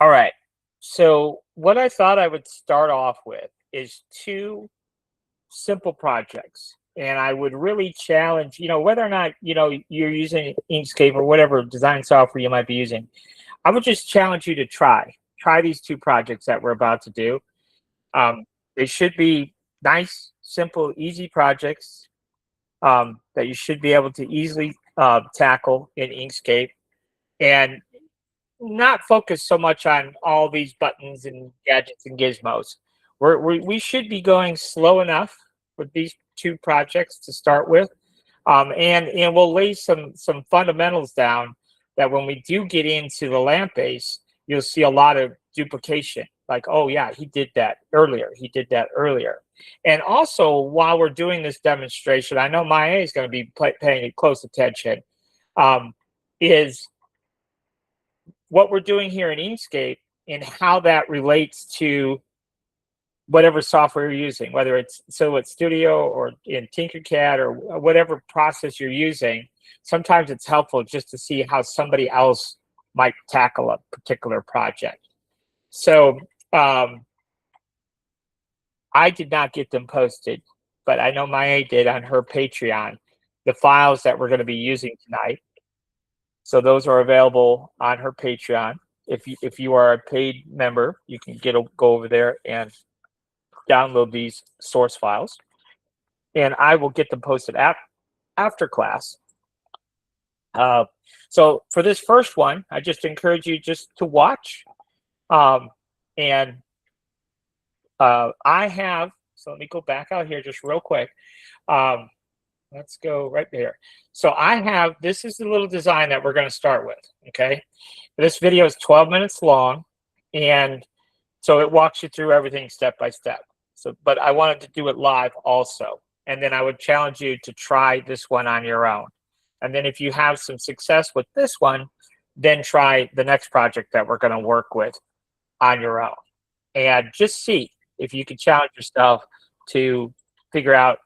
All right. So what I thought I would start off with is two simple projects. And I would really challenge, whether or not, you're using Inkscape or whatever design software you might be using. I would just challenge you to try these two projects that we're about to do. Um, they should be nice, simple, easy projects that you should be able to easily tackle in Inkscape. And not focus so much on all these buttons and gadgets and gizmos. We should be going slow enough with these two projects to start with, and we'll lay some fundamentals down that when we do get into the lamp base, you'll see a lot of duplication. Like, oh yeah, he did that earlier. He did that earlier. And also, while we're doing this demonstration, I know Maya is going to be paying close attention. Um, is what we're doing here in Inkscape and how that relates to whatever software you're using, whether it's Silhouette Studio or in Tinkercad or whatever process you're using. Sometimes it's helpful just to see how somebody else might tackle a particular project. So I did not get them posted, but I know Maya did on her Patreon, the files that we're going to be using tonight. So those are available on her Patreon. If you are a paid member, you can go over there and download these source files, and I will get them posted after class. So for this first one, I just encourage you just to watch. And I have, so let me go back out here just real quick. Let's go right there. So this is the little design that we're going to start with, okay? This video is 12 minutes long, and so it walks you through everything step by step. So, but I wanted to do it live also. And then I would challenge you to try this one on your own. And then if you have some success with this one, then try the next project that we're going to work with on your own. And just see if you can challenge yourself to figure out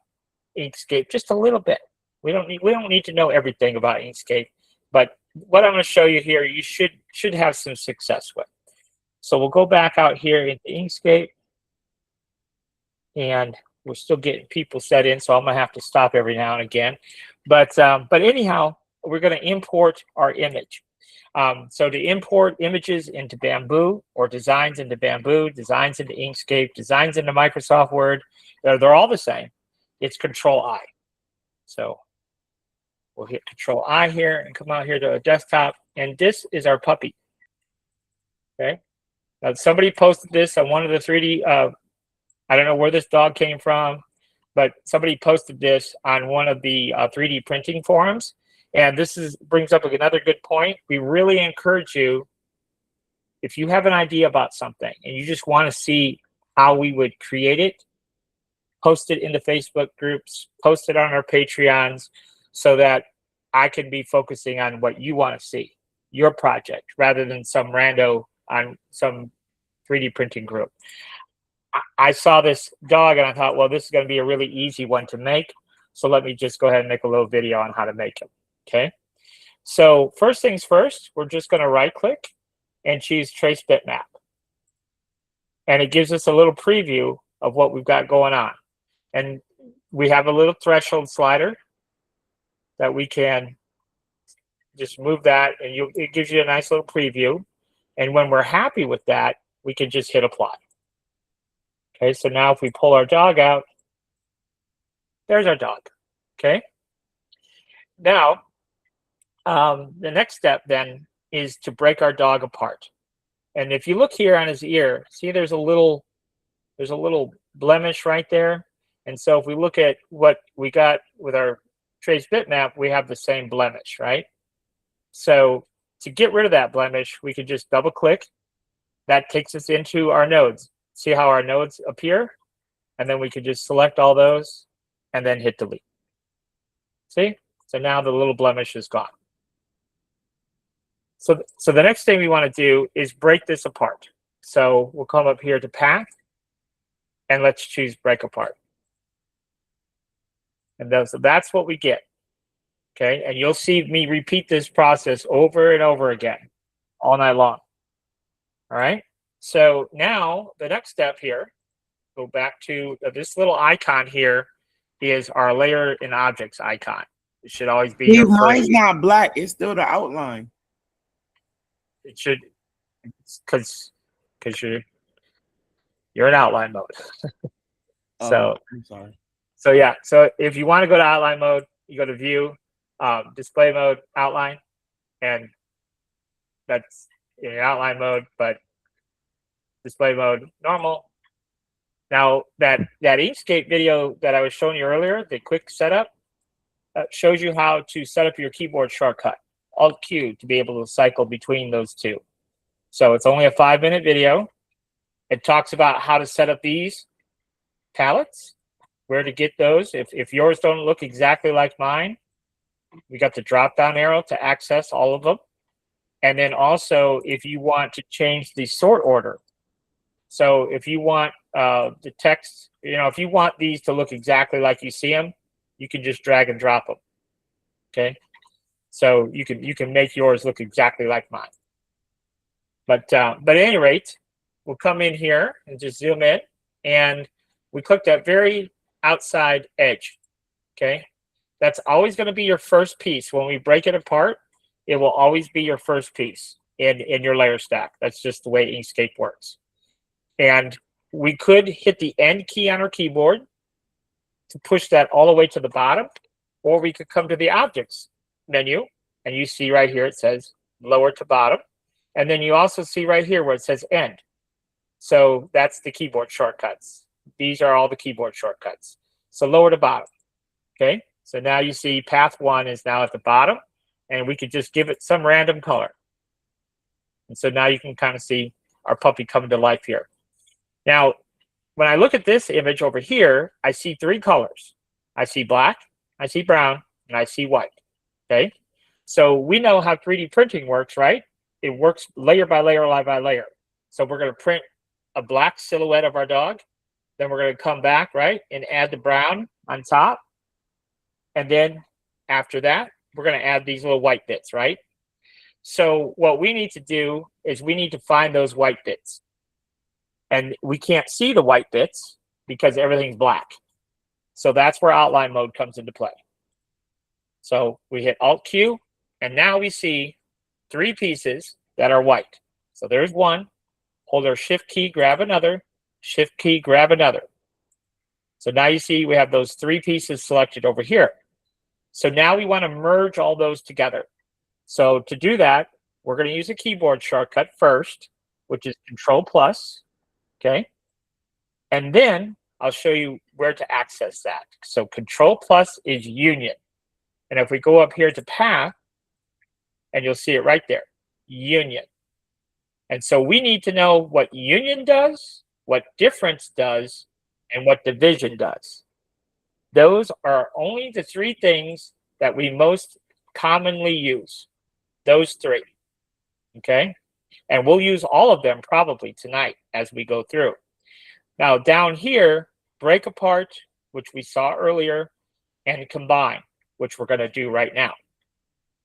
Inkscape just a little bit. We don't need to know everything about Inkscape, but what I'm going to show you here, you should have some success with. So we'll go back out here into Inkscape, and we're still getting people set in, so I'm going to have to stop every now and again. But anyhow, we're going to import our image. So to import images into Bamboo or designs into Bamboo, designs into Inkscape, designs into Microsoft Word, they're all the same. It's Control-I. So we'll hit Control-I here and come out here to a desktop, and this is our puppy. Okay. Now somebody posted this on one of the 3D. I don't know where this dog came from, but somebody posted this on one of the 3D printing forums. And this brings up another good point. We really encourage you, if you have an idea about something and you just want to see how we would create it, post it in the Facebook groups, post it on our Patreons, so that I can be focusing on what you want to see, your project, rather than some rando on some 3D printing group. I saw this dog and I thought, well, this is going to be a really easy one to make. So let me just go ahead and make a little video on how to make him. Okay. So first things first, we're just going to right click and choose Trace Bitmap. And it gives us a little preview of what we've got going on. And we have a little threshold slider that we can just move that, and it gives you a nice little preview. And when we're happy with that, we can just hit apply. Okay, so now if we pull our dog out, there's our dog. Okay. Now, the next step then is to break our dog apart. And if you look here on his ear, see there's a little blemish right there. And so if we look at what we got with our Trace Bitmap, we have the same blemish, right? So to get rid of that blemish, we could just double click. That takes us into our nodes. See how our nodes appear? And then we could just select all those and then hit delete. See? So now the little blemish is gone. So the next thing we want to do is break this apart. So we'll come up here to Path, and let's choose Break Apart. And so that's what we get. Okay, and you'll see me repeat this process over and over again all night long. All right. So now the next step here, go back to this little icon here is our layer and objects icon. It should always be your Mine's first. not black. It's still the outline. It should, because you're in outline mode. So I'm sorry. so yeah. So if you want to go to outline mode, you go to view, display mode, outline, and that's in outline mode, but display mode normal. Now that Inkscape video that I was showing you earlier, the quick setup, shows you how to set up your keyboard shortcut, Alt Q, to be able to cycle between those two. So it's only a 5-minute video. It talks about how to set up these palettes, where to get those. If yours don't look exactly like mine, we got the drop down arrow to access all of them. And then also if you want to change the sort order. So if you want the text, if you want these to look exactly like you see them, you can just drag and drop them. Okay. So you can make yours look exactly like mine. But at any rate, we'll come in here and just zoom in, and we click that very outside edge. Okay. That's always going to be your first piece. When we break it apart, it will always be your first piece in your layer stack. That's just the way Inkscape works. And we could hit the end key on our keyboard to push that all the way to the bottom, or we could come to the objects menu, and you see right here it says lower to bottom. And then you also see right here where it says end. So that's the keyboard shortcuts. These are all the keyboard shortcuts. So lower to bottom. Okay. So now you see path 1 is now at the bottom, and we could just give it some random color. And so now you can kind of see our puppy coming to life here. Now, when I look at this image over here, I see 3 colors. I see black, I see brown, and I see white. Okay. So we know how 3D printing works, right? It works layer by layer, line by layer. So we're going to print a black silhouette of our dog. Then we're going to come back, right, and add the brown on top. And then after that, we're going to add these little white bits, right? So what we need to do is we need to find those white bits. And we can't see the white bits because everything's black. So that's where outline mode comes into play. So we hit Alt Q, and now we see 3 pieces that are white. So there's one. Hold our Shift key, grab another. Shift key, grab another. So now you see we have those 3 pieces selected over here. So now we want to merge all those together. So to do that, we're going to use a keyboard shortcut first, which is Control+. Okay. And then I'll show you where to access that. So Control+ is Union. And if we go up here to Path, and you'll see it right there, Union. And so we need to know what Union does, what Difference does, and what Division does. Those are only the 3 things that we most commonly use. Those 3. Okay. And we'll use all of them probably tonight as we go through. Now down here, break apart, which we saw earlier, and combine, which we're going to do right now.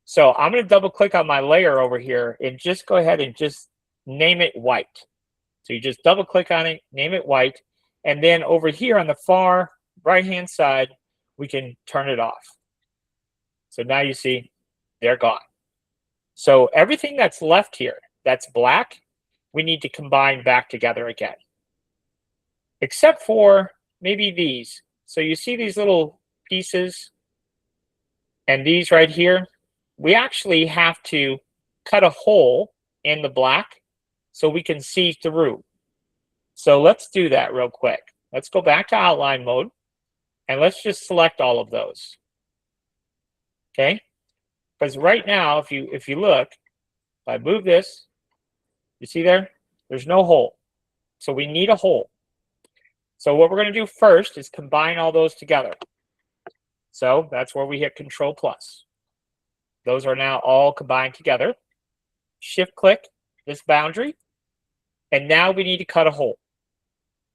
So I'm going to double click on my layer over here and just go ahead and just name it white. So you just double click on it, name it white. And then over here on the far right-hand side, we can turn it off. So now you see they're gone. So everything that's left here, that's black, we need to combine back together again. Except for maybe these. So you see these little pieces and these right here, we actually have to cut a hole in the black so we can see through. So let's do that real quick. Let's go back to outline mode, and let's just select all of those. Okay? Because right now, if you look, if I move this, you see there? There's no hole. So we need a hole. So what we're going to do first is combine all those together. So that's where we hit Control+. Those are now all combined together. Shift click this boundary, and now we need to cut a hole.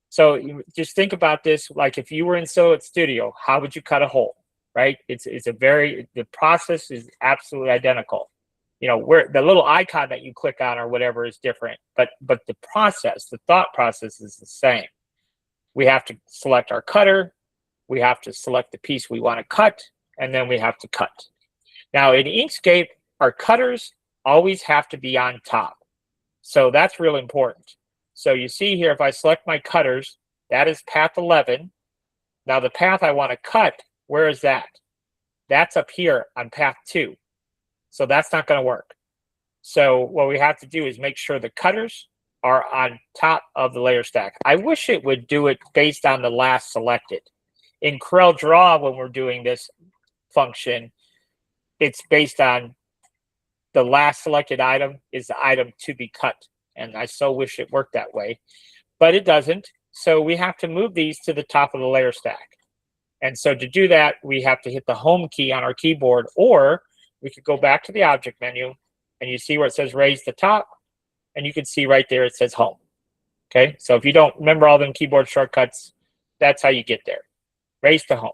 So you just think about this like if you were in Silhouette Studio, how would you cut a hole, right? The process is absolutely identical. you know, where the little icon that you click on or whatever is different, but the process, the thought process is the same. We have to select our cutter, we have to select the piece we want to cut, and then we have to cut. Now in Inkscape, our cutters always have to be on top. So that's real important. So you see here, if I select my cutters, that is path 11. Now the path I want to cut, where is that? That's up here on path 2. So that's not going to work. So what we have to do is make sure the cutters are on top of the layer stack. I wish it would do it based on the last selected. In Corel Draw, when we're doing this function, it's based on the last selected item is the item to be cut. And I so wish it worked that way, but it doesn't. So we have to move these to the top of the layer stack. And so to do that, we have to hit the home key on our keyboard, or we could go back to the object menu and you see where it says raise the top, and you can see right there it says home. Okay, so if you don't remember all them keyboard shortcuts, that's how you get there. Raise to home.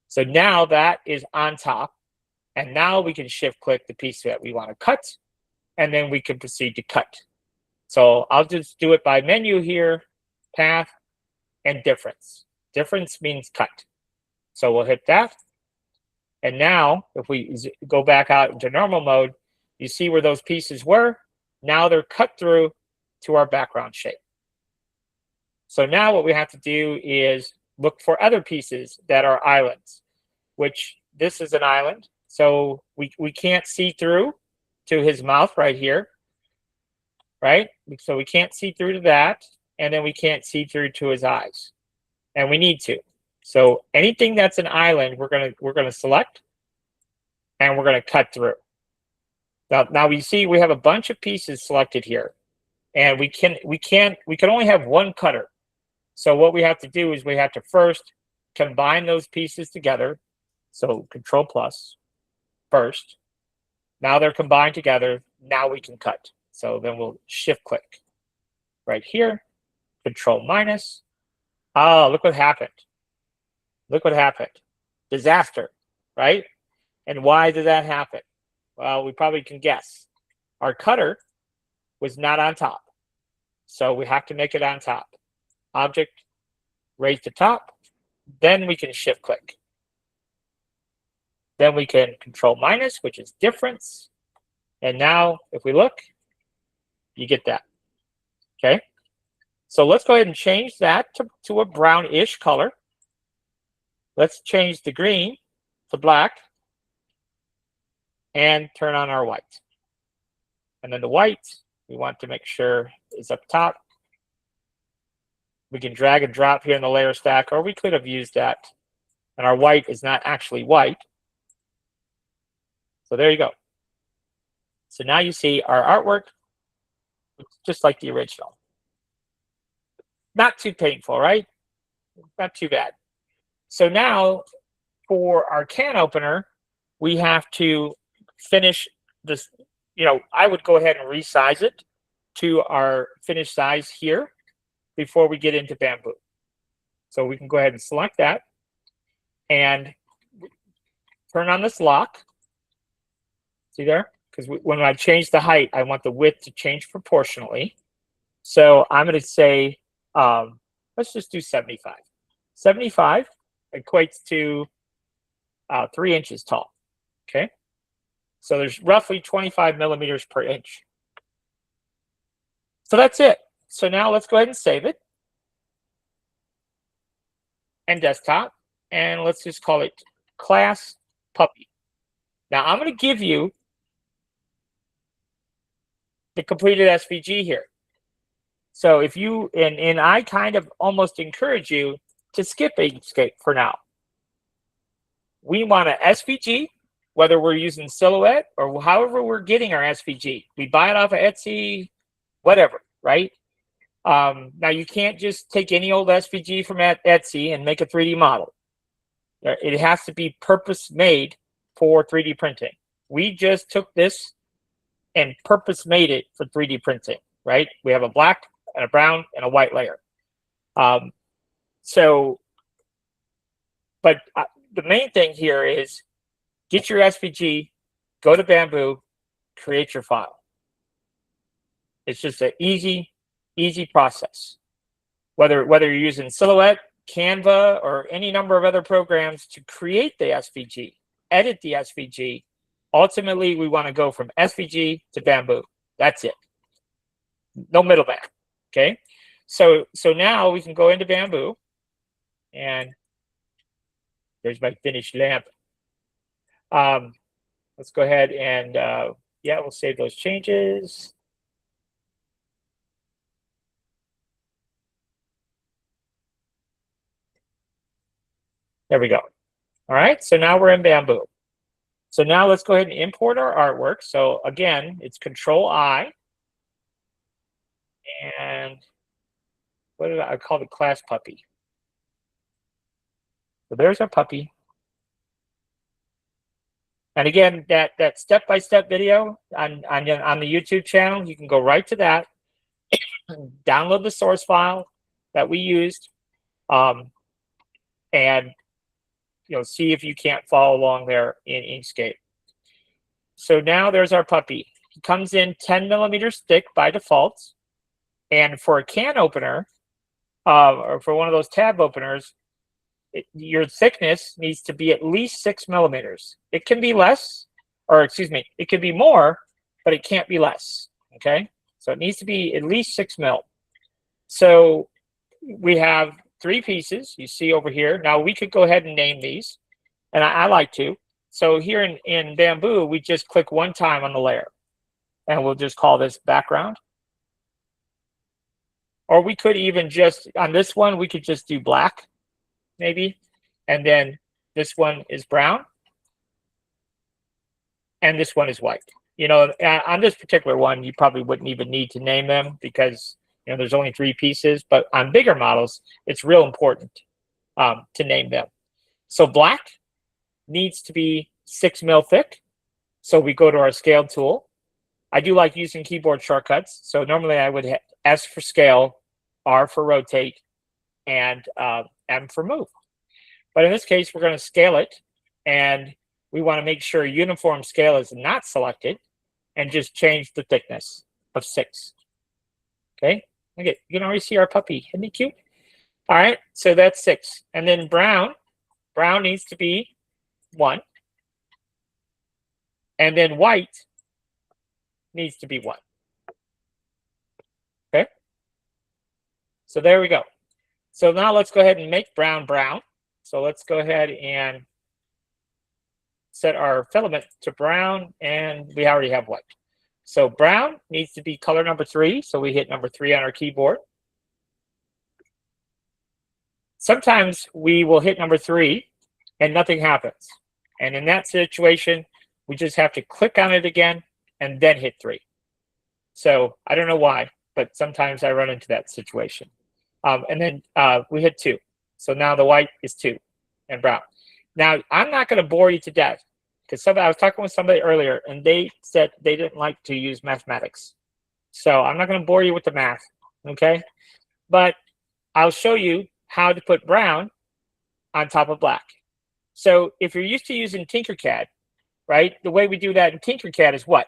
So now that is on top, and now we can shift click the piece that we want to cut, and then we can proceed to cut. So I'll just do it by menu here, path, and difference. Difference means cut. So we'll hit that. And now if we go back out into normal mode, you see where those pieces were. Now they're cut through to our background shape. So now what we have to do is look for other pieces that are islands, which this is an island. So we can't see through to his mouth right here, right? So we can't see through to that, and then we can't see through to his eyes, and we need to. So anything that's an island, we're gonna select, and we're gonna cut through. Now we see we have a bunch of pieces selected here, and we can only have one cutter. So what we have to do is we have to first combine those pieces together. So Control plus first. Now they're combined together. Now we can cut. So then we'll shift click right here, Control minus. Oh, look what happened. Look what happened. Disaster, right? And why did that happen? Well, we probably can guess. Our cutter was not on top. So we have to make it on top. Object, raise to top. Then we can shift click. Then we can Control minus, which is difference. And now if we look, you get that. Okay. So let's go ahead and change that to a brownish color. Let's change the green to black and turn on our white. And then the white, we want to make sure is up top. We can drag and drop here in the layer stack, or we could have used that. And our white is not actually white. So there you go. So now you see our artwork looks just like the original. Not too painful, right? Not too bad. So now for our can opener, we have to finish this. You know, I would go ahead and resize it to our finished size here before we get into Bamboo. So we can go ahead and select that and turn on this lock. See there? Because when I change the height, I want the width to change proportionally. So I'm going to say, let's just do 75. 75 equates to 3 inches tall. Okay. So there's roughly 25 millimeters per inch. So that's it. So now let's go ahead and save it. And desktop. And let's just call it class puppy. Now I'm going to give you the completed SVG here. So if you, and I kind of almost encourage you to skip Inkscape for now. We want an SVG, whether we're using Silhouette or however we're getting our SVG. We buy it off of Etsy, whatever, right? Now you can't just take any old SVG from Etsy and make a 3D model. It has to be purpose made for 3D printing. We just took this and purpose made it for 3D printing, right? We have a black and a brown and a white layer. But the main thing here is get your SVG, go to Bamboo, create your file. It's just an easy process. Whether you're using Silhouette, Canva, or any number of other programs to create the SVG, edit the SVG, ultimately we want to go from SVG to Bamboo. That's it. No middleman. Okay. So now we can go into Bamboo, and there's my finished lamp. Let's go ahead and yeah, we'll save those changes. There we go. All right, so now we're in Bamboo. So now let's go ahead and import our artwork. So again, it's Control-I. And what did I call the class puppy? So there's our puppy. And again, that step-by-step video on the YouTube channel, you can go right to that, download the source file that we used, and see if you can't follow along there in Inkscape. So now there's our puppy. He comes in 10 millimeters thick by default, and for a can opener, or for one of those tab openers, your thickness needs to be at least 6 millimeters. It can be less, or excuse me, it could be more, but it can't be less. Okay, so it needs to be at least 6 mil. So we have 3 pieces you see over here. Now we could go ahead and name these, and I like to. So here in Bamboo, we just click one time on the layer, and we'll just call this background. Or we could even just, on this one, we could just do black, maybe. And then this one is brown. And this one is white. On this particular one, you probably wouldn't even need to name them because there's only 3 pieces. But on bigger models, it's real important to name them. So black needs to be 6 mil thick. So we go to our scale tool. I do like using keyboard shortcuts. So normally I would hit S for scale, R for rotate, and M for move. But in this case, we're going to scale it, and we want to make sure uniform scale is not selected, and just change the thickness of 6. Okay, okay, you can already see our puppy. Isn't he cute? All right, so that's 6. And then brown needs to be 1. And then white needs to be 1. Okay, so there we go. So now let's go ahead and make brown brown. So let's go ahead and set our filament to brown, and we already have white. So brown needs to be color number 3. So we hit number 3 on our keyboard. Sometimes we will hit number 3 and nothing happens. And in that situation, we just have to click on it again and then hit 3. So I don't know why, but sometimes I run into that situation. And then we hit 2. So now the white is 2 and brown. Now, I'm not going to bore you to death because I was talking with somebody earlier, and they said they didn't like to use mathematics. So I'm not going to bore you with the math, okay? But I'll show you how to put brown on top of black. So if you're used to using Tinkercad, right, the way we do that in Tinkercad is what?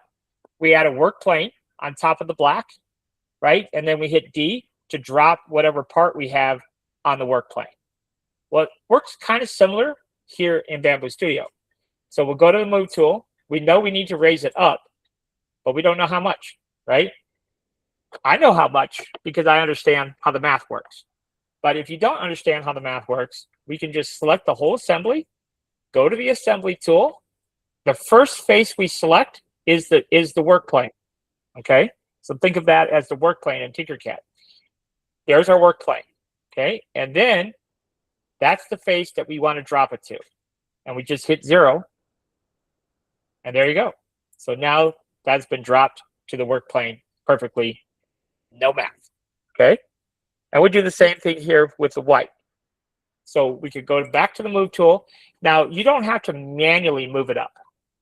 We add a work plane on top of the black, right? And then we hit D to drop whatever part we have on the work plane. Well, it works kind of similar here in Bamboo Studio. So we'll go to the Move tool. We know we need to raise it up, but we don't know how much, right? I know how much because I understand how the math works. But if you don't understand how the math works, we can just select the whole assembly, go to the Assembly tool. The first face we select is the work plane, okay? So think of that as the work plane in Tinkercad. There's our work plane, okay? And then that's the face that we want to drop it to. And we just hit 0. And there you go. So now that's been dropped to the work plane perfectly. No math, okay? And we do the same thing here with the white. So we could go back to the Move tool. Now, you don't have to manually move it up,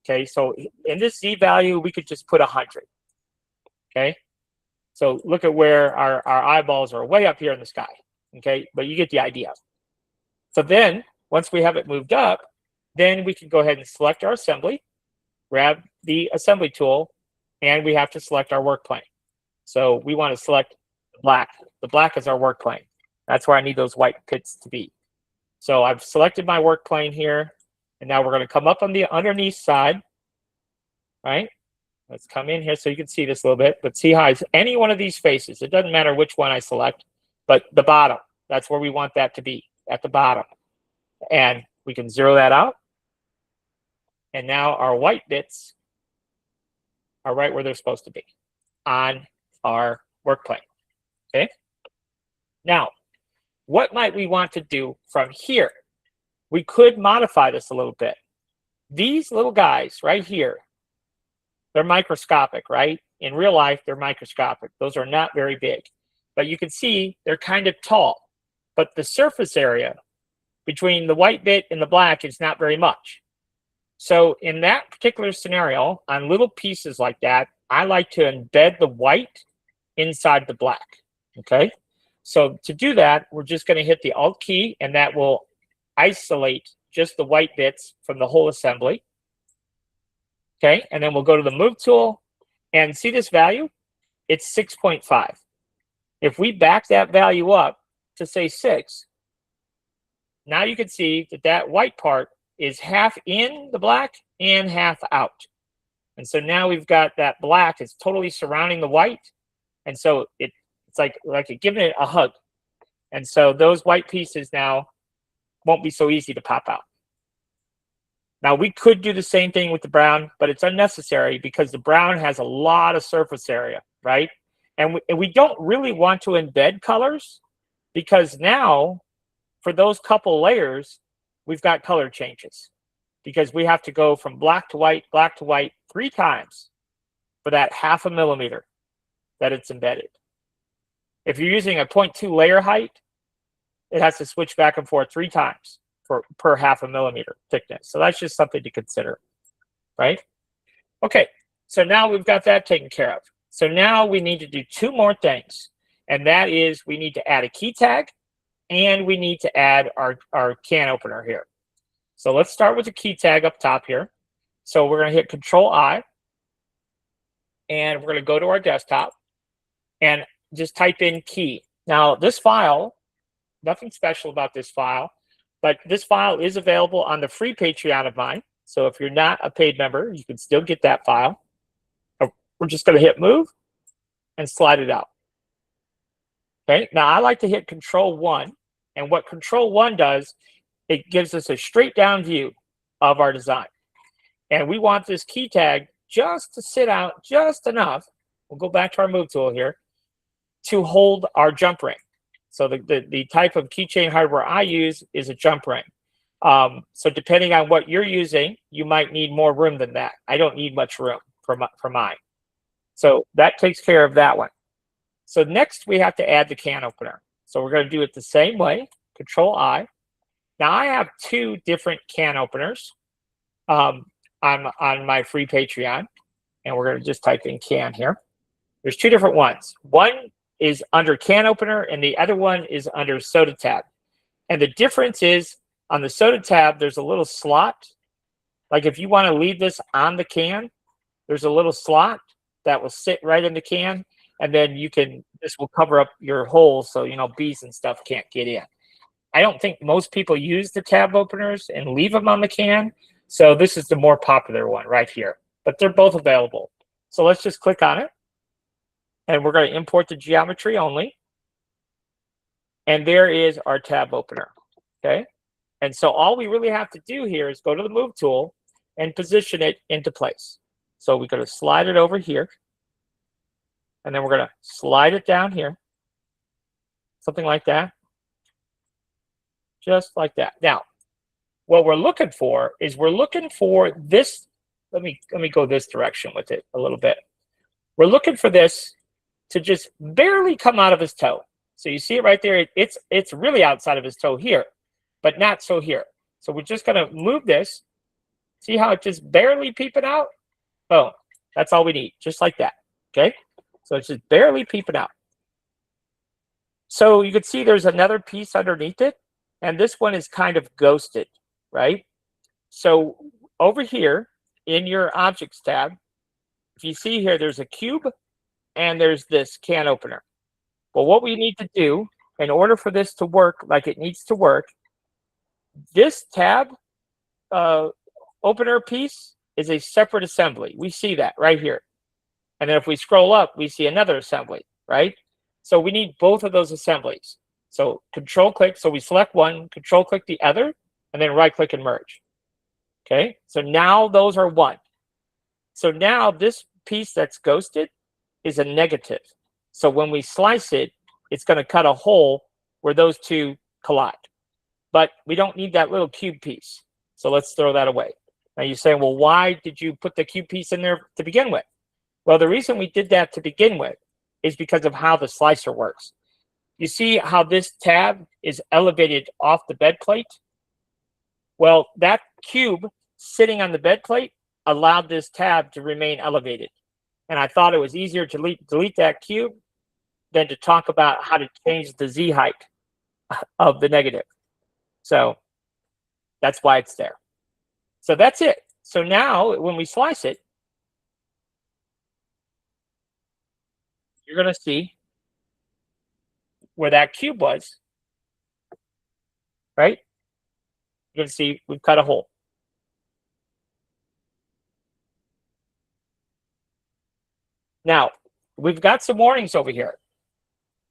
okay? So in this Z value, we could just put 100, okay? So look at where our eyeballs are way up here in the sky, okay? But you get the idea. So then, once we have it moved up, then we can go ahead and select our assembly, grab the Assembly tool, and we have to select our work plane. So we want to select black. The black is our work plane. That's where I need those white pits to be. So I've selected my work plane here, and now we're going to come up on the underneath side, right? Let's come in here so you can see this a little bit, but see how it's any one of these faces. It doesn't matter which one I select, but the bottom, that's where we want that to be, at the bottom. And we can zero that out. And now our white bits are right where they're supposed to be on our work plane, okay? Now, what might we want to do from here? We could modify this a little bit. These little guys right here, they're microscopic, right? In real life, they're microscopic. Those are not very big. But you can see they're kind of tall. But the surface area between the white bit and the black is not very much. So in that particular scenario, on little pieces like that, I like to embed the white inside the black, okay? So to do that, we're just going to hit the Alt key, and that will isolate just the white bits from the whole assembly. Okay, and then we'll go to the Move tool, and see this value? It's 6.5. If we back that value up to say 6, now you can see that that white part is half in the black and half out. And so now we've got that black is totally surrounding the white, and so it's like giving it a hug. And so those white pieces now won't be so easy to pop out. Now, we could do the same thing with the brown, but it's unnecessary because the brown has a lot of surface area, right? And we don't really want to embed colors because now, for those couple layers, we've got color changes because we have to go from black to white 3 times for that 0.5 millimeter that it's embedded. If you're using a 0.2 layer height, it has to switch back and forth 3 times per 0.5 millimeter thickness. So that's just something to consider, right? Okay, so now we've got that taken care of. So now we need to do 2 more things, and that is we need to add a key tag, and we need to add our can opener here. So let's start with the key tag up top here. So we're going to hit Control-I, and we're going to go to our desktop and just type in key. Now, this file, nothing special about this file, but this file is available on the free Patreon of mine. So if you're not a paid member, you can still get that file. We're just going to hit Move and slide it out. Okay, now I like to hit Control-1. And what Control-1 does, it gives us a straight down view of our design. And we want this key tag just to sit out just enough. We'll go back to our Move tool here to hold our jump ring. So the type of keychain hardware I use is a jump ring. So depending on what you're using, you might need more room than that. I don't need much room for mine. So that takes care of that one. So next we have to add the can opener. So we're going to do it the same way, Control-I. Now I have 2 different can openers on my free Patreon, and we're going to just type in can here. There's 2 different ones. One is under can opener, and the other one is under soda tab. And the difference is on the soda tab, there's a little slot. Like if you want to leave this on the can, there's a little slot that will sit right in the can, and then this will cover up your hole so, you know, bees and stuff can't get in. I don't think most people use the tab openers and leave them on the can, so this is the more popular one right here. But they're both available. So let's just click on it. And we're going to import the geometry only. And there is our tab opener, okay? And so all we really have to do here is go to the Move tool and position it into place. So we're going to slide it over here. And then we're going to slide it down here. Something like that. Just like that. Now, what we're looking for is we're looking for this. Let me go this direction with it a little bit. We're looking for this to just barely come out of his toe. So you see it right there. It's really outside of his toe here, but not so here. So we're just going to move this. See how it just barely peeping out? Boom. That's all we need, just like that. Okay? So it's just barely peeping out. So you can see there's another piece underneath it, and this one is kind of ghosted, right? So over here in your Objects tab, if you see here, there's a cube and there's this can opener. Well, what we need to do in order for this to work like it needs to work, this tab opener piece is a separate assembly. We see that right here. And then if we scroll up, we see another assembly, right? So we need both of those assemblies. So control click, so we select one, control click the other, and then right click and merge. Okay, so now those are one. So now this piece that's ghosted is a negative. So when we slice it, it's going to cut a hole where those two collide. But we don't need that little cube piece. So let's throw that away. Now you're saying, well, why did you put the cube piece in there to begin with? Well, the reason we did that to begin with is because of how the slicer works. You see how this tab is elevated off the bed plate? Well, that cube sitting on the bed plate allowed this tab to remain elevated. And I thought it was easier to delete that cube than to talk about how to change the Z height of the negative. So that's why it's there. So that's it. So now when we slice it, you're going to see where that cube was, right? You're going to see we've cut a hole. Now, we've got some warnings over here.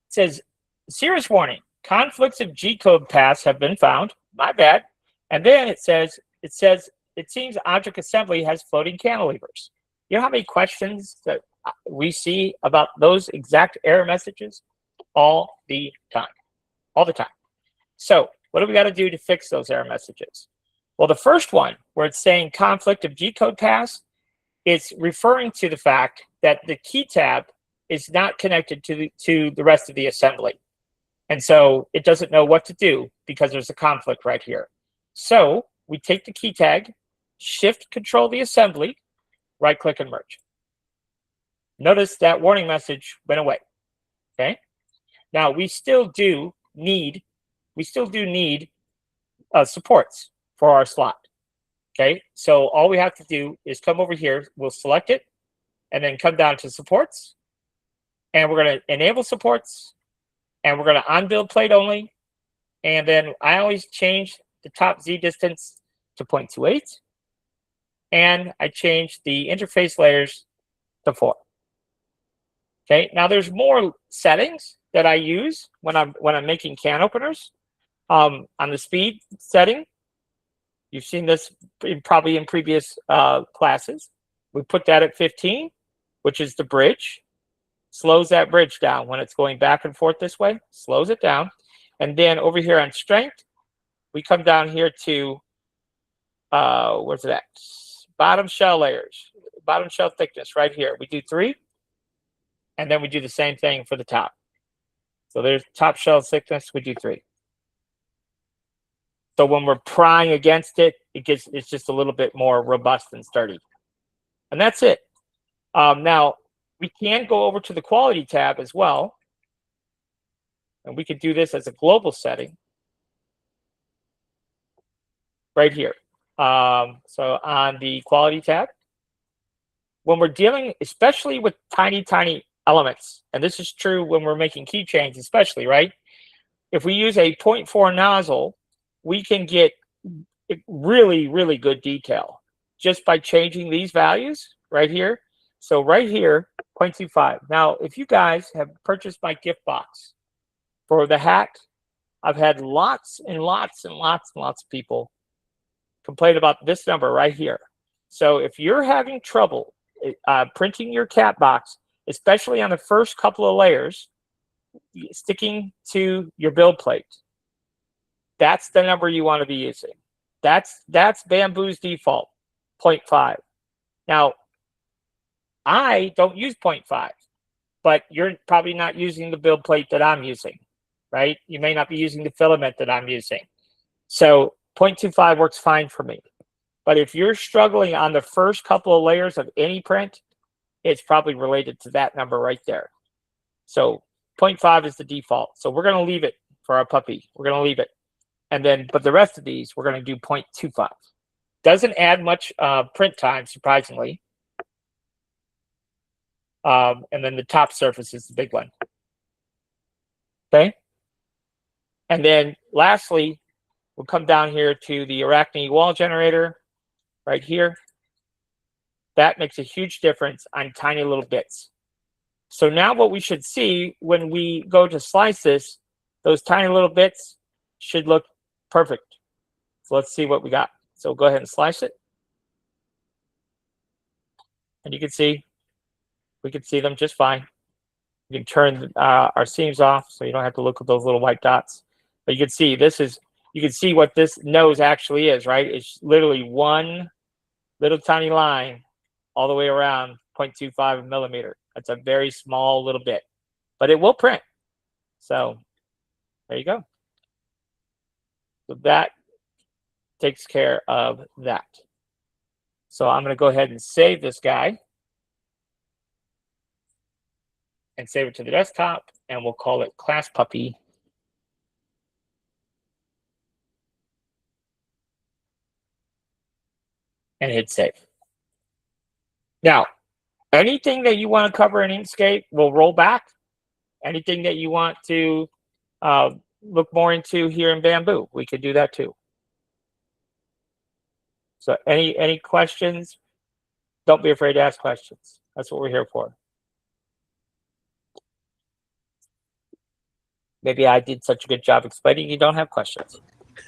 It says, serious warning, conflicts of G-code paths have been found. My bad. And then it says, it seems object assembly has floating cantilevers. You know how many questions that we see about those exact error messages? All the time. All the time. So what do we got to do to fix those error messages? Well, the first one, where it's saying conflict of G-code paths, it's referring to the fact that the key tab is not connected to the rest of the assembly. And so it doesn't know what to do because there's a conflict right here. So we take the key tag, shift control the assembly, right click and merge. Notice that warning message went away. Okay. Now we still do need supports for our slot. Okay. So all we have to do is come over here. We'll select it and then come down to supports. And we're going to enable supports. And we're going to on-build plate only. And then I always change the top Z distance to 0.28. And I change the interface layers to 4. Okay, now there's more settings that I use when I'm making can openers. On the speed setting, you've seen this probably in previous classes. We put that at 15, which is the bridge. Slows that bridge down when it's going back and forth this way, slows it down. And then over here on strength, we come down here to, where's it at? Bottom shell layers, bottom shell thickness right here. We do 3, and then we do the same thing for the top. So there's top shell thickness, we do 3. So when we're prying against it, it's just a little bit more robust and sturdy. And that's it. Now, we can go over to the quality tab as well. And we could do this as a global setting right here. So on the quality tab, when we're dealing, especially with tiny elements, and this is true when we're making keychains especially, right? If we use a 0.4 nozzle, we can get really good detail just by changing these values right here. So right here, 0.25. Now, if you guys have purchased my gift box for the hat, I've had lots of people complain about this number right here. So if you're having trouble printing your cat box, especially on the first couple of layers, sticking to your build plate, that's the number you want to be using. That's Bamboo's default, 0.5. Now, I don't use 0.5, but you're probably not using the build plate that I'm using, right? You may not be using the filament that I'm using. So 0.25 works fine for me. But if you're struggling on the first couple of layers of any print, it's probably related to that number right there. So 0.5 is the default. So we're going to leave it for our puppy. We're going to leave it. And then, but the rest of these, we're going to do 0.25. Doesn't add much print time, surprisingly. And then the top surface is the big one. Okay. And then lastly, we'll come down here to the Arachne wall generator right here. That makes a huge difference on tiny little bits. So now what we should see when we go to slice this, those tiny little bits should look perfect. So let's see what we got. So go ahead and slice it. And you can see, we can see them just fine. You can turn our seams off so you don't have to look at those little white dots. But you can see this is, you can see what this nose actually is, right? It's literally one little tiny line all the way around 0.25 millimeter. That's a very small little bit, but it will print. So there you go. So that takes care of that. So I'm going to go ahead and save this guy and save it to the desktop, and we'll call it Class Puppy. And hit save. Now, anything that you want to cover in Inkscape will roll back. Anything that you want to look more into here in Bamboo, we could do that too. So any questions? Don't be afraid to ask questions. That's what we're here for. Maybe I did such a good job explaining you don't have questions.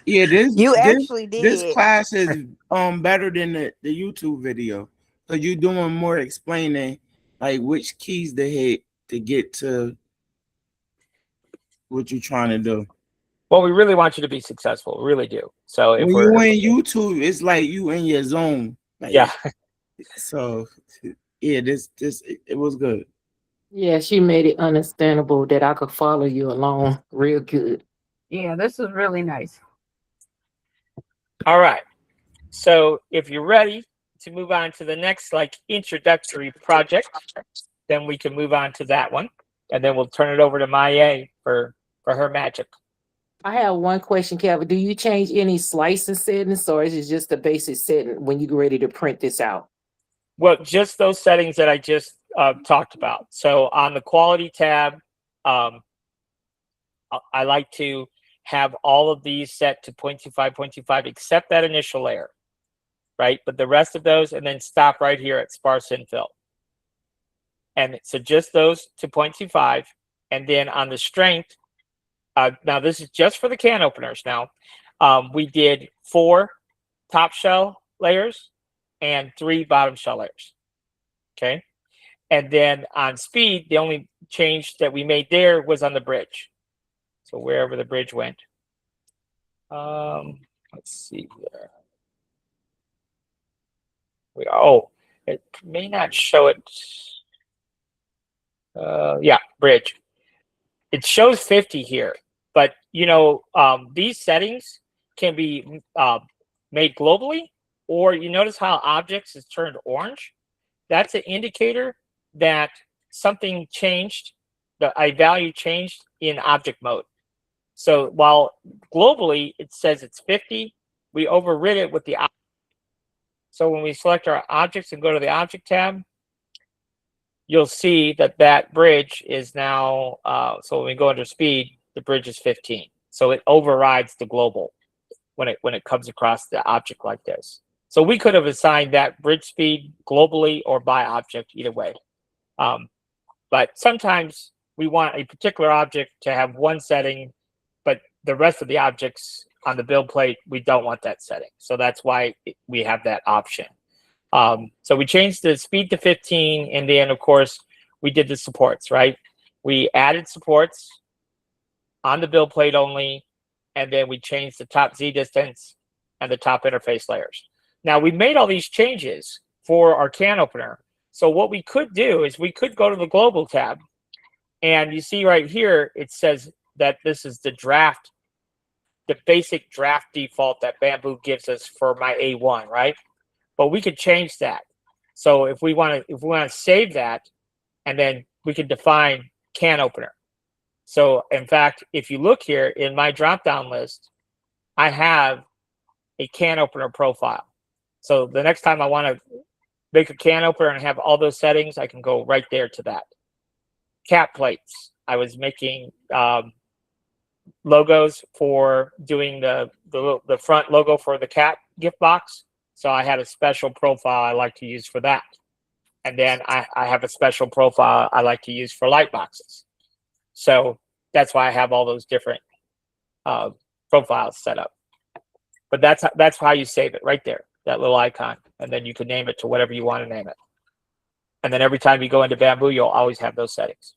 Yeah, You actually this did. class is better than the YouTube video. So you're doing more explaining like which keys to hit to get to what you're trying to do. Well, we really want you to be successful. We really do. So if When you're in YouTube, it's like you in your zone. Like, yeah. So yeah, this it was good. Yeah, she made it understandable that I could follow you along real good. Yeah, this is really nice. All right. So if you're ready to move on to the next like introductory project, then we can move on to that one. And then we'll turn it over to Maya for her magic. I have one question, Kevin. Do you change any slicing settings, or is it just the basic setting when you get ready to print this out? Well, just those settings that I just talked about. So on the quality tab, I like to have all of these set to 0.25, except that initial layer, right? But the rest of those, and then stop right here at sparse infill. And so just those to 0.25, and then on the strength, now this is just for the can openers now. We did 4 top shell layers and 3 bottom shell layers, okay? And then on speed, the only change that we made there was on the bridge. So wherever the bridge went. Let's see there. Oh, it may not show it. Yeah, bridge. It shows 50 here, but you know, these settings can be made globally, or you notice how objects is turned orange. That's an indicator that something changed, a value changed in object mode. So while globally it says it's 50, we overrid it with the object. So when we select our objects and go to the object tab, you'll see that that bridge is now, so when we go under speed, the bridge is 15. So it overrides the global when it comes across the object like this. So we could have assigned that bridge speed globally or by object, either way. But sometimes we want a particular object to have one setting, but the rest of the objects on the build plate, we don't want that setting. So that's why we have that option. So we changed the speed to 15, and then of course we did the supports, right? We added supports on the build plate only, and then we changed the top Z distance and the top interface layers. Now we made all these changes for our can opener. So what we could do is we could go to the global tab, and you see right here, it says that this is the draft, the basic draft default that Bamboo gives us for my A1, right? But we could change that. So if we want to save that, and then we can define can opener. So in fact, if you look here in my drop-down list, I have a can opener profile. So the next time I want to make a can opener and have all those settings, I can go right there to that. Cap plates. I was making logos for doing the front logo for the cat gift box. So I had a special profile I like to use for that. And then I have a special profile I like to use for light boxes. So that's why I have all those different profiles set up. But that's how you save it right there, that little icon. And then you can name it to whatever you want to name it. And then every time you go into Bamboo, you'll always have those settings.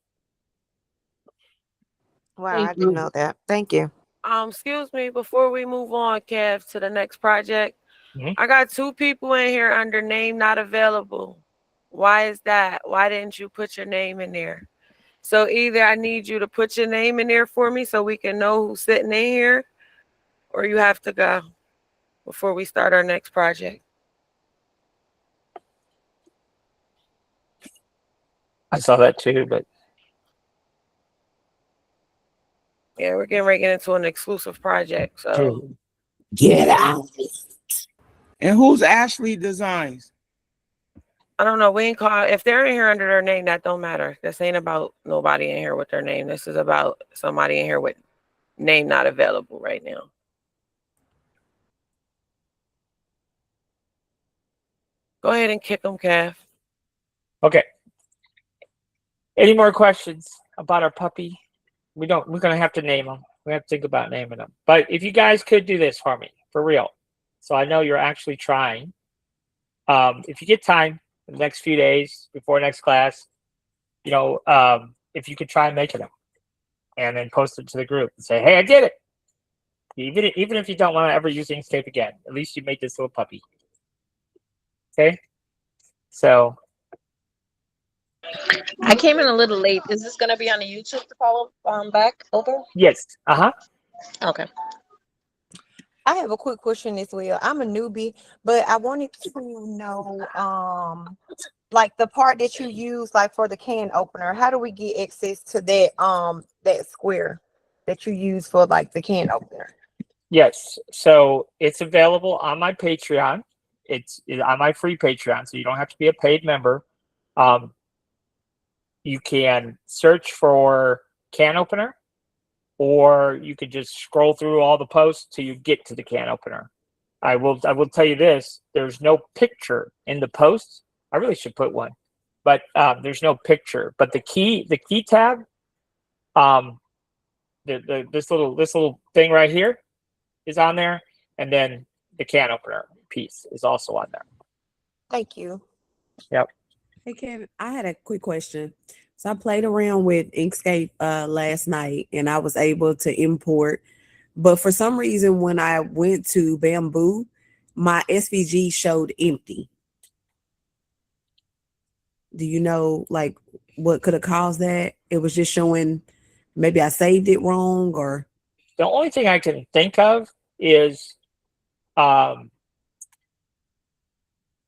Wow, Thank I didn't you. know that. Thank you. Excuse me, before we move on, Kev, to the next project, Mhm. I got 2 people in here under name not available. Why is that? Why didn't you put your name in there? So either I need you to put your name in there for me so we can know who's sitting in here, or you have to go before we start our next project. I saw that too, but Yeah, we're getting ready to get into an exclusive project. So Get out. And who's Ashley Designs? I don't know. We ain't call if they're in here under their name, that don't matter. This ain't about nobody in here with their name. This is about somebody in here with name not available right now. Go ahead and kick them, Kev. okay. Any more questions about our puppy? We're gonna have to name them. We have to think about naming them. But if you guys could do this for me, for real, so I know you're actually trying. If you get time in the next few days before next class, if you could try making them, and then post it to the group and say, "Hey, I did it." Even if you don't want to ever use Inkscape again, at least you made this little puppy. Okay, so I came in a little late. Is this going to be on the YouTube to follow back over? yes, Okay. I have a quick question as well. I'm a newbie, but I wanted to know, like the part that you use, like for the can opener. How do we get access to that square that you use for like the can opener? yes. So it's available on my Patreon. It's on my free Patreon, so you don't have to be a paid member. You can search for can opener, or you could just scroll through all the posts till you get to the can opener. I will tell you this: there's no picture in the posts. I really should put one, but there's no picture. But the key tab, this little thing right here is on there, and then the can opener piece is also on there. Thank you. Yep. Hey Kevin, I had a quick question. So I played around with Inkscape last night and I was able to import, but for some reason when I went to Bamboo, my SVG showed empty. Do you know like what could have caused that? It was just showing maybe I saved it wrong or The only thing I can think of is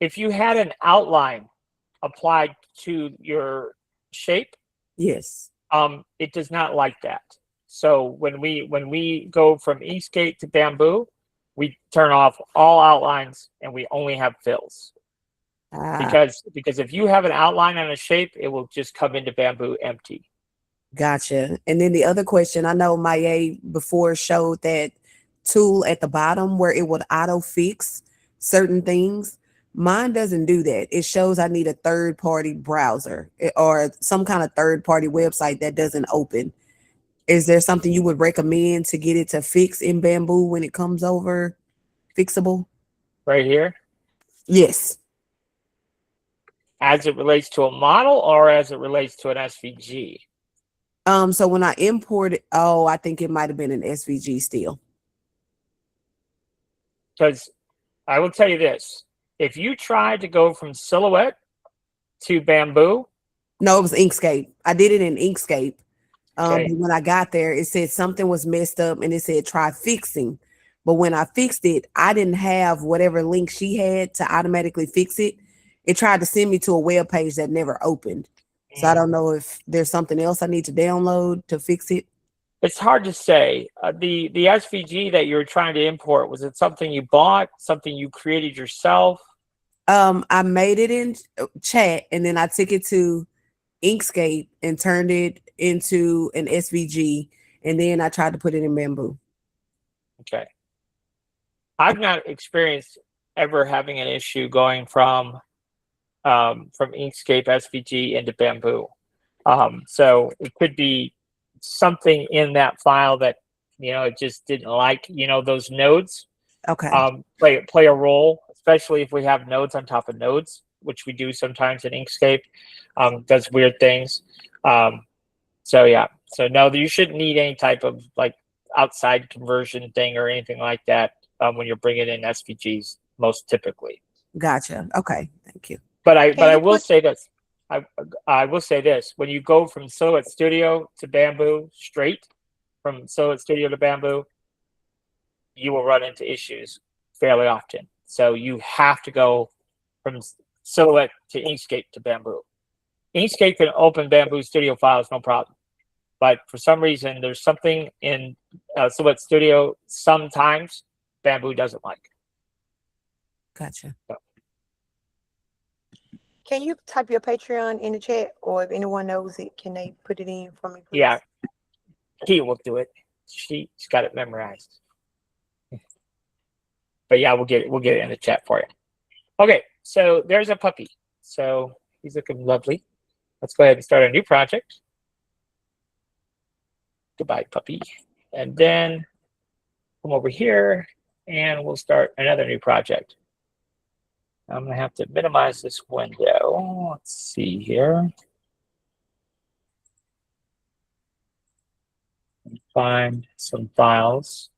if you had an outline applied to your shape, yes. it does not like that. So when we go from Inkscape to Bamboo, we turn off all outlines and we only have fills. Because if you have an outline on a shape, it will just come into Bamboo empty. Gotcha. And then the other question, I know Maya before showed that tool at the bottom where it would auto fix certain things. Mine doesn't do that. It shows I need a third-party browser or some kind of third-party website that doesn't open. Is there something you would recommend to get it to fix in Bamboo when it comes over fixable? Right here, Yes. as it relates to a model or as it relates to an SVG. So when I imported, I think it might have been an SVG still. Because I will tell you this, if you try to go from Silhouette to Bamboo. No, it was Inkscape. I did it in Inkscape. Okay. But when I got there, it said something was messed up and it said try fixing. But when I fixed it, I didn't have whatever link she had to automatically fix it. It tried to send me to a web page that never opened. So I don't know if there's something else I need to download to fix it. It's hard to say. The SVG that you were trying to import, was it something you bought, something you created yourself? I made it in chat and then I took it to Inkscape and turned it into an SVG, and then I tried to put it in Bamboo. Okay. I've not experienced ever having an issue going from Inkscape SVG into Bamboo. So it could be something in that file that, it just didn't like, those nodes Okay. play a role, especially if we have nodes on top of nodes, which we do sometimes in Inkscape. Does weird things. So yeah, so no, you shouldn't need any type of like outside conversion thing or anything like that when you're bringing in SVGs, most typically. Gotcha. Okay. Thank you. But I will say this. I will say this: when you go from Silhouette Studio to Bamboo straight, from Silhouette Studio to Bamboo, you will run into issues fairly often. So you have to go from Silhouette to Inkscape to Bamboo. Inkscape can open Bamboo Studio files, no problem. But for some reason, there's something in Silhouette Studio sometimes Bamboo doesn't like. Gotcha. So. Can you type your Patreon in the chat, or if anyone knows it, can they put it in for me, please? Yeah, Key will do it. She's got it memorized. But yeah, we'll get it in the chat for you. Okay, so there's a puppy. So he's looking lovely. Let's go ahead and start a new project. Goodbye, puppy. And then come over here and we'll start another new project. I'm gonna have to minimize this window. Let's see here. Find some files.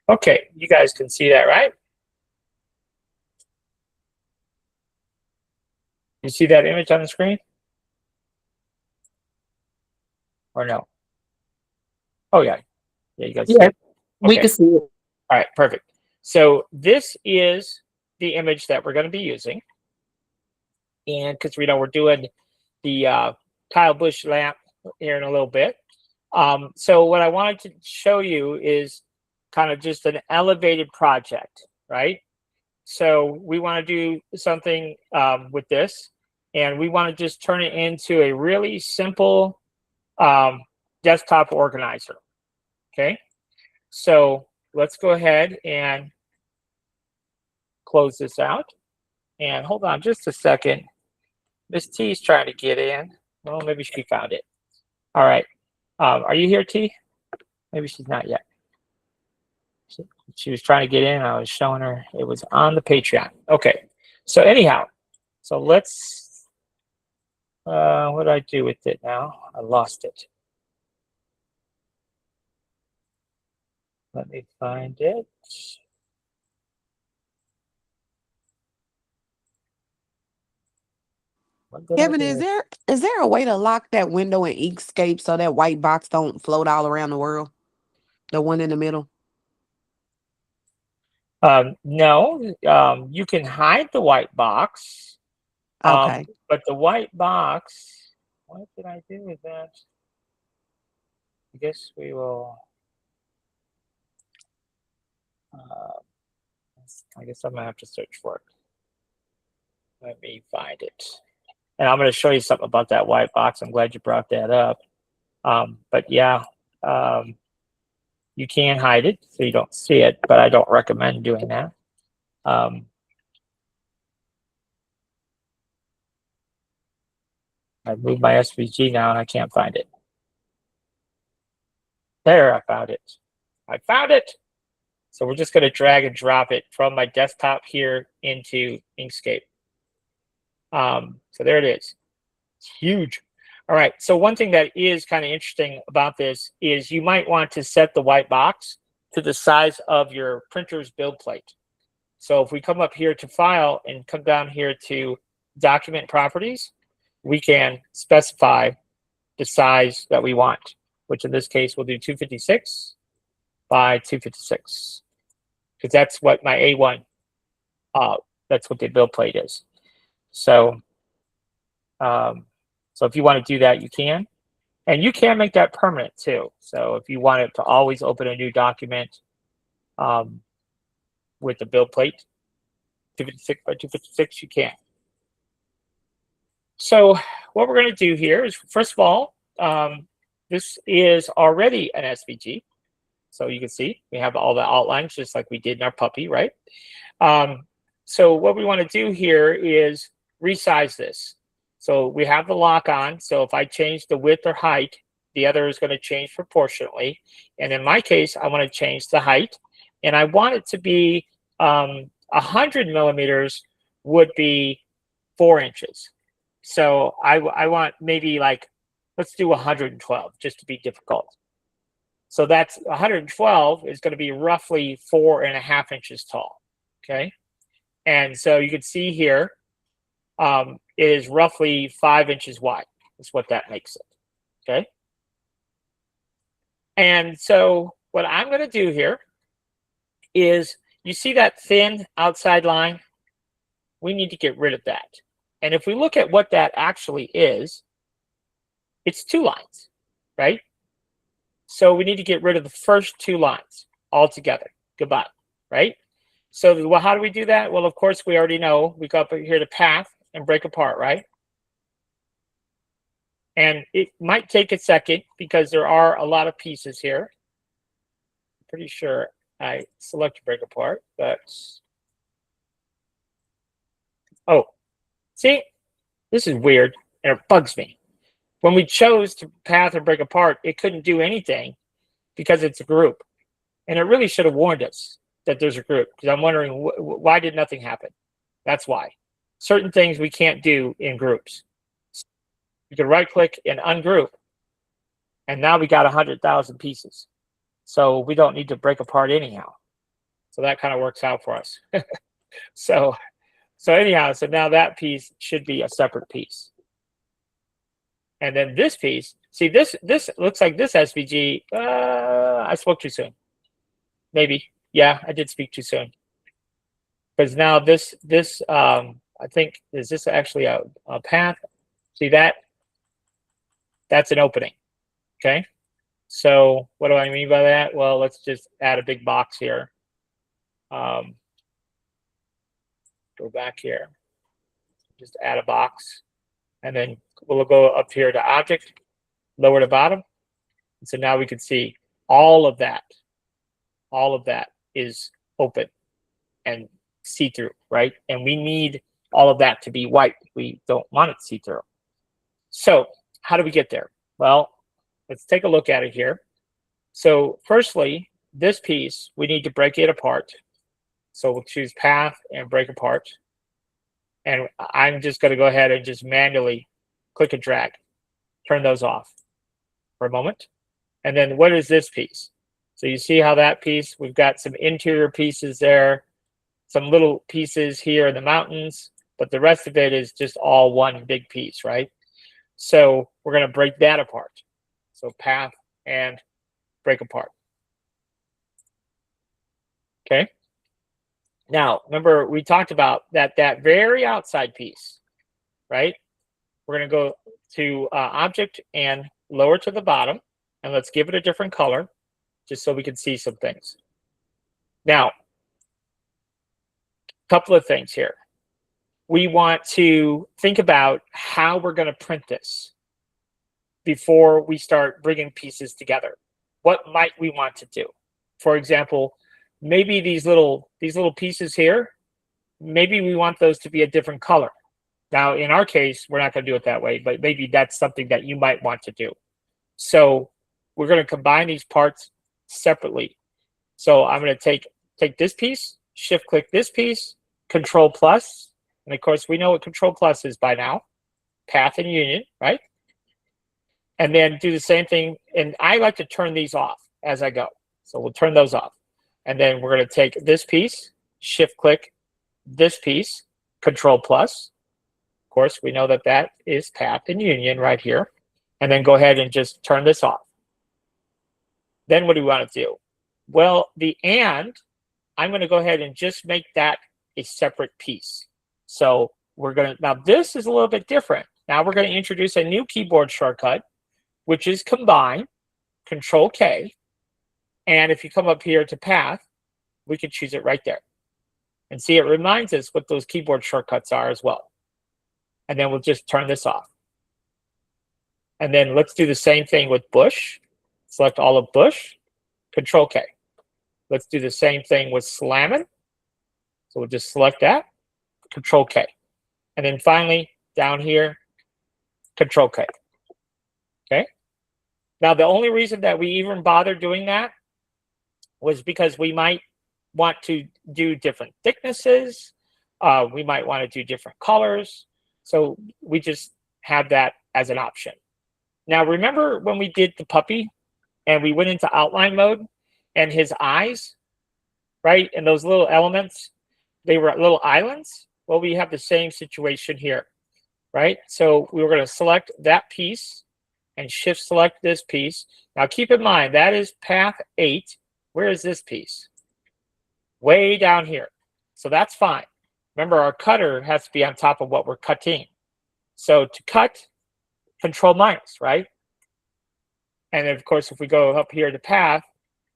Okay, you guys can see that, right? You see that image on the screen? Or no? Oh yeah. Yeah, you guys see it? We Okay. can see it. All right, perfect. So this is the image that we're going to be using. And because we're doing the Kyle Busch lamp here in a little bit. So what I wanted to show you is kind of just an elevated project, right? So we want to do something with this, and we want to just turn it into a really simple desktop organizer. Okay, so let's go ahead and close this out. And hold on just a second. Miss T is trying to get in. Well, maybe she found it. All right. Are you here, T? Maybe she's not yet. She was trying to get in. I was showing her it was on the Patreon. Okay. So anyhow, so let's, what do I do with it now? I lost it. Let me find it. Kevin, is there a way to lock that window in Inkscape so that white box don't float all around the world? The one in the middle? No, you can hide the white box. Okay. But the white box, what did I do with that? I guess we will. I guess I'm gonna have to search for it. Let me find it. And I'm going to show you something about that white box. I'm glad you brought that up. But yeah, you can hide it so you don't see it, but I don't recommend doing that. I moved my SVG now and I can't find it. There, I found it. I found it. So we're just going to drag and drop it from my desktop here into Inkscape. So there it is. It's huge. All right. So one thing that is kind of interesting about this is you might want to set the white box to the size of your printer's build plate. So if we come up here to File and come down here to Document Properties, we can specify the size that we want, which in this case we'll do 256 by 256, because that's what my A1, that's what the build plate is. So So if you want to do that, you can. And you can make that permanent too. So if you want it to always open a new document with the build plate, 256 by 256, you can. So what we're going to do here is, first of all, this is already an SVG. So you can see we have all the outlines just like we did in our puppy, right? So what we want to do here is resize this. So we have the lock on. So if I change the width or height, the other is going to change proportionately. And in my case, I want to change the height. And I want it to be 100 millimeters would be 4 inches. So I want maybe like, let's do 112 just to be difficult. So that's 112 is going to be roughly 4.5 inches tall. Okay. And so you can see here, it is roughly 5 inches wide. Is what that makes it. Okay. And so what I'm going to do here is, you see that thin outside line? We need to get rid of that. And if we look at what that actually is, it's 2 lines, right? So we need to get rid of the first 2 lines altogether. Goodbye, right? So well, how do we do that? Well, of course, we already know. We go up here to path and break apart, right? And it might take a second because there are a lot of pieces here. I'm pretty sure I select break apart, but oh, see, this is weird and it bugs me. When we chose to path or break apart, it couldn't do anything because it's a group. And it really should have warned us that there's a group, because I'm wondering why did nothing happen? That's why. Certain things we can't do in groups. You can right click and ungroup, and now we got 100,000 pieces. So we don't need to break apart anyhow. So that kind of works out for us. So anyhow, so now that piece should be a separate piece. And then this piece, see this looks like this SVG, I spoke too soon. Maybe, yeah, I did speak too soon. Because now this I think, is this actually a path? See that? That's an opening, okay? So what do I mean by that? Well, let's just add a big box here. Go back here, just add a box, and then we'll go up here to object, lower to bottom. And so now we can see all of that is open and see-through, right? And we need all of that to be white. We don't want it see-through. So how do we get there? Well, let's take a look at it here. So firstly, this piece, we need to break it apart. So we'll choose path and break apart. And I'm just going to go ahead and just manually click and drag, turn those off for a moment. And then what is this piece? So you see how that piece, we've got some interior pieces there, some little pieces here in the mountains, but the rest of it is just all one big piece, right? So we're going to break that apart. So path and break apart. Okay. Now, remember, we talked about that very outside piece, right? We're going to go to object and lower to the bottom, and let's give it a different color just so we can see some things. Now, a couple of things here. We want to think about how we're going to print this before we start bringing pieces together. What might we want to do? For example, maybe these little pieces here, maybe we want those to be a different color. Now, in our case, we're not going to do it that way, but maybe that's something that you might want to do. So we're going to combine these parts separately. So I'm going to take this piece, shift click this piece, Control plus, and of course we know what Control plus is by now, path and union, right? And then do the same thing. And I like to turn these off as I go. So we'll turn those off. And then we're going to take this piece, shift click this piece, Control plus. Of course, we know that that is path and union right here. And then go ahead and just turn this off. Then what do we want to do? Well, the and, I'm going to go ahead and just make that a separate piece. So we're going to, now this is a little bit different Now we're going to introduce a new keyboard shortcut, which is combine, Control K. And if you come up here to path, we can choose it right there. And see, it reminds us what those keyboard shortcuts are as well. And then we'll just turn this off. And then let's do the same thing with Bush. Select all of Bush, Control K. Let's do the same thing with slamming. So we'll just select that, Control K. And then finally, down here, Control K. Okay. Now, the only reason that we even bothered doing that was because we might want to do different thicknesses. We might want to do different colors. So we just have that as an option. Now, remember when we did the puppy and we went into outline mode and his eyes, right? And those little elements, they were little islands. Well, we have the same situation here, right? So we were going to select that piece and shift select this piece. Now, keep in mind, that is path 8. Where is this piece? Way down here. So that's fine. Remember, our cutter has to be on top of what we're cutting. So to cut, Control minus, right? And then, of course, if we go up here to path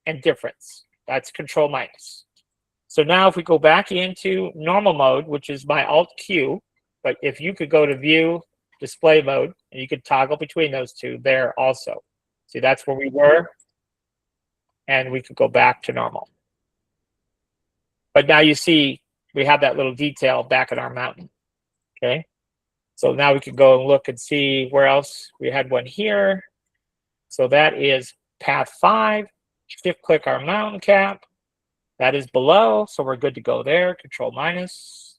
and difference, that's Control minus. So now if we go back into normal mode, which is my Alt Q, but if you could go to view display mode, and you could toggle between those two there also. See, that's where we were. And we could go back to normal. But now you see we have that little detail back in our mountain. Okay. So now we can go and look and see where else we had one here. So that is path 5. Shift click our mountain cap. That is below. So we're good to go there. Control minus.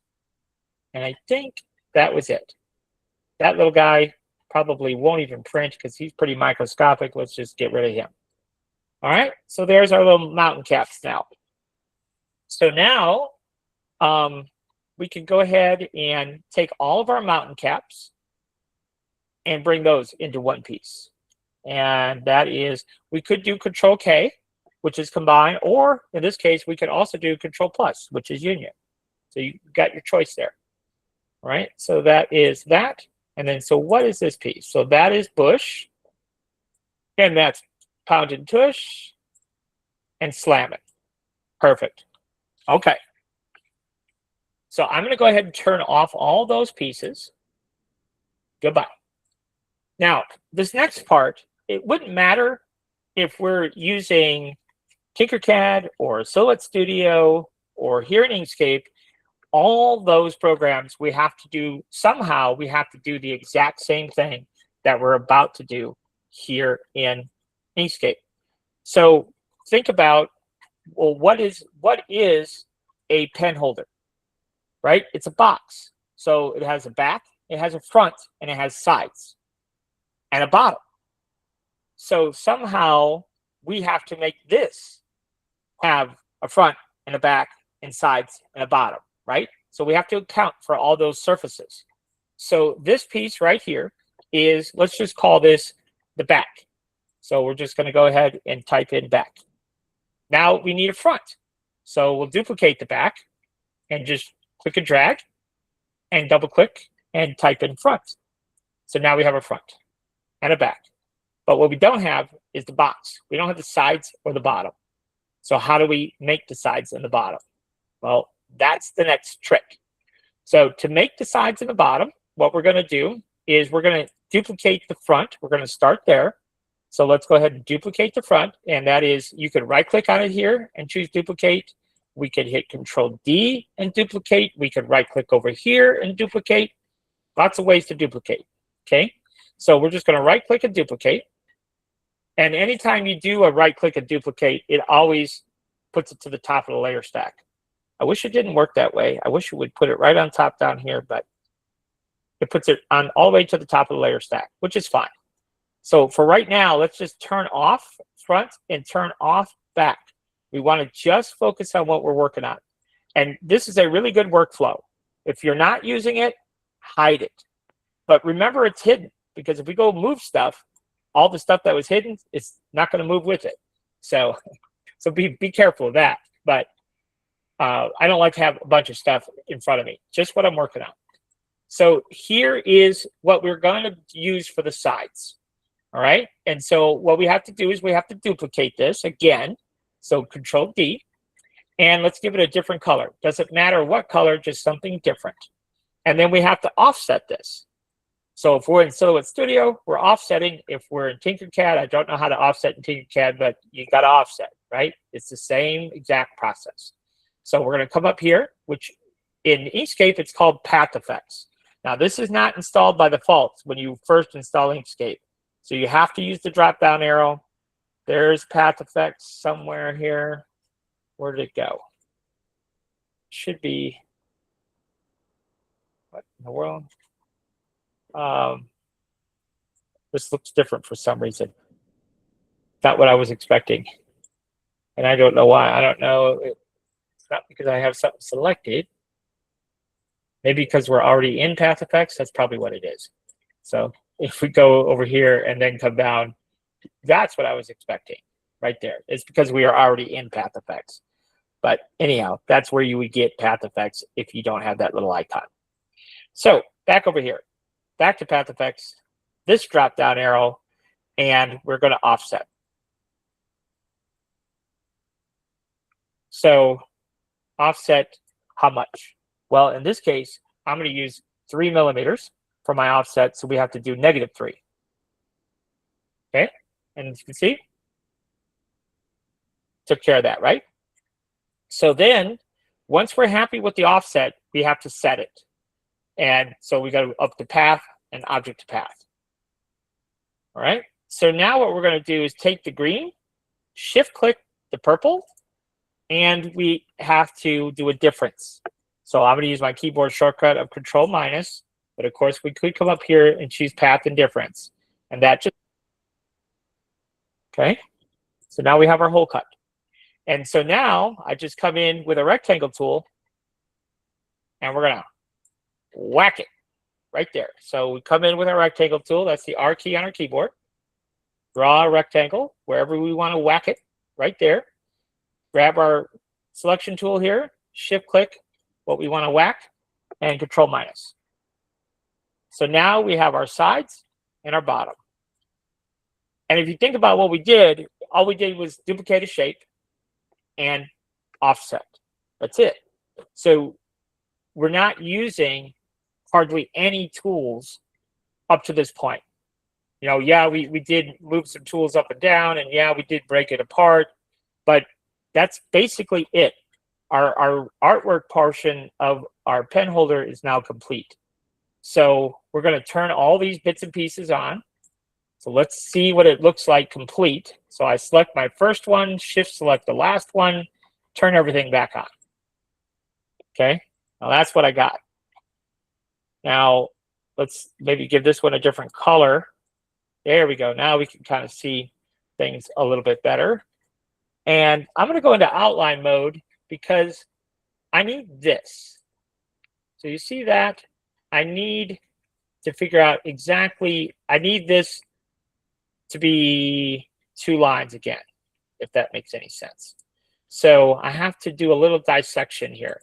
And I think that was it. That little guy probably won't even print because he's pretty microscopic. Let's just get rid of him. All right. So there's our little mountain caps now. So now we can go ahead and take all of our mountain caps and bring those into one piece. And that is, we could do Control K, which is combine, or in this case, we could also do Control plus, which is union. So you got your choice there. All right. So that is that. And then, so what is this piece? So that is Bush. And that's pound and tush and slam it. Perfect. Okay. So I'm going to go ahead and turn off all those pieces. Goodbye. Now, this next part, it wouldn't matter if we're using Tinkercad or Silhouette Studio or here in Inkscape. All those programs we have to do, somehow we have to do the exact same thing that we're about to do here in Inkscape. So think about, well, what is a pen holder, right? It's a box. So it has a back, it has a front, and it has sides and a bottom. So somehow we have to make this have a front and a back and sides and a bottom, right? So we have to account for all those surfaces. So this piece right here is, let's just call this the back. So we're just going to go ahead and type in back. Now we need a front. So we'll duplicate the back and just click and drag and double click and type in front. So now we have a front and a back. But what we don't have is the box. We don't have the sides or the bottom. So how do we make the sides and the bottom? Well, that's the next trick. So to make the sides and the bottom, what we're going to do is we're going to duplicate the front. We're going to start there. So let's go ahead and duplicate the front. And that is, you could right click on it here and choose duplicate. We could hit Control D and duplicate. We could right click over here and duplicate. Lots of ways to duplicate. Okay. So we're just going to right click and duplicate. And anytime you do a right click and duplicate, it always puts it to the top of the layer stack. I wish it didn't work that way. I wish it would put it right on top down here, but it puts it on all the way to the top of the layer stack, which is fine. So for right now, let's just turn off front and turn off back. We want to just focus on what we're working on. And this is a really good workflow. If you're not using it, hide it. But remember, it's hidden, because if we go move stuff, all the stuff that was hidden is not going to move with it. So be careful of that. But I don't like to have a bunch of stuff in front of me, just what I'm working on. So here is what we're going to use for the sides. All right. And so what we have to do is we have to duplicate this again. So Control D, and let's give it a different color. Doesn't matter what color, just something different. And then we have to offset this. So if we're in Silhouette Studio, we're offsetting. If we're in Tinkercad, I don't know how to offset in Tinkercad, but you got to offset, right? It's the same exact process. So we're going to come up here, which in Inkscape, it's called Path Effects. Now, this is not installed by default when you first install Inkscape. So you have to use the drop-down arrow. There's Path Effects somewhere here. Where did it go? Should be, what in the world? This looks different for some reason. Not what I was expecting. And I don't know why. I don't know. It's not because I have something selected. Maybe because we're already in Path Effects. That's probably what it is. So if we go over here and then come down, that's what I was expecting right there. It's because we are already in Path Effects. But anyhow, that's where you would get Path Effects if you don't have that little icon. So back over here, back to Path Effects, this drop down arrow, and we're going to offset. So offset how much? Well, in this case, I'm going to use 3 millimeters for my offset, so we have to do -3. Okay, and as you can see, took care of that, right? So then, once we're happy with the offset, we have to set it. And so we go up to Path and Object to Path. All right, so now what we're going to do is take the green, shift-click the purple, and we have to do a difference. So I'm going to use my keyboard shortcut of Control-, but of course we could come up here and choose Path and Difference. And that just, okay. So now we have our hole cut. And so now I just come in with a rectangle tool and we're going to whack it right there. So we come in with our rectangle tool. That's the R key on our keyboard. Draw a rectangle wherever we want to whack it right there. Grab our selection tool here, shift click what we want to whack, and Control-. So now we have our sides and our bottom. And if you think about what we did, all we did was duplicate a shape and offset. That's it. So we're not using hardly any tools up to this point. You know, yeah, we did move some tools up and down, and yeah, we did break it apart, but that's basically it. Our artwork portion of our pen holder is now complete. So we're going to turn all these bits and pieces on. So let's see what it looks like complete. So I select my first one, shift select the last one, turn everything back on. Okay, now that's what I got. Now let's maybe give this one a different color. There we go. Now we can kind of see things a little bit better. And I'm going to go into outline mode because I need this. So you see that? I need to figure out exactly, I need this to be 2 lines again, if that makes any sense. So I have to do a little dissection here.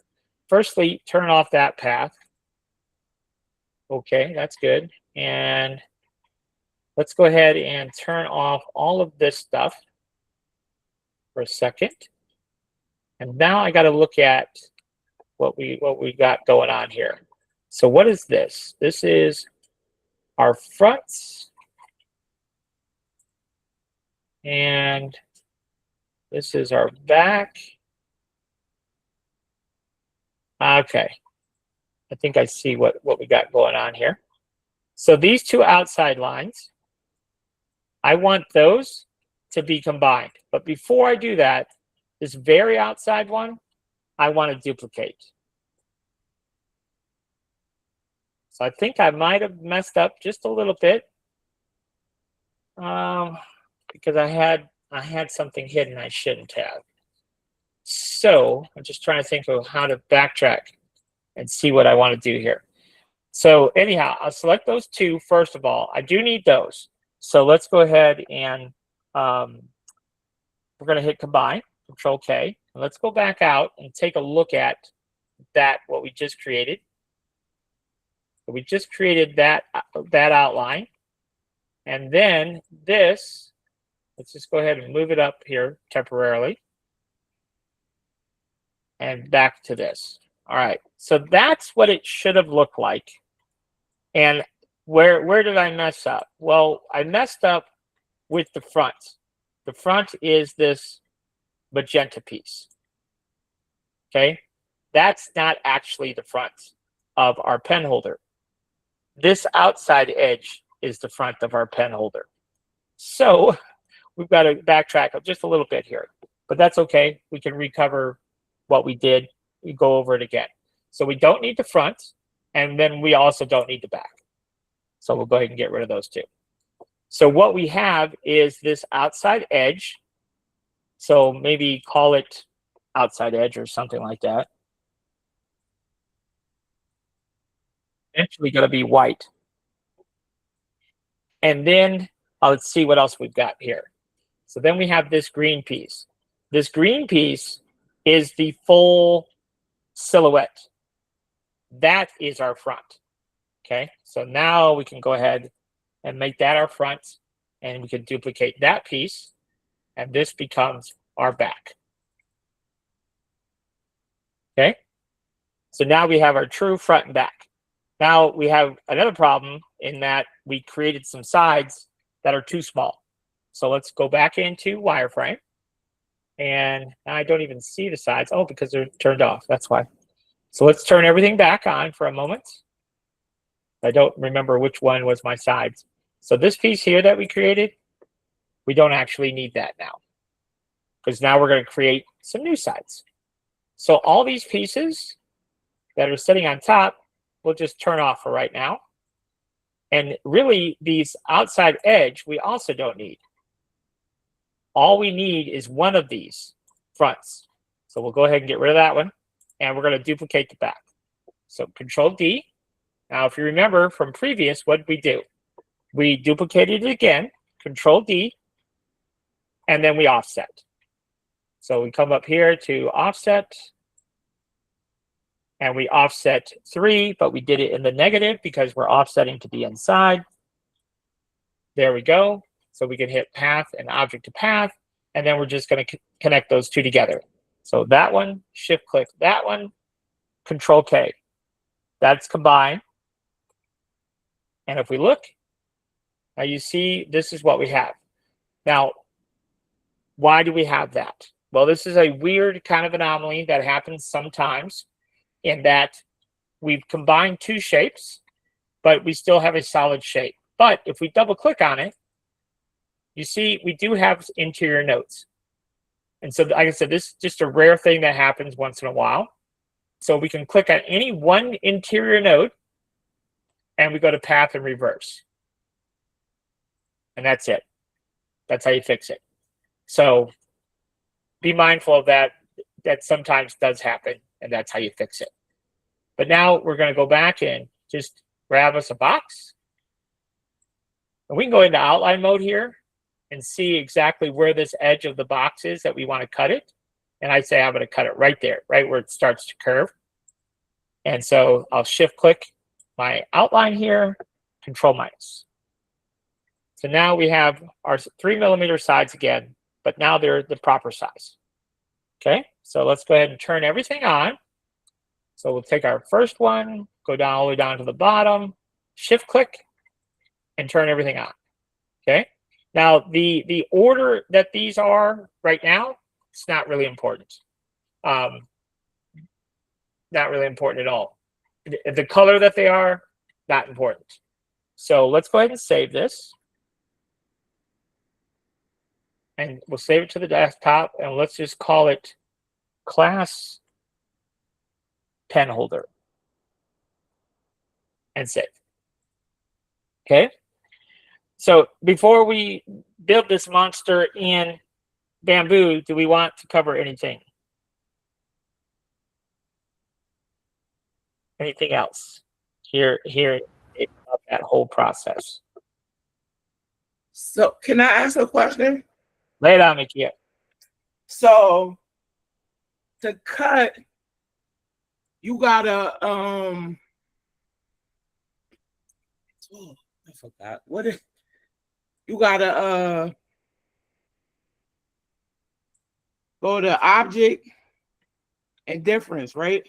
Firstly, turn off that path. Okay, that's good. And let's go ahead and turn off all of this stuff for a second. And now I got to look at what we got going on here. So what is this? This is our fronts. And this is our back. Okay. I think I see what we got going on here. So these 2 outside lines, I want those to be combined. But before I do that, this very outside one, I want to duplicate. So I think I might have messed up just a little bit because I had something hidden I shouldn't have. So I'm just trying to think of how to backtrack and see what I want to do here. So anyhow, I'll select those 2 first of all. I do need those. So let's go ahead and we're going to hit combine, Control K. And let's go back out and take a look at that, what we just created. So we just created that outline. And then this, let's just go ahead and move it up here temporarily. And back to this. All right, so that's what it should have looked like. And where did I mess up? Well, I messed up with the front. The front is this magenta piece. Okay, that's not actually the front of our pen holder. This outside edge is the front of our pen holder. So we've got to backtrack just a little bit here, but that's okay. We can recover what we did. We go over it again. So we don't need the front, and then we also don't need the back. So we'll go ahead and get rid of those two. So what we have is this outside edge. So maybe call it outside edge or something like that. Eventually going to be white. And then let's see what else we've got here. So then we have this green piece. This green piece is the full silhouette. That is our front. Okay, so now we can go ahead and make that our front, and we can duplicate that piece, and this becomes our back. Okay, so now we have our true front and back. Now we have another problem in that we created some sides that are too small. So let's go back into wireframe, and I don't even see the sides. Oh, because they're turned off, that's why. So let's turn everything back on for a moment. I don't remember which one was my sides. So this piece here that we created, we don't actually need that now, because now we're going to create some new sides. So all these pieces that are sitting on top, we'll just turn off for right now. And really, these outside edge, we also don't need. All we need is one of these fronts. So we'll go ahead and get rid of that one, and we're going to duplicate the back. So Control D. Now, if you remember from previous, what did we do? We duplicated it again, Control D, and then we offset. So we come up here to offset, and we offset 3, but we did it in the negative because we're offsetting to the inside. There we go. So we can hit path and object to path, and then we're just going to connect those two together. So that one, shift click that one, Control K. That's combined. And if we look, now you see this is what we have. Now, why do we have that? Well, this is a weird kind of anomaly that happens sometimes, in that we've combined two shapes, but we still have a solid shape. But if we double click on it, you see we do have interior nodes. And so, like I said, this is just a rare thing that happens once in a while. So we can click on any one interior node, and we go to path and reverse. And that's it. That's how you fix it. So be mindful of that. That sometimes does happen, and that's how you fix it. But now we're going to go back and just grab us a box. And we can go into outline mode here and see exactly where this edge of the box is that we want to cut it. And I say I'm going to cut it right there, right where it starts to curve. And so I'll shift click my outline here, Control minus. So now we have our 3mm sides again, but now they're the proper size. Okay, so let's go ahead and turn everything on. So we'll take our first one, go down all the way down to the bottom, shift click, and turn everything on. Okay, now the order that these are right now, it's not really important. Not really important at all. The color that they are, not important. So let's go ahead and save this. And we'll save it to the desktop, and let's just call it class pen holder. And save. Okay. So before we build this monster in Bamboo, do we want to cover anything? Anything else here about that whole process? So can I ask a question? Lay it on, Mikia. So to cut, you gotta Oh, I forgot. What if you gotta go to object and difference, right?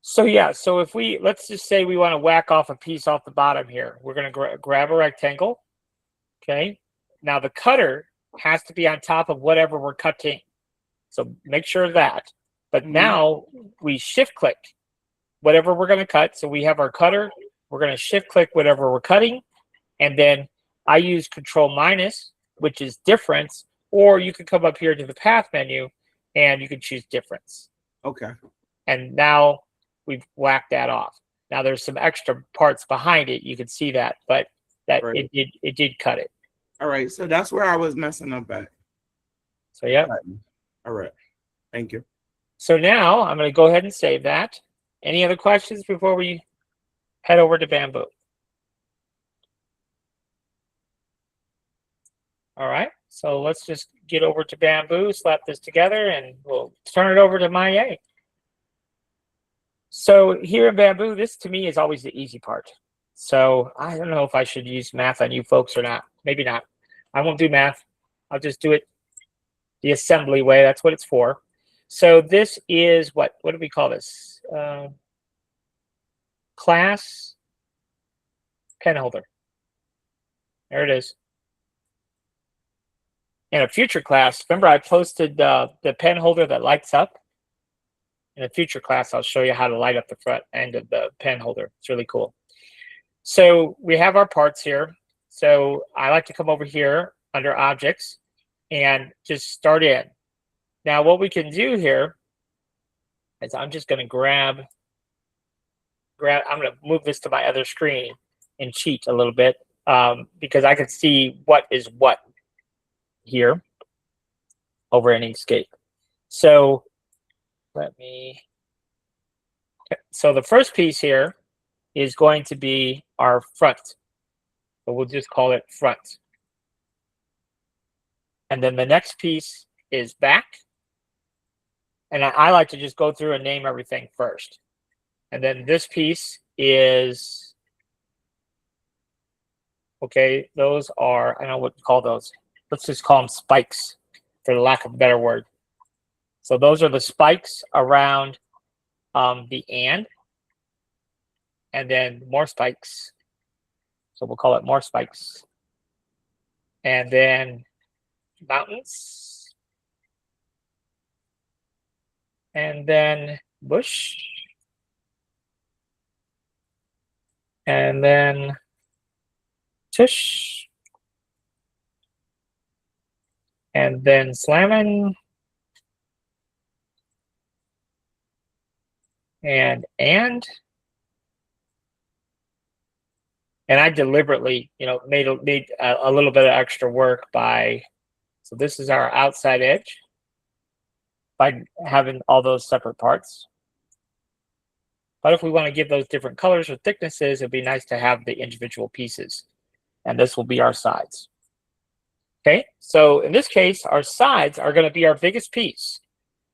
So yeah, so if let's just say we want to whack off a piece off the bottom here. We're going to grab a rectangle. Okay. Now the cutter has to be on top of whatever we're cutting. So make sure of that. But now we shift click whatever we're going to cut. So we have our cutter. We're going to shift click whatever we're cutting. And then I use Control minus, which is difference, or you can come up here to the path menu and you can choose difference. Okay. And now we've whacked that off. Now there's some extra parts behind it. You can see that, but that Right. it did cut it. All right. So that's where I was messing up at. So yeah. All right. Thank you. So now I'm going to go ahead and save that. Any other questions before we head over to Bamboo? All right. So let's just get over to Bamboo, slap this together, and we'll turn it over to Maya. So here in Bamboo, this to me is always the easy part. So I don't know if I should use math on you folks or not. Maybe not. I won't do math. I'll just do it the assembly way. That's what it's for. So this is what do we call this? Class pen holder. There it is. In a future class, remember I posted the pen holder that lights up? In a future class, I'll show you how to light up the front end of the pen holder. It's really cool. So we have our parts here. So I like to come over here under objects and just start in. Now what we can do here is I'm just going to grab, I'm going to move this to my other screen and cheat a little bit because I can see what is what here over in Inkscape. So let me, okay. So the first piece here is going to be our front. So we'll just call it front. And then the next piece is back. And I like to just go through and name everything first. And then this piece is, okay, those are, I don't know what to call those. Let's just call them spikes for the lack of a better word. So those are the spikes around the and then more spikes. So we'll call it more spikes. And then mountains. And then bush. And then tush. And then slamming. And I deliberately, made a little bit of extra work by, so this is our outside edge, by having all those separate parts. But if we want to give those different colors or thicknesses, it'd be nice to have the individual pieces. And this will be our sides. Okay, so in this case, our sides are going to be our biggest piece.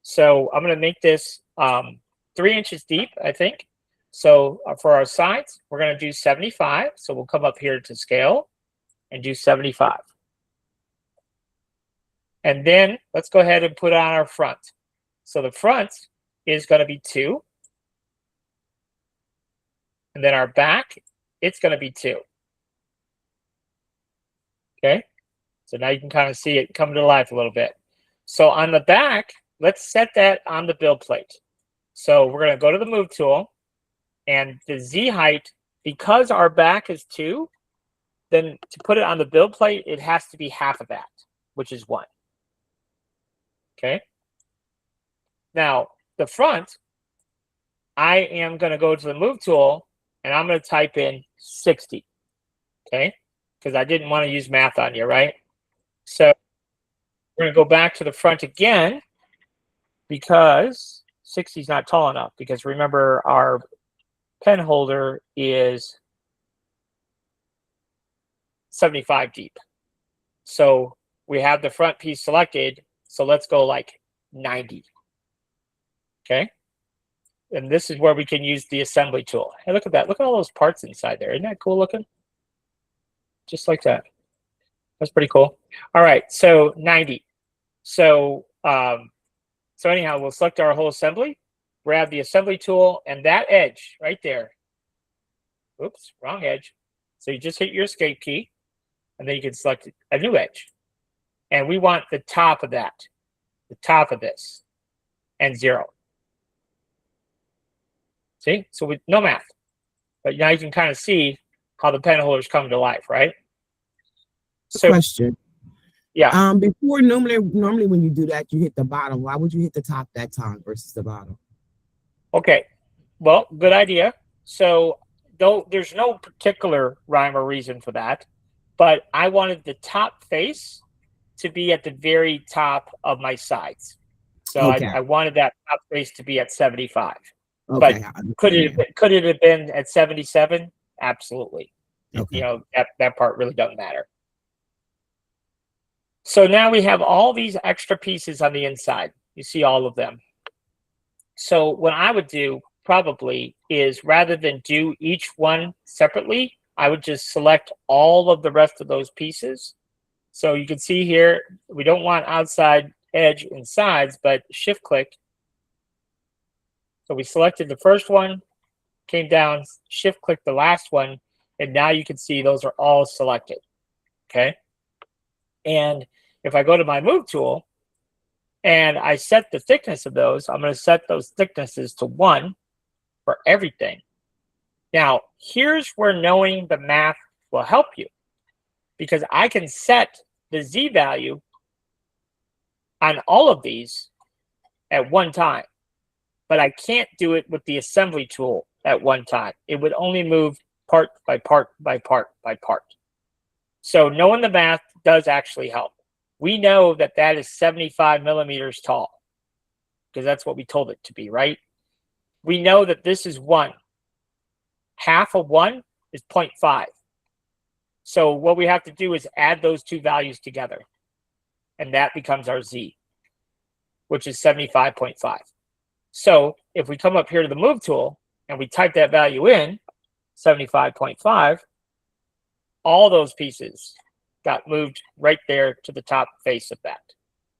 So I'm going to make this 3 inches deep, I think. So for our sides, we're going to do 75. So we'll come up here to scale and do 75. And then let's go ahead and put on our front. So the front is going to be 2. And then our back, it's going to be 2. Okay. So now you can kind of see it come to life a little bit. So on the back, let's set that on the build plate. So we're going to go to the move tool, and the Z height, because our back is 2, then to put it on the build plate, it has to be half of that, which is 1. Okay. Now the front, I am going to go to the move tool and I'm going to type in 60. Okay. Because I didn't want to use math on you, right? So we're going to go back to the front again because 60 is not tall enough, because remember our pen holder is 75 deep. So we have the front piece selected. So let's go like 90. Okay. And this is where we can use the assembly tool. Hey, look at that. Look at all those parts inside there. Isn't that cool looking? Just like that. That's pretty cool. All right, so 90. So so anyhow, we'll select our whole assembly, grab the assembly tool, and that edge right there. Oops, wrong edge. So you just hit your escape key, and then you can select a new edge. And we want the top of that, the top of this, and 0. See? So with no math. But now you can kind of see how the pen holders come to life, right? So Question. yeah. Before normally when you do that, you hit the bottom. Why would you hit the top that time versus the bottom? Okay. Well, good idea. So though there's no particular rhyme or reason for that, but I wanted the top face to be at the very top of my sides. So Okay. I wanted that top face to be at 75. Okay. But could it have been at 77? Absolutely. Okay. You know, that part really doesn't matter. So now we have all these extra pieces on the inside. You see all of them. So what I would do probably is, rather than do each one separately, I would just select all of the rest of those pieces. So you can see here, we don't want outside edge and sides, but shift click. So we selected the first one, came down, shift click the last one, and now you can see those are all selected. Okay. And if I go to my move tool and I set the thickness of those, I'm going to set those thicknesses to 1 for everything. Now, here's where knowing the math will help you, because I can set the Z value on all of these at one time, but I can't do it with the assembly tool at one time. It would only move part by part by part by part. So knowing the math does actually help. We know that that is 75 millimeters tall, because that's what we told it to be, right? We know that this is 1. Half of 1 is 0.5. So what we have to do is add those two values together, and that becomes our Z, which is 75.5. So if we come up here to the move tool and we type that value in, 75.5, all those pieces got moved right there to the top face of that.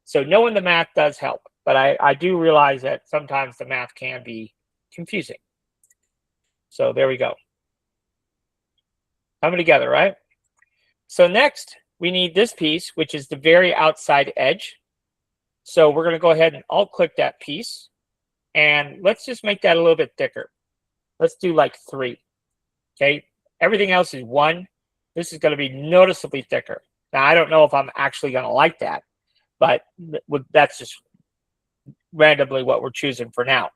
So knowing the math does help, but I do realize that sometimes the math can be confusing. So there we go. Coming together, right? So next, we need this piece, which is the very outside edge. So we're going to go ahead and alt-click that piece. And let's just make that a little bit thicker. Let's do like 3. Okay. Everything else is 1. This is going to be noticeably thicker. Now, I don't know if I'm actually going to like that, but that's just randomly what we're choosing for now.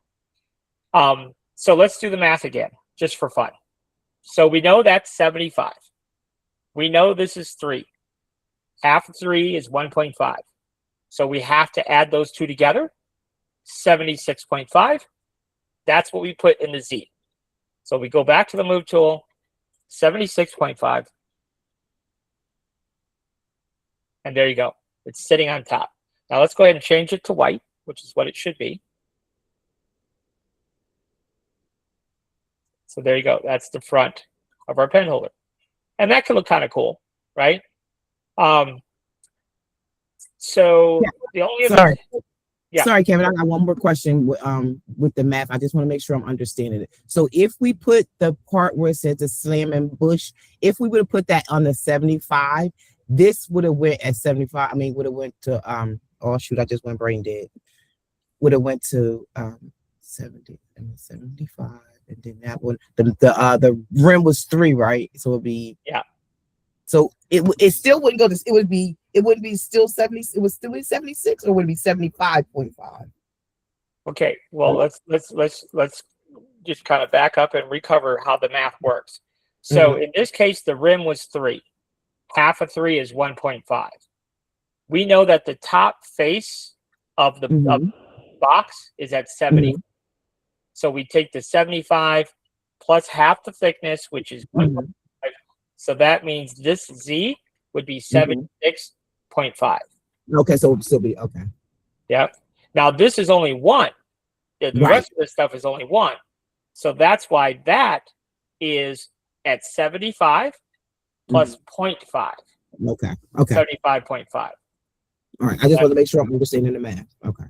So let's do the math again, just for fun. So we know that's 75. We know this is 3. Half of 3 is 1.5. So we have to add those two together, 76.5. That's what we put in the Z. So we go back to the move tool, 76.5. And there you go. It's sitting on top. Now let's go ahead and change it to white, which is what it should be. So there you go. That's the front of our pen holder. And that could look kind of cool, right? So yeah. The only Sorry. Yeah. Sorry, Kevin, I got one more question with the math. I just want to make sure I'm understanding it. So if we put the part where it says the slam and bush, if we would have put that on the 75, this would have went at 75. I mean, would have went to oh shoot, I just went brain dead. Would have went to 70 and 75, and then that one the rim was 3, right? So it'd be So it still wouldn't go to, it would be still 70, it would still be 76, or would it be 75.5? Okay, well let's just kind of back up and recover how the math works. So in this case, the rim was 3. Half of 3 is 1.5. We know that the top face of the box is at 70. So we take the 75 plus half the thickness, which is 1.5. So that means this Z would be 76.5. Okay, so it would still be okay. Yep. Now this is only 1. The Right. rest of this stuff is only 1. So that's why that is at 75 plus 0.5, Okay. Okay. 75.5. All right. I just want to make sure I'm understanding the math. Okay.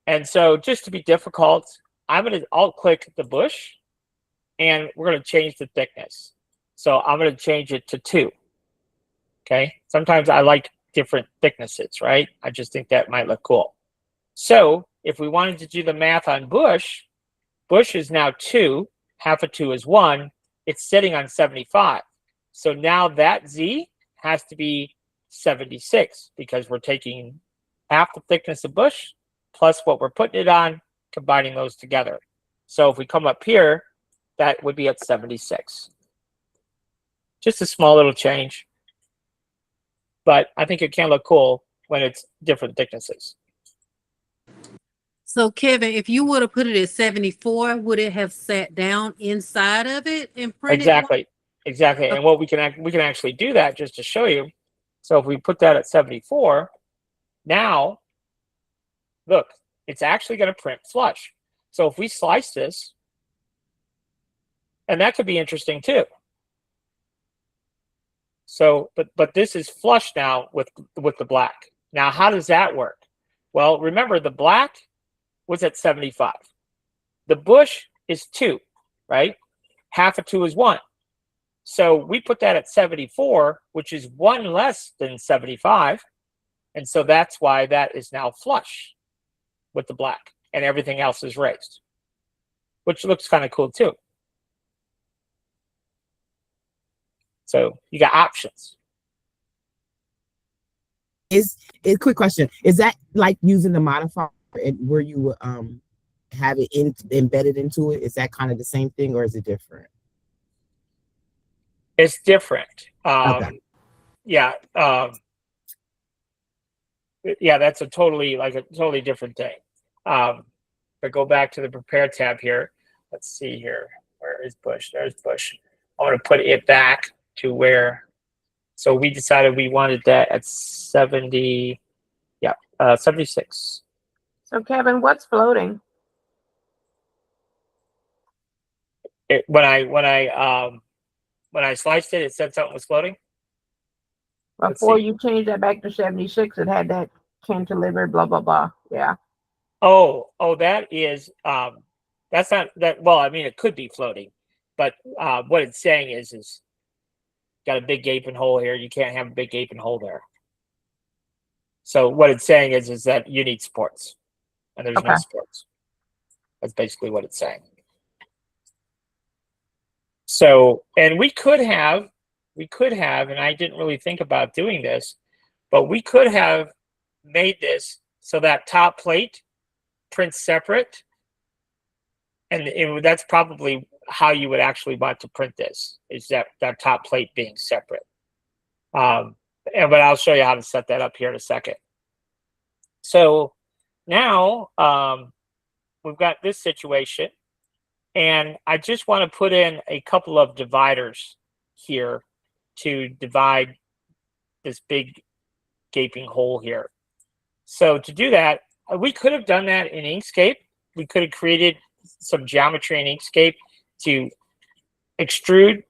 And so just to be difficult, I'm going to alt click the bush and we're going to change the thickness. So I'm going to change it to 2. Okay. Sometimes I like different thicknesses, right? I just think that might look cool. So if we wanted to do the math on bush, bush is now 2, half of 2 is 1. It's sitting on 75. So now that Z has to be 76 because we're taking half the thickness of bush plus what we're putting it on, combining those together. So if we come up here, that would be at 76. Just a small little change. But I think it can look cool when it's different thicknesses. So Kevin, if you would have put it at 74, would it have sat down inside of it and printed? Exactly. Exactly. And what we can actually do that just to show you. So if we put that at 74, now look, it's actually going to print flush. So if we slice this, and that could be interesting too. So, but this is flush now with the black. Now, how does that work? Well, remember the black was at 75. The bush is 2, right? Half of 2 is 1. So we put that at 74, which is 1 less than 75. And so that's why that is now flush with the black and everything else is raised, which looks kind of cool too. So you got options. Is a quick question. Is that like using the modifier and where you have it embedded into it? Is that kind of the same thing or is it different? It's different. Okay. Yeah. Yeah, that's a totally different thing. But go back to the prepare tab here. Let's see here. Where is bush? There's bush. I want to put it back to where. So we decided we wanted that at 70. Yeah, 76. So Kevin, what's floating? When I sliced it, it said something was floating. Before you change that back to 76, it had that cantilever, blah, blah, blah. Yeah. Oh, that is that's not that. Well, I mean, it could be floating, but what it's saying is got a big gaping hole here. You can't have a big gaping hole there. So what it's saying is that you need supports, and there's no supports. That's basically what it's saying. So, and we could have, and I didn't really think about doing this, but we could have made this so that top plate prints separate, and that's probably how you would actually want to print this, is that top plate being separate. But I'll show you how to set that up here in a second. So now we've got this situation, and I just want to put in a couple of dividers here to divide this big gaping hole here. So to do that, we could have done that in Inkscape. We could have created some geometry in Inkscape to extrude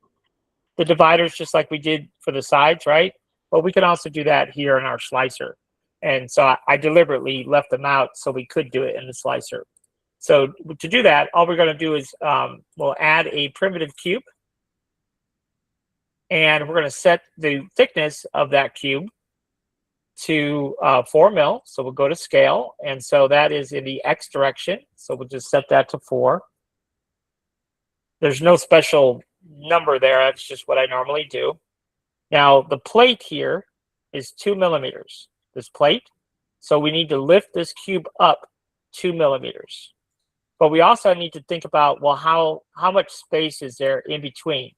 the dividers just like we did for the sides, right? But we can also do that here in our slicer. And so I deliberately left them out so we could do it in the slicer. So to do that, all we're going to do is we'll add a primitive cube. And we're going to set the thickness of that cube to 4 mil. So we'll go to scale. And so that is in the X direction. So we'll just set that to 4. There's no special number there. That's just what I normally do. Now the plate here is 2 millimeters, this plate. So we need to lift this cube up 2 millimeters. But we also need to think about, well, how much space is there in between?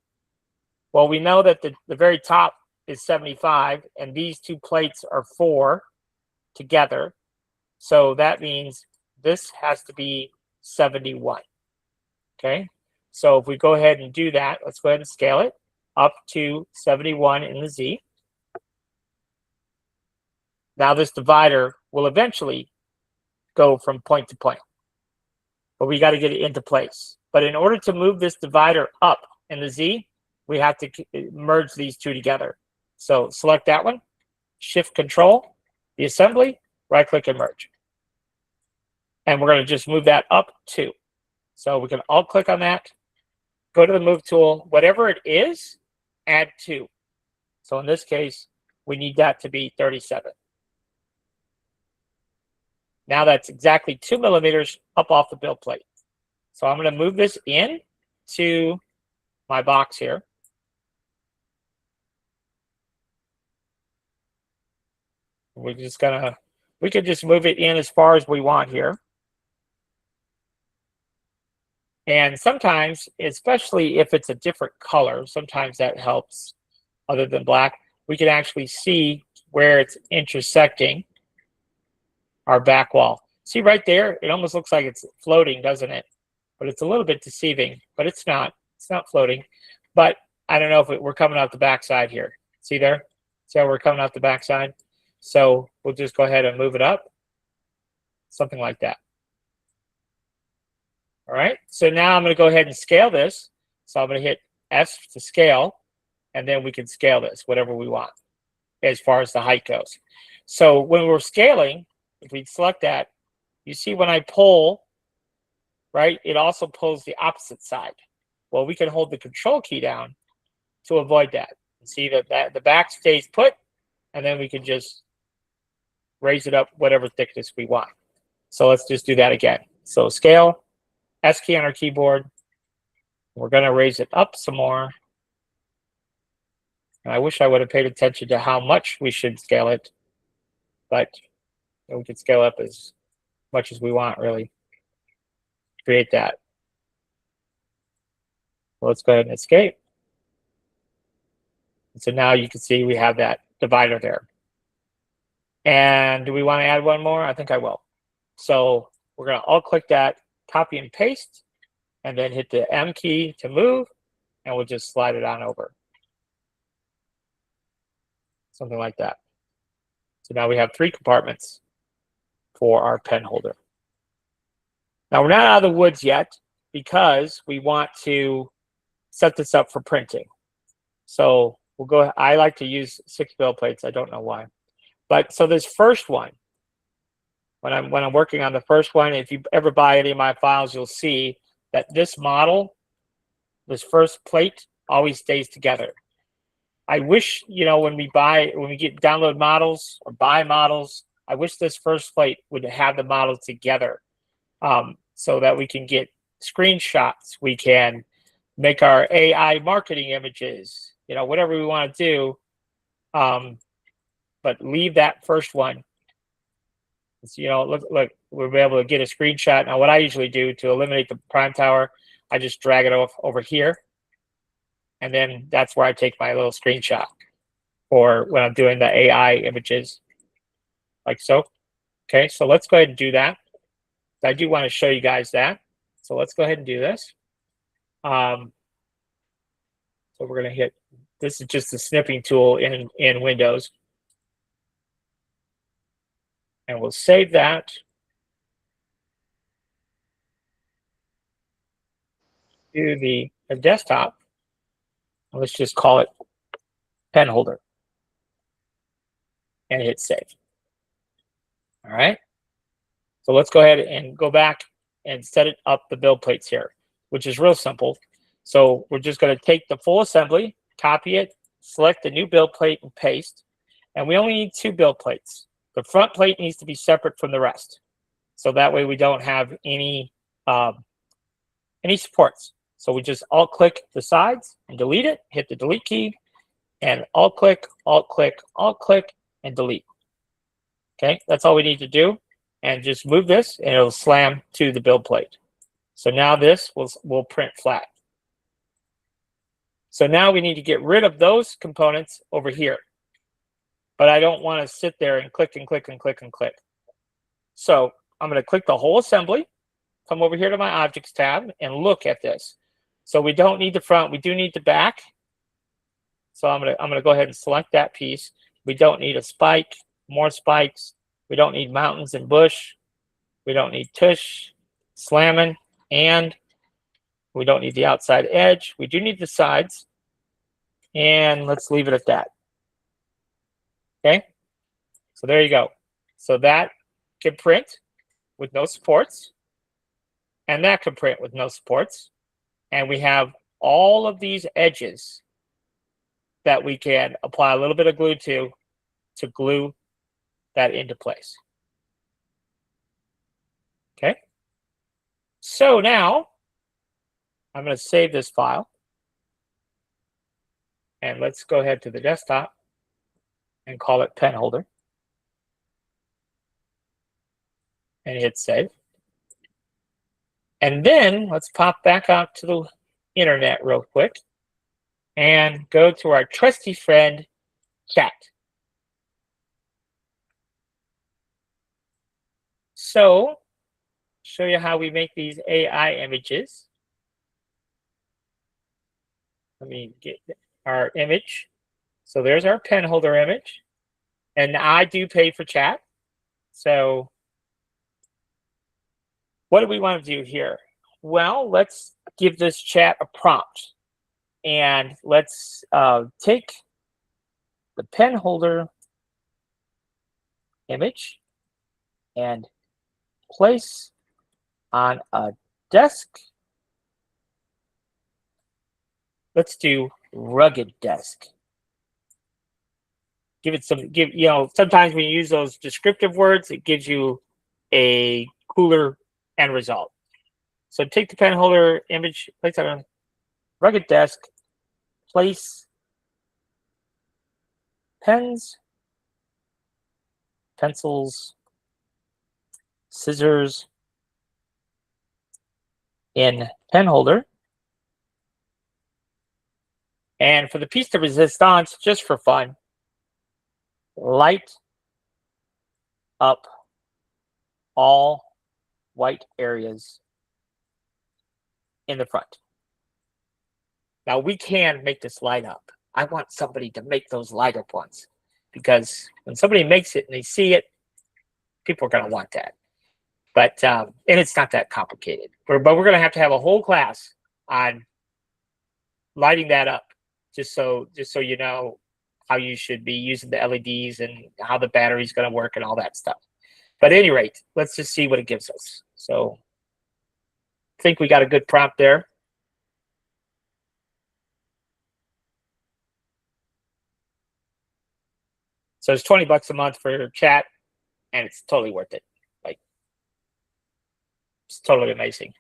Well, we know that the very top is 75 and these two plates are 4 together. So that means this has to be 71. Okay. So if we go ahead and do that, let's go ahead and scale it up to 71 in the Z. Now this divider will eventually go from point to point. but we got to get it into place. But in order to move this divider up in the Z, we have to merge these two together. So select that one, shift control, the assembly, right click and merge. And we're going to just move that up 2. So we can alt click on that, go to the move tool, whatever it is, add 2. So in this case, we need that to be 37. Now that's exactly 2 millimeters up off the build plate. So I'm going to move this in to my box here. We're just gonna, we could just move it in as far as we want here. And sometimes, especially if it's a different color, sometimes that helps other than black. We can actually see where it's intersecting our back wall. See right there? It almost looks like it's floating, doesn't it? But it's a little bit deceiving, but it's not. It's not floating. But I don't know if we're coming out the backside here. See there? See how we're coming out the backside? So we'll just go ahead and move it up. Something like that. All right. So now I'm going to go ahead and scale this. So I'm going to hit S to scale, and then we can scale this, whatever we want, as far as the height goes. So when we're scaling, if we select that, you see when I pull, right, it also pulls the opposite side. Well, we can hold the control key down to avoid that. See that the back stays put, and then we can just raise it up whatever thickness we want. So let's just do that again. So scale, S key on our keyboard. We're going to raise it up some more. And I wish I would have paid attention to how much we should scale it, but we can scale up as much as we want, really. Create that. Let's go ahead and escape. And so now you can see we have that divider there. And do we want to add one more? I think I will. So we're going to alt click that, copy and paste, and then hit the M key to move, and we'll just slide it on over. Something like that. So now we have 3 compartments for our pen holder. Now we're not out of the woods yet because we want to set this up for printing. So we'll go, I like to use 6 build plates. I don't know why. But so this first one, when I'm working on the first one, if you ever buy any of my files, you'll see that this model, this first plate, always stays together. I wish, you know, when we get download models or buy models, I wish this first plate would have the model together, so that we can get screenshots. We can make our AI marketing images, you know, whatever we want to do. But leave that first one. So, you know, look, we'll be able to get a screenshot. Now, what I usually do to eliminate the prime tower, I just drag it off over here. And then that's where I take my little screenshot, or when I'm doing the AI images, like so. Okay, so let's go ahead and do that. I do want to show you guys that. So let's go ahead and do this. So we're going to hit, this is just the snipping tool in Windows. And we'll save that. To the desktop. Let's just call it pen holder. And hit save. All right. So let's go ahead and go back and set it up the build plates here, which is real simple. So we're just going to take the full assembly, copy it, select the new build plate and paste. And we only need 2 build plates. The front plate needs to be separate from the rest. So that way we don't have any supports. So we just alt click the sides and delete it, hit the delete key, and alt click, alt click, alt click, and delete. Okay, that's all we need to do. And just move this and it'll slam to the build plate. So now this will print flat. So now we need to get rid of those components over here. But I don't want to sit there and click and click and click and click. So I'm going to click the whole assembly, come over here to my Objects tab, and look at this. So we don't need the front, we do need the back. So I'm gonna go ahead and select that piece. We don't need a spike, more spikes. We don't need mountains and bush. We don't need tush, slamming. And we don't need the outside edge. We do need the sides. And let's leave it at that. Okay. So there you go. So that can print with no supports. And that can print with no supports. And we have all of these edges that we can apply a little bit of glue to glue that into place. Okay. So now I'm going to save this file. And let's go ahead to the desktop and call it pen holder. And hit save. And then let's pop back out to the internet real quick and go to our trusty friend, chat. So, show you how we make these AI images. Let me get our image. So there's our pen holder image. And I do pay for chat. So what do we want to do here? Well, let's give this chat a prompt. And let's take the pen holder image and place on a desk. Let's do rugged desk. Give it some, sometimes when you use those descriptive words, it gives you a cooler end result. So take the pen holder image, place it on rugged desk, place pens, pencils, scissors in pen holder. And for the piece de resistance, just for fun, light up all white areas in the front. Now we can make this light up. I want somebody to make those light up ones, because when somebody makes it and they see it, people are going to want that. But and it's not that complicated. But we're going to have a whole class on lighting that up, just so you know how you should be using the LEDs and how the battery's going to work and all that stuff. But at any rate, let's just see what it gives us. So I think we got a good prompt there. So it's $20 a month for chat, and it's totally worth it. Like, it's totally amazing.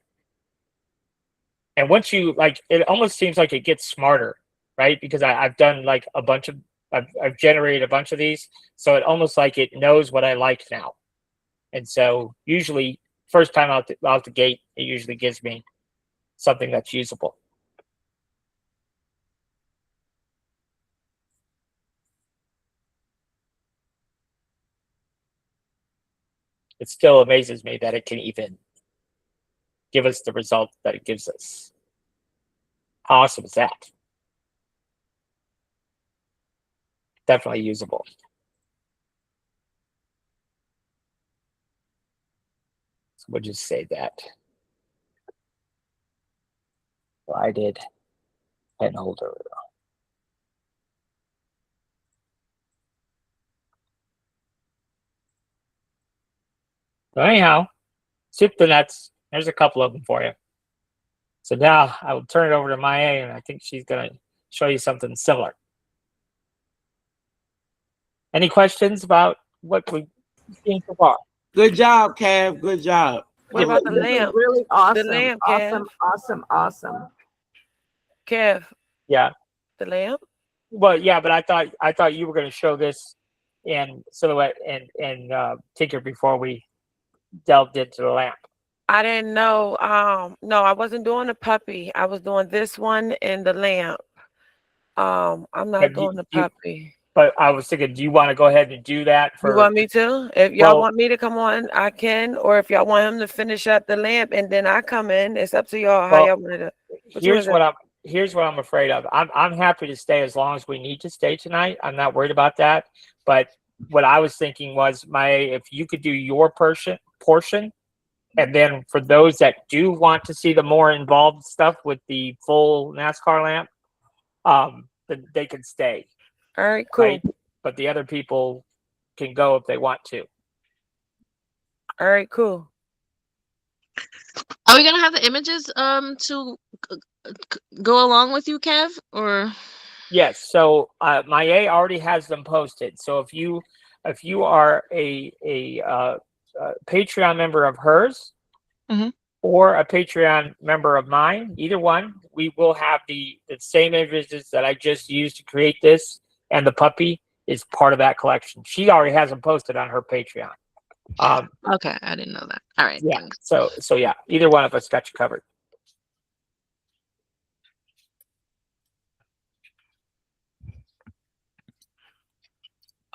And once you it almost seems like it gets smarter, right? Because I've done like a bunch of, I've generated a bunch of these, so it almost like it knows what I like now. And so usually, first time out the gate, it usually gives me something that's usable. It still amazes me that it can even give us the result that it gives us. How awesome is that? Definitely usable. So we'll just say that. Lighted pen holder. So anyhow, soup the nuts. There's a couple of them for you. So now I will turn it over to Maya, and I think she's going to show you something similar. Any questions about what we've seen so far? Good job, Cav. Good job. What about the This is lamp? really awesome. The lamp, awesome. Kev, Yeah. the lamp? Well, yeah, but I thought you were going to show this in silhouette and tinker before we delved into the lamp. I didn't know. No, I wasn't doing the puppy. I was doing this one and the lamp. I'm not doing the puppy. But I was thinking, do you want to go ahead and do that for? You want me to? If y'all want me to come on, I can. Or if y'all want him to finish up the lamp and then I come in, it's up to y'all how y'all want to do. Here's what I'm afraid of. I'm happy to stay as long as we need to stay tonight. I'm not worried about that. But what I was thinking was, if you could do your portion, And then for those that do want to see the more involved stuff with the full NASCAR lamp, then they can stay. All right, cool. Right? But the other people can go if they want to. All right, cool. Are we gonna have the images to go along with you, Kev? Or Yes. So Maya already has them posted. So if you are a Patreon member of hers Mhm. or a Patreon member of mine, either one, we will have the same images that I just used to create this, and the puppy is part of that collection. She already has them posted on her Patreon. Okay, I didn't know that. All right, Yeah. thanks. So yeah, either one of us got you covered.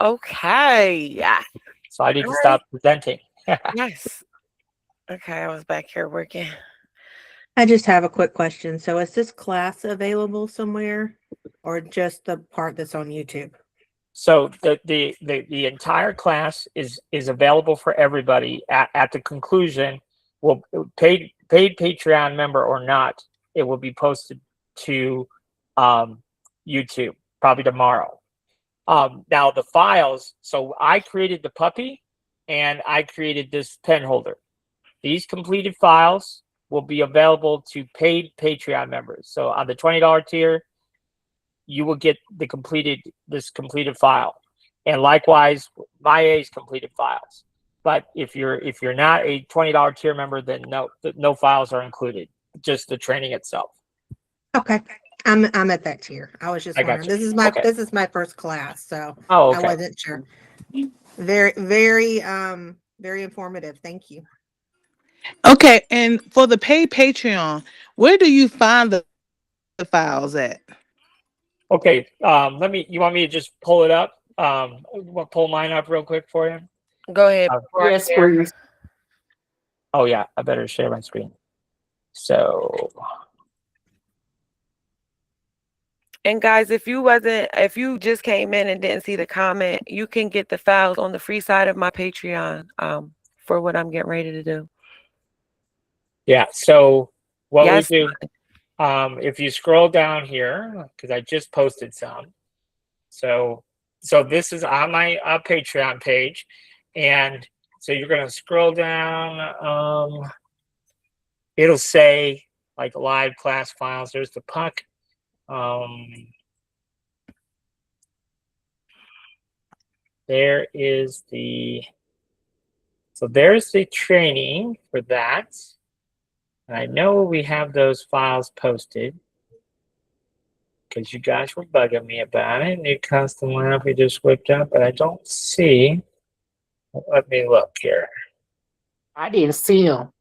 Okay. So I need to All stop presenting. Yes. Okay, I was back here working. I just have a quick question. So is this class available somewhere or just the part that's on YouTube? So the entire class is available for everybody. At the conclusion, will paid Patreon member or not, it will be posted to YouTube probably tomorrow. Now the files. So I created the puppy, and I created this pen holder. These completed files will be available to paid Patreon members. So on the $20 tier, you will get this completed file, and likewise Maya's completed files. But if you're not a $20 tier member, then no files are included, just the training itself. Okay. I'm at that tier. I was just I got wondering. you. This is my first class, so Oh, I okay. wasn't sure. Very, very, very informative. Thank you. Okay, and for the paid Patreon, where do you find the files at? Okay. You want me to just pull it up? Pull mine up real quick for you. Go ahead. Yes, please. Oh yeah, I better share my screen. So. And guys, if you just came in and didn't see the comment, you can get the files on the free side of my Patreon for what I'm getting ready to do. Yeah. So what Yes. we do, if you scroll down here, because I just posted some. So this is on my Patreon page, and so you're going to scroll down. It'll say like live class files. There's the puck. There is there's the training for that. And I know we have those files posted because you guys were bugging me about it. New custom lamp we just whipped up, but I don't see. Let me look here. I didn't see them.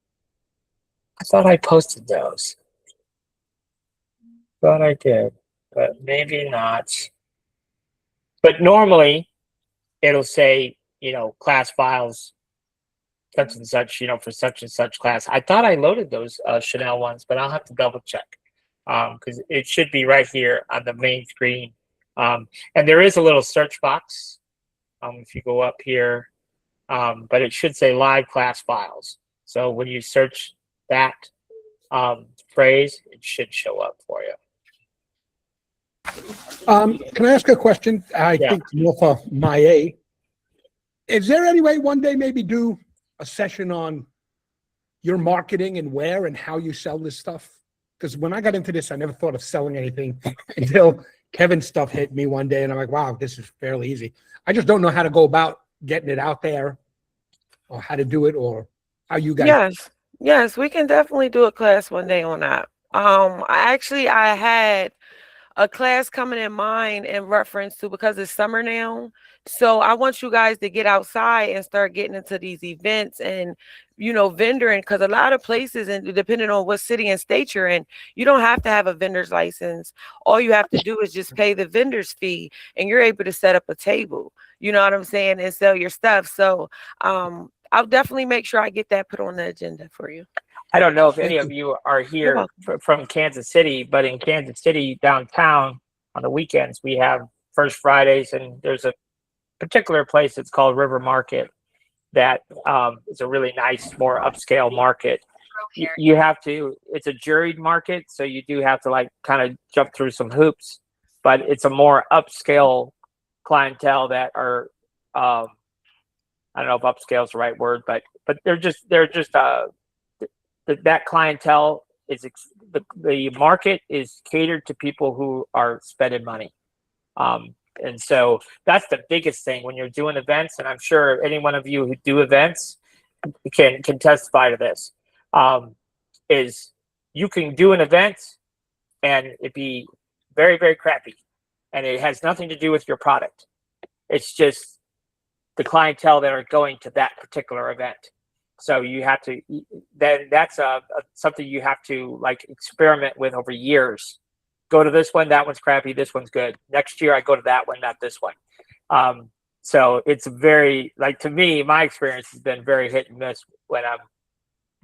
I thought I posted those. Thought I did, but maybe not. But normally it'll say, class files, such and such, for such and such class. I thought I loaded those Chanel ones, but I'll have to double check because it should be right here on the main screen. And there is a little search box if you go up here, but it should say live class files. So when you search that phrase, it should show up for you. Can I ask a question? I think more for Maya. Is there any way one day maybe do a session on your marketing and where and how you sell this stuff? Because when I got into this, I never thought of selling anything until Kevin's stuff hit me one day, and I'm like, wow, this is fairly easy. I just don't know how to go about getting it out there, or how to do it, or how you guys. Yes, we can definitely do a class one day on that. I had a class coming in mind in reference to, because it's summer now. So I want you guys to get outside and start getting into these events and, vendoring, because a lot of places, and depending on what city and state you're in, you don't have to have a vendor's license. All you have to do is just pay the vendor's fee and you're able to set up a table, you know what I'm saying, and sell your stuff. So I'll definitely make sure I get that put on the agenda for you. I don't know if any of you are here from Kansas City, but in Kansas City downtown on the weekends, we have First Fridays, and there's a particular place that's called River Market. that is a really nice, more upscale market. You have to, it's a juried market, so you do have to like kind of jump through some hoops, but it's a more upscale clientele that are, I don't know if upscale is the right word, but that clientele is the market is catered to people who are spending money. And so that's the biggest thing when you're doing events. And I'm sure any one of you who do events can testify to this. Is you can do an event and it be very, very crappy, and it has nothing to do with your product. It's just the clientele that are going to that particular event. So you have to, then that's something you have to like experiment with over years. Go to this one, that one's crappy, this one's good. Next year I go to that one, not this one. So it's very, like, to me, my experience has been very hit and miss when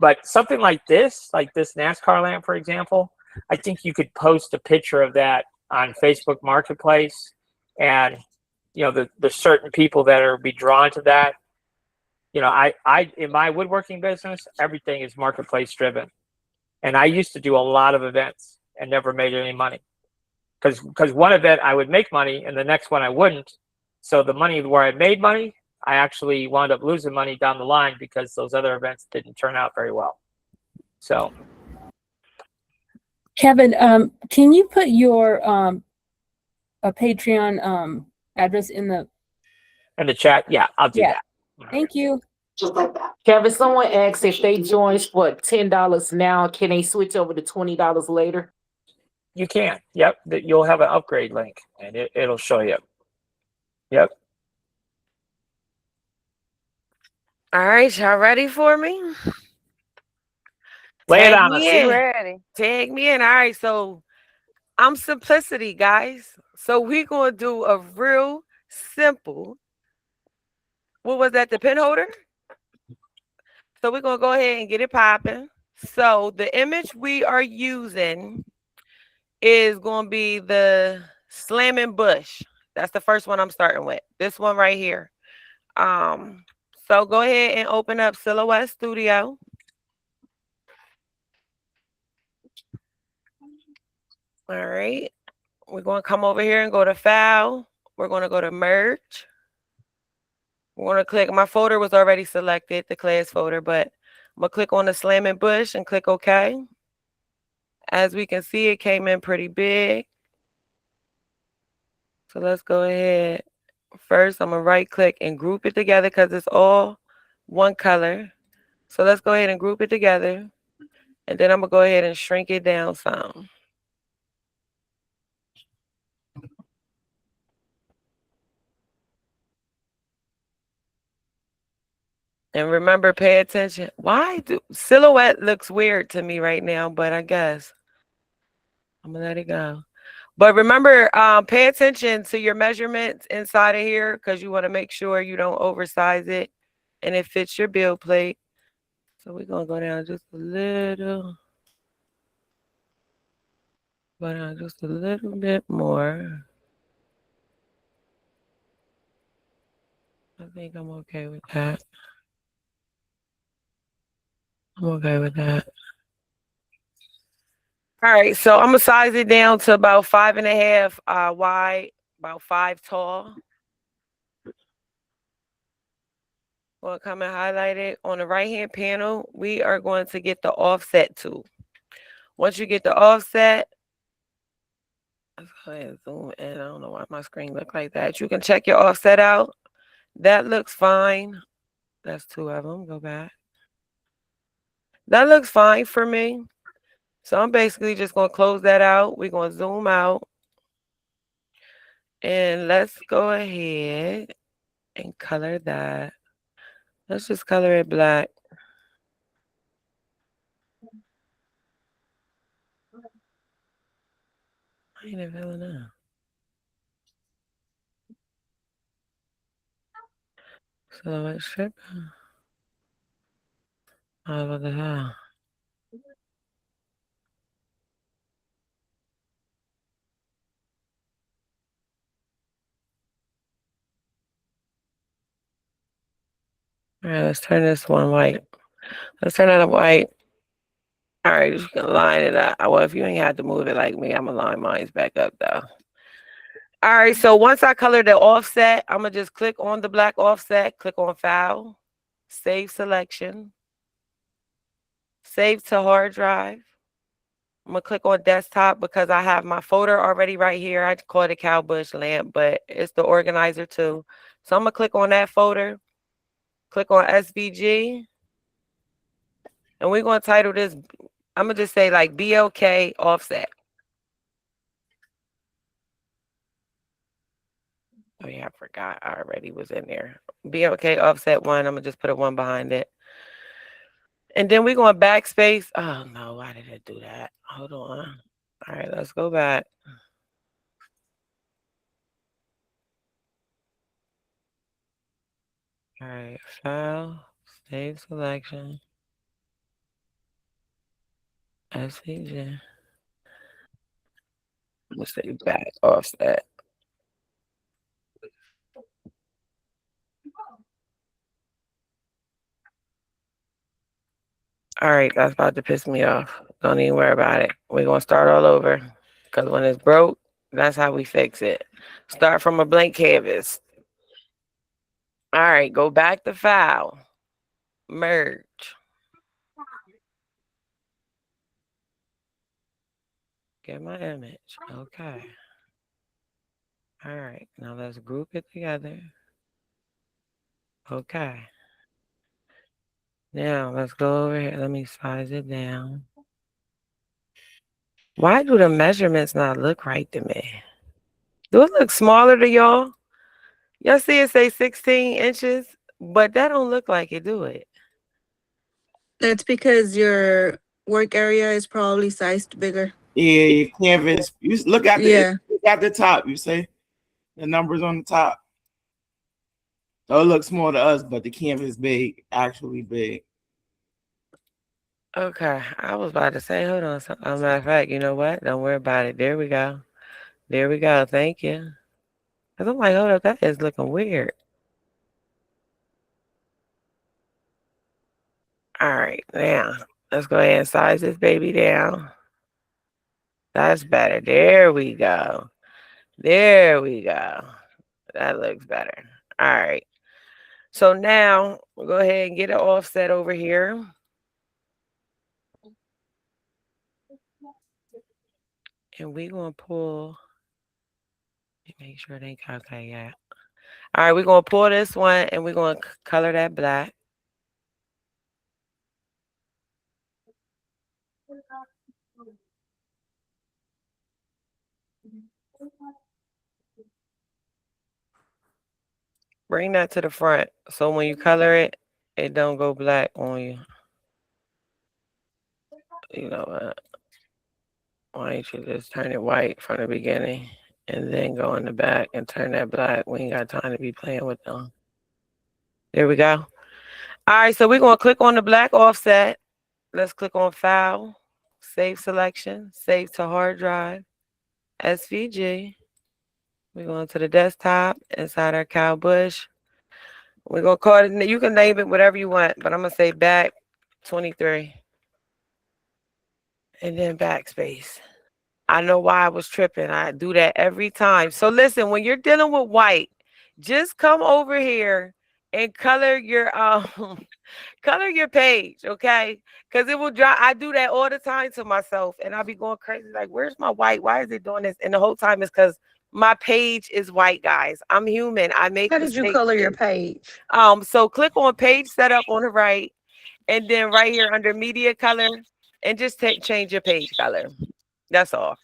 but something like this NASCAR lamp, for example, I think you could post a picture of that on Facebook Marketplace, and there's certain people that are be drawn to that. I in my woodworking business, everything is marketplace driven, and I used to do a lot of events and never made any money because one event I would make money and the next one I wouldn't. So the money where I made money, I actually wound up losing money down the line because those other events didn't turn out very well. So, Kevin, can you put your a Patreon address in the chat? Yeah, I'll do that. Thank you. Kevin, someone asked if they join for $10 now, can they switch over to $20 later? You can. Yep. You'll have an upgrade link and it'll show you. Yep. All right, y'all ready for me? Lay it Tag on me us. in. Ready. Tag me in. All right, so I'm Simplicity, guys. So we're going to do a real simple, what was that, the pen holder? So we're going to go ahead and get it popping. So the image we are using is going to be the slamming bush. That's the first one I'm starting with. This one right here. So go ahead and open up Silhouette Studio. All right. We're going to come over here and go to File. We're going to go to Merge. We're going to click. My folder was already selected, the class folder, but I'm going to click on the slamming bush and click OK. As we can see, it came in pretty big. So let's go ahead. First, I'm going to right click and group it together because it's all one color. So let's go ahead and group it together. And then I'm going to go ahead and shrink it down some. And remember, pay attention. Why do Silhouette looks weird to me right now, but I guess I'm going to let it go. But remember, pay attention to your measurements inside of here because you want to make sure you don't oversize it and it fits your build plate. So we're going to go down just a little. Go down just a little bit more. I think I'm okay with that. I'm okay with that. All right, so I'm going to size it down to about 5.5 wide, about 5 tall. We'll come and highlight it. On the right-hand panel, we are going to get the offset tool. Once you get the offset, let's go ahead and zoom in. I don't know why my screen looks like that. You can check your offset out. That looks fine. That's 2 of them. Go back. That looks fine for me. So I'm basically just going to close that out. We're going to zoom out. And let's go ahead and color that. Let's just color it black. I ain't even feeling that. Silhouette strip. Oh, what the hell? All All right, let's turn this one white. Let's turn that white. All right, you can line it up. Well, if you ain't had to move it like me, I'm gonna line mine back up though. All right, so once I color the offset, I'm gonna just click on the black offset, click on File, Save Selection, Save to Hard Drive. I'm gonna click on Desktop because I have my folder already right here. I call it a cowbush lamp, but it's the organizer too. So I'm gonna click on that folder, click on SVG, and we're gonna title this, I'm gonna just say like BLK offset. Oh yeah, I forgot. I already was in there. BLK offset 1. I'm gonna just put a 1 behind it. And then we're going backspace. Oh no, why did it do that? Hold on. All right, let's go back. All right, File, Save Selection, SVG. Let's say back offset. All right, that's about to piss me off. Don't even worry about it. We're gonna start all over. Because when it's broke, that's how we fix it. Start from a blank canvas. All right, go back to File. Merge. Get my image. Okay. All right, now let's group it together. Okay. Now let's go over here. Let me size it down. Why do the measurements not look right to me? Do it look smaller to y'all? Y'all see it say 16 inches, but that don't look like it, do it? That's because your work area is probably sized bigger. Yeah, your canvas. You look at the top. You say the numbers on the top. So it looks small to us, but the canvas big, actually big. Okay, I was about to say, hold on. As a matter of fact, you know what? Don't worry about it. There we go. There we go. Thank you. Because I'm like, hold up, that is looking weird. All right, now let's go ahead and size this baby down. That's better. There we go. There we go. That looks better. All right. So now we'll go ahead and get an offset over here. And we're going to pull. Make sure it ain't okay yet. All right, we're going to pull this one and we're going to color that black. Bring that to the front so when you color it, it don't go black on you. You know what? Why don't you just turn it white from the beginning and then go in the back and turn that black? We ain't got time to be playing with them. There we go. All right, so we're going to click on the black offset. Let's click on File, Save Selection, Save to Hard Drive, SVG. We're going to the desktop inside our cowbush. We're going to call it, you can name it whatever you want, but I'm going to say back 23. And then backspace. I know why I was tripping. I do that every time. So listen, when you're dealing with white, just come over here and color your color your page, okay? Because it will dry. I do that all the time to myself, and I'll be going crazy. Like, where's my white? Why is it doing this? And the whole time is because my page is white, guys. I'm human. I make How did you mistakes color your too. page? So click on page setup on the right, and then right here under media color, and just change your page color. That's all.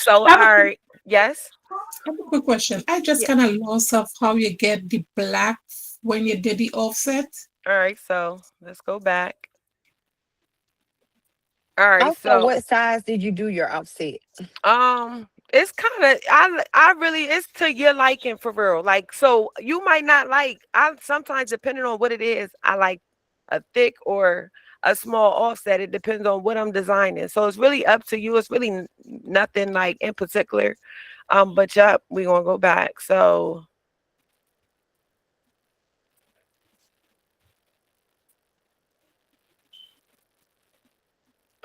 So, all right. Yes. I have a quick question. I just Yeah. kind of lost of how you get the black when you did the offset. All right. So let's go back. All right. Also, So, what size did you do your offset? it's kind of I really it's to your liking for real. Like, so you might not like. I sometimes depending on what it is, I like a thick or a small offset. It depends on what I'm designing. So it's really up to you. It's really nothing like in particular. But yep, we're gonna go back. So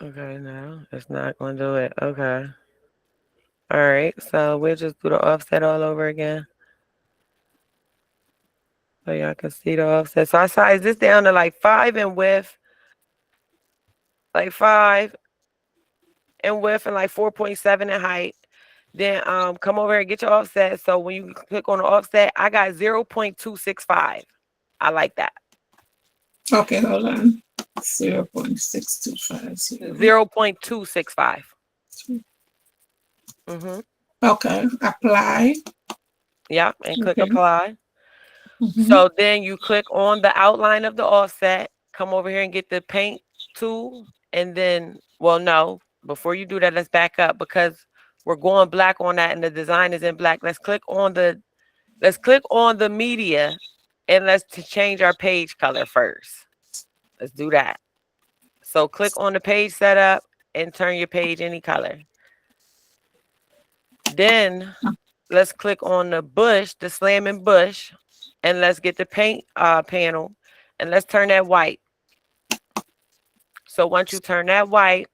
Okay, no, it's not going to do it. Okay. All right, so we'll just do the offset all over again. So y'all can see the offset. So I size this down to like 5 in width, like 5 in width and like 4.7 in height. Then come over here and get your offset. So when you click on the offset, I got 0.265. I like that. Okay, hold on. 0.625. 0.265. Mm-hmm. Okay, apply. Yep, and click Okay. apply. Mhm. So then you click on the outline of the offset, come over here and get the paint tool, and then, well, no, before you do that, let's back up because we're going black on that and the design is in black. Let's click on the media and let's change our page color first. Let's do that. So click on the page setup and turn your page any color. Then let's click on the bush, the slamming bush, and let's get the paint panel and let's turn that white. So once you turn that white,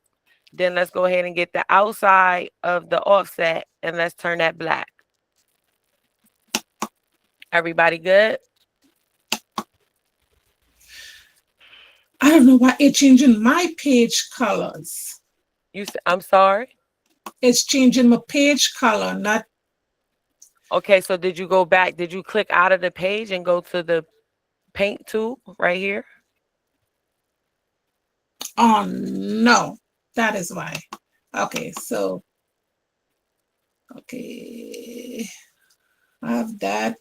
then let's go ahead and get the outside of the offset and let's turn that black. Everybody good? I don't know why it's changing my page colors. I'm sorry? It's changing my page color, not. Okay, so did you go back? Did you click out of the page and go to the paint tool right here? Oh, no. That is why. Okay, so. Okay. I have that.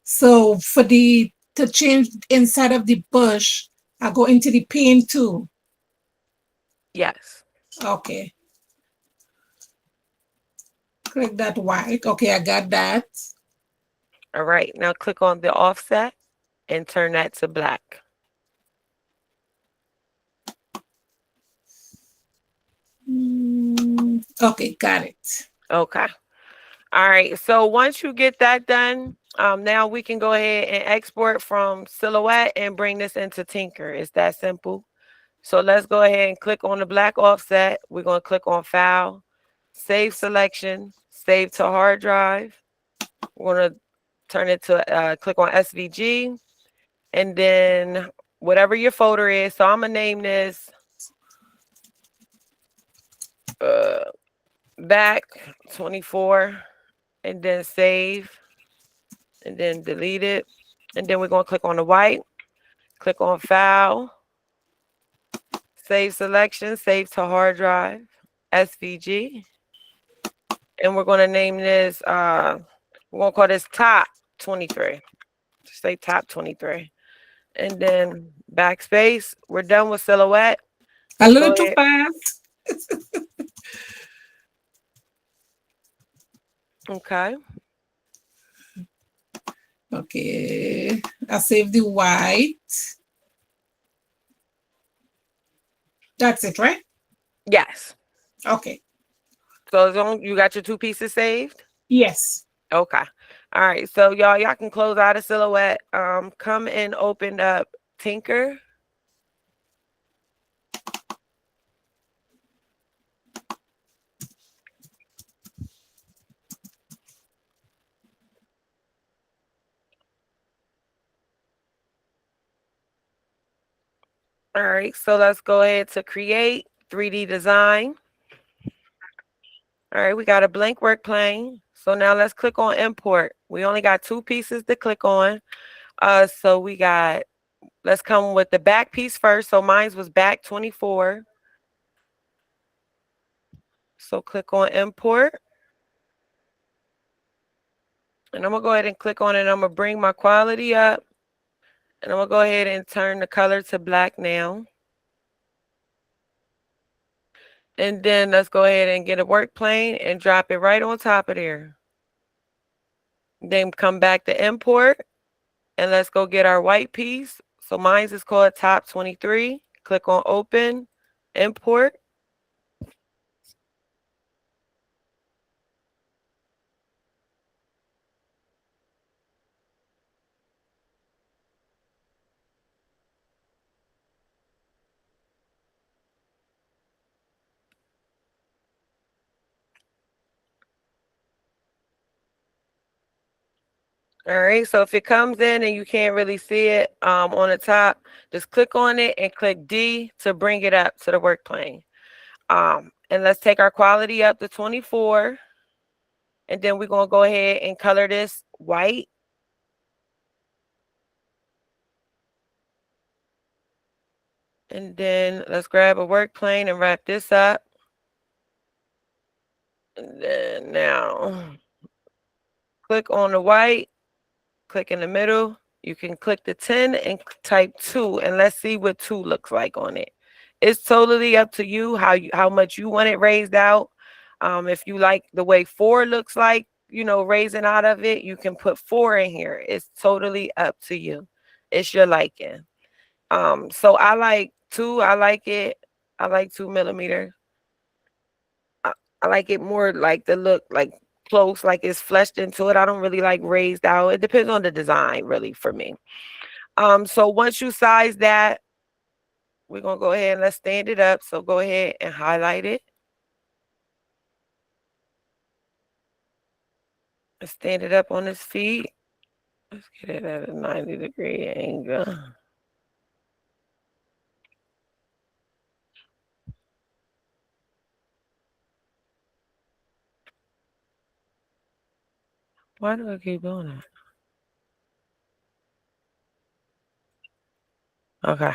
So to change inside of the bush, I go into the paint tool. Yes. Okay. Click that white. Okay, I got that. All right, now click on the offset and turn that to black. Okay, got it. Okay. All right, so once you get that done, now we can go ahead and export from Silhouette and bring this into Tinker. It's that simple. So let's go ahead and click on the black offset. We're going to click on File, Save Selection, Save to Hard Drive. We're going to turn it to click on SVG, and then whatever your folder is. So I'm going to name this back 24, and then save, and then delete it. And then we're going to click on the white, click on File, Save Selection, Save to Hard Drive, SVG. And we're going to name this, we're going to call this Top 23. Just say Top 23. And then backspace. We're done with Silhouette. A little too fast. Okay. Okay. I save the white. That's it, right? Yes. Okay. So as long you got your 2 pieces saved? Yes. Okay. All right. So y'all can close out of Silhouette. Come and open up Tinker. All right. So let's go ahead to create 3D design. All right, we got a blank work plane. So now let's click on import. We only got 2 pieces to click on. So we got, let's come with the back piece first. So mine was back 24. So click on import. And I'm gonna go ahead and click on it. I'm gonna bring my quality up. And I'm gonna go ahead and turn the color to black now. And then let's go ahead and get a work plane and drop it right on top of there. Then come back to import. And let's go get our white piece. So mine is called Top 23. Click on open, import. All right, so if it comes in and you can't really see it on the top, just click on it and click D to bring it up to the work plane. And let's take our quality up to 24. And then we're going to go ahead and color this white. And then let's grab a work plane and wrap this up. And then now click on the white, click in the middle. You can click the 10 and type 2, and let's see what 2 looks like on it. It's totally up to you how much you want it raised out. If you like the way 4 looks like, you know, raising out of it, you can put 4 in here. It's totally up to you. It's your liking. So I like 2. I like it. I like 2 millimeter. I like it more like the look like close, like it's fleshed into it. I don't really like raised out. It depends on the design, really, for me. So once you size that, we're gonna go ahead and let's stand it up. So go ahead and highlight it. Let's stand it up on its feet. Let's get it at a 90-degree angle. Why do I keep doing that? Okay,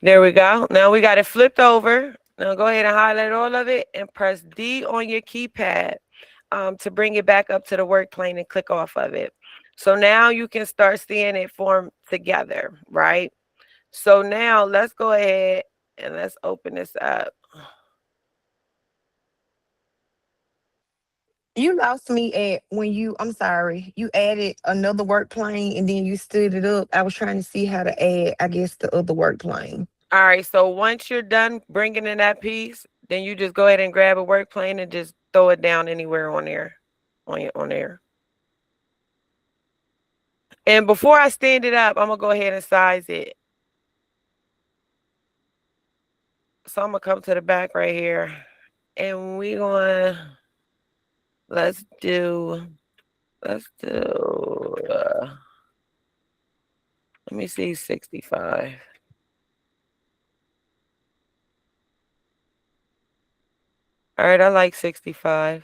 there we go. Now we got it flipped over. Now go ahead and highlight all of it and press D on your keypad to bring it back up to the work plane and click off of it. So now you can start seeing it form together, right? So now let's go ahead and let's open this up. You lost me at when I'm sorry, you added another work plane and then you stood it up. I was trying to see how to add, I guess, the other work plane. All right, so once you're done bringing in that piece, then you just go ahead and grab a work plane and just throw it down anywhere on there, on there. And before I stand it up, I'm gonna go ahead and size it. So I'm gonna come to the back right here, and we're gonna let's do. Let me see, 65. All right, I like 65.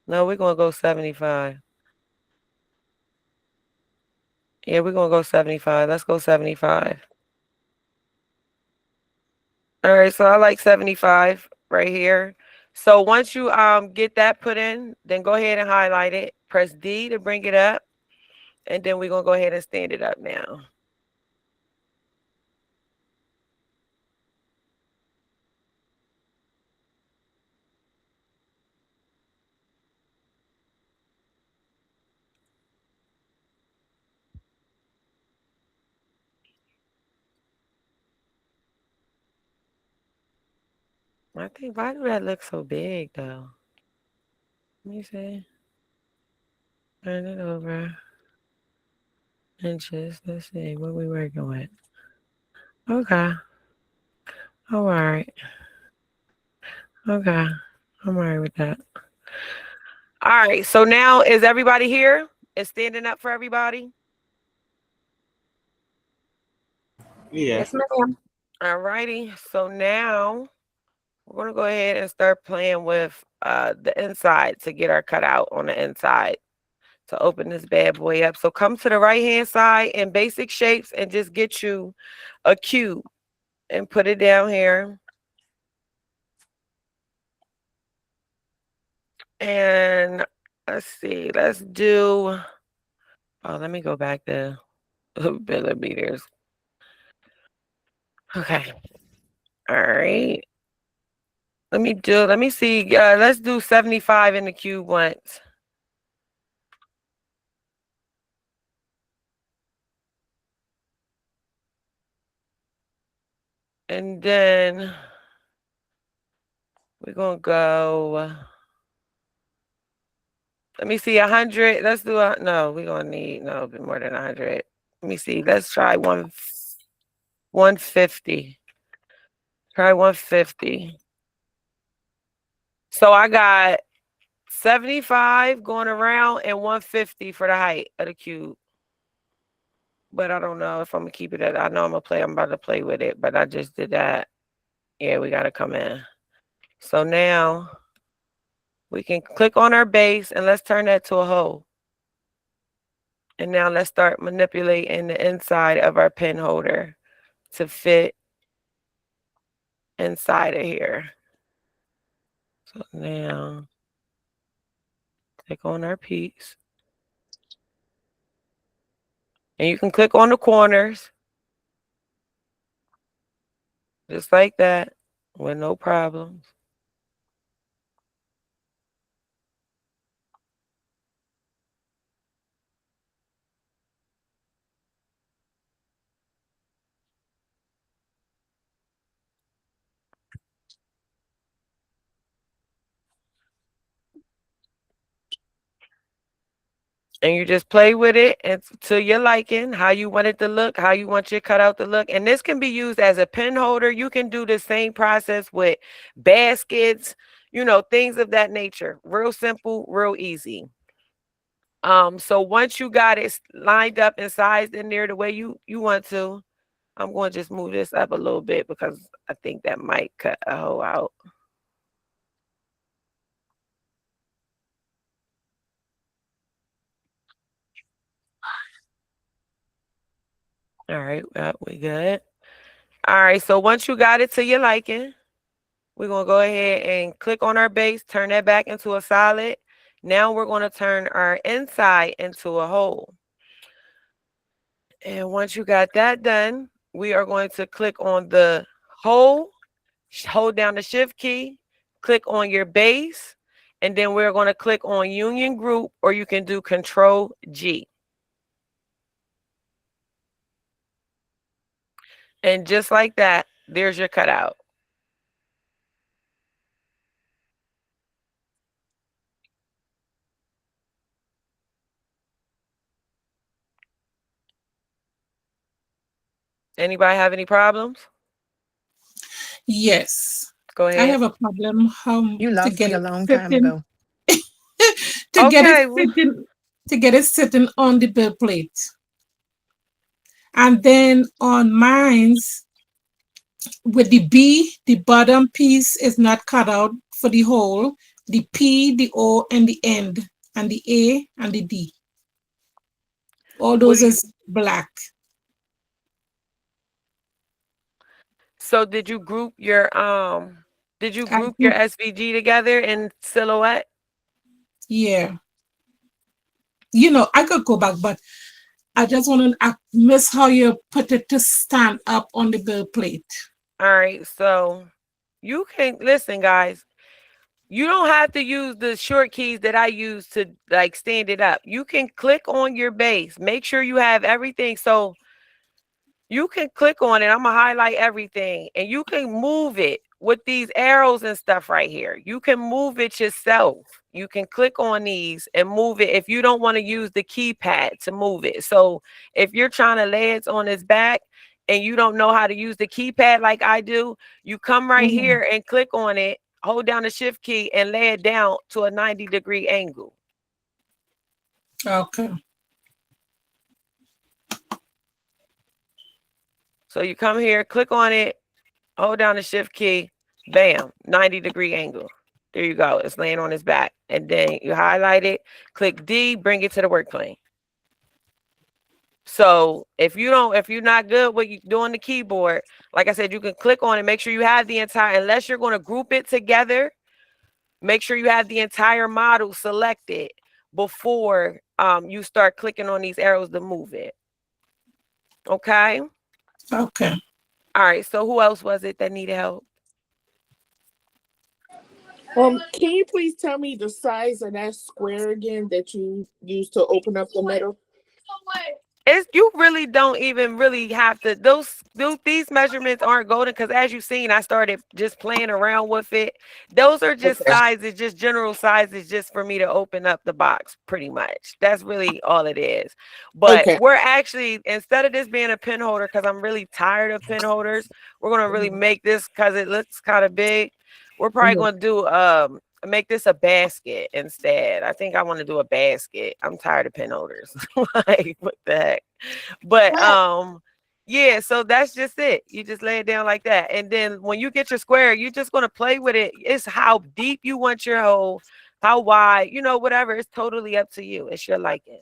No, we're gonna go 75. Yeah, we're gonna go 75. Let's go 75. All right, so I like 75 right here. So once you get that put in, then go ahead and highlight it. Press D to bring it up, and then we're gonna go ahead and stand it up now. I think, why do that look so big though? Let me see. Turn it over. Inches. Let's see what we working with. Okay. All right. Okay. I'm all right with that. All right. So now is everybody here? Is standing up for everybody? Yeah. Yes, ma'am. All righty. So now we're gonna go ahead and start playing with the inside to get our cutout on the inside to open this bad boy up. So come to the right hand side in basic shapes and just get you a cube and put it down here. And let's see, let's do, let me go back to millimeters. Okay. All right. Let me see. Let's do 75 in the cube once. And then we're going to go, let me see, 100. Let's do, no, we're going to need, no, a bit more than 100. Let me see. Let's try 150. Try 150. So I got 75 going around and 150 for the height of the cube. But I don't know if I'm gonna keep it at. I know I'm about to play with it, but I just did that. Yeah, we gotta come in. So now we can click on our base and let's turn that to a hole. And now let's start manipulating the inside of our pin holder to fit inside of here. So now click on our piece. And you can click on the corners. Just like that, with no problems. And you just play with it and to your liking, how you want it to look, how you want your cutout to look. And this can be used as a pen holder. You can do the same process with baskets, you know, things of that nature. Real simple, real easy. So once you got it lined up and sized in there the way you want to, I'm going to just move this up a little bit because I think that might cut a hole out. All right, we good. All right, so once you got it to your liking, we're going to go ahead and click on our base, turn that back into a solid. Now we're going to turn our inside into a hole. And once you got that done, we are going to click on the hole, hold down the shift key, click on your base, and then we're going to click on union group, or you can do Control G. And just like that, there's your cutout. Anybody have any problems? Yes. Go I ahead. have a problem how You to lost get me a it long time sitting, ago. to get it sitting on the bill plate. And then on mine's, with the B, the bottom piece is not cut out for the hole. The P, the O, and the end, and the A and the D. All those is black. So did you group your SVG together in silhouette? Yeah. You know, I could go back, but I just want to miss how you put it to stand up on the bill plate. All right, so you can listen, guys. You don't have to use the short keys that I use to like stand it up. You can click on your base. Make sure you have everything. So you can click on it. I'm gonna highlight everything, and you can move it with these arrows and stuff right here. You can move it yourself. You can click on these and move it if you don't want to use the keypad to move it. So if you're trying to lay it on its back and you don't know how to use the keypad like I do, you come right here and click on it, hold down the shift key and lay it down to a 90-degree angle. Okay. So you come here, click on it, hold down the shift key, bam, 90-degree angle. There you go. It's laying on its back. And then you highlight it, click D, bring it to the work plane. So if you're not good with doing the keyboard, like I said, you can click on it, make sure you have the entire, unless you're going to group it together, make sure you have the entire model selected before you start clicking on these arrows to move it. Okay? Okay. All right. So who else was it that needed help? Can you please tell me the size of that square again that you used to open up the metal? You really don't even really have to, these measurements aren't golden because as you've seen, I started just playing around with it. Those are just sizes, just general sizes, just for me to open up the box, pretty much. That's really all it is. But we're actually, instead of this being a pin holder, because I'm really tired of pin holders, we're going to really make this, because it looks kind of big, we're probably going to do make this a basket instead. I think I want to do a basket. I'm tired of pen holders. Like, what the heck? But yeah, so that's just it. You just lay it down like that. And then when you get your square, you're just gonna play with it. It's how deep you want your hole, how wide, whatever. It's totally up to you. It's your liking.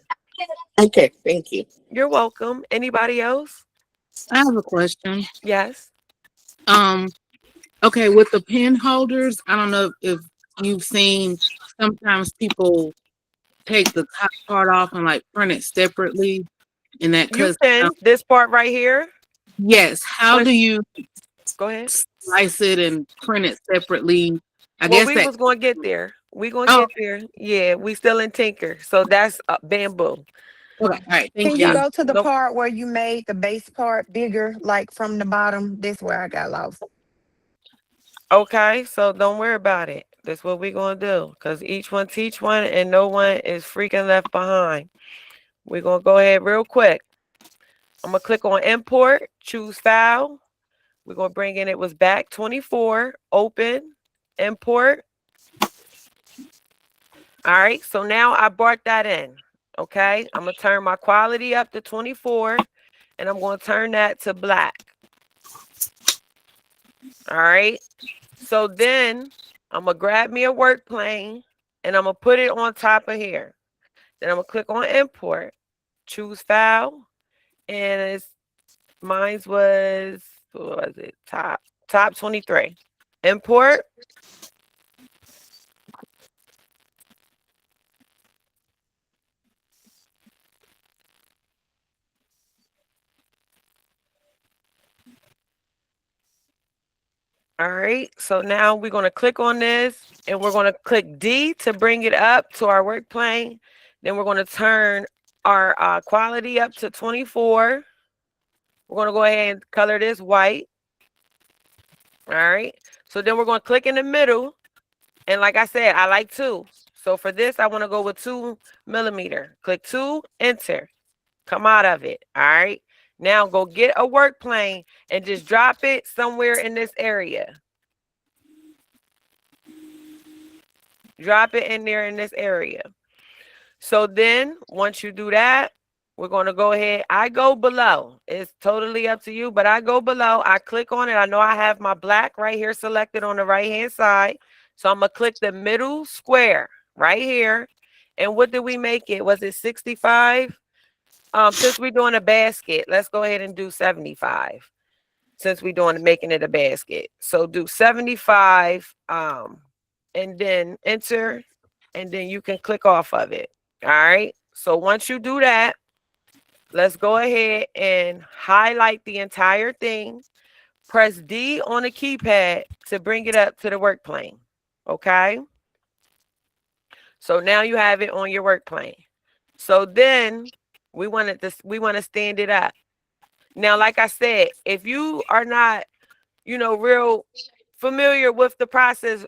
Okay, thank you. You're welcome. Anybody else? I have a question. Yes. Okay, with the pen holders, I don't know if you've seen sometimes people take the top part off and like print it separately, and that You cuts can down. this part right here. Yes. How do you go ahead slice it and print it separately? I Well, guess we that. was gonna get there. We gonna Oh, get there. Yeah, we still in Tinker. So that's bamboo. okay. All right. Can Thank you you. go to the Nope. part where you made the base part bigger, like from the bottom? That's where I got lost. Okay, so don't worry about it. That's what we're gonna do. Because each one teach one and no one is freaking left behind. We're gonna go ahead real quick. I'm gonna click on import, choose file. We're gonna bring in it was back 24, open, import. All right, so now I brought that in. Okay, I'm gonna turn my quality up to 24 and I'm gonna turn that to black. All right, so then I'm gonna grab me a work plane and I'm gonna put it on top of here. Then I'm gonna click on import, choose file, and it's mine was what was it? Top 23. Import. All right, so now we're going to click on this and we're going to click D to bring it up to our work plane. Then we're going to turn our quality up to 24. We're going to go ahead and color this white. All right, so then we're going to click in the middle. And like I said, I like 2. So for this, I want to go with 2 millimeter. Click 2, enter. Come out of it. All right, now go get a work plane and just drop it somewhere in this area. Drop it in there in this area. So then once you do that, we're going to go ahead. I go below. It's totally up to you, but I go below. I click on it. I know I have my black right here selected on the right-hand side. So I'm going to click the middle square right here. And what did we make it? Was it 65? Since we're doing a basket, let's go ahead and do 75. Since we're doing making it a basket. So do 75. And then enter, and then you can click off of it. All right. So once you do that, let's go ahead and highlight the entire thing. Press D on the keypad to bring it up to the work plane. Okay. So now you have it on your work plane. So then we want to stand it up. Now, like I said, if you are not, real familiar with the process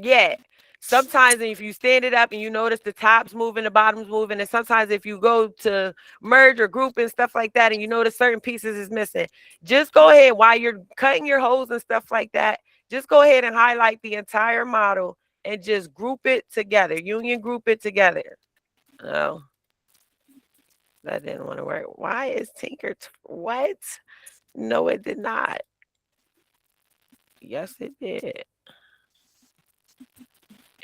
yet, sometimes if you stand it up and you notice the top's moving, the bottom's moving, and sometimes if you go to merge or group and stuff like that and you notice certain pieces is missing, just go ahead while you're cutting your holes and stuff like that, just go ahead and highlight the entire model and just group it together, union group it together. Oh, that didn't want to work. Why is Tinker what? No, it did not. Yes, it did.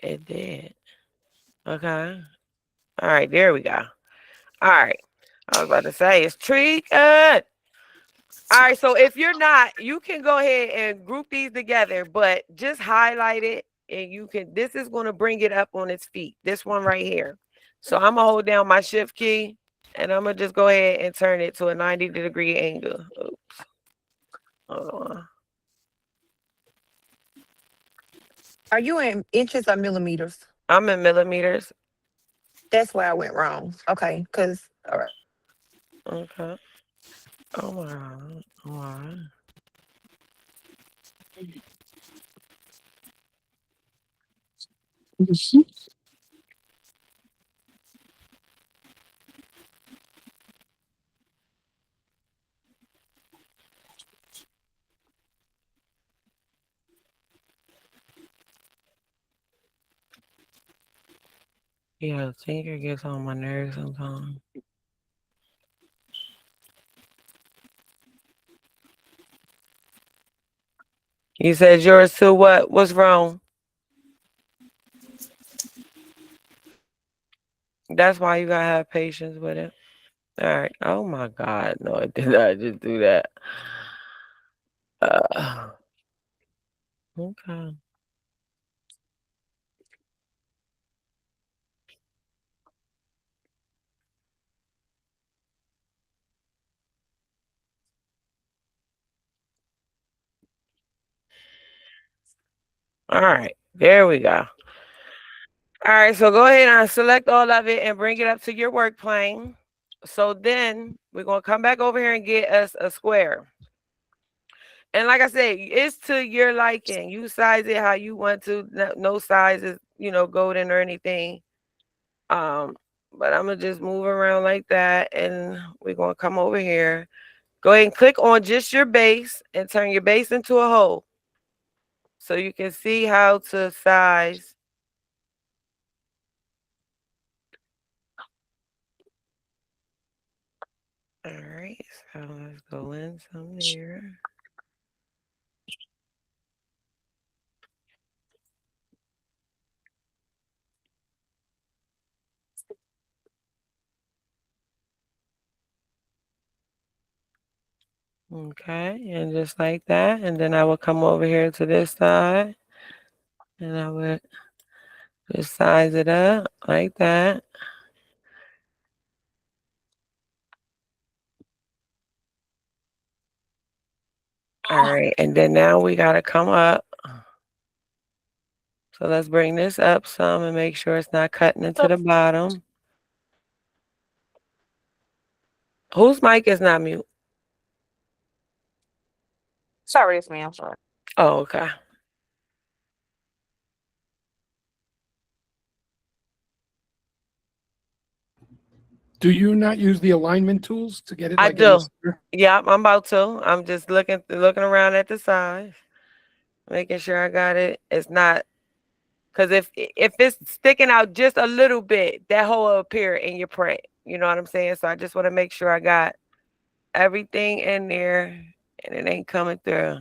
It did. Okay. All right, there we go. All right. I was about to say it's triggered. All right, so if you're not, you can go ahead and group these together, but just highlight it and you can, this is going to bring it up on its feet. This one right here. So I'm gonna hold down my shift key and I'm gonna just go ahead and turn it to a 90-degree angle. Oops. Hold on. Are you in inches or millimeters? I'm in millimeters. That's where I went wrong. Okay, because all right. Okay. Oh my God. All right. Yeah, tinker gets on my nerves sometimes. You said yours too. What? What's wrong? That's why you gotta have patience with it. All right. Oh my God. No, I did not just do that. Okay. All right. There we go. All right. So go ahead and select all of it and bring it up to your work plane. So then we're going to come back over here and get us a square. And like I said, it's to your liking. You size it how you want to. No size is, golden or anything. But I'm going to just move around like that. And we're going to come over here. Go ahead and click on just your base and turn your base into a hole. So you can see how to size. All right, so let's go in some here. Okay, and just like that. And then I will come over here to this side. And I would just size it up like that. All right, and then now we got to come up. So let's bring this up some and make sure it's not cutting into the bottom. Whose mic is not mute? Sorry, it's me. I'm sorry. Oh, okay. Do you not use the alignment tools to get it I like in the do. center? Yeah, I'm about to. I'm just looking around at the size, making sure I got it. It's not, because if it's sticking out just a little bit, that hole will appear in your print. You know what I'm saying? So I just want to make sure I got everything in there and it ain't coming through.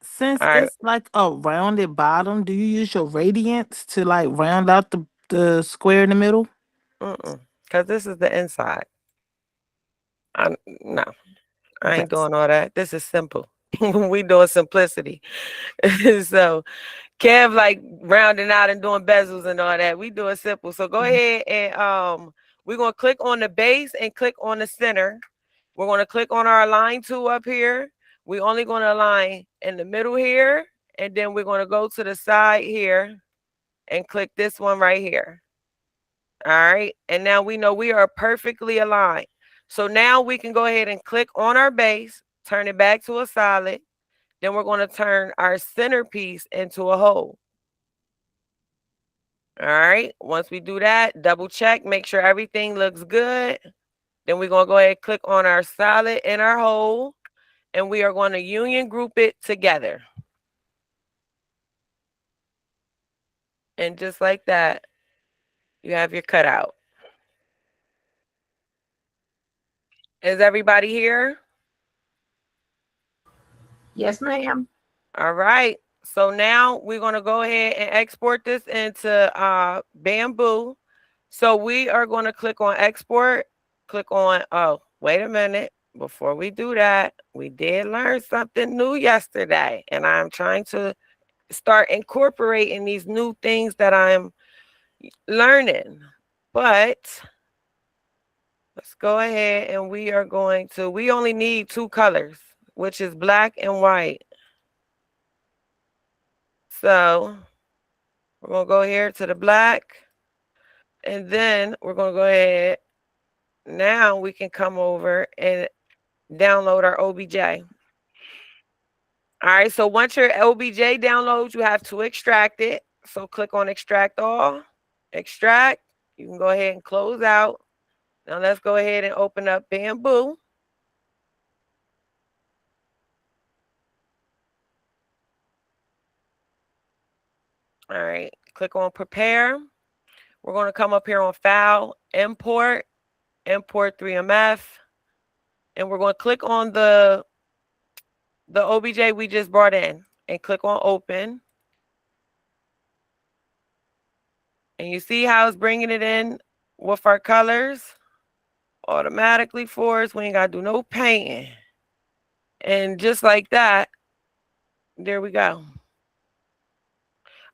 Since All right. it's like a rounded bottom, do you use your radiance to like round out the square in the middle? Because this is the inside. No, I Okay. ain't doing all that. This is simple. We doing simplicity. So Kev like rounding out and doing bezels and all that. We doing simple. So go ahead and we're gonna click on the base and click on the center. We're gonna click on our align tool up here. We're only gonna align in the middle here, and then we're gonna go to the side here and click this one right here. All right, and now we know we are perfectly aligned. So now we can go ahead and click on our base, turn it back to a solid. Then we're going to turn our centerpiece into a hole. All right, once we do that, double check, make sure everything looks good. Then we're going to go ahead and click on our solid and our hole, and we are going to union group it together. And just like that, you have your cutout. Is everybody here? Yes, ma'am. All right. So now we're going to go ahead and export this into Bamboo. So we are going to click on export, click on, oh, wait a minute. Before we do that, we did learn something new yesterday, and I'm trying to start incorporating these new things that I'm learning. But let's go ahead and we only need two colors, which is black and white. So we're going to go here to the black, and then we're going to go ahead. Now we can come over and download our OBJ. All right, so once your OBJ downloads, you have to extract it. So click on extract all, extract. You can go ahead and close out. Now let's go ahead and open up Bamboo. All right, click on prepare. We're going to come up here on File, Import 3MF, and we're going to click on the OBJ we just brought in and click on Open. And you see how it's bringing it in with our colors automatically for us. We ain't got to do no painting. And just like that, there we go.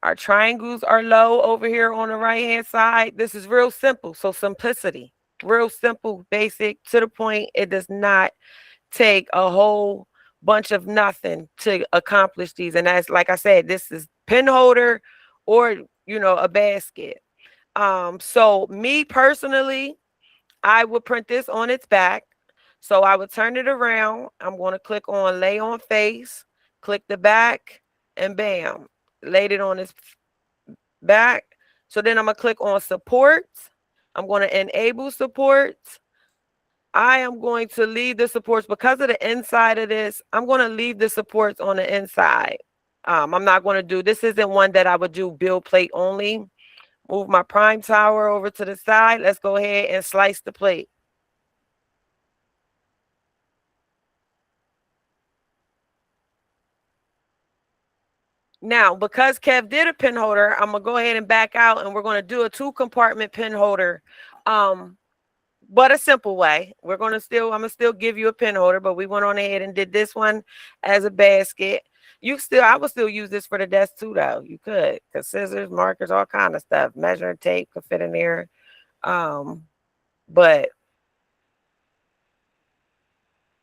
Our triangles are low over here on the right-hand side. This is real simple. So simplicity, real simple, basic, to the point. It does not take a whole bunch of nothing to accomplish these. And that's, like I said, this is pen holder or, you know, a basket. So me personally, I would print this on its back. So I would turn it around. I'm going to click on lay on face, click the back, and bam, laid it on its back. So then I'm going to click on supports. I'm going to enable supports. I am going to leave the supports because of the inside of this. I'm going to leave the supports on the inside. I'm not going to do, this isn't one that I would do build plate only. Move my prime tower over to the side. Let's go ahead and slice the plate. Now, because Kev did a pen holder, I'm going to go ahead and back out, and we're going to do a 2-compartment pen holder, but a simple way. I'm going to still give you a pen holder, but we went on ahead and did this one as a basket. I would still use this for the desk too, though. You could, because scissors, markers, all kind of stuff. Measuring tape could fit in there. But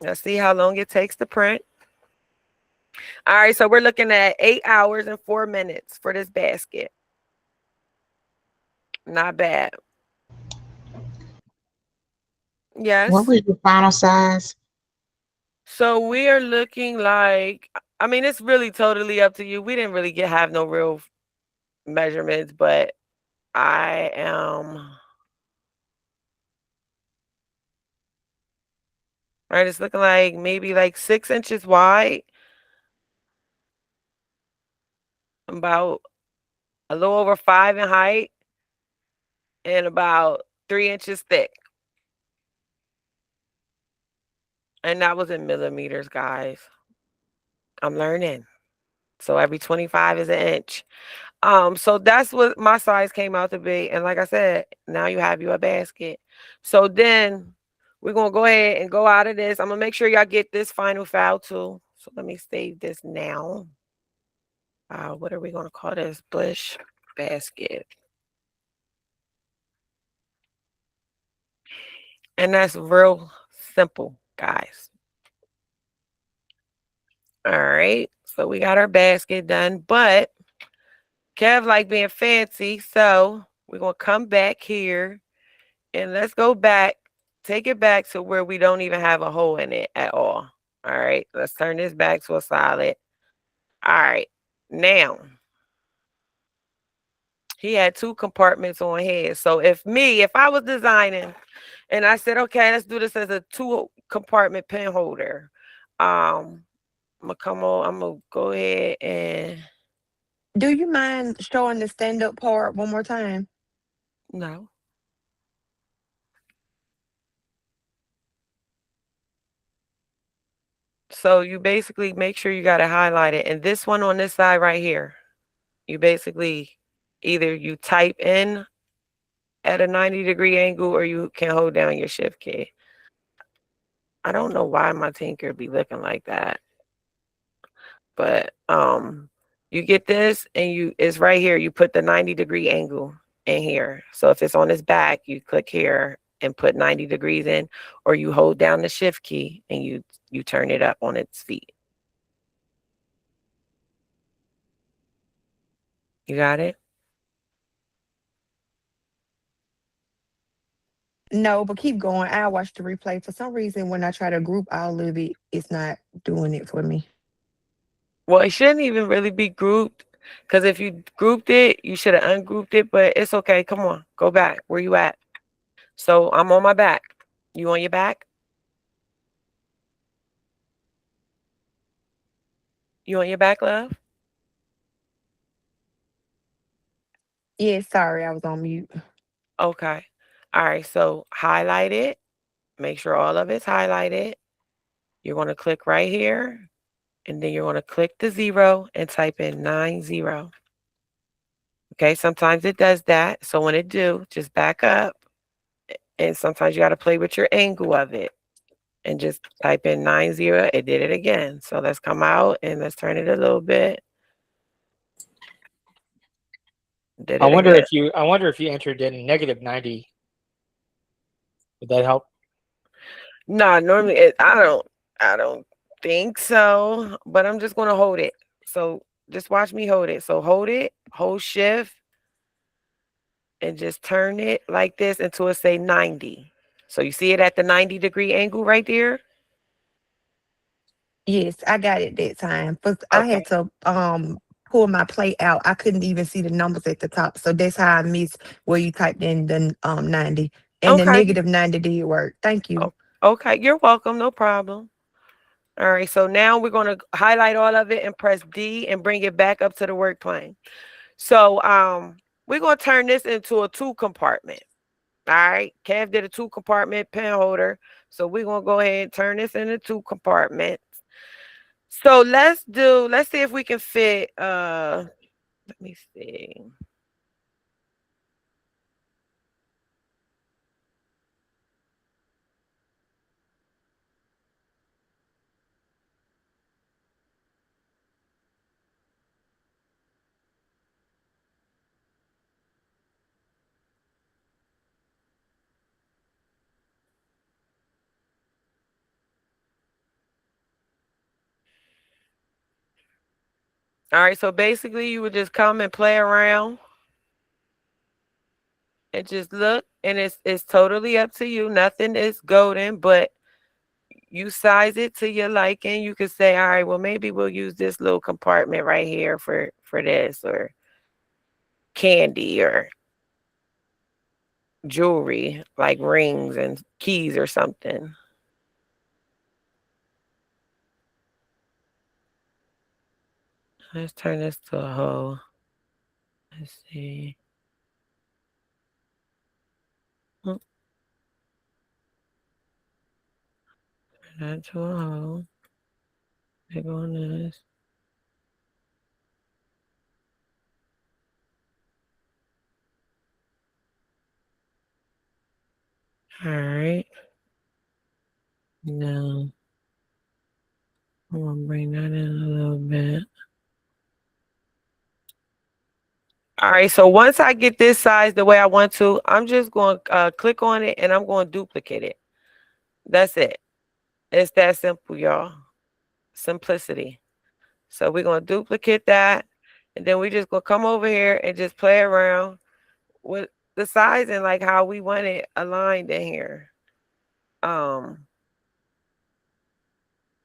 let's see how long it takes to print. All right, so we're looking at 8 hours and 4 minutes for this basket. Not bad. Yes. What was your final size? So we are looking like, I mean, it's really totally up to you. We didn't really have no real measurements, but I am, all right, it's looking like maybe like 6 inches wide, about a little over 5 in height, and about 3 inches thick. And that was in millimeters, guys. I'm learning. So every 25 is an inch. So that's what my size came out to be. And like I said, now you have your basket. So then we're going to go ahead and go out of this. I'm going to make sure y'all get this final file too. So let me save this now. What are we going to call this? Bush basket. And that's real simple, guys. All right. So we got our basket done, but Kev like being fancy. So we're going to come back here and let's go back, take it back to where we don't even have a hole in it at all. All right. Let's turn this back to a solid. All right. Now, he had 2 compartments on his. So if I was designing and I said, okay, let's do this as a 2-compartment pen holder. I'm gonna go ahead and. Do you mind showing the stand-up part one more time? No. So you basically make sure you got to highlight it. And this one on this side right here, you basically either you type in at a 90-degree angle or you can hold down your shift key. I don't know why my Tinker be looking like that. But you get this and it's right here. You put the 90-degree angle in here. So if it's on its back, you click here and put 90 degrees in, or you hold down the shift key and you turn it up on its feet. You got it? No, but keep going. I'll watch the replay. For some reason, when I try to group all of it, it's not doing it for me. Well, it shouldn't even really be grouped, because if you grouped it, you should have ungrouped it, but it's okay. Come on, go back. Where you at? So I'm on my back. You on your back? You on your back, love? Yeah, sorry, I was on mute. Okay. All right. So highlight it. Make sure all of it's highlighted. You're going to click right here. And then you're going to click the 0 and type in 90. Okay. Sometimes it does that. So when it do, just back up. And sometimes you got to play with your angle of it. And just type in 90. It did it again. So let's come out and let's turn it a little bit. Did I it wonder again. if you entered in -90. Would that help? No, normally I don't think so. But I'm just gonna hold it. So just watch me hold it. So hold it, hold shift, and just turn it like this until it say 90. So you see it at the 90-degree angle right there? Yes, I got it that time. But I Okay. had to pull my plate out. I couldn't even see the numbers at the top. So that's how I missed where you typed in the 90. And the Okay. -90 did work. Thank you. Okay, you're welcome, no problem. All right, so now we're going to highlight all of it and press D and bring it back up to the work plane. So we're going to turn this into a 2-compartment. All right, Kev did a 2-compartment pen holder. So we're going to go ahead and turn this into 2 compartments. So let's see if we can fit, let me see. All right, so basically you would just come and play around and just look, and it's totally up to you. Nothing is golden, but you size it to your liking. You could say, all right, well, maybe we'll use this little compartment right here for this, or candy, or jewelry, like rings and keys or something. Let's turn this to a whole. Let's see. Turn that to a whole. Click on this. All right. Now I'm gonna bring that in a little bit. All right, so once I get this size the way I want to, I'm just going to click on it and I'm going to duplicate it. That's it. It's that simple, y'all. Simplicity. So we're going to duplicate that, and then we just going to come over here and just play around with the size and like how we want it aligned in here.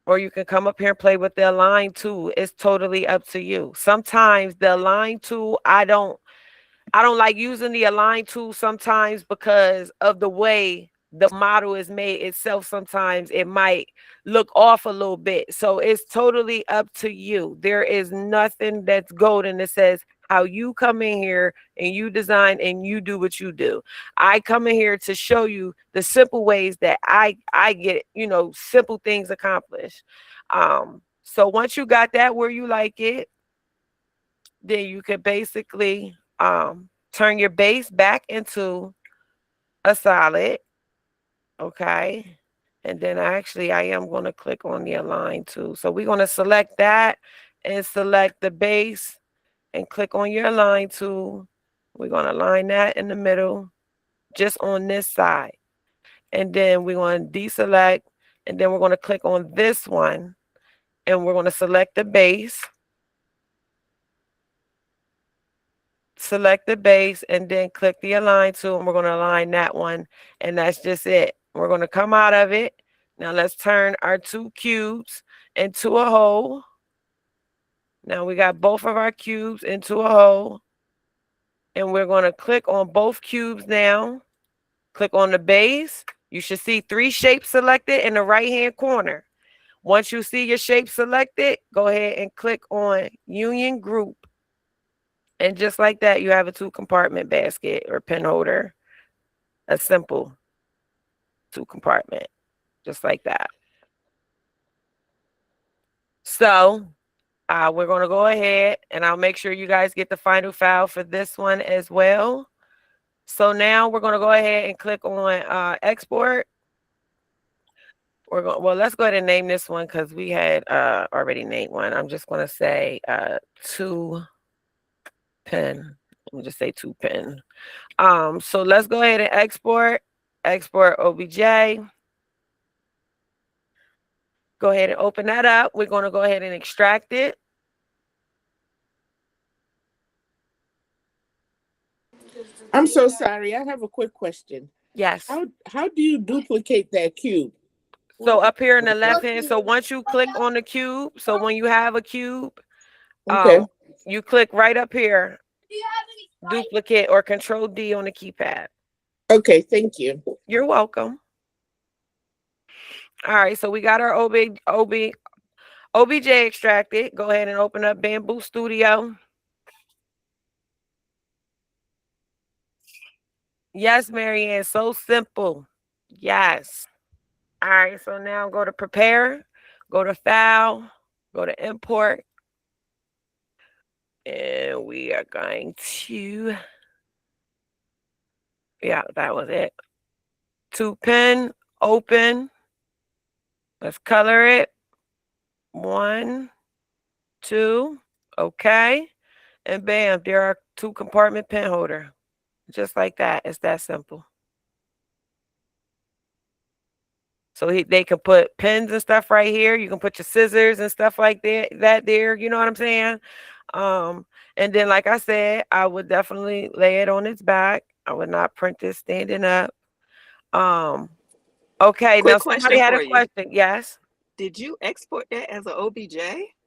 Or you can come up here and play with the align tool. It's totally up to you. Sometimes the align tool, I don't like using the align tool sometimes because of the way the model is made itself. Sometimes it might look off a little bit. So it's totally up to you. There is nothing that's golden that says how you come in here and you design and you do what you do. I come in here to show you the simple ways that I get, simple things accomplished. So once you got that where you like it, then you could basically turn your base back into a solid. Okay. And then I am going to click on the align tool. So we're going to select that and select the base and click on your align tool. We're going to align that in the middle, just on this side. And then we're going to deselect, and then we're going to click on this one, and we're going to select the base. Select the base and then click the align tool, and we're going to align that one, and that's just it. We're going to come out of it. Now let's turn our 2 cubes into a hole. Now we got both of our cubes into a hole, and we're going to click on both cubes now. Click on the base. You should see 3 shapes selected in the right hand corner. Once you see your shape selected, go ahead and click on Union Group. And just like that, you have a 2-compartment basket or pen holder. a simple 2-compartment, just like that. So we're going to go ahead and I'll make sure you guys get the final file for this one as well. So now we're going to go ahead and click on export. Let's go ahead and name this one because we had already named one. I'm just going to say 2 pen. Let me just say 2 pen. So let's go ahead and export OBJ. Go ahead and open that up. We're going to go ahead and extract it. I'm so sorry. I have a quick question. Yes. How do you duplicate that cube? So up here in the left hand, so once you click on the cube, so when you have a cube, Okay. you click right up here, duplicate or Control D on the keypad. Okay, thank you. You're welcome. All right, so we got our OBJ extracted. Go ahead and open up Bamboo Studio. Yes, Marianne, so simple. Yes. All right, so now go to prepare, go to file, go to import. And we are going to, yeah, that was it. 2 pen, open. Let's color it. 1, 2, okay. And bam, there are 2-compartment pen holder. Just like that. It's that simple. So they can put pens and stuff right here. You can put your scissors and stuff like that there. You know what I'm saying? And then, like I said, I would definitely lay it on its back. I would not print this standing up. Okay, Quick now somebody had a question. Yes. Did you export that as an OBJ?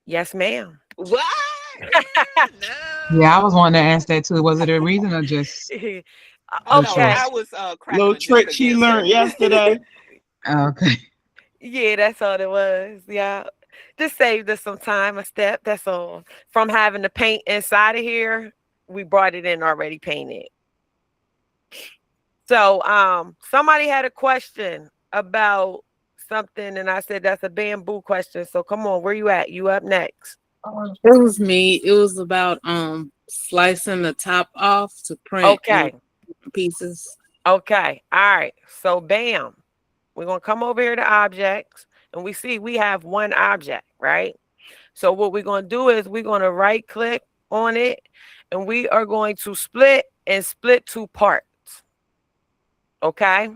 Yes, ma'am. What? Yeah, I was wanting to ask that too. Was it a reason or just? Okay. I was little trick she learned yesterday. Okay. Yeah, that's all it was. Yeah. Just saved us some time, a step. That's all. From having to paint inside of here, we brought it in already painted. So somebody had a question about something, and I said that's a bamboo question. So come on, where you at? You up next. It was me. It was about slicing the top off to print Okay. Pieces. Okay. All right. So bam. We're gonna come over here to objects, and we see we have one object, right? So what we're gonna do is we're gonna right click on it, and we are going to split 2 parts. Okay.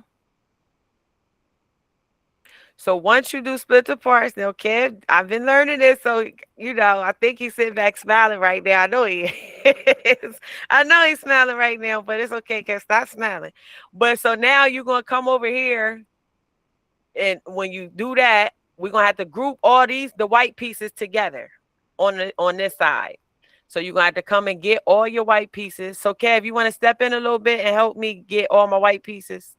So once you do split the parts, now Kev, I've been learning this, so you know, I think he's sitting back smiling right now. I know he is. I know he's smiling right now, but it's okay, Kev, stop smiling. But so now you're gonna come over here, and when you do that, we're gonna have to group all the white pieces together on this side. So you're gonna have to come and get all your white pieces. So Kev, you want to step in a little bit and help me get all my white pieces?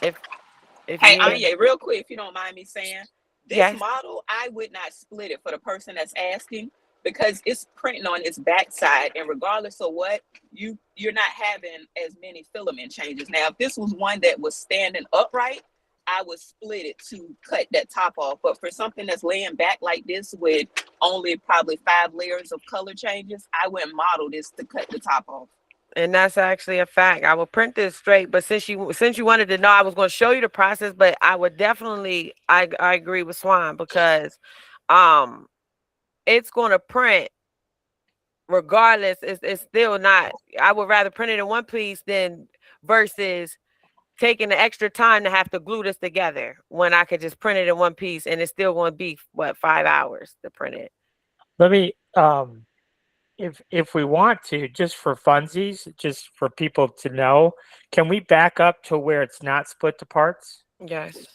If Hey, Anya, real quick, if you don't mind me saying, this yes. model, I would not split it for the person that's asking because it's printing on its backside, and regardless of what, you're not having as many filament changes. Now, if this was one that was standing upright, I would split it to cut that top off. But for something that's laying back like this with only probably 5 layers of color changes, I wouldn't model this to cut the top off. And that's actually a fact. I will print this straight, but since you wanted to know, I was going to show you the process. But I would definitely, I agree with Swan because, it's going to print regardless. It's still not. I would rather print it in one piece than versus taking the extra time to have to glue this together when I could just print it in one piece and it's still going to be what 5 hours to print it. Let me if we want to, just for funsies, just for people to know, can we back up to where it's not split to parts? Yes.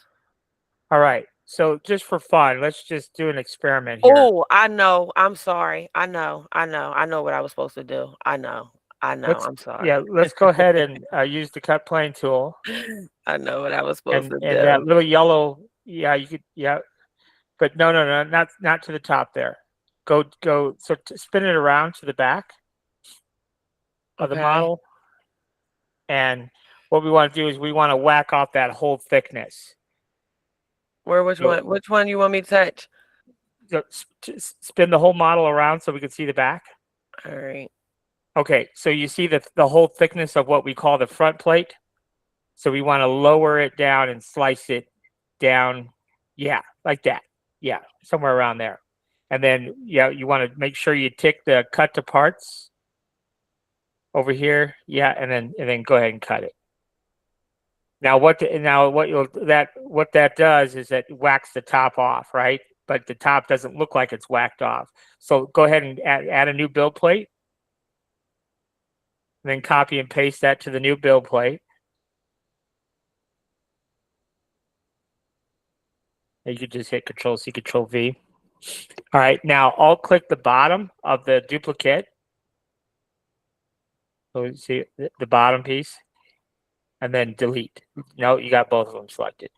All right. So just for fun, let's just do an experiment here. Oh, I know. I'm sorry. I know what I was supposed to do. I know. I'm sorry. Yeah, let's go ahead and use the cut plane tool. I know what I was supposed to do. And that little yellow, yeah, you could, yeah. But no, not to the top there. Go. So spin it around to the back of the model, and what we want to do is we want to whack off that whole thickness. Which one? Which one you want me to touch? Spin the whole model around so we can see the back. All right. Okay, so you see the whole thickness of what we call the front plate. So we want to lower it down and slice it down. Yeah, like that. Yeah, somewhere around there. And then, yeah, you want to make sure you tick the cut to parts over here. Yeah, and then go ahead and cut it. Now what that does is that whacks the top off, right? But the top doesn't look like it's whacked off. So go ahead and add a new build plate. And then copy and paste that to the new build plate. You could just hit Control-C, Control-V. All right, now Alt click the bottom of the duplicate. So you see the bottom piece, and then delete. No, you got both of them selected.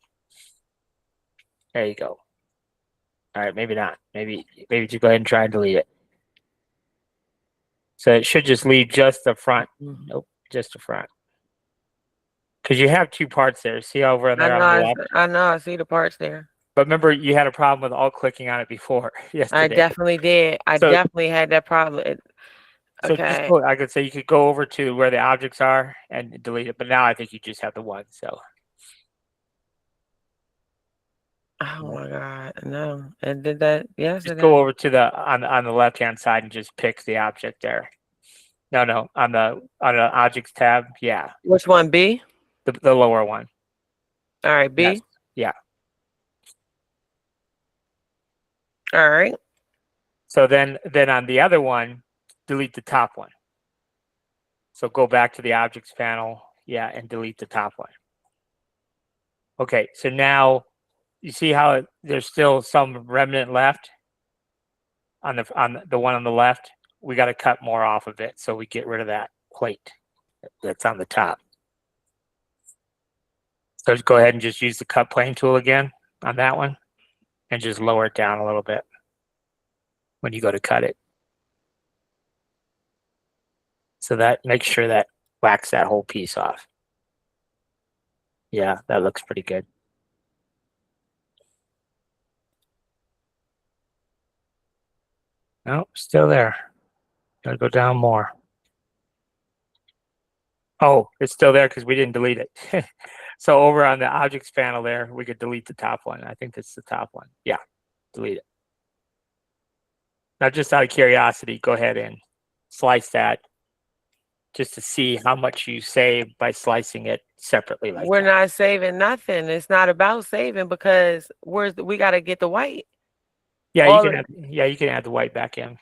There you go. All right, maybe not. Maybe just go ahead and try and delete it. So it should just leave just the front. Nope, just the front. Because you have two parts there. See over there on the left? I know. I see the parts there. But remember, you had a problem with alt clicking on it before yesterday. I definitely did. I definitely had that problem. So Okay. I could say you could go over to where the objects are and delete it. But now I think you just have the one. So. Oh my God! No, and did that yesterday. Just go over to the on the left hand side and just pick the object there. No, on the objects tab. Yeah. Which one? B. The lower one. All right, B. Yes. Yeah. All right. So then on the other one, delete the top one. So go back to the objects panel, yeah, and delete the top one. Okay, so now you see how there's still some remnant left on the one on the left. We got to cut more off of it so we get rid of that plate that's on the top. So just go ahead and just use the cut plane tool again on that one and just lower it down a little bit when you go to cut it. So that makes sure that whacks that whole piece off. Yeah, that looks pretty good. No, still there. Gotta go down more. Oh, it's still there because we didn't delete it. So over on the objects panel there, we could delete the top one. I think that's the top one. Yeah, delete it. Now, just out of curiosity, go ahead and slice that just to see how much you save by slicing it separately like We're that. not saving nothing. It's not about saving because we got to get the white. Yeah, you can add the white back in.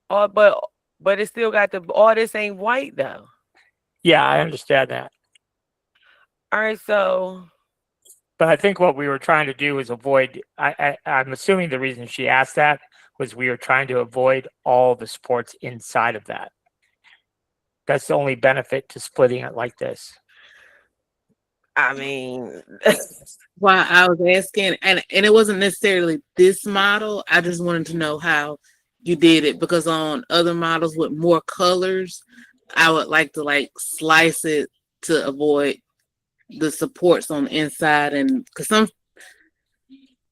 Oh, but it still got all this ain't white though. Yeah, I understand that. All right, so. But I think what we were trying to do is avoid. I'm assuming the reason she asked that was we were trying to avoid all the sports inside of that. That's the only benefit to splitting it like this. I mean, why I was asking, and it wasn't necessarily this model. I just wanted to know how you did it because on other models with more colors, I would like to slice it to avoid the supports on the inside, and because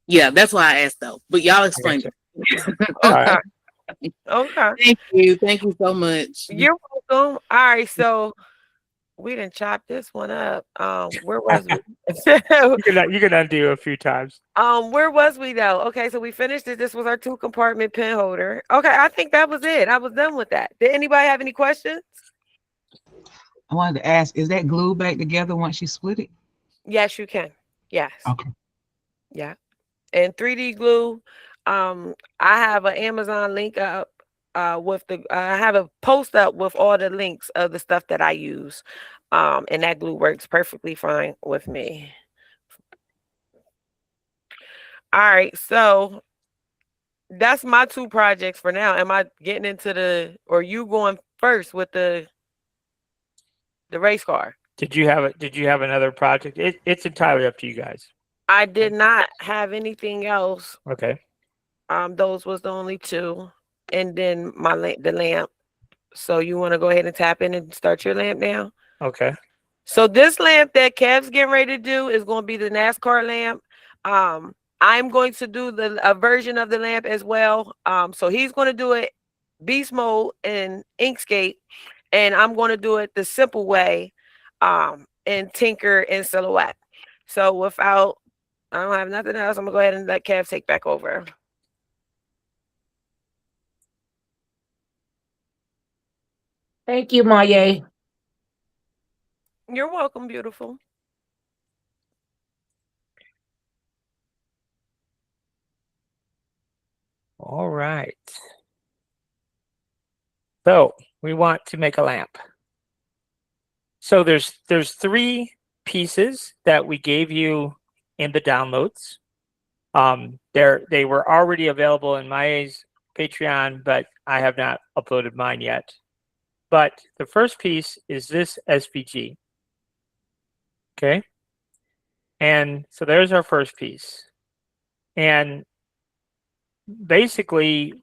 that's why I asked though. But y'all explained it. Okay. Okay. Thank you so much. You're welcome. All right, so we didn't chop this one up. Where was we? You can undo a few times. Where was we though? Okay, so we finished it. This was our 2-compartment pen holder. Okay, I think that was it. I was done with that. Did anybody have any questions? I wanted to ask, is that glued back together once you split it? Yes, you can. Yes. Okay. Yeah. And 3D glue. I have an Amazon link up with I have a post up with all the links of the stuff that I use. And that glue works perfectly fine with me. All right, so that's my 2 projects for now. Am I getting into or you going first with the race car? Did you have another project? It's entirely up to you guys. I did not have anything else. Okay. Those was the only 2, and then the lamp. So you want to go ahead and tap in and start your lamp now? Okay. So this lamp that Kev's getting ready to do is going to be the NASCAR lamp. I'm going to do a version of the lamp as well. So he's going to do it beast mode in Inkscape, and I'm going to do it the simple way in Tinker and Silhouette. So without, I don't have nothing else, I'm going to go ahead and let Kev take back over. Thank you, Maya. You're welcome, beautiful. All right. So we want to make a lamp. So there's 3 pieces that we gave you in the downloads. They were already available in Maya's Patreon, but I have not uploaded mine yet. But the first piece is this SVG. Okay. And so there's our first piece. And basically,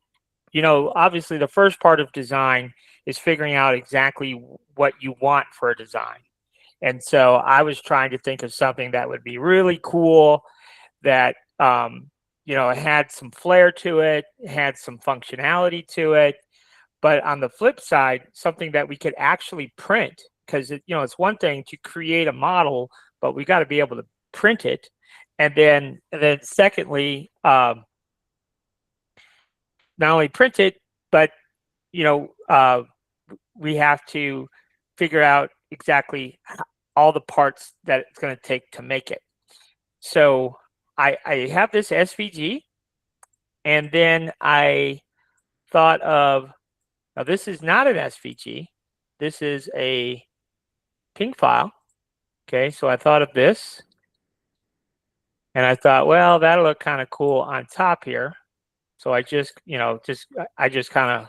you know, obviously the first part of design is figuring out exactly what you want for a design. And so I was trying to think of something that would be really cool, that, you know, had some flair to it, had some functionality to it. But on the flip side, something that we could actually print, because, you know, it's one thing to create a model, but we got to be able to print it. And then secondly, not only print it, but, you know, we have to figure out exactly all the parts that it's going to take to make it. So I have this SVG, and then I thought of, now this is not an SVG. This is a ping file. Okay, so I thought of this, and I thought, well, that'll look kind of cool on top here. So I just, you know, I just kind of,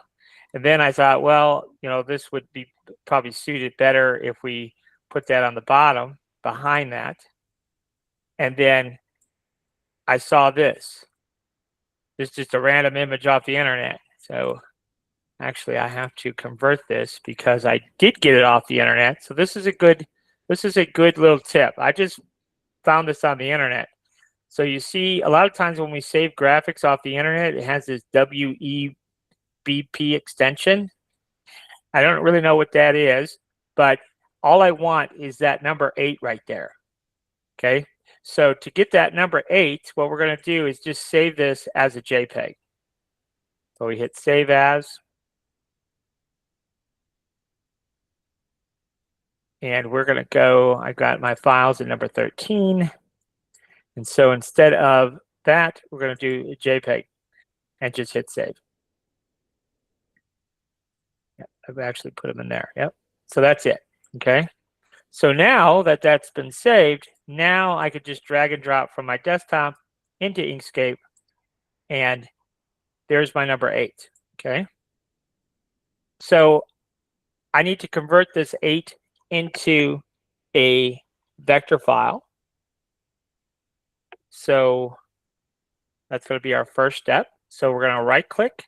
and then I thought, well, you know, this would be probably suited better if we put that on the bottom behind that. And then I saw this. This is just a random image off the internet. So actually I have to convert this because I did get it off the internet. So this is a good little tip. I just found this on the internet. So you see, a lot of times when we save graphics off the internet, it has this WEBP extension. I don't really know what that is, but all I want is that number 8 right there. Okay. So to get that number 8, what we're going to do is just save this as a JPEG. So we hit save as. And we're going to go, I've got my files at number 13. And so instead of that, we're going to do a JPEG and just hit save. Yep, I've actually put them in there. Yep. So that's it. Okay. So now that that's been saved, now I could just drag and drop from my desktop into Inkscape, and there's my number 8. Okay. So I need to convert this 8 into a vector file. So that's going to be our first step. So we're going to right click,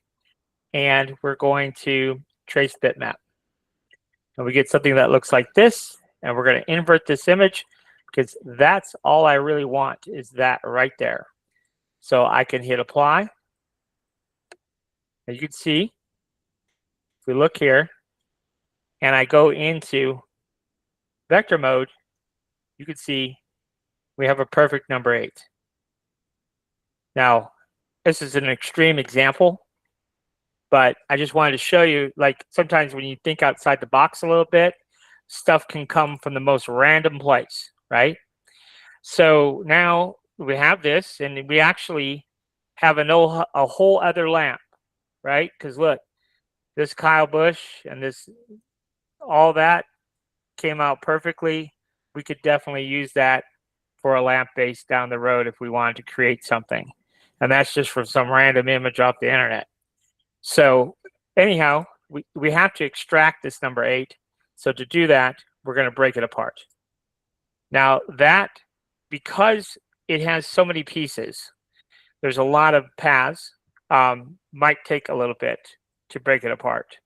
and we're going to trace bitmap. And we get something that looks like this, and we're going to invert this image because that's all I really want, is that right there. So I can hit apply. And you can see, if we look here, and I go into vector mode, you can see we have a perfect number 8. Now, this is an extreme example, but I just wanted to show you, like, sometimes when you think outside the box a little bit, stuff can come from the most random place, right? So now we have this, and we actually have a whole other lamp, right? Because look, this Kyle Busch and this, all that came out perfectly. We could definitely use that for a lamp base down the road if we wanted to create something. And that's just from some random image off the internet. So anyhow, we have to extract this number 8. So to do that, we're going to break it apart. Now that, because it has so many pieces, there's a lot of paths, might take a little bit to break it apart.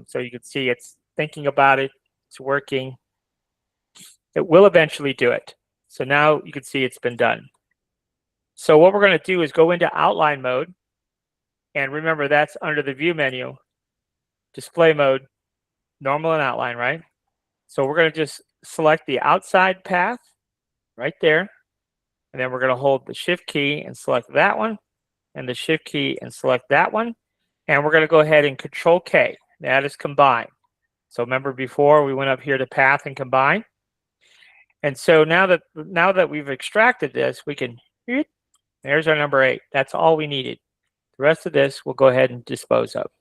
So you can see it's thinking about it. It's working. It will eventually do it. So now you can see it's been done. So what we're going to do is go into outline mode. And remember, that's under the view menu, display mode, normal and outline, right? So we're going to just select the outside path right there. And then we're going to hold the shift key and select that one, and the shift key and select that one. And we're going to go ahead and control K. That is combine. So remember before we went up here to path and combine. And so now that we've extracted this, we can, there's our number 8. That's all we needed. The rest of this we'll go ahead and dispose of.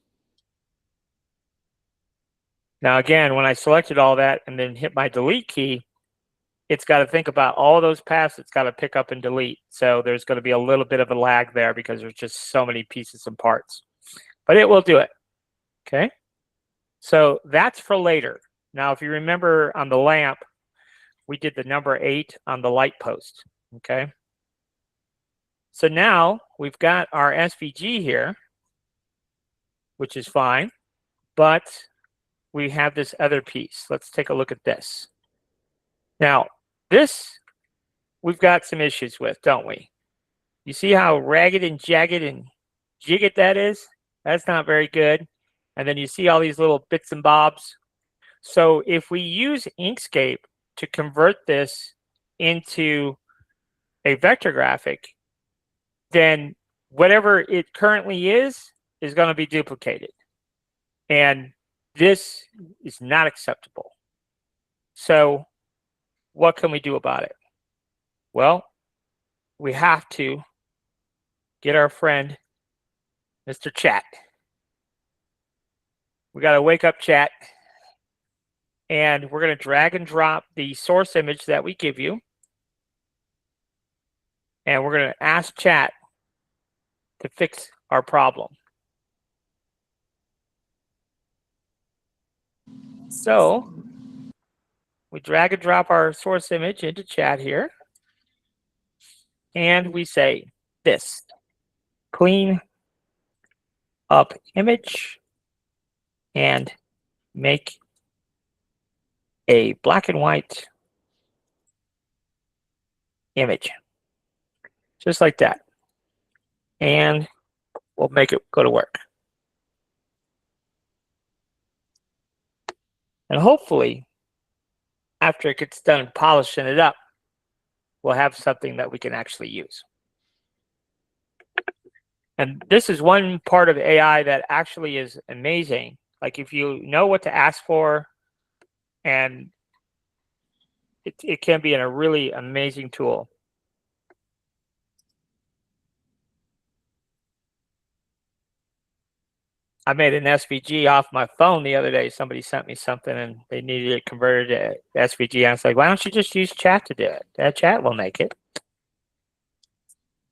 Now again, when I selected all that and then hit my delete key, it's got to think about all those paths it's got to pick up and delete. So there's going to be a little bit of a lag there because there's just so many pieces and parts. But it will do it. Okay? So that's for later. Now, if you remember on the lamp, we did the number 8 on the light post. Okay? So now we've got our SVG here, which is fine, but we have this other piece. Let's take a look at this. Now, this we've got some issues with, don't we? You see how ragged and jagged and jigget that is? That's not very good. And then you see all these little bits and bobs. So if we use Inkscape to convert this into a vector graphic, then whatever it currently is going to be duplicated. And this is not acceptable. So what can we do about it? Well, we have to get our friend, Mr. Chat. We got to wake up Chat. And we're going to drag and drop the source image that we give you. And we're going to ask Chat to fix our problem. So we drag and drop our source image into Chat here. And we say this, clean up image and make a black and white image. Just like that. And we'll make it go to work. And hopefully, after it gets done polishing it up, we'll have something that we can actually use. And this is one part of AI that actually is amazing. Like if you know what to ask for, and it can be a really amazing tool. I made an SVG off my phone the other day. Somebody sent me something and they needed it converted to SVG. I was like, why don't you just use Chat to do it? That Chat will make it.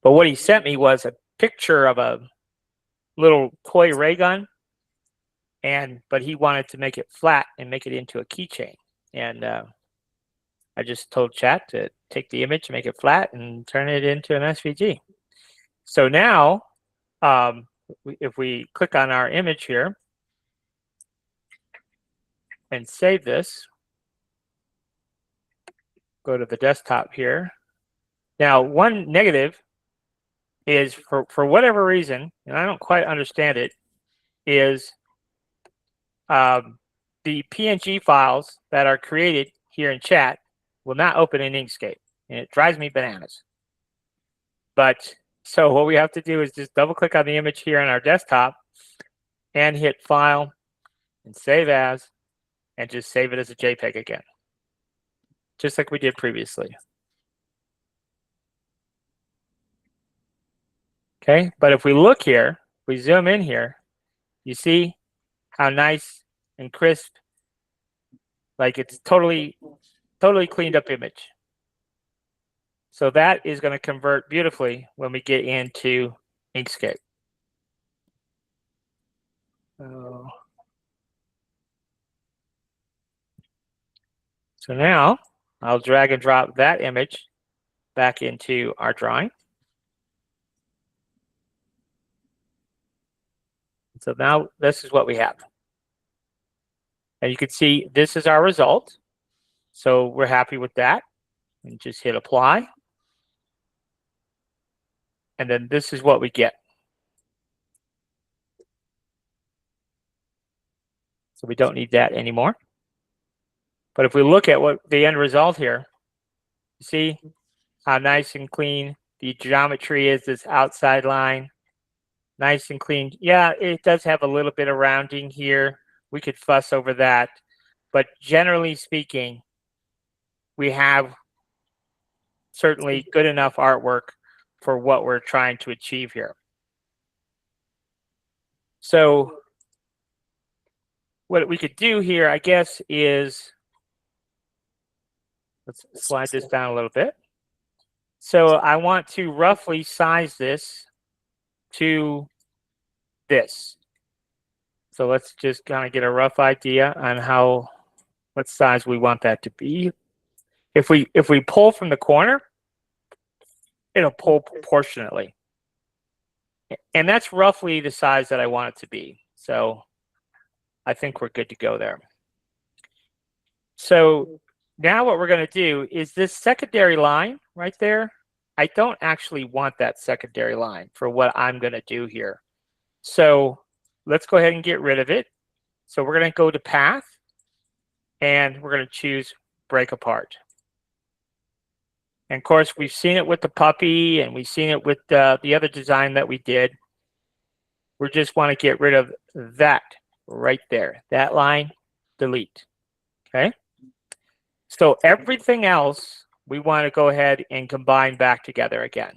But what he sent me was a picture of a little toy ray gun, but he wanted to make it flat and make it into a keychain. And I just told Chat to take the image, make it flat, and turn it into an SVG. So now, if we click on our image here and save this, go to the desktop here. Now, one negative is for whatever reason, and I don't quite understand it, is the PNG files that are created here in Chat will not open in Inkscape, and it drives me bananas. But so what we have to do is just double click on the image here on our desktop and hit File and Save As, and just save it as a JPEG again, just like we did previously. Okay, but if we look here, we zoom in here, you see how nice and crisp, like it's totally cleaned up image. So that is going to convert beautifully when we get into Inkscape. So now I'll drag and drop that image back into our drawing. So now this is what we have. And you can see this is our result. So we're happy with that. And just hit apply. And then this is what we get. So we don't need that anymore. But if we look at what the end result here, you see how nice and clean the geometry is, this outside line. Nice and clean. Yeah, it does have a little bit of rounding here. We could fuss over that. But generally speaking, we have certainly good enough artwork for what we're trying to achieve here. So what we could do here, I guess, is let's slide this down a little bit. So I want to roughly size this to this. So let's just kind of get a rough idea on what size we want that to be. If we pull from the corner, it'll pull proportionately. And that's roughly the size that I want it to be. So I think we're good to go there. So now what we're going to do is this secondary line right there. I don't actually want that secondary line for what I'm going to do here. So let's go ahead and get rid of it. So we're going to go to path and we're going to choose break apart. And of course, we've seen it with the puppy and we've seen it with the other design that we did. We just want to get rid of that right there. That line, delete. Okay. So everything else, we want to go ahead and combine back together again.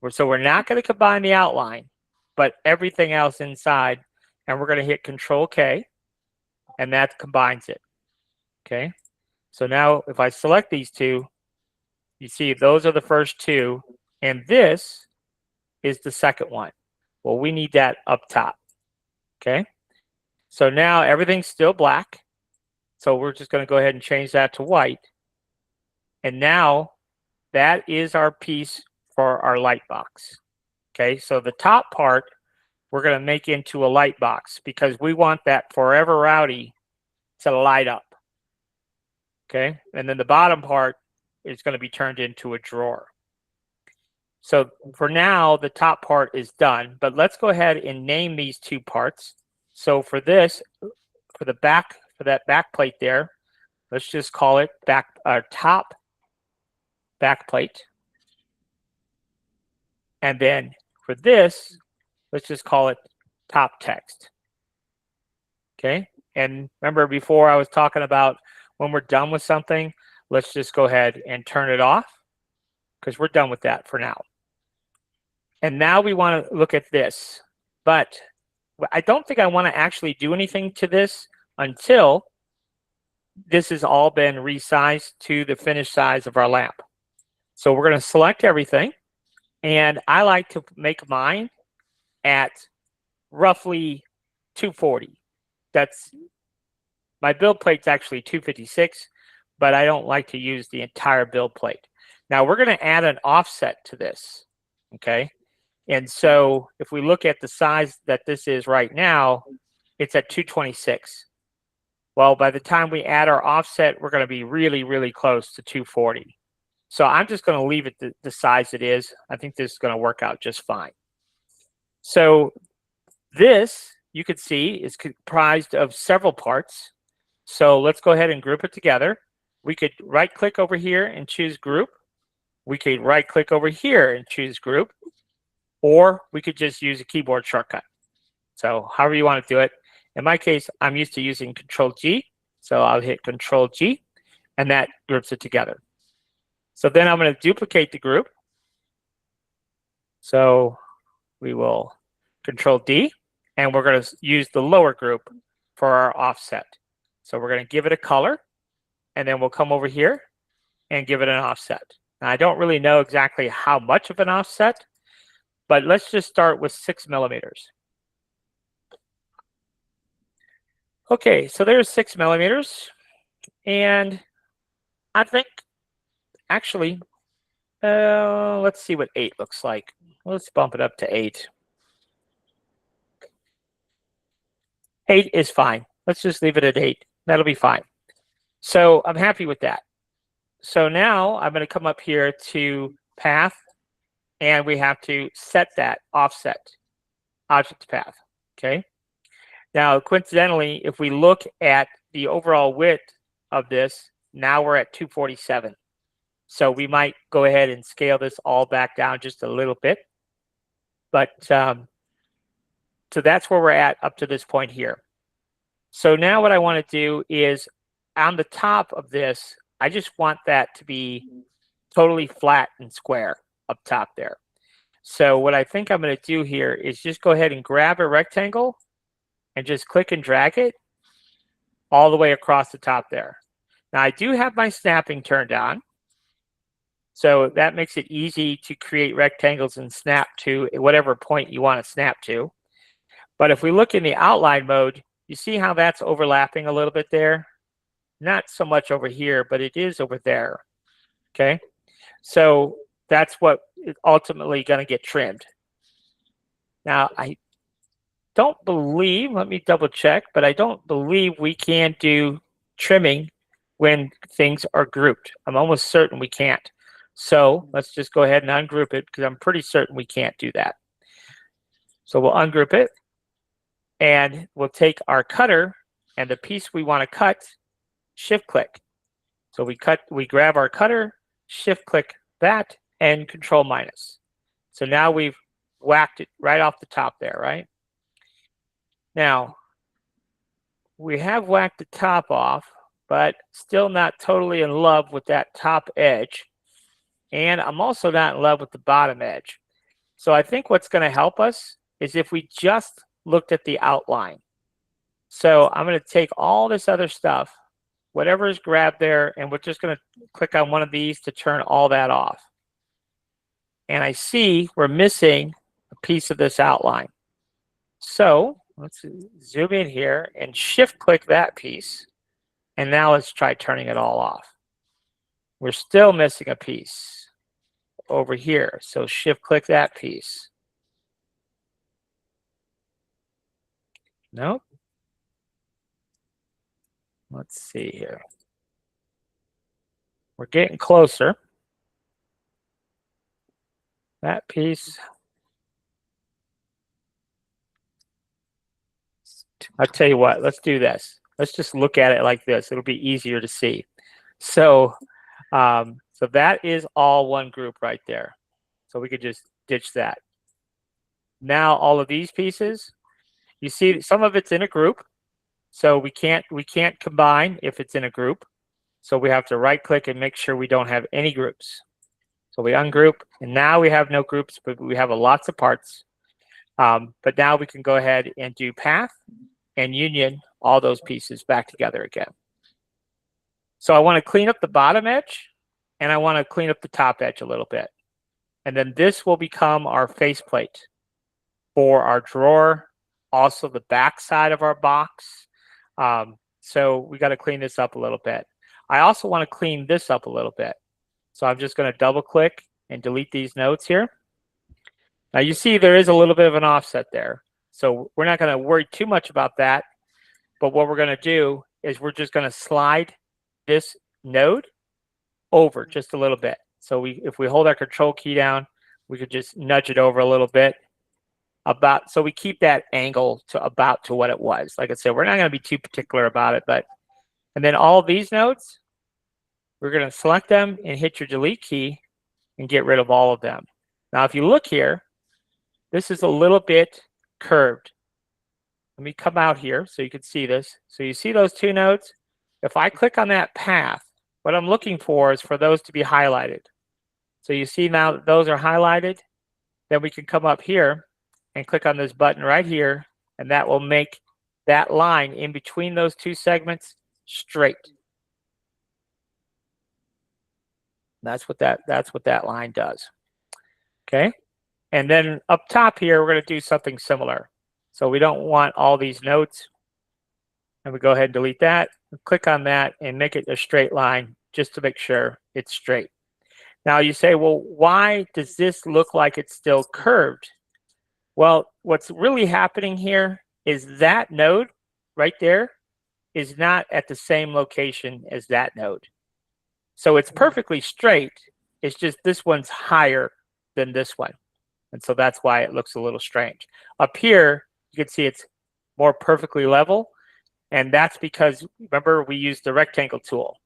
So we're not going to combine the outline, but everything else inside, and we're going to hit Control K, and that combines it. Okay. So now if I select these two, you see those are the first two, and this is the second one. Well, we need that up top. Okay. So now everything's still black. So we're just going to go ahead and change that to white. And now that is our piece for our light box. Okay. So the top part, we're going to make into a light box because we want that Forever Rowdy to light up. Okay. And then the bottom part is going to be turned into a drawer. So for now, the top part is done, but let's go ahead and name these two parts. So for this, for the back, for that back plate there, let's just call it top back plate. And then for this, let's just call it top text. Okay. And remember before I was talking about when we're done with something, let's just go ahead and turn it off because we're done with that for now. And now we want to look at this, but I don't think I want to actually do anything to this until this has all been resized to the finished size of our lamp. So we're going to select everything, and I like to make mine at roughly 240. That's my build plate's actually 256, but I don't like to use the entire build plate. Now we're going to add an offset to this, okay? And so if we look at the size that this is right now, it's at 226. Well, by the time we add our offset, we're going to be really, really close to 240. So I'm just going to leave it the size it is. I think this is going to work out just fine. So this, you could see, is comprised of several parts. So let's go ahead and group it together. We could right-click over here and choose Group. We could right-click over here and choose Group. Or we could just use a keyboard shortcut. So however you want to do it. In my case, I'm used to using Control-G. So I'll hit Control-G, and that groups it together. So then I'm going to duplicate the group. So we will Control-D, and we're going to use the lower group for our offset. So we're going to give it a color, and then we'll come over here and give it an offset. Now, I don't really know exactly how much of an offset, but let's just start with 6 millimeters. Okay, so there's 6 millimeters. And I think, actually, let's see what 8 looks like. Let's bump it up to 8. 8 is fine. Let's just leave it at 8. That'll be fine. So I'm happy with that. So now I'm going to come up here to path, and we have to set that offset object path. Okay. Now, coincidentally, if we look at the overall width of this, now we're at 247. So we might go ahead and scale this all back down just a little bit. But so that's where we're at up to this point here. So now what I want to do is on the top of this, I just want that to be totally flat and square up top there. So what I think I'm going to do here is just go ahead and grab a rectangle and just click and drag it all the way across the top there. Now I do have my snapping turned on, so that makes it easy to create rectangles and snap to whatever point you want to snap to. But if we look in the outline mode, you see how that's overlapping a little bit there? Not so much over here, but it is over there. Okay, so that's what is ultimately going to get trimmed. Now I don't believe, let me double check, but I don't believe we can do trimming when things are grouped. I'm almost certain we can't. So let's just go ahead and ungroup it, because I'm pretty certain we can't do that. So we'll ungroup it, and we'll take our cutter and the piece we want to cut, shift click. So we grab our cutter, shift click that, and control minus. So now we've whacked it right off the top there, right? Now, we have whacked the top off, but still not totally in love with that top edge. And I'm also not in love with the bottom edge. So I think what's going to help us is if we just looked at the outline. So I'm going to take all this other stuff, whatever is grabbed there, and we're just going to click on one of these to turn all that off. And I see we're missing a piece of this outline. So let's zoom in here and shift click that piece. And now let's try turning it all off. We're still missing a piece over here. So shift click that piece. Nope. Let's see here. We're getting closer. That piece. I'll tell you what, let's do this. Let's just look at it like this. It'll be easier to see. So, so that is all one group right there. So we could just ditch that. Now all of these pieces, you see some of it's in a group. So we can't combine if it's in a group. So we have to right click and make sure we don't have any groups. So we ungroup, and now we have no groups, but we have lots of parts. But now we can go ahead and do path and union all those pieces back together again. So I want to clean up the bottom edge, and I want to clean up the top edge a little bit. And then this will become our faceplate for our drawer, also the back side of our box. So we got to clean this up a little bit. I also want to clean this up a little bit. So I'm just going to double click and delete these notes here. Now you see there is a little bit of an offset there. So we're not going to worry too much about that. But what we're going to do is we're just going to slide this node over just a little bit. So if we hold our control key down, we could just nudge it over a little bit. So we keep that angle to what it was. Like I said, we're not going to be too particular about it. And then all of these nodes, we're going to select them and hit your delete key and get rid of all of them. Now, if you look here, this is a little bit curved. Let me come out here so you can see this. So you see those two nodes? If I click on that path, what I'm looking for is for those to be highlighted. So you see now that those are highlighted, then we can come up here and click on this button right here, and that will make that line in between those two segments straight. That's what that line does. Okay. And then up top here, we're going to do something similar. So we don't want all these notes. And we go ahead and delete that. Click on that and make it a straight line just to make sure it's straight. Now you say, well, why does this look like it's still curved? Well, what's really happening here is that node right there is not at the same location as that node. So it's perfectly straight. It's just this one's higher than this one. And so that's why it looks a little strange. Up here, you can see it's more perfectly level. And that's because, remember, we used the rectangle tool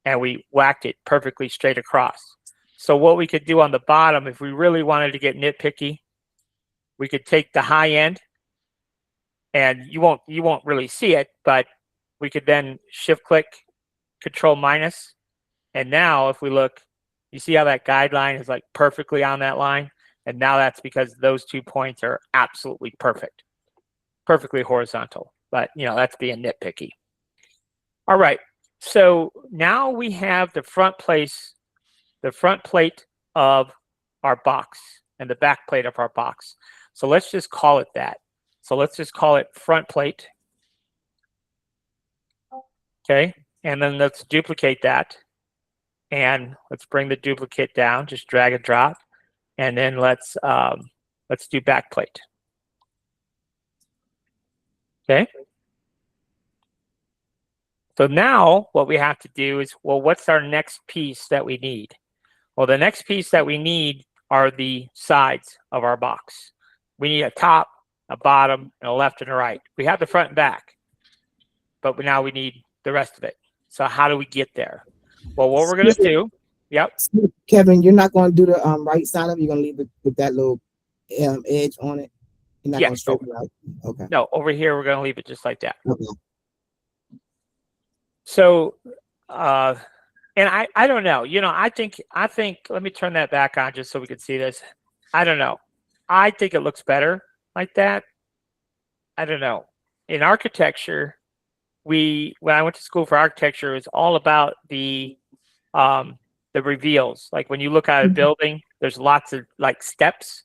and we whacked it perfectly straight across. So what we could do on the bottom, if we really wanted to get nitpicky, we could take the high end, and you won't really see it, but we could then shift click, control minus. And now if we look, you see how that guideline is like perfectly on that line? And now that's because those 2 points are absolutely perfect, perfectly horizontal. But, you know, that's being nitpicky. All right. So now we have the front plate of our box and the back plate of our box. So let's just call it that. So let's just call it front plate. Okay. And then let's duplicate that. And let's bring the duplicate down, just drag and drop. And then let's do back plate. Okay. So now what we have to do is, well, what's our next piece that we need? Well, the next piece that we need are the sides of our box. We need a top, a bottom, and a left and a right. We have the front and back, but now we need the rest of it. So how do we get there? Well, what we're going to do, yep. Kevin, you're not going to do the right side of it. You're going to leave it with that little edge on it. You're not going to straighten it out. Okay. No, over here, we're going to leave it just like that. Okay. So, and I don't know, you know, I think, let me turn that back on just so we can see this. I don't know. I think it looks better like that. I don't know. In architecture, when I went to school for architecture, it was all about the reveals. Like when you look at a building, there's lots of like steps,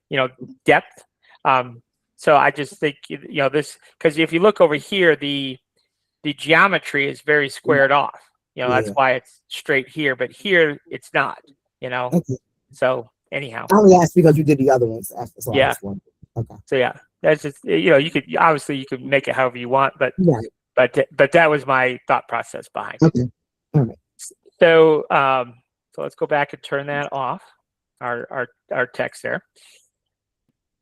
you know, depth. So I just think, you know, this, because if you look over here, the geometry is very squared off. You know, that's why it's straight here, but here it's not, you know. Okay. So anyhow. I only asked because you did the other ones. So yeah. Okay. So yeah, that's just, you know, you could obviously make it however you want, but right. but that was my thought process behind it. Okay. All right. So so let's go back and turn that off, our text there.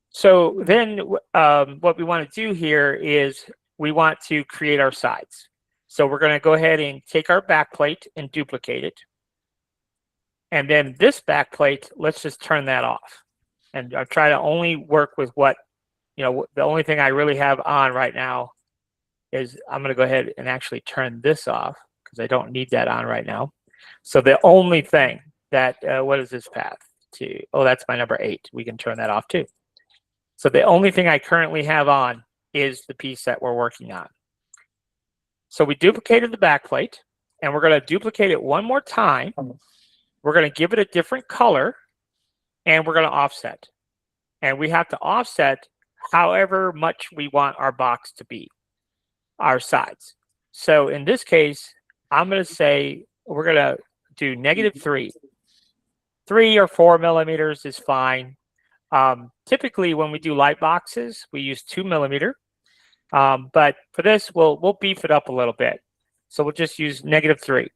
So then what we want to do here is we want to create our sides. So we're going to go ahead and take our back plate and duplicate it. And then this back plate, let's just turn that off. And I'll try to only work with what, you know, the only thing I really have on right now is I'm going to go ahead and actually turn this off because I don't need that on right now. So the only thing that, what is this path to? Oh, that's my number 8. We can turn that off too. So the only thing I currently have on is the piece that we're working on. So we duplicated the back plate and we're going to duplicate it one more time. We're going to give it a different color and we're going to offset. And we have to offset however much we want our box to be, our sides. So in this case, I'm going to say we're going to do -3. 3 or 4 millimeters is fine. Typically, when we do light boxes, we use 2 millimeter. But for this, we'll beef it up a little bit. So we'll just use -3.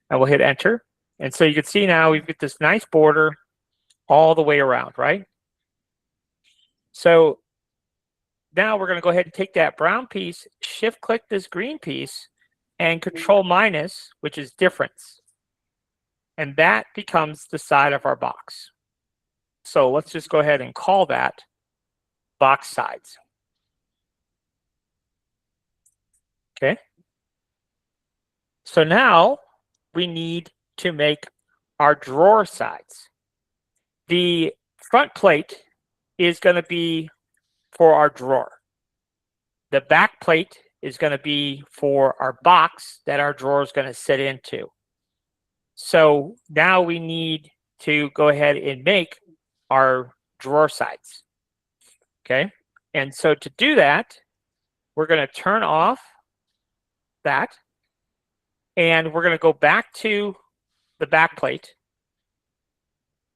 And we'll hit enter. And so you can see now we've got this nice border all the way around, right? So now we're going to go ahead and take that brown piece, shift click this green piece, and control minus, which is difference. And that becomes the side of our box. So let's just go ahead and call that box sides. Okay. So now we need to make our drawer sides. The front plate is going to be for our drawer. The back plate is going to be for our box that our drawer is going to sit into. So now we need to go ahead and make our drawer sides. Okay. And so to do that, we're going to turn off that. And we're going to go back to the back plate.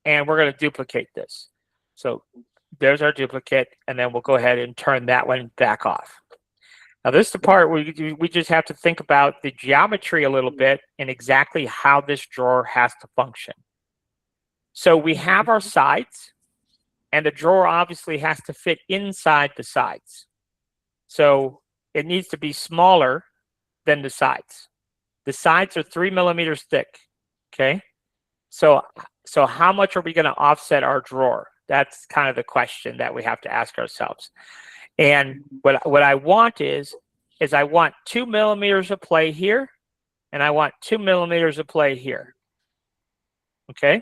And we're going to duplicate this. So there's our duplicate. And then we'll go ahead and turn that one back off. Now this is the part where we just have to think about the geometry a little bit and exactly how this drawer has to function. So we have our sides, and the drawer obviously has to fit inside the sides. So it needs to be smaller than the sides. The sides are 3 millimeters thick, okay? So how much are we going to offset our drawer? That's kind of the question that we have to ask ourselves. And what I want is I want 2 millimeters of play here, and I want 2 millimeters of play here. Okay,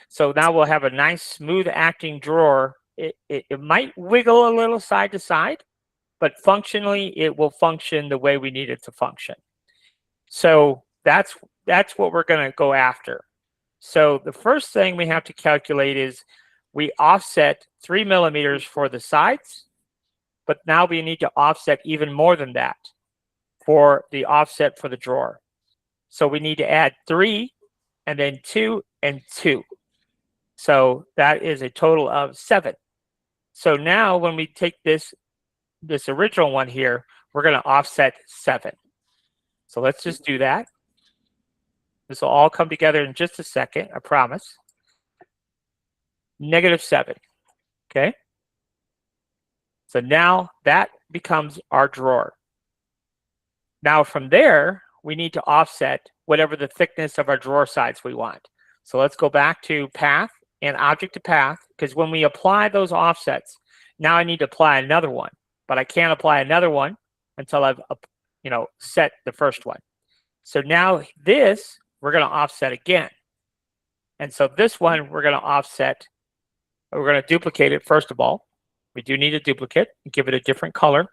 so now we'll have a nice smooth acting drawer. It might wiggle a little side to side, but functionally it will function the way we need it to function. So that's what we're going to go after. So the first thing we have to calculate is we offset 3 millimeters for the sides, but now we need to offset even more than that for the offset for the drawer. So we need to add 3 and then 2 and 2. So that is a total of 7. So now when we take this original one here, we're going to offset 7. So let's just do that. This will all come together in just a second, I promise. -7. Okay. So now that becomes our drawer. Now from there, we need to offset whatever the thickness of our drawer sides we want. So let's go back to path and object to path, because when we apply those offsets, now I need to apply another one, but I can't apply another one until I've set the first one. So now this we're going to offset again. And so this one we're going to offset, we're going to duplicate it first of all. We do need a duplicate and give it a different color.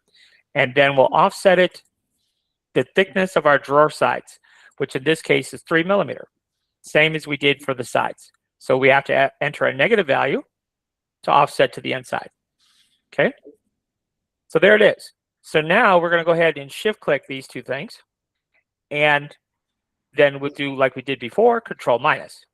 And then we'll offset it the thickness of our drawer sides, which in this case is 3 millimeter, same as we did for the sides. So we have to enter a negative value to offset to the inside. Okay, so there it is. So now we're going to go ahead and shift click these two things, and then we'll do like we did before, Control minus.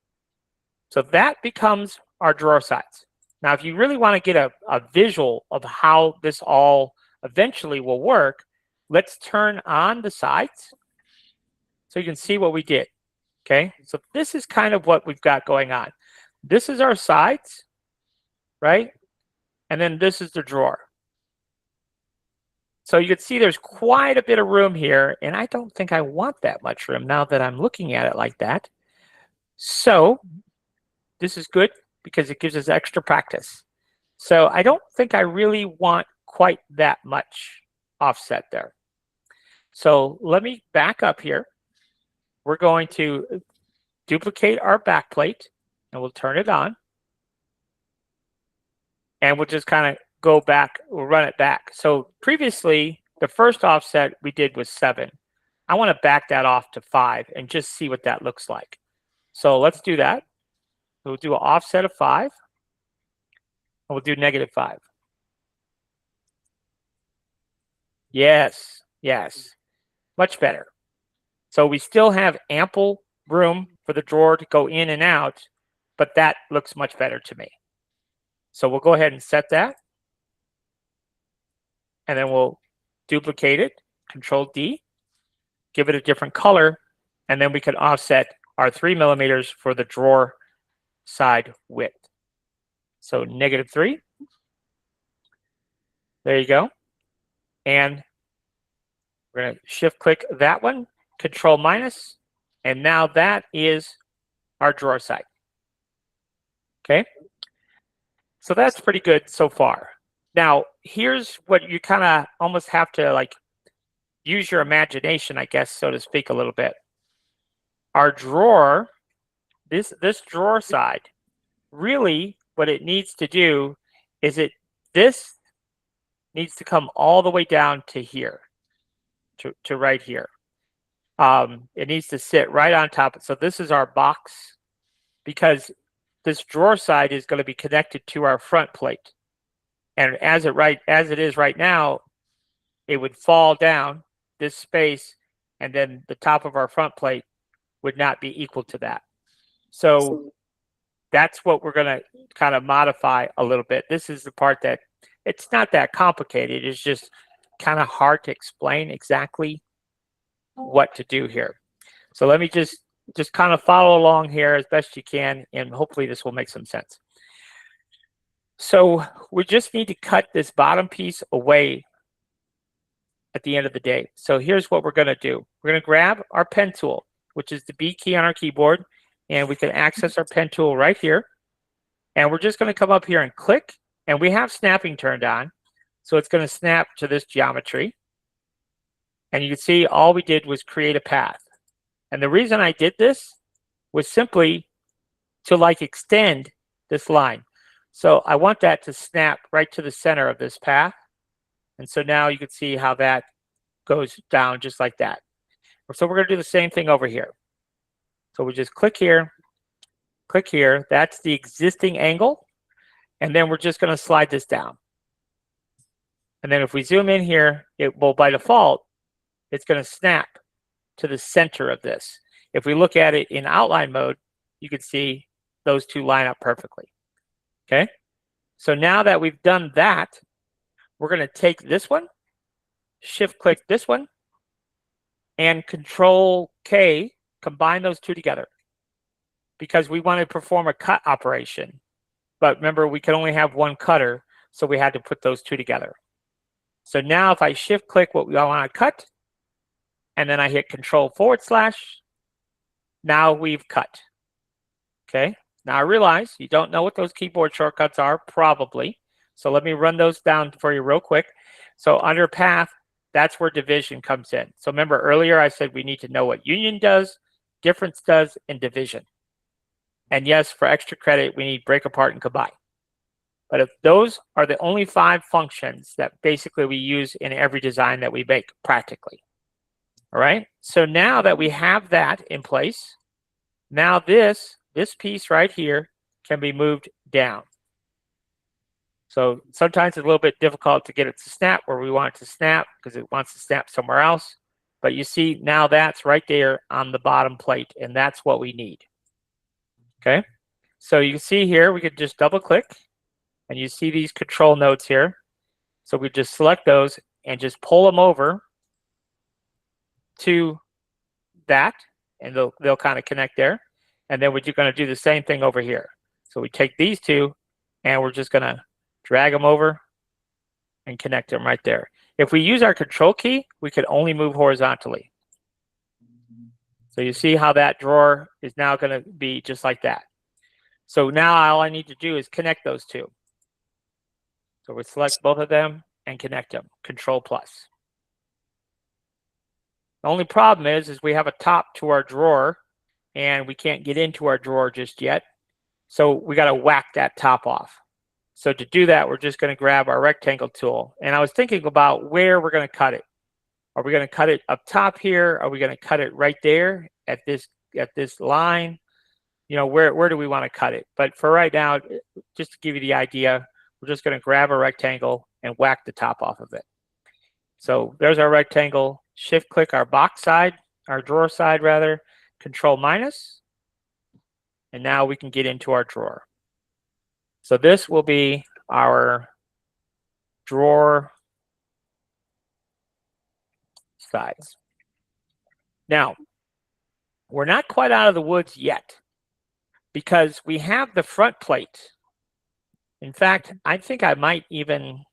So that becomes our drawer sides. Now, if you really want to get a visual of how this all eventually will work, let's turn on the sides so you can see what we did. Okay, so this is kind of what we've got going on. This is our sides, right? And then this is the drawer. So you can see there's quite a bit of room here, and I don't think I want that much room now that I'm looking at it like that. So this is good because it gives us extra practice. So I don't think I really want quite that much offset there. So let me back up here. We're going to duplicate our back plate, and we'll turn it on. And we'll just kind of go back, we'll run it back. So previously, the first offset we did was 7. I want to back that off to 5 and just see what that looks like. So let's do that. We'll do an offset of 5, and we'll do -5. Yes, yes, much better. So we still have ample room for the drawer to go in and out, but that looks much better to me. So we'll go ahead and set that. And then we'll duplicate it, Control D, give it a different color, and then we can offset our 3 millimeters for the drawer side width. So -3. There you go. And we're going to shift click that one, Control minus, and now that is our drawer side. Okay. So that's pretty good so far. Now, here's what you kind of almost have to like use your imagination, I guess, so to speak, a little bit. Our drawer, this drawer side, really what it needs to do is this needs to come all the way down to here, to right here. It needs to sit right on top. So this is our box, because this drawer side is going to be connected to our front plate. And as it is right now, it would fall down this space, and then the top of our front plate would not be equal to that. So that's what we're going to kind of modify a little bit. This is the part that it's not that complicated. It's just kind of hard to explain exactly what to do here. So let me just kind of follow along here as best you can, and hopefully this will make some sense. So we just need to cut this bottom piece away at the end of the day. So here's what we're going to do. We're going to grab our pen tool, which is the B key on our keyboard, and we can access our pen tool right here. And we're just going to come up here and click, and we have snapping turned on. So it's going to snap to this geometry. And you can see all we did was create a path. And the reason I did this was simply to like extend this line. So I want that to snap right to the center of this path. And so now you can see how that goes down just like that. So we're going to do the same thing over here. So we just click here, click here. That's the existing angle. And then we're just going to slide this down. And then if we zoom in here, it will, by default, it's going to snap to the center of this. If we look at it in outline mode, you can see those two line up perfectly. Okay. So now that we've done that, we're going to take this one, shift click this one, and Control K, combine those two together because we want to perform a cut operation. But remember, we can only have one cutter, so we had to put those two together. So now if I shift click what we want to cut, and then I hit Control /, now we've cut. Okay. Now I realize you don't know what those keyboard shortcuts are, probably. So let me run those down for you real quick. So under path, that's where division comes in. So remember earlier I said we need to know what union does, difference does, and division. And yes, for extra credit, we need break apart and combine. But if those are the only 5 functions that basically we use in every design that we make practically. All right. So now that we have that in place, now this piece right here can be moved down. So sometimes it's a little bit difficult to get it to snap where we want it to snap because it wants to snap somewhere else. But you see now that's right there on the bottom plate, and that's what we need. Okay. So you can see here, we could just double click and you see these control nodes here. So we just select those and just pull them over to that, and they'll kind of connect there. And then we're going to do the same thing over here. So we take these two and we're just going to drag them over and connect them right there. If we use our control key, we could only move horizontally. So you see how that drawer is now going to be just like that. So now all I need to do is connect those two. So we select both of them and connect them, Control+. The only problem is we have a top to our drawer and we can't get into our drawer just yet. So we got to whack that top off. So to do that, we're just going to grab our rectangle tool. And I was thinking about where we're going to cut it. Are we going to cut it up top here? Are we going to cut it right there at this line? You know, where do we want to cut it? But for right now, just to give you the idea, we're just going to grab a rectangle and whack the top off of it. So there's our rectangle. Shift click our box side, our drawer side rather, Control-, and now we can get into our drawer. So this will be our drawer sides. Now, we're not quite out of the woods yet because we have the front plate. In fact, I think I might even,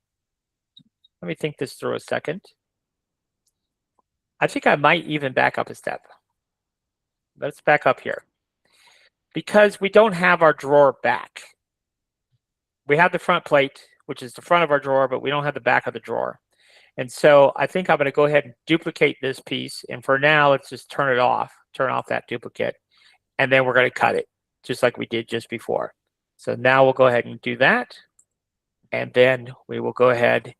let me think this through a second. I think I might even back up a step. Let's back up here. Because we don't have our drawer back. We have the front plate, which is the front of our drawer, but we don't have the back of the drawer. And so I think I'm going to go ahead and duplicate this piece. And for now, let's just turn off that duplicate. And then we're going to cut it, just like we did just before. So now we'll go ahead and do that. And then we will go ahead.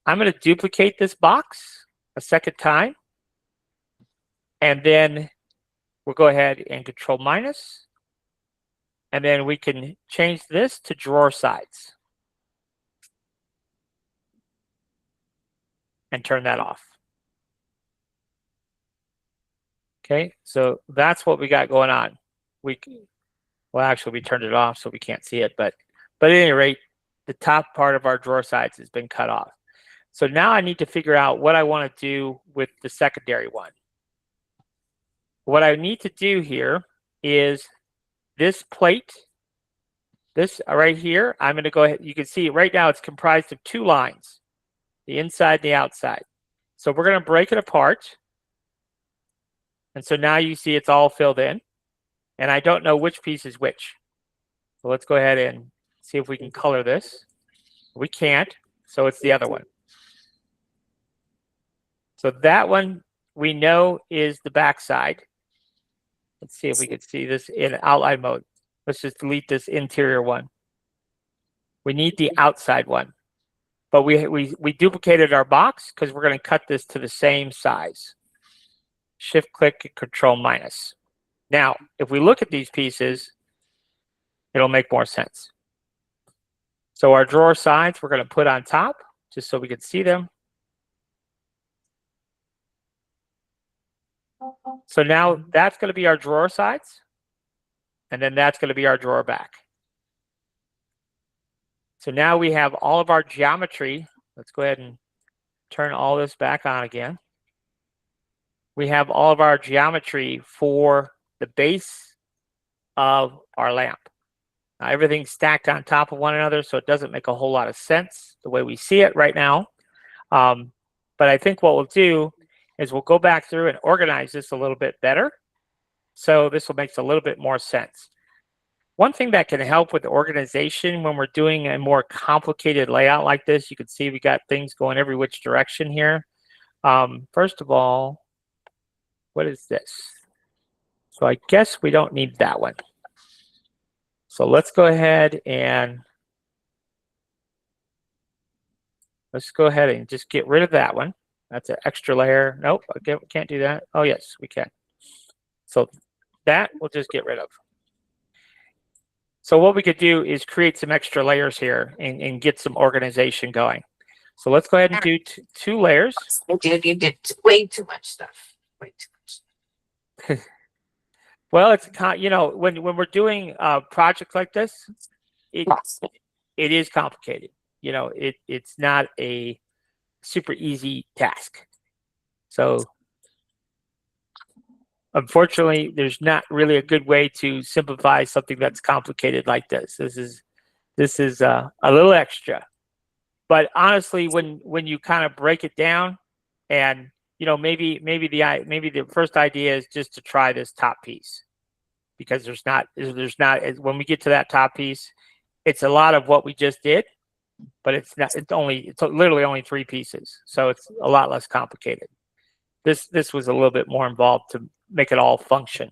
I'm going to duplicate this box a second time. And then we'll go ahead and Control-. And then we can change this to drawer sides. And turn that off. Okay, so that's what we got going on. Well, actually, we turned it off so we can't see it. But at any rate, the top part of our drawer sides has been cut off. So now I need to figure out what I want to do with the secondary one. What I need to do here is this plate, this right here, I'm going to go ahead. You can see right now it's comprised of two lines, the inside and the outside. So we're going to break it apart. And so now you see it's all filled in. And I don't know which piece is which. So let's go ahead and see if we can color this. We can't, so it's the other one. So that one we know is the back side. Let's see if we can see this in outline mode. Let's just delete this interior one. We need the outside one. But we duplicated our box because we're going to cut this to the same size. Shift click and Control minus. Now, if we look at these pieces, it'll make more sense. So our drawer sides we're going to put on top just so we can see them. So now that's going to be our drawer sides. And then that's going to be our drawer back. So now we have all of our geometry. Let's go ahead and turn all this back on again. We have all of our geometry for the base of our lamp. Now, everything's stacked on top of one another, so it doesn't make a whole lot of sense the way we see it right now. But I think what we'll do is we'll go back through and organize this a little bit better. So this will make a little bit more sense. One thing that can help with the organization when we're doing a more complicated layout like this, you can see we got things going every which direction here. First of all, what is this? So I guess we don't need that one. So let's go ahead and just get rid of that one. That's an extra layer. Nope, again, we can't do that. Oh yes, we can. So that we'll just get rid of. So what we could do is create some extra layers here and get some organization going. So let's go ahead and do two layers. You did way too much stuff. Way too much. Well, it's when we're doing a project like this, it is complicated. It's not a super easy task. So unfortunately, there's not really a good way to simplify something that's complicated like this. This is a little extra. But honestly, when you kind of break it down, and maybe the first idea is just to try this top piece, because there's not when we get to that top piece, it's a lot of what we just did, but it's literally only 3 pieces, so it's a lot less complicated. This was a little bit more involved to make it all function.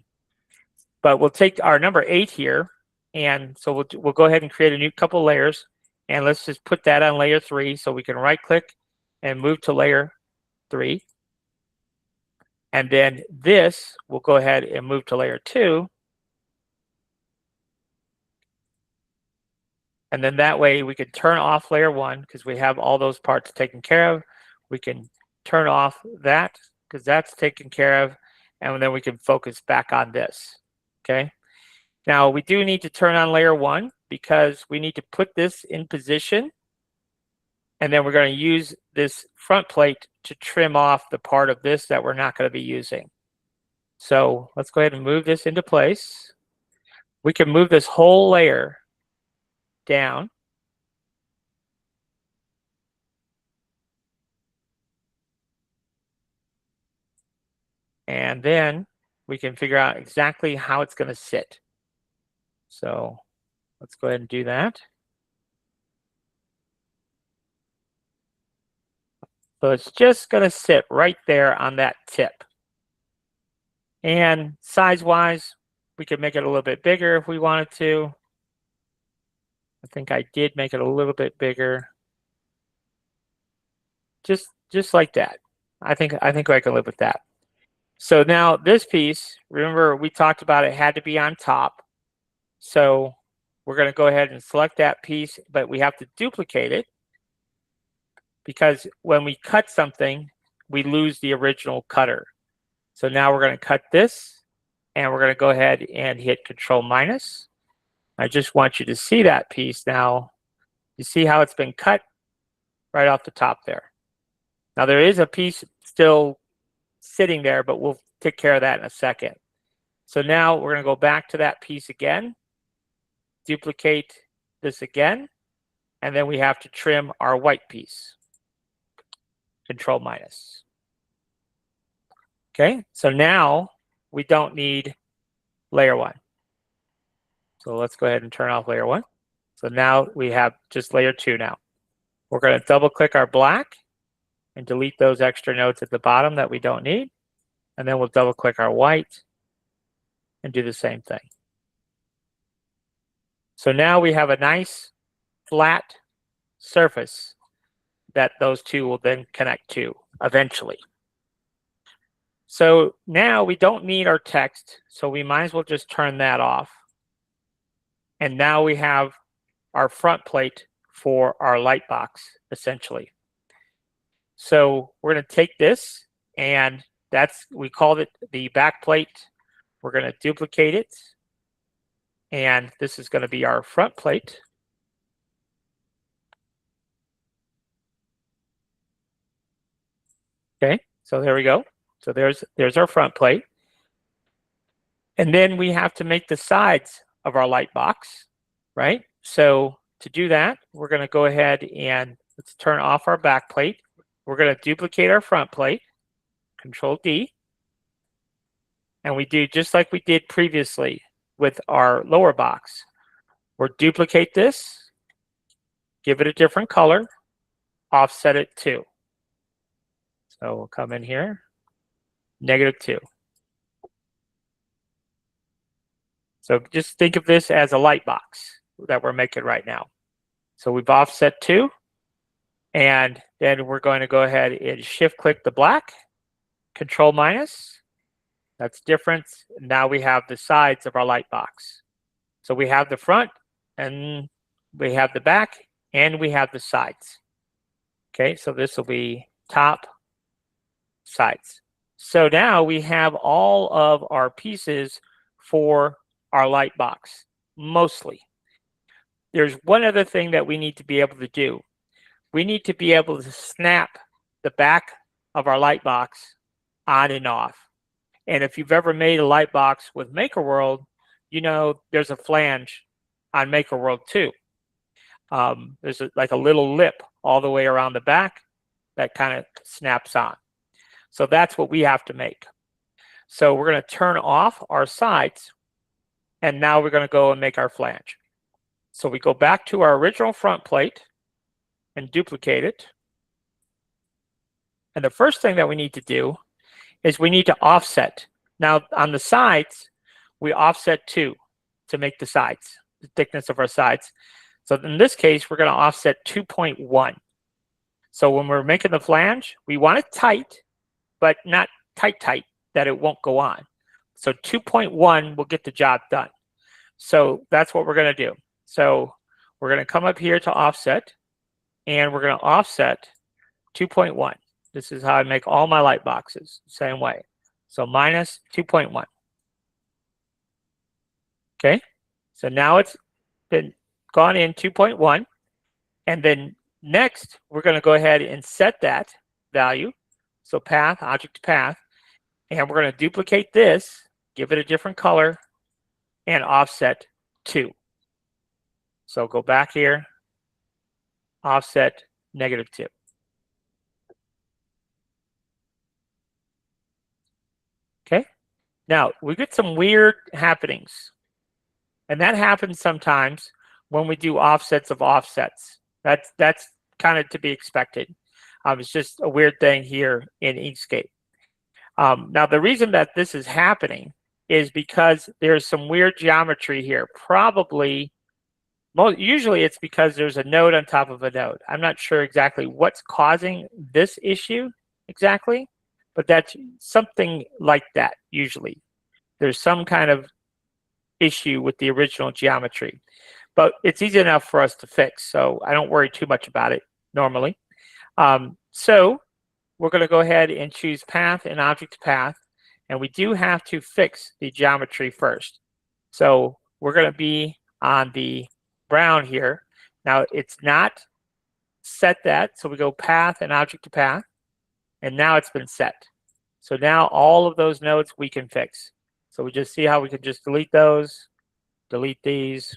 But we'll take our number 8 here, and so we'll go ahead and create a new couple layers, and let's just put that on layer 3, so we can right click and move to layer 3. And then this, we'll go ahead and move to layer 2. And then that way we can turn off layer 1 because we have all those parts taken care of. We can turn off that because that's taken care of. And then we can focus back on this. Okay. Now we do need to turn on layer 1 because we need to put this in position. And then we're going to use this front plate to trim off the part of this that we're not going to be using. So let's go ahead and move this into place. We can move this whole layer down. And then we can figure out exactly how it's going to sit. So let's go ahead and do that. So it's just going to sit right there on that tip. And size-wise, we could make it a little bit bigger if we wanted to. I think I did make it a little bit bigger. Just like that. I think I can live with that. So now this piece, remember we talked about it had to be on top. So we're going to go ahead and select that piece, but we have to duplicate it because when we cut something, we lose the original cutter. So now we're going to cut this, and we're going to go ahead and hit Control minus. I just want you to see that piece now. You see how it's been cut right off the top there. Now there is a piece still sitting there, but we'll take care of that in a second. So now we're going to go back to that piece again, duplicate this again, and then we have to trim our white piece. Control minus. Okay, so now we don't need layer 1. So let's go ahead and turn off layer 1. So now we have just layer 2 now. We're going to double click our black and delete those extra nodes at the bottom that we don't need. And then we'll double click our white and do the same thing. So now we have a nice flat surface that those two will then connect to eventually. So now we don't need our text, so we might as well just turn that off. And now we have our front plate for our light box, essentially. So we're going to take this, and we called it the back plate. We're going to duplicate it, and this is going to be our front plate. Okay, so there we go. So there's our front plate. And then we have to make the sides of our light box, right? So to do that, we're going to go ahead and let's turn off our back plate. We're going to duplicate our front plate, Control D. And we do just like we did previously with our lower box. We'll duplicate this, give it a different color, offset it 2. So we'll come in here, -2. So just think of this as a light box that we're making right now. So we've offset 2, and then we're going to go ahead and shift click the black, Control minus. That's different. Now we have the sides of our light box. So we have the front, and we have the back, and we have the sides. Okay, so this will be top, sides. So now we have all of our pieces for our light box, mostly. There's one other thing that we need to be able to do. We need to be able to snap the back of our light box on and off. And if you've ever made a light box with MakerWorld, you know there's a flange on MakerWorld too. There's like a little lip all the way around the back that kind of snaps on. So that's what we have to make. So we're going to turn off our sides, and now we're going to go and make our flange. So we go back to our original front plate and duplicate it. And the first thing that we need to do is we need to offset. Now on the sides, we offset 2 to make the sides, the thickness of our sides. So in this case, we're going to offset 2.1. So when we're making the flange, we want it tight, but not tight that it won't go on. So 2.1 will get the job done. So that's what we're going to do. So we're going to come up here to offset, and we're going to offset 2.1. This is how I make all my light boxes, same way. So minus 2.1. Okay, so now it's been gone in 2.1. And then next, we're going to go ahead and set that value. So path, object to path, and we're going to duplicate this, give it a different color, and offset 2. So go back here, offset -2. Okay, now we get some weird happenings, and that happens sometimes when we do offsets of offsets. That's kind of to be expected. It's just a weird thing here in Inkscape. Now, the reason that this is happening is because there's some weird geometry here. Usually it's because there's a node on top of a node. I'm not sure exactly what's causing this issue exactly, but that's something like that usually. There's some kind of issue with the original geometry. But it's easy enough for us to fix, so I don't worry too much about it normally. So we're going to go ahead and choose path and object to path, and we do have to fix the geometry first. So we're going to be on the brown here. Now it's not set that, so we go path and object to path, and now it's been set. So now all of those nodes we can fix. So we just see how we can just delete those, delete these.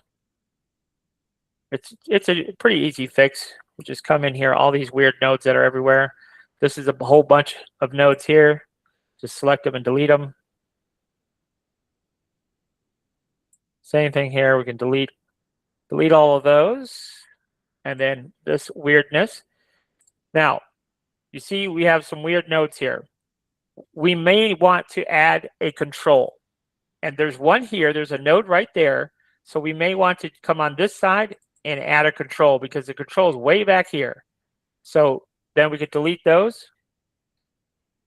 It's a pretty easy fix. We just come in here, all these weird nodes that are everywhere. This is a whole bunch of nodes here. Just select them and delete them. Same thing here. We can delete all of those. And then this weirdness. Now, you see we have some weird nodes here. We may want to add a control. And there's one here. There's a node right there. So we may want to come on this side and add a control because the control is way back here. So then we could delete those.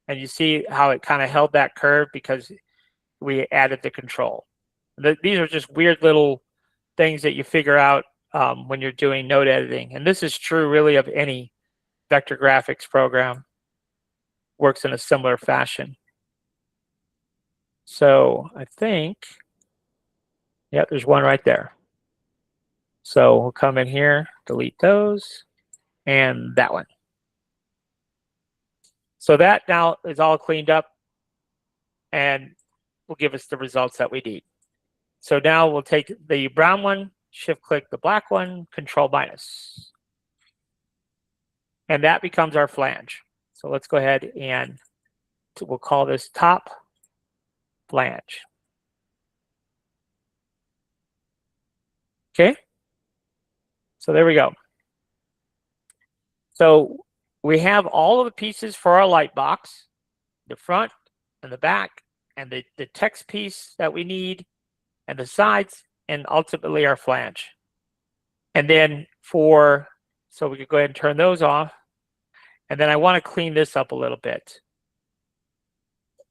And you see how it kind of held that curve because we added the control. These are just weird little things that you figure out when you're doing node editing. And this is true really of any vector graphics program. Works in a similar fashion. So I think, yeah, there's one right there. So we'll come in here, delete those, and that one. So that now is all cleaned up and will give us the results that we need. So now we'll take the brown one, shift click the black one, control minus. And that becomes our flange. So let's go ahead and we'll call this top flange. Okay. So there we go. So we have all of the pieces for our light box, the front and the back, and the text piece that we need, and the sides, and ultimately our flange. And then so we could go ahead and turn those off. And then I want to clean this up a little bit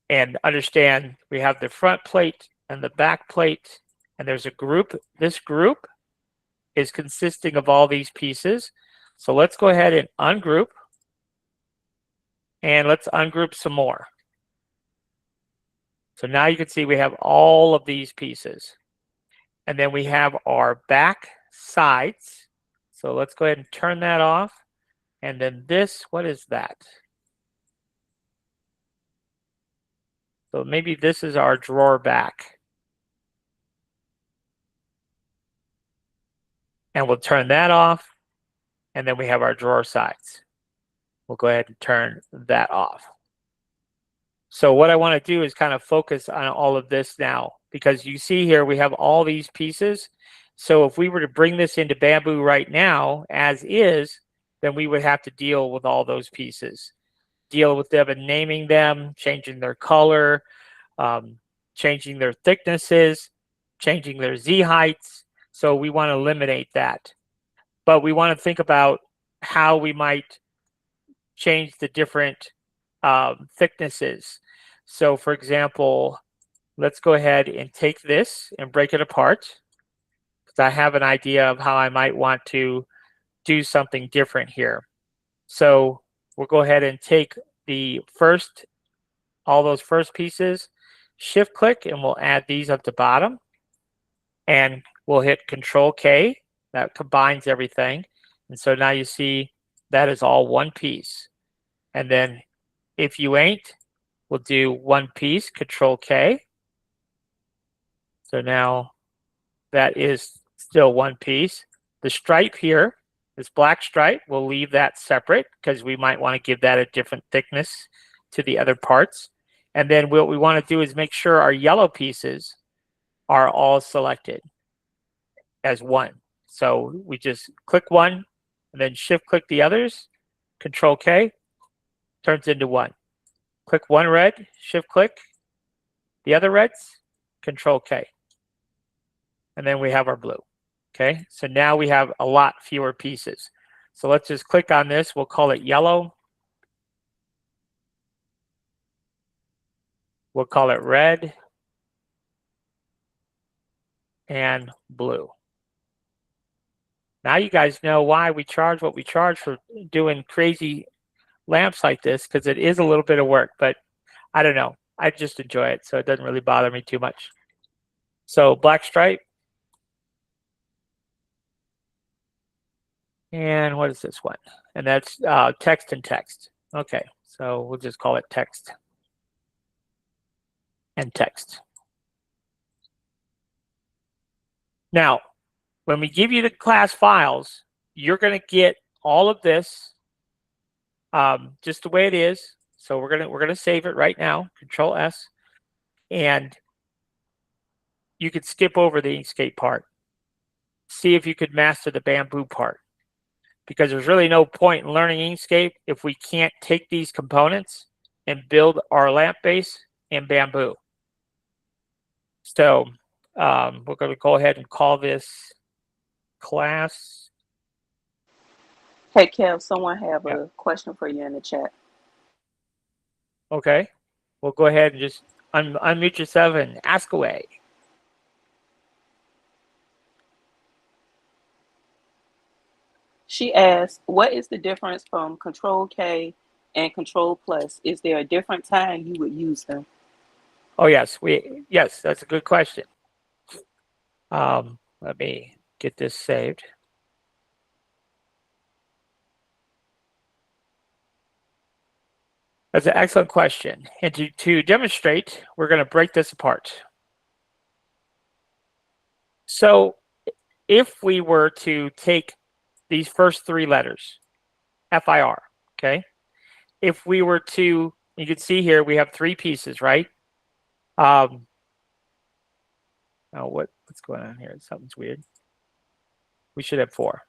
and understand we have the front plate and the back plate, and there's a group. This group is consisting of all these pieces. So let's go ahead and ungroup, and let's ungroup some more. So now you can see we have all of these pieces. And then we have our back sides. So let's go ahead and turn that off. And then this, what is that? So maybe this is our drawer back. And we'll turn that off. And then we have our drawer sides. We'll go ahead and turn that off. So what I want to do is kind of focus on all of this now, because you see here we have all these pieces. So if we were to bring this into Bamboo right now, as is, then we would have to deal with all those pieces. Deal with them and naming them, changing their color, changing their thicknesses, changing their Z heights. So we want to eliminate that. But we want to think about how we might change the different thicknesses. So for example, let's go ahead and take this and break it apart, because I have an idea of how I might want to do something different here. So we'll go ahead and take all those first pieces, shift click, and we'll add these up to bottom, and we'll hit Control K. That combines everything. And so now you see that is all one piece. And then if you ain't, we'll do one piece, Control K. So now that is still one piece. The stripe here, this black stripe, we'll leave that separate because we might want to give that a different thickness to the other parts. And then what we want to do is make sure our yellow pieces are all selected as one. So we just click one and then shift click the others, Control K, turns into one. Click one red, shift click the other reds, Control K. And then we have our blue. Okay, so now we have a lot fewer pieces. So let's just click on this. We'll call it yellow. We'll call it red and blue. Now you guys know why we charge what we charge for doing crazy lamps like this, because it is a little bit of work, but I don't know. I just enjoy it, so it doesn't really bother me too much. So black stripe. And what is this one? And that's text and text. Okay, so we'll just call it text and text. Now, when we give you the class files, you're going to get all of this just the way it is. So we're gonna save it right now. Control S, and you could skip over the Inkscape part. See if you could master the bamboo part, because there's really no point in learning Inkscape if we can't take these components and build our lamp base in bamboo. So we're going to go ahead and call this class. Hey, Kev, someone have a question for you in the chat. Okay, we'll go ahead and just unmute yourself and ask away. She asked, what is the difference from Control K and Control Plus? Is there a different time you would use them? Oh yes, yes, that's a good question. Let me get this saved. That's an excellent question. And to demonstrate, we're going to break this apart. So if we were to take these first three letters, FIR, okay? If we were to, you can see here, we have three pieces, right? Oh, what's going on here? Something's weird. We should have four.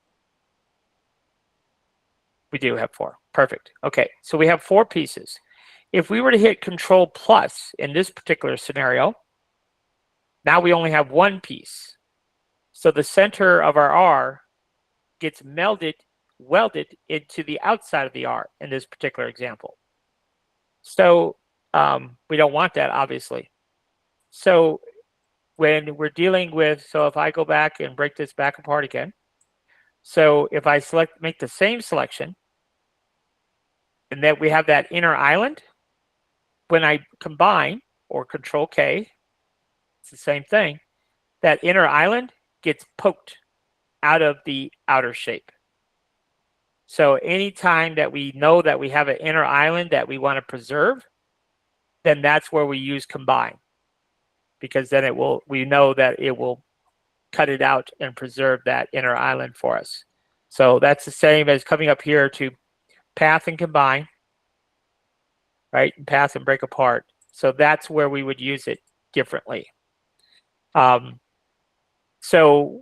We do have four. Perfect. Okay, so we have four pieces. If we were to hit Control Plus in this particular scenario, now we only have one piece. So the center of our R gets welded into the outside of the R in this particular example. So we don't want that, obviously. So when we're dealing with, so if I go back and break this back apart again, so if I make the same selection, and then we have that inner island, when I combine, or Control K, it's the same thing, that inner island gets poked out of the outer shape. So anytime that we know that we have an inner island that we want to preserve, then that's where we use combine, because then we know that it will cut it out and preserve that inner island for us. So that's the same as coming up here to path and combine, right? And path and break apart. So that's where we would use it differently. So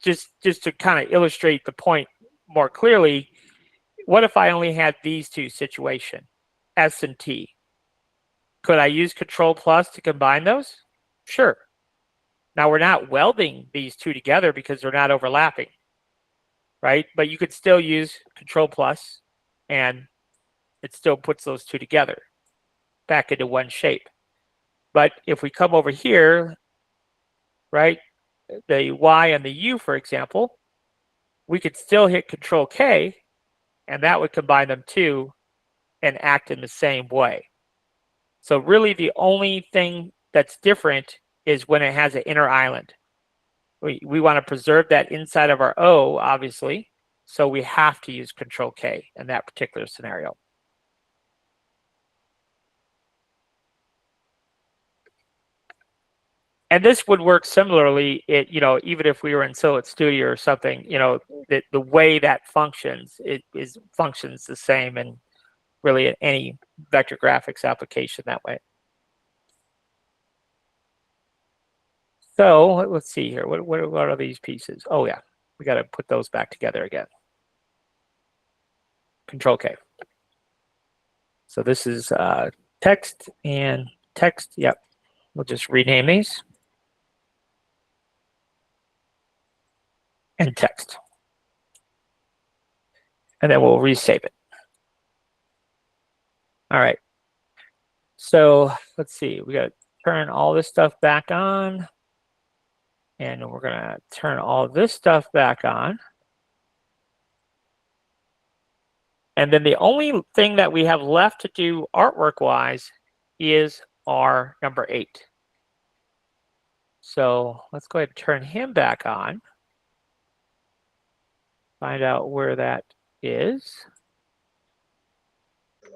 just to kind of illustrate the point more clearly, what if I only had these two situations, S and T? Could I use Control Plus to combine those? Sure. Now we're not welding these two together because they're not overlapping, right? But you could still use Control Plus and it still puts those two together back into one shape. But if we come over here, right, the Y and the U, for example, we could still hit Control K and that would combine them too and act in the same way. So really the only thing that's different is when it has an inner island. We want to preserve that inside of our O, obviously, so we have to use Control K in that particular scenario. And this would work similarly, even if we were in Silhouette Studio or something, the way that functions, functions the same in really any vector graphics application that way. So let's see here. What are these pieces? Oh yeah, we got to put those back together again. Control K. So this is text and text. Yep. We'll just rename these. And text. And then we'll resave it. All right. So let's see. We got to turn all this stuff back on. And we're going to turn all this stuff back on. And then the only thing that we have left to do artwork-wise is our number 8. So let's go ahead and turn him back on. Find out where that is.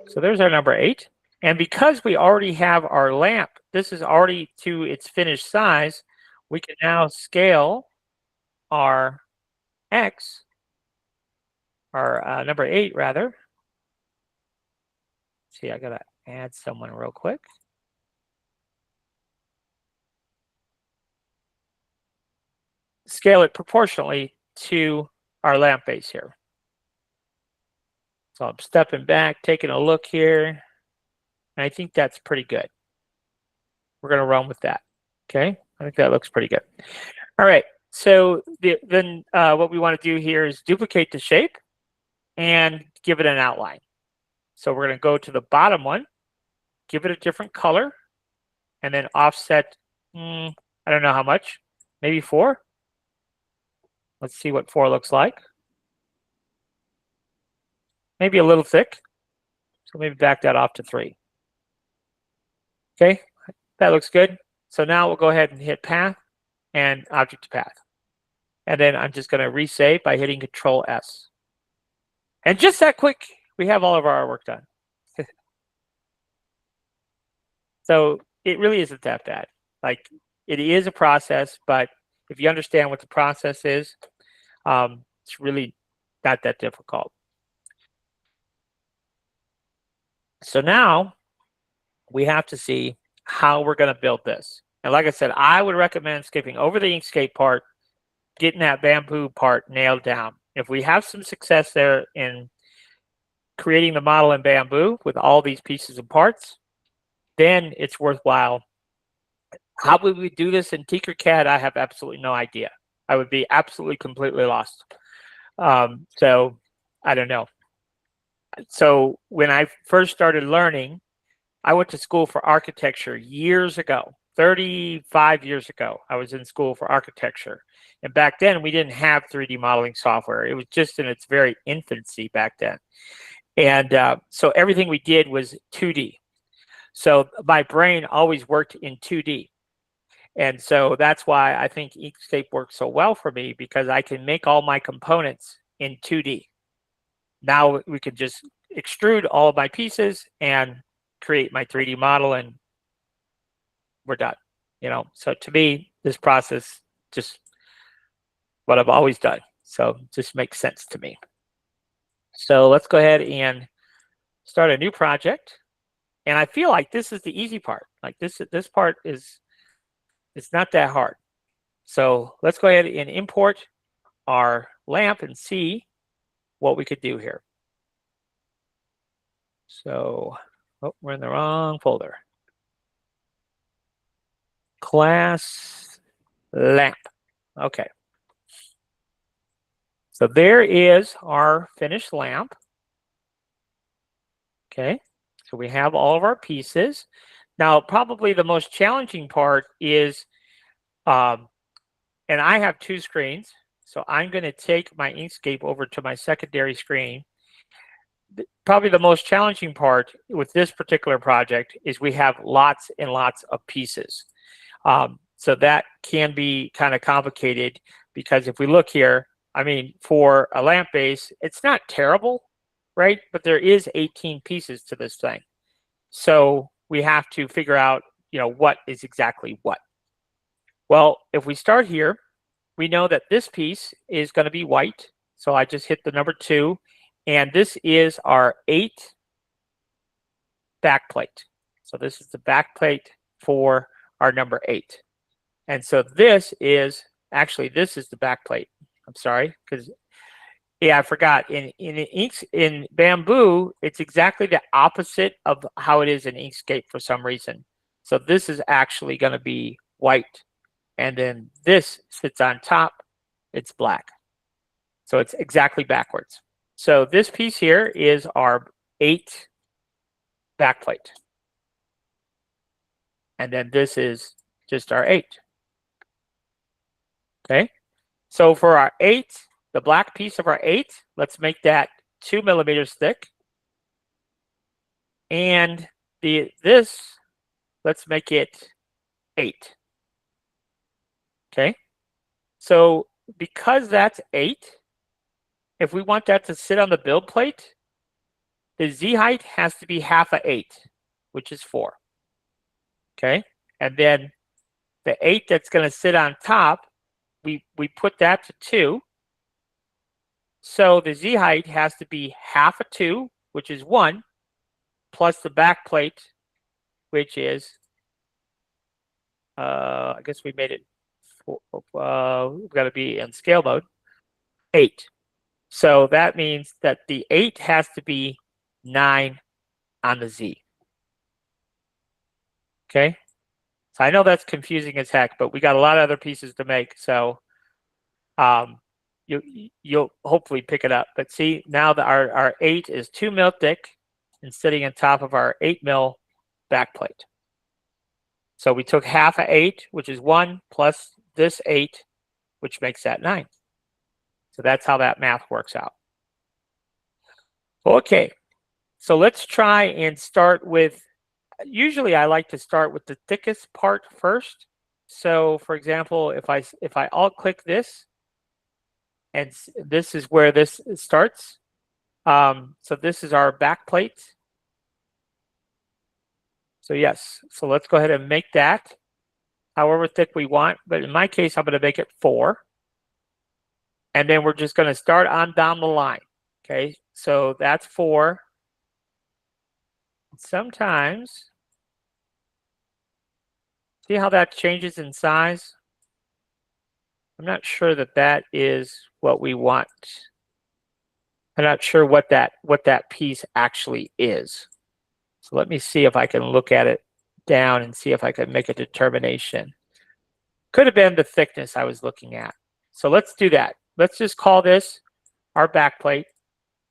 So there's our number 8. And because we already have our lamp, this is already to its finished size, we can now scale our X, our number 8 rather. See, I gotta add someone real quick. Scale it proportionally to our lamp base here. So I'm stepping back, taking a look here, and I think that's pretty good. We're going to run with that. Okay, I think that looks pretty good. All right, so then what we want to do here is duplicate the shape and give it an outline. So we're going to go to the bottom one, give it a different color, and then offset, I don't know how much, maybe 4. Let's see what 4 looks like. Maybe a little thick. So maybe back that off to 3. Okay, that looks good. So now we'll go ahead and hit path and object to path. And then I'm just going to resave by hitting Control S. And just that quick, we have all of our artwork done. So it really isn't that bad. Like, it is a process, but if you understand what the process is, it's really not that difficult. So now we have to see how we're going to build this. And like I said, I would recommend skipping over the Inkscape part, getting that bamboo part nailed down. If we have some success there in creating the model in bamboo with all these pieces and parts, then it's worthwhile. How would we do this in Tinkercad? I have absolutely no idea. I would be absolutely completely lost. So I don't know. So when I first started learning, I went to school for architecture years ago, 35 years ago. I was in school for architecture. And back then, we didn't have 3D modeling software. It was just in its very infancy back then. And so everything we did was 2D. So my brain always worked in 2D. And so that's why I think Inkscape works so well for me, because I can make all my components in 2D. Now we can just extrude all of my pieces and create my 3D model, and we're done. You know, so to me, this process just what I've always done. So it just makes sense to me. So let's go ahead and start a new project. And I feel like this is the easy part. Like this part is, it's not that hard. So let's go ahead and import our lamp and see what we could do here. So, oh, we're in the wrong folder. Class lamp. Okay. So there is our finished lamp. Okay. So we have all of our pieces. Now, probably the most challenging part is, and I have 2 screens. So I'm going to take my Inkscape over to my secondary screen. Probably the most challenging part with this particular project is we have lots and lots of pieces. So that can be kind of complicated, because if we look here, I mean, for a lamp base, it's not terrible, right? But there is 18 pieces to this thing. So we have to figure out, you know, what is exactly what. Well, if we start here, we know that this piece is going to be white. So I just hit the number 2. And this is our 8 backplate. So this is the backplate for our number 8. And so this is, actually, this is the backplate. I'm sorry, because, yeah, I forgot. In bamboo, it's exactly the opposite of how it is in Inkscape for some reason. So this is actually going to be white. And then this sits on top. It's black. So it's exactly backwards. So this piece here is our 8 backplate. And then this is just our 8. Okay. So for our 8, the black piece of our 8, let's make that 2 millimeters thick. And this, let's make it 8. Okay. So because that's 8, if we want that to sit on the build plate, the Z height has to be half of 8, which is 4. Okay, and then the 8 that's going to sit on top, we put that to 2. So the Z height has to be half of 2, which is 1, plus the back plate, which is, I guess we made it, we've got to be in scale mode, 8. So that means that the 8 has to be 9 on the Z. Okay, so I know that's confusing as heck, but we got a lot of other pieces to make, so you'll hopefully pick it up. But see, now that our 8 is 2 mil thick and sitting on top of our 8 mil back plate. So we took half of 8, which is 1, plus this 8, which makes that 9. So that's how that math works out. Okay, so let's try and start with, usually I like to start with the thickest part first. So for example, if I alt click this, and this is where this starts. So this is our back plate. So yes, so let's go ahead and make that however thick we want. But in my case, I'm going to make it 4. And then we're just going to start on down the line. Okay, so that's 4. Sometimes, see how that changes in size? I'm not sure that that is what we want. I'm not sure what that piece actually is. So let me see if I can look at it down and see if I can make a determination. Could have been the thickness I was looking at. So let's do that. Let's just call this our back plate.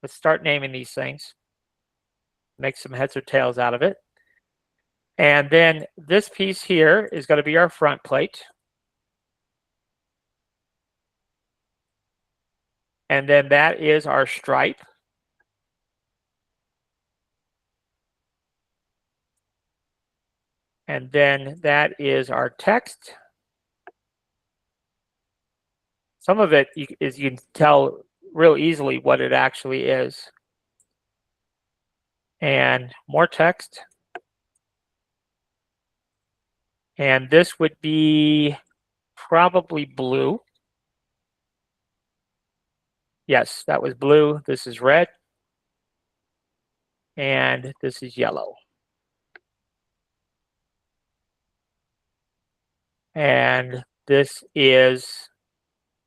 Let's start naming these things. Make some heads or tails out of it. And then this piece here is going to be our front plate. And then that is our stripe. And then that is our text. Some of it is you can tell real easily what it actually is. And more text. And this would be probably blue. Yes, that was blue. This is red. And this is yellow. And this is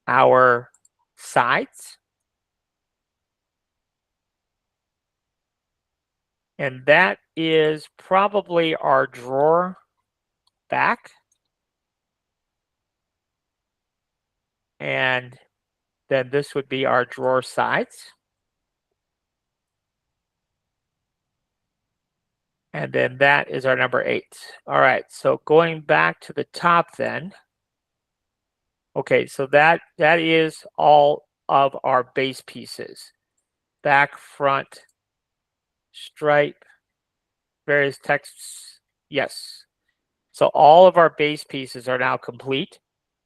our sides. And that is probably our drawer back. And then this would be our drawer sides. And then that is our number 8. All right, so going back to the top then. Okay, so that is all of our base pieces. Back, front, stripe, various texts. Yes. So all of our base pieces are now complete.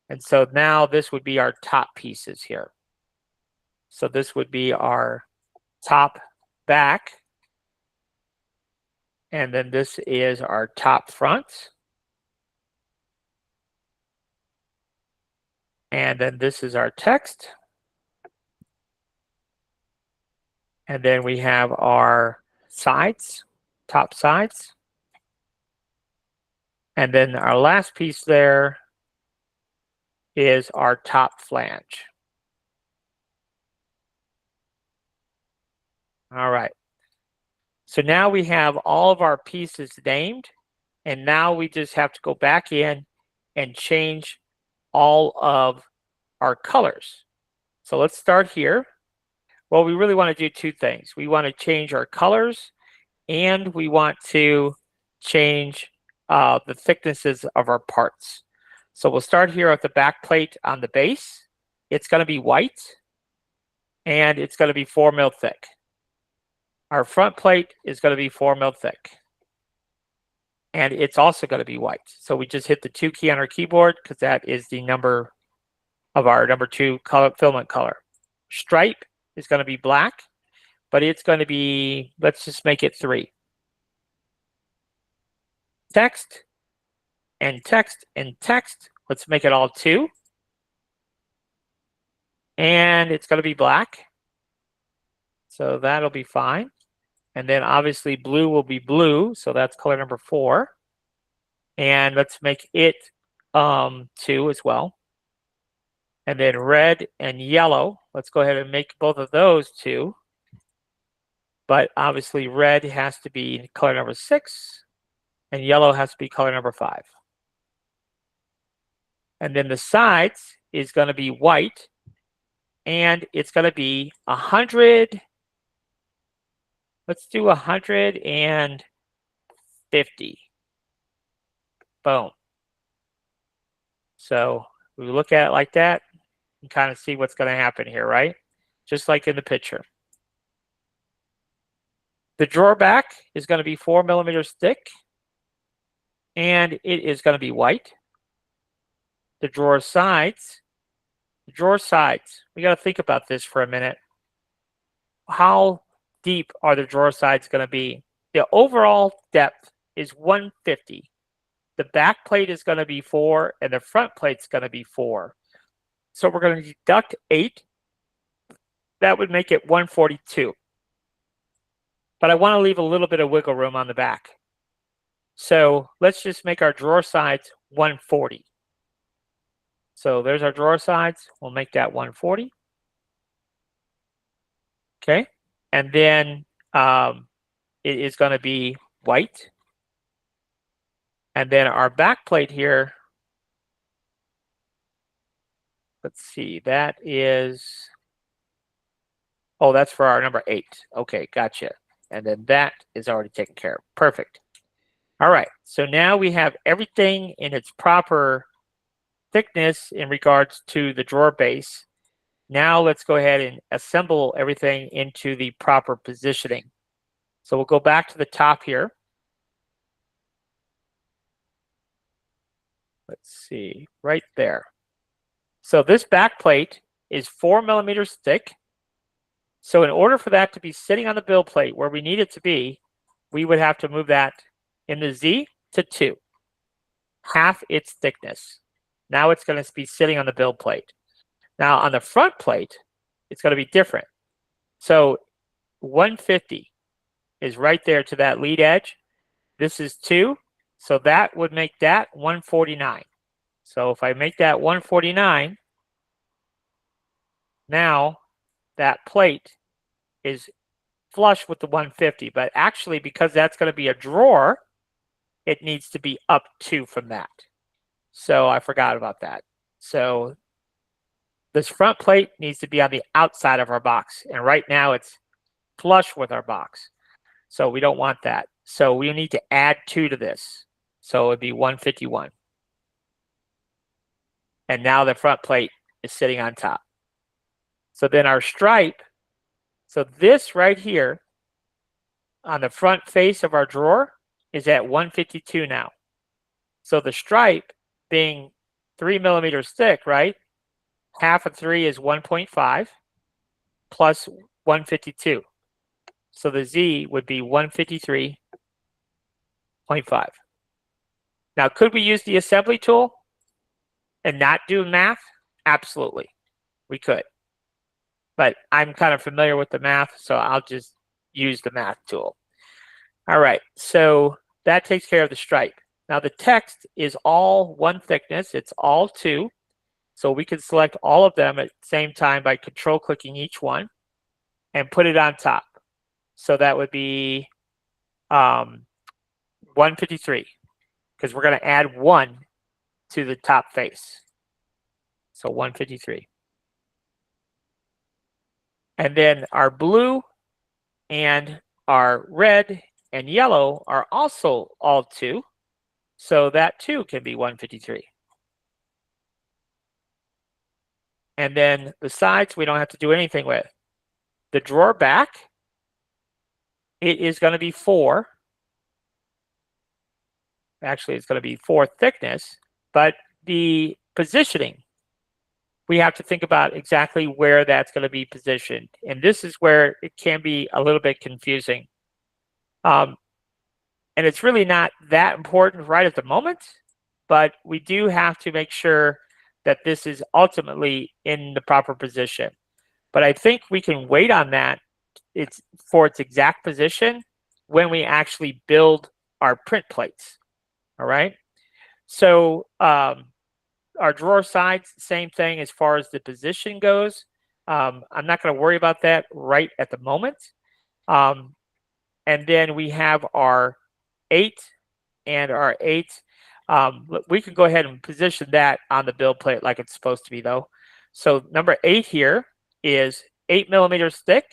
And so now this would be our top pieces here. So this would be our top back. And then this is our top front. And then this is our text. And then we have our sides, top sides. And then our last piece there is our top flange. All right. So now we have all of our pieces named, and now we just have to go back in and change all of our colors. So let's start here. Well, we really want to do 2 things. We want to change our colors, and we want to change the thicknesses of our parts. So we'll start here at the back plate on the base. It's going to be white, and it's going to be 4 mil thick. Our front plate is going to be 4 mil thick. And it's also going to be white. So we just hit the 2 key on our keyboard because that is the number of our number 2 color, filament color. Stripe is going to be black. but it's going to be, let's just make it 3. Text and text and text. Let's make it all 2. And it's going to be black. So that'll be fine. And then obviously blue will be blue. So that's color number 4. And let's make it 2 as well. And then red and yellow. Let's go ahead and make both of those 2. But obviously red has to be color number 6 and yellow has to be color number 5. And then the sides is going to be white and it's going to be 100. Let's do 150. Boom. So we look at it like that and kind of see what's going to happen here, right? Just like in the picture. The drawer back is going to be 4 millimeters thick, and it is going to be white. The drawer sides, we got to think about this for a minute. How deep are the drawer sides going to be? The overall depth is 150. The back plate is going to be 4, and the front plate is going to be 4. So we're going to deduct 8. That would make it 142. But I want to leave a little bit of wiggle room on the back. So let's just make our drawer sides 140. So there's our drawer sides. We'll make that 140. Okay. And then it is going to be white. And then our back plate here, let's see, that is, oh, that's for our number 8. Okay, gotcha. And then that is already taken care of. Perfect. All right, so now we have everything in its proper thickness in regards to the drawer base. Now let's go ahead and assemble everything into the proper positioning. So we'll go back to the top here. Let's see, right there. So this back plate is 4 millimeters thick. So in order for that to be sitting on the build plate where we need it to be, we would have to move that in the Z to 2, half its thickness. Now it's going to be sitting on the build plate. Now on the front plate, it's going to be different. So 150 is right there to that lead edge. This is 2, so that would make that 149. So if I make that 149, now that plate is flush with the 150, but actually because that's going to be a drawer, it needs to be up 2 from that. So I forgot about that. So this front plate needs to be on the outside of our box, and right now it's flush with our box. So we don't want that. So we need to add 2 to this. So it'd be 151. And now the front plate is sitting on top. So then our stripe, so this right here on the front face of our drawer is at 152 now. So the stripe being 3 millimeters thick, right? Half of 3 is 1.5 plus 152. So the Z would be 153.5. Now, could we use the assembly tool and not do math? Absolutely, we could. But I'm kind of familiar with the math, so I'll just use the math tool. All right, so that takes care of the stripe. Now the text is all one thickness, it's all 2. So we can select all of them at the same time by control clicking each one and put it on top. So that would be 153, because we're going to add 1 to the top face. So 153. And then our blue and our red and yellow are also all 2. So that too can be 153. And then the sides we don't have to do anything with. The drawer back, it is going to be 4. Actually, it's going to be 4 thickness, but the positioning we have to think about exactly where that's going to be positioned. And this is where it can be a little bit confusing. And it's really not that important right at the moment, but we do have to make sure that this is ultimately in the proper position. But I think we can wait on that for its exact position when we actually build our print plates. All right. So our drawer sides, same thing as far as the position goes. I'm not going to worry about that right at the moment. And then we have our 8 and our 8. We can go ahead and position that on the build plate like it's supposed to be, though. So number 8 here is 8 millimeters thick.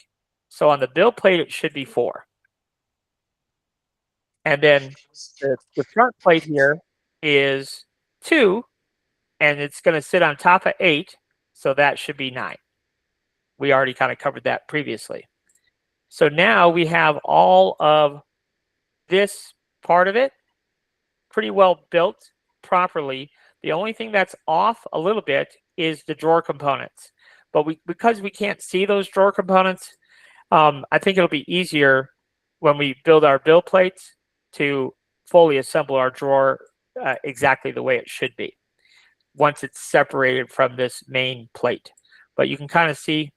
So on the build plate, it should be 4. And then the front plate here is 2, and it's going to sit on top of 8, so that should be 9. We already kind of covered that previously. So now we have all of this part of it pretty well built properly. The only thing that's off a little bit is the drawer components. But because we can't see those drawer components, I think it'll be easier when we build our build plates to fully assemble our drawer exactly the way it should be once it's separated from this main plate. But you can kind of see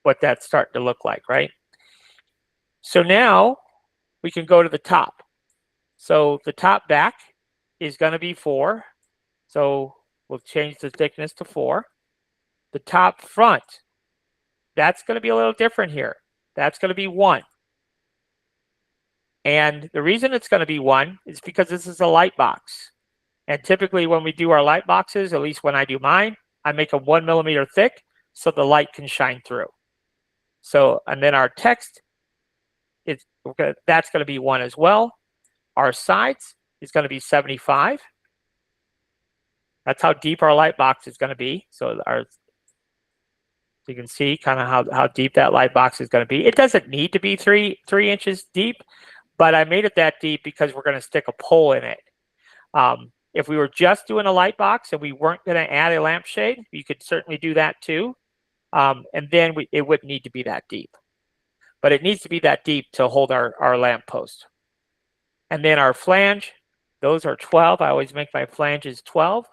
what that's starting to look like, right? So now we can go to the top. So the top back is going to be 4. So we'll change the thickness to 4. The top front, that's going to be a little different here. That's going to be 1. And the reason it's going to be 1 is because this is a light box. And typically when we do our light boxes, at least when I do mine, I make them 1 millimeter thick so the light can shine through. So, and then our text, that's going to be 1 as well. Our sides is going to be 75. That's how deep our light box is going to be. So you can see kind of how deep that light box is going to be. It doesn't need to be 3 inches deep, but I made it that deep because we're going to stick a pole in it. If we were just doing a light box and we weren't going to add a lampshade, you could certainly do that too. And then it wouldn't need to be that deep. But it needs to be that deep to hold our lamp post. And then our flange, those are 12. I always make my flanges 12.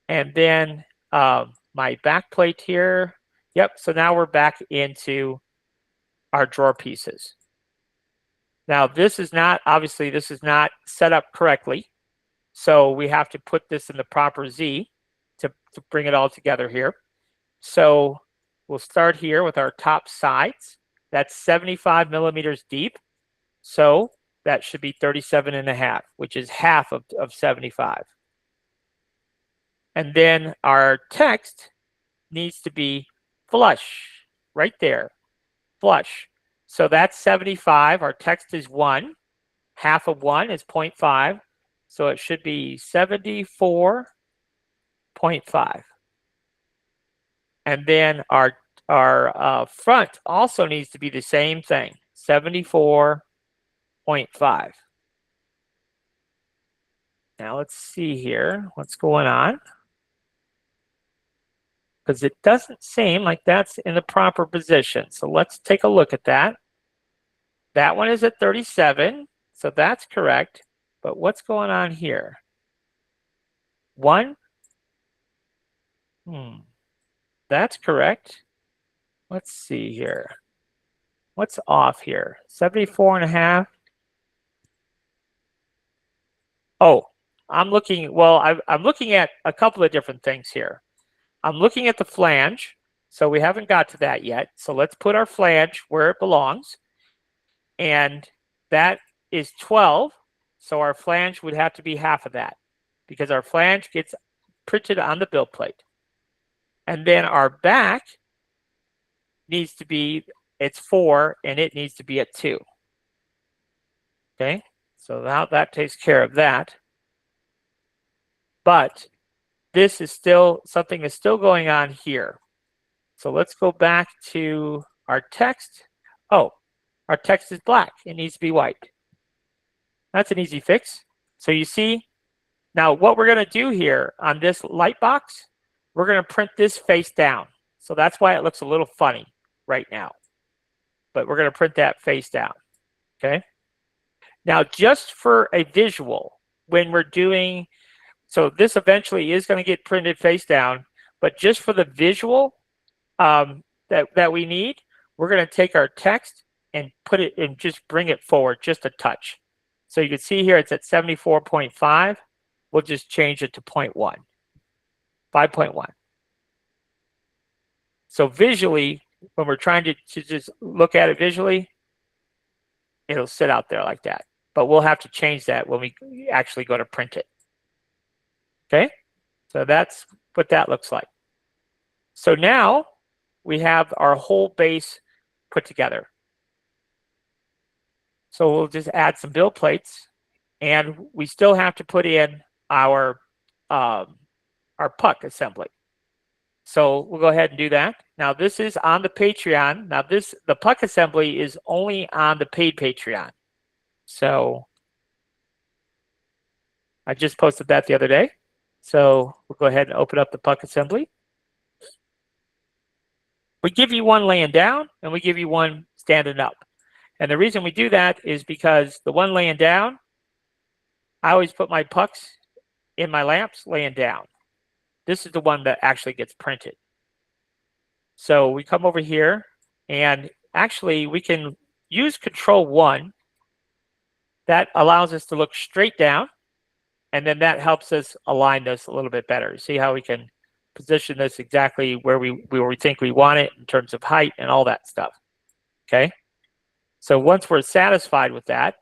And then my back plate here. Yep, so now we're back into our drawer pieces. Now this is not, obviously this is not set up correctly. So we have to put this in the proper Z to bring it all together here. So we'll start here with our top sides. That's 75 millimeters deep. So that should be 37.5, which is half of 75. And then our text needs to be flush, right there, flush. So that's 75. Our text is 1. Half of 1 is 0.5. So it should be 74.5. And then our front also needs to be the same thing, 74.5. Now let's see here what's going on, because it doesn't seem like that's in the proper position. So let's take a look at that. That one is at 37, so that's correct. But what's going on here? 1? That's correct. Let's see here. What's off here? 74.5. Oh, I'm looking, well, I'm looking at a couple of different things here. I'm looking at the flange, so we haven't got to that yet. So let's put our flange where it belongs. And that is 12. So our flange would have to be half of that because our flange gets printed on the build plate. And then our back needs to be, it's 4 and it needs to be at 2. Okay, so now that takes care of that. But this is still, something is still going on here. So let's go back to our text. Oh, our text is black. It needs to be white. That's an easy fix. So you see, now what we're going to do here on this light box, we're going to print this face down. So that's why it looks a little funny right now. But we're going to print that face down. Okay. Now, just for a visual, when we're doing, so this eventually is going to get printed face down, but just for the visual that we need, we're going to take our text and put it and just bring it forward just a touch. So you can see here it's at 74.5. We'll just change it to 0.1, 5.1. So visually, when we're trying to just look at it visually, it'll sit out there like that. But we'll have to change that when we actually go to print it. Okay, so that's what that looks like. So now we have our whole base put together. So we'll just add some build plates, and we still have to put in our puck assembly. So we'll go ahead and do that. Now this is on the Patreon. Now the puck assembly is only on the paid Patreon. So I just posted that the other day. So we'll go ahead and open up the puck assembly. We give you one laying down and we give you one standing up. And the reason we do that is because the one laying down, I always put my pucks in my lamps laying down. This is the one that actually gets printed. So we come over here and actually we can use Control 1. That allows us to look straight down, and then that helps us align this a little bit better. See how we can position this exactly where we think we want it in terms of height and all that stuff. Okay. So once we're satisfied with that,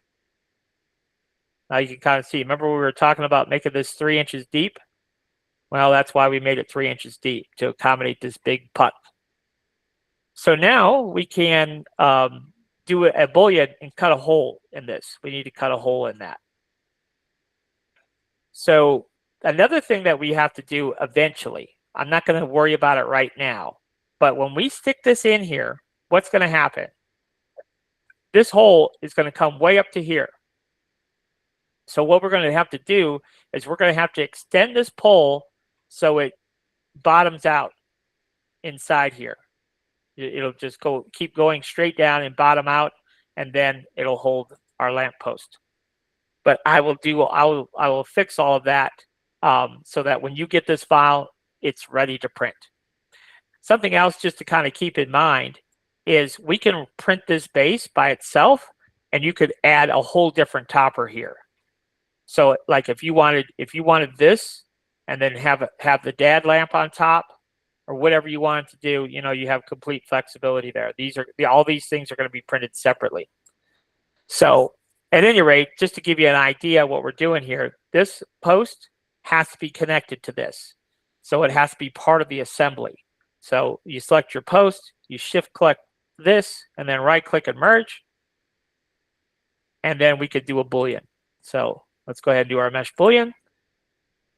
now you can kind of see, remember we were talking about making this 3 inches deep? Well, that's why we made it 3 inches deep, to accommodate this big puck. So now we can do a bullion and cut a hole in this. We need to cut a hole in that. So another thing that we have to do eventually, I'm not going to worry about it right now, but when we stick this in here, what's going to happen? This hole is going to come way up to here. So what we're going to have to do is we're going to have to extend this pole so it bottoms out inside here. It'll just keep going straight down and bottom out, and then it'll hold our lamp post. But I will fix all of that so that when you get this file, it's ready to print. Something else just to kind of keep in mind is we can print this base by itself, and you could add a whole different topper here. So like if you wanted this and then have the dad lamp on top, or whatever you want to do, you have complete flexibility there. All these things are going to be printed separately. So at any rate, just to give you an idea of what we're doing here, this post has to be connected to this. So it has to be part of the assembly. So you select your post, you shift click this, and then right click and merge. And then we could do a Boolean. So let's go ahead and do our mesh Boolean.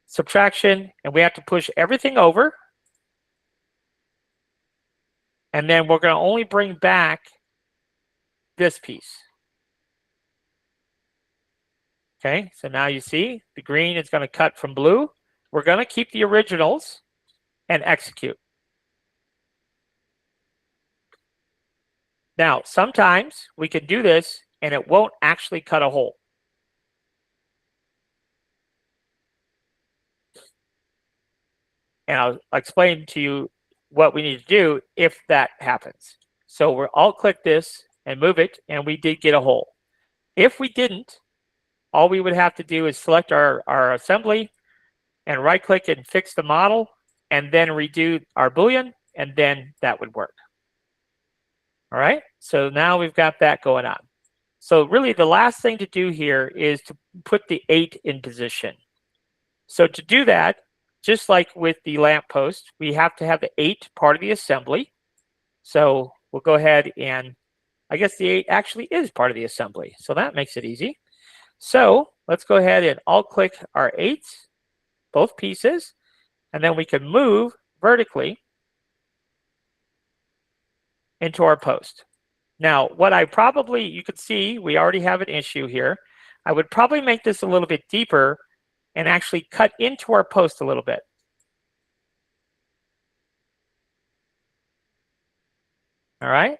Subtraction, and we have to push everything over. And then we're going to only bring back this piece. Okay, so now you see the green is going to cut from blue. We're going to keep the originals and execute. Now, sometimes we can do this and it won't actually cut a hole. And I'll explain to you what we need to do if that happens. So we'll alt click this and move it, and we did get a hole. If we didn't, all we would have to do is select our assembly and right click and fix the model, and then redo our Boolean, and then that would work. All right, so now we've got that going on. So really the last thing to do here is to put the 8 in position. So to do that, just like with the lamp post, we have to have the 8 part of the assembly. So we'll go ahead and, I guess the 8 actually is part of the assembly. So that makes it easy. So let's go ahead and alt click our 8s, both pieces, and then we can move vertically into our post. Now, what you could see, we already have an issue here. I would probably make this a little bit deeper and actually cut into our post a little bit. All right.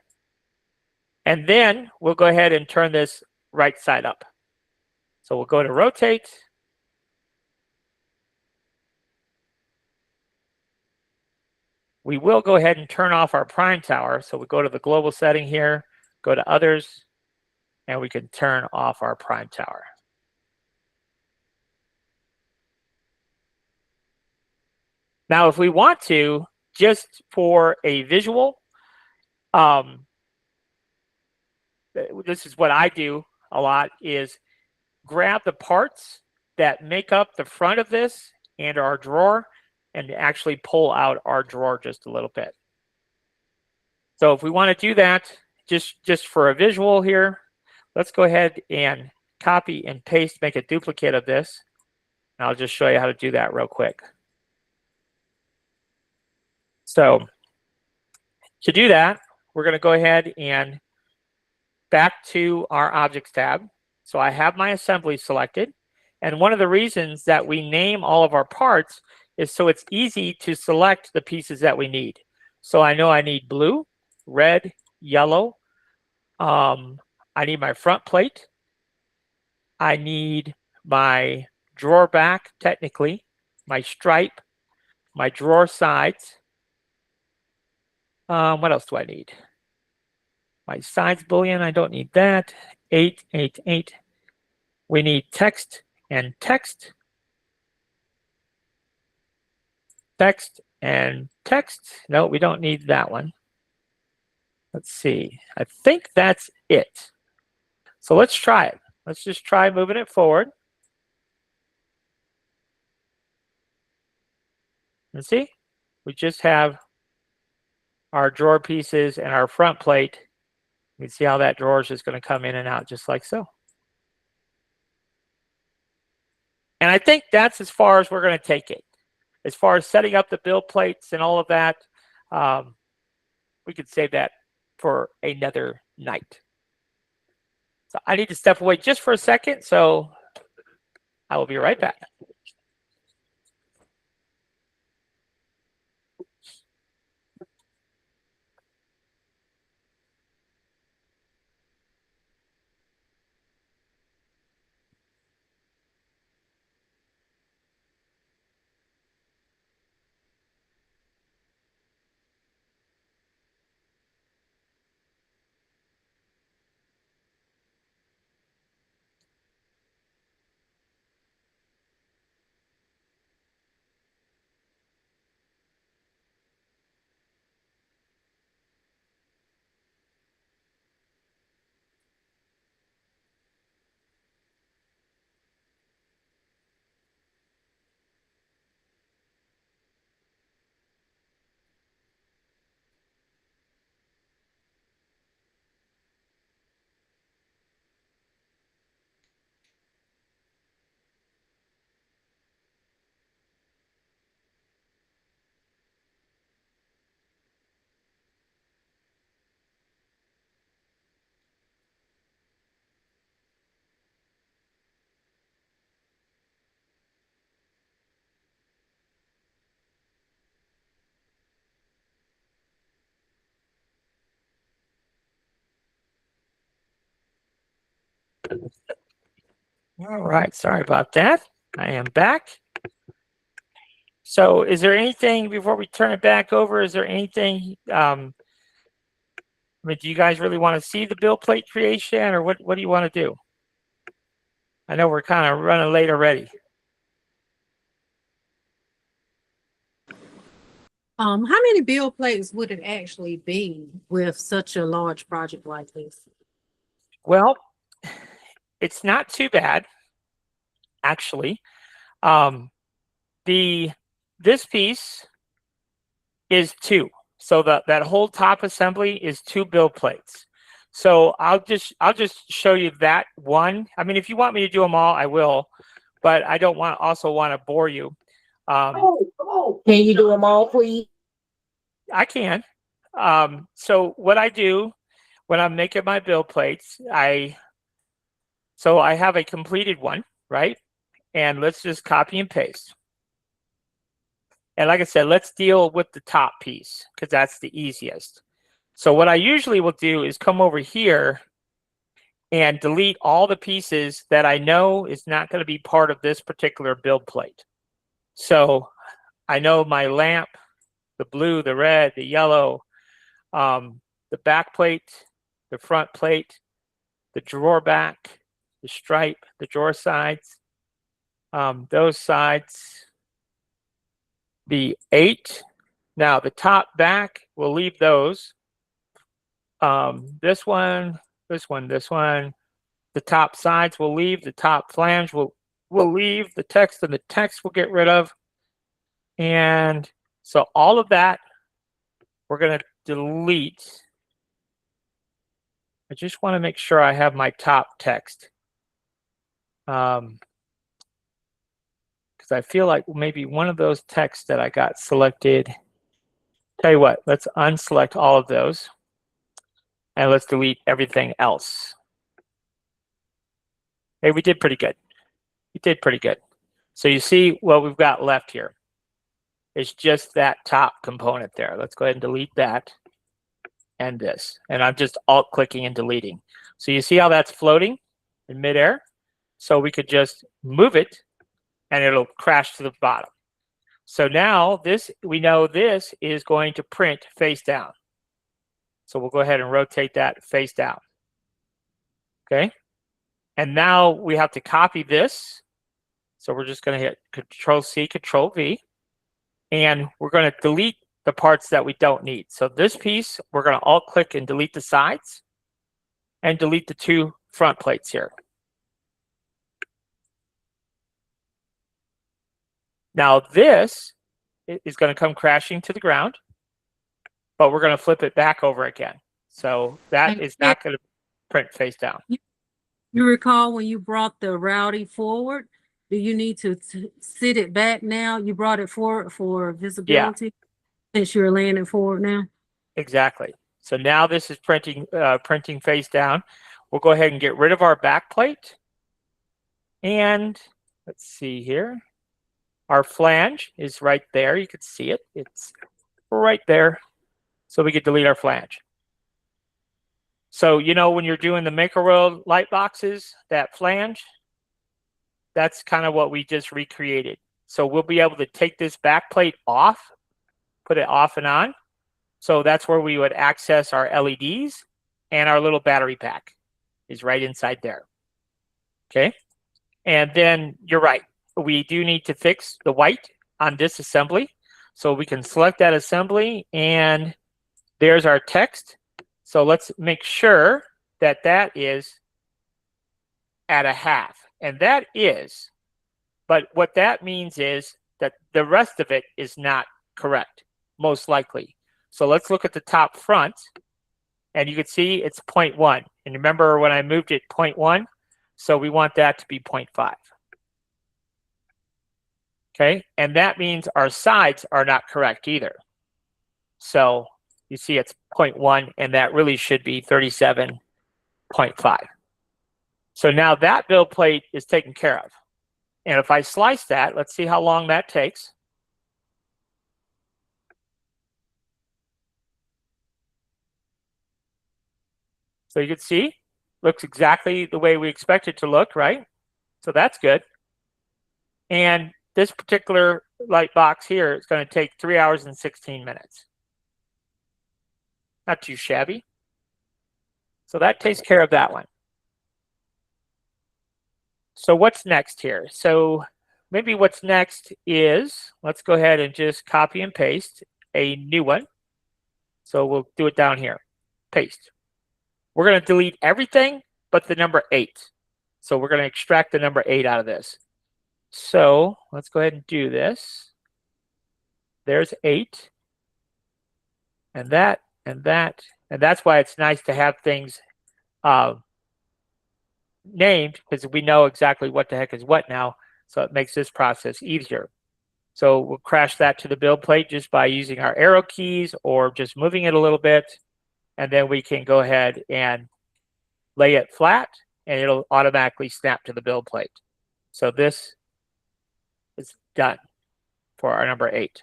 And then we'll go ahead and turn this right side up. So we'll go to rotate. We will go ahead and turn off our prime tower. So we go to the global setting here, go to others, and we can turn off our prime tower. Now, if we want to, just for a visual, this is what I do a lot, is grab the parts that make up the front of this and our drawer and actually pull out our drawer just a little bit. So if we want to do that, just for a visual here, let's go ahead and copy and paste, make a duplicate of this. And I'll just show you how to do that real quick. So to do that, we're going to go ahead and back to our Objects tab. So I have my assembly selected. And one of the reasons that we name all of our parts is so it's easy to select the pieces that we need. So I know I need blue, red, yellow. I need my front plate. I need my drawer back, technically, my stripe, my drawer sides. What else do I need? My sides boolean, I don't need that. 8, 8, 8. We need text and text. Text and text. No, we don't need that one. Let's see. I think that's it. So let's try it. Let's just try moving it forward. And see, we just have our drawer pieces and our front plate. You can see how that drawer is just going to come in and out just like so. And I think that's as far as we're going to take it. As far as setting up the build plates and all of that, we could save that for another night. So I need to step away just for a second, so I will be right back. All right, sorry about that. I am back. So is there anything, before we turn it back over, is there anything, I mean, do you guys really want to see the build plate creation, or what do you want to do? I know we're kind of running late already. How many build plates would it actually be with such a large project like this? Well, it's not too bad, actually. This piece is 2. So that whole top assembly is 2 build plates. So I'll just show you that one. I mean, if you want me to do them all, I will, but I don't also want to bore you. Can you do them all, please? I can. So what I do when I'm making my build plates, I have a completed one, right? And let's just copy and paste. And like I said, let's deal with the top piece because that's the easiest. So what I usually will do is come over here and delete all the pieces that I know is not going to be part of this particular build plate. So I know my lamp, the blue, the red, the yellow, the back plate, the front plate, the drawer back, the stripe, the drawer sides, those sides, the 8. Now the top back, we'll leave those. This one, this one, this one. The top sides we'll leave. The top flange we'll leave. The text and the text we'll get rid of. And so all of that we're going to delete. I just want to make sure I have my top text. Because I feel like maybe one of those texts that I got selected. Tell you what, let's unselect all of those. And let's delete everything else. Hey, we did pretty good. We did pretty good. So you see what we've got left here. It's just that top component there. Let's go ahead and delete that and this. And I'm just alt-clicking and deleting. So you see how that's floating in midair? So we could just move it and it'll crash to the bottom. So now this, we know this is going to print face down. So we'll go ahead and rotate that face down. Okay. And now we have to copy this. So we're just going to hit Control-C, Control-V. And we're going to delete the parts that we don't need. So this piece, we're going to alt-click and delete the sides. And delete the 2 front plates here. Now this is going to come crashing to the ground. But we're going to flip it back over again. So that is not going to print face down. You recall when you brought the routing forward, do you need to sit it back now? You brought it forward for visibility since you're laying it forward now? Exactly. So now this is printing face down. We'll go ahead and get rid of our back plate. And let's see here. Our flange is right there. You can see it. It's right there. So we could delete our flange. So, you know, when you're doing the Maker World light boxes, that flange, that's kind of what we just recreated. So we'll be able to take this back plate off, put it off and on. So that's where we would access our LEDs, and our little battery pack is right inside there. Okay. And then you're right. We do need to fix the white on this assembly. So we can select that assembly, and there's our text. So let's make sure that that is at a half. And that is, but what that means is that the rest of it is not correct, most likely. So let's look at the top front, and you can see it's 0.1. And remember when I moved it 0.1? So we want that to be 0.5. Okay, and that means our sides are not correct either. So you see it's 0.1, and that really should be 37.5. So now that build plate is taken care of. And if I slice that, let's see how long that takes. So you can see, looks exactly the way we expect it to look, right? So that's good. And this particular light box here is going to take 3 hours and 16 minutes. Not too shabby. So that takes care of that one. So what's next here? So maybe what's next is, let's go ahead and just copy and paste a new one. So we'll do it down here. Paste. We're going to delete everything but the number 8. So we're going to extract the number 8 out of this. So let's go ahead and do this. There's 8. And that, and that. And that's why it's nice to have things named, because we know exactly what the heck is what now. So it makes this process easier. So we'll crash that to the build plate just by using our arrow keys or just moving it a little bit. And then we can go ahead and lay it flat, and it'll automatically snap to the build plate. So this is done for our number 8.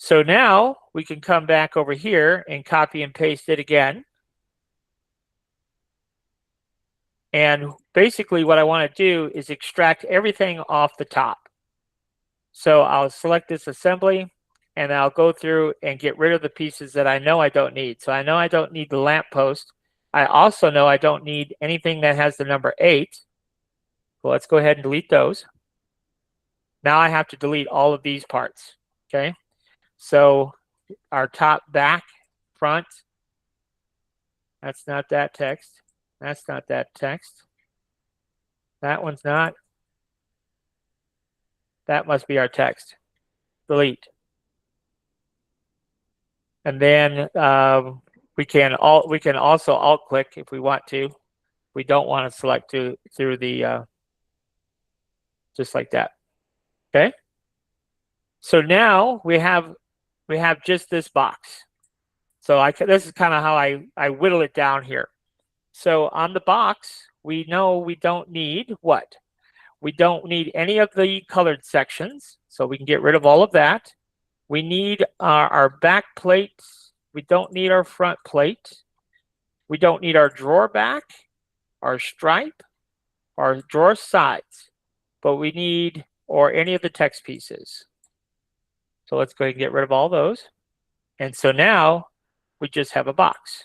So now we can come back over here and copy and paste it again. And basically what I want to do is extract everything off the top. So I'll select this assembly and I'll go through and get rid of the pieces that I know I don't need. So I know I don't need the lamp post. I also know I don't need anything that has the number 8. So let's go ahead and delete those. Now I have to delete all of these parts. Okay. So our top, back, front, that's not that text. That's not that text. That one's not. That must be our text. Delete. And then we can also alt click if we want to. We don't want to select through the just like that. Okay. So now we have just this box. So this is kind of how I whittle it down here. So on the box, we know we don't need what? We don't need any of the colored sections, so we can get rid of all of that. We need our back plates. We don't need our front plate. We don't need our drawer back, our stripe, our drawer sides, but we need, or any of the text pieces. So let's go ahead and get rid of all those. And so now we just have a box,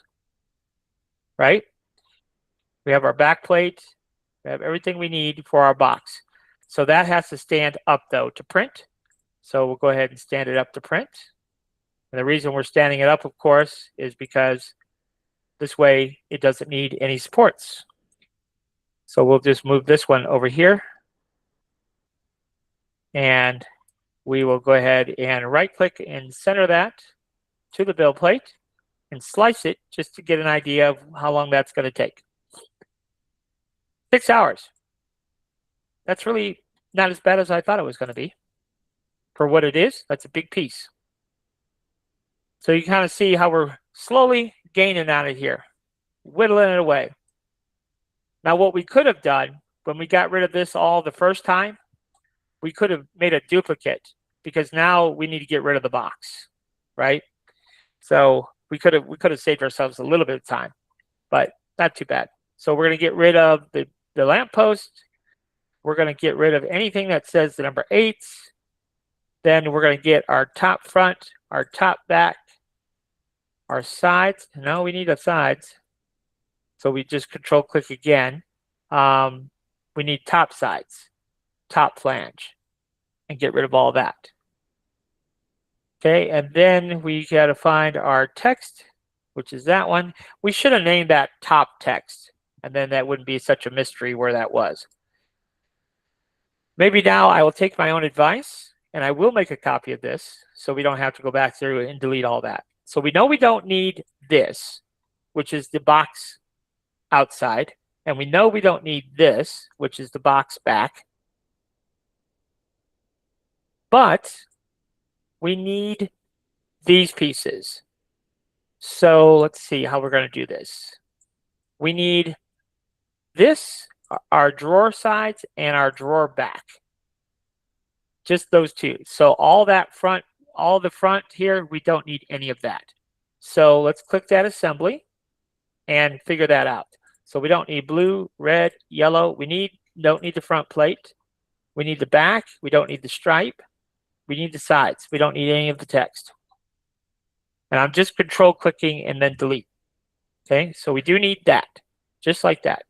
right? We have our back plate. We have everything we need for our box. So that has to stand up though to print. So we'll go ahead and stand it up to print. And the reason we're standing it up, of course, is because this way it doesn't need any supports. So we'll just move this one over here. And we will go ahead and right click and center that to the build plate and slice it just to get an idea of how long that's going to take. 6 hours. That's really not as bad as I thought it was going to be. For what it is, that's a big piece. So you kind of see how we're slowly gaining on it here, whittling it away. Now what we could have done when we got rid of this all the first time, we could have made a duplicate because now we need to get rid of the box, right? So we could have saved ourselves a little bit of time, but not too bad. So we're going to get rid of the lamppost. We're going to get rid of anything that says the number 8. Then we're going to get our top front, our top back, our sides. No, we need the sides. So we just control click again. We need top sides, top flange, and get rid of all that. Okay, and then we got to find our text, which is that one. We should have named that top text, and then that wouldn't be such a mystery where that was. Maybe now I will take my own advice, and I will make a copy of this so we don't have to go back through and delete all that. So we know we don't need this, which is the box outside, and we know we don't need this, which is the box back. But we need these pieces. So let's see how we're going to do this. We need this, our drawer sides, and our drawer back. Just those two. So all that front, all the front here, we don't need any of that. So let's click that assembly and figure that out. So we don't need blue, red, yellow. We don't need the front plate. We need the back. We don't need the stripe. We need the sides. We don't need any of the text. And I'm just control clicking and then delete. Okay, so we do need that, just like that.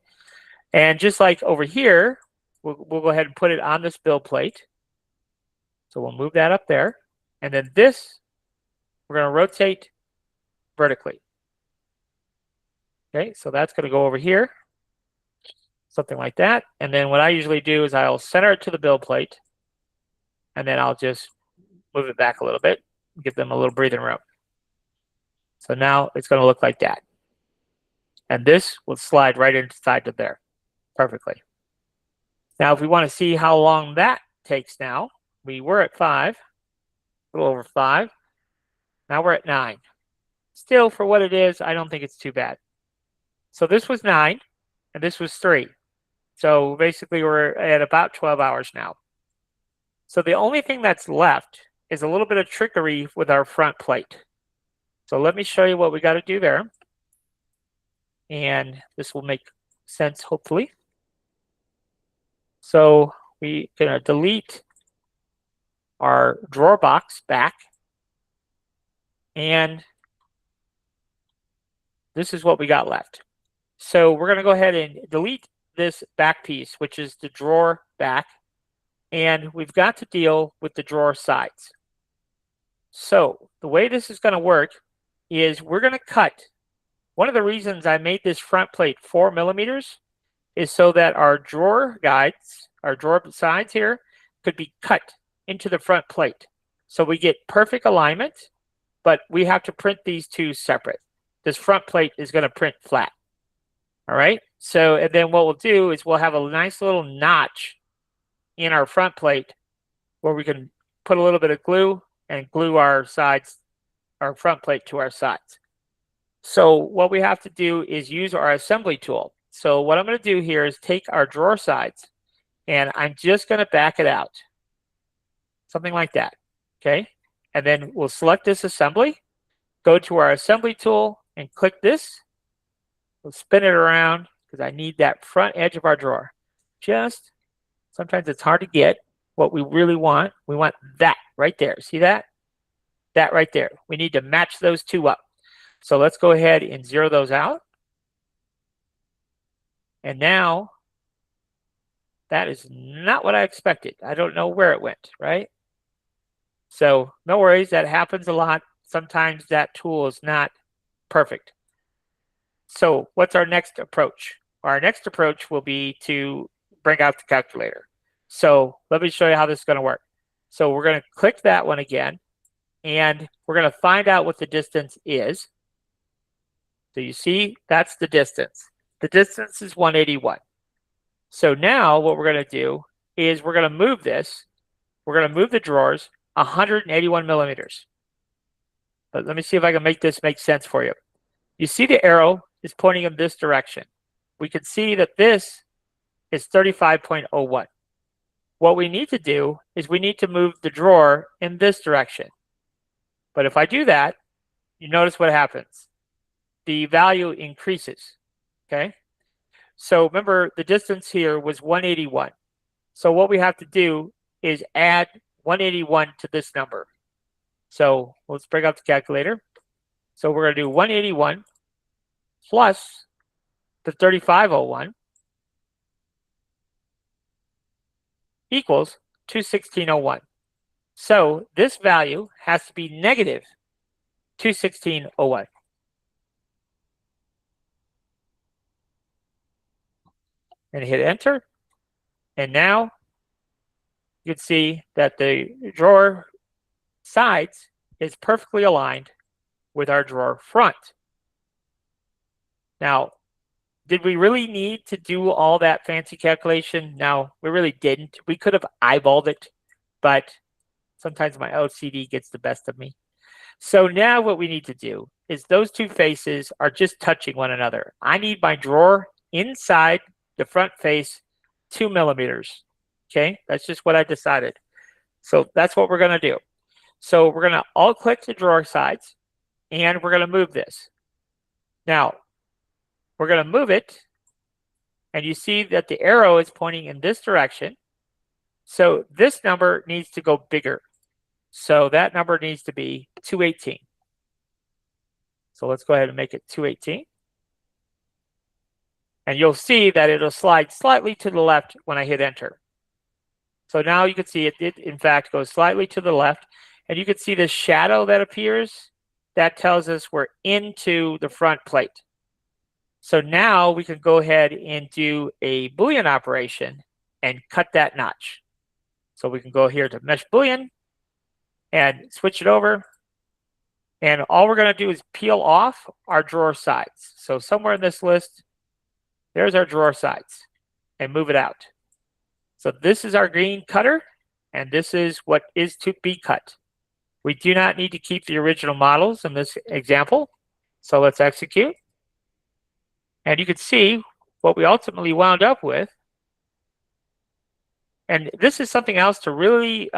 And just like over here, we'll go ahead and put it on this build plate. So we'll move that up there. And then this, we're going to rotate vertically. Okay, so that's going to go over here. Something like that. And then what I usually do is I'll center it to the build plate. And then I'll just move it back a little bit, give them a little breathing room. So now it's going to look like that. And this will slide right inside of there perfectly. Now, if we want to see how long that takes now, we were at 5, a little over 5. Now we're at 9. Still, for what it is, I don't think it's too bad. So this was 9, and this was 3. So basically, we're at about 12 hours now. So the only thing that's left is a little bit of trickery with our front plate. So let me show you what we got to do there. And this will make sense, hopefully. So we're going to delete our drawer box back. And this is what we got left. So we're going to go ahead and delete this back piece, which is the drawer back. And we've got to deal with the drawer sides. So the way this is going to work is we're going to cut. One of the reasons I made this front plate 4 millimeters is so that our drawer guides, our drawer sides here, could be cut into the front plate. So we get perfect alignment, but we have to print these two separate. This front plate is going to print flat. All right. So, and then what we'll do is we'll have a nice little notch in our front plate where we can put a little bit of glue and glue our sides, our front plate to our sides. So what we have to do is use our assembly tool. So what I'm going to do here is take our drawer sides and I'm just going to back it out. Something like that. Okay. And then we'll select this assembly, go to our assembly tool and click this. We'll spin it around because I need that front edge of our drawer. Just sometimes it's hard to get what we really want. We want that right there. See that? That right there. We need to match those two up. So let's go ahead and zero those out. And now that is not what I expected. I don't know where it went, right? So no worries, that happens a lot. Sometimes that tool is not perfect. So what's our next approach? Our next approach will be to bring out the calculator. So let me show you how this is going to work. So we're going to click that one again, and we're going to find out what the distance is. So you see, that's the distance. The distance is 181. So now what we're going to do is we're going to move this. We're going to move the drawers 181 millimeters. But let me see if I can make this make sense for you. You see the arrow is pointing in this direction. We can see that this is 35.01. What we need to do is we need to move the drawer in this direction. But if I do that, you notice what happens. The value increases, okay? So remember, the distance here was 181. So what we have to do is add 181 to this number. So let's bring up the calculator. So we're going to do 181 plus the 3501 equals 216.01. So this value has to be negative 216.01. And hit enter. And now you can see that the drawer sides is perfectly aligned with our drawer front. Now, did we really need to do all that fancy calculation? No, we really didn't. We could have eyeballed it, but sometimes my OCD gets the best of me. So now what we need to do is those two faces are just touching one another. I need my drawer inside the front face 2 millimeters. Okay, that's just what I decided. So that's what we're going to do. So we're going to all click the drawer sides and we're going to move this. Now, we're going to move it and you see that the arrow is pointing in this direction. So this number needs to go bigger. So that number needs to be 218. So let's go ahead and make it 218. And you'll see that it'll slide slightly to the left when I hit enter. So now you can see it did, in fact, go slightly to the left. And you can see the shadow that appears. That tells us we're into the front plate. So now we can go ahead and do a Boolean operation and cut that notch. So we can go here to Mesh Boolean and switch it over. And all we're going to do is peel off our drawer sides. So somewhere in this list, there's our drawer sides and move it out. So this is our green cutter, and this is what is to be cut. We do not need to keep the original models in this example. So let's execute. And you can see what we ultimately wound up with. And this is something else to really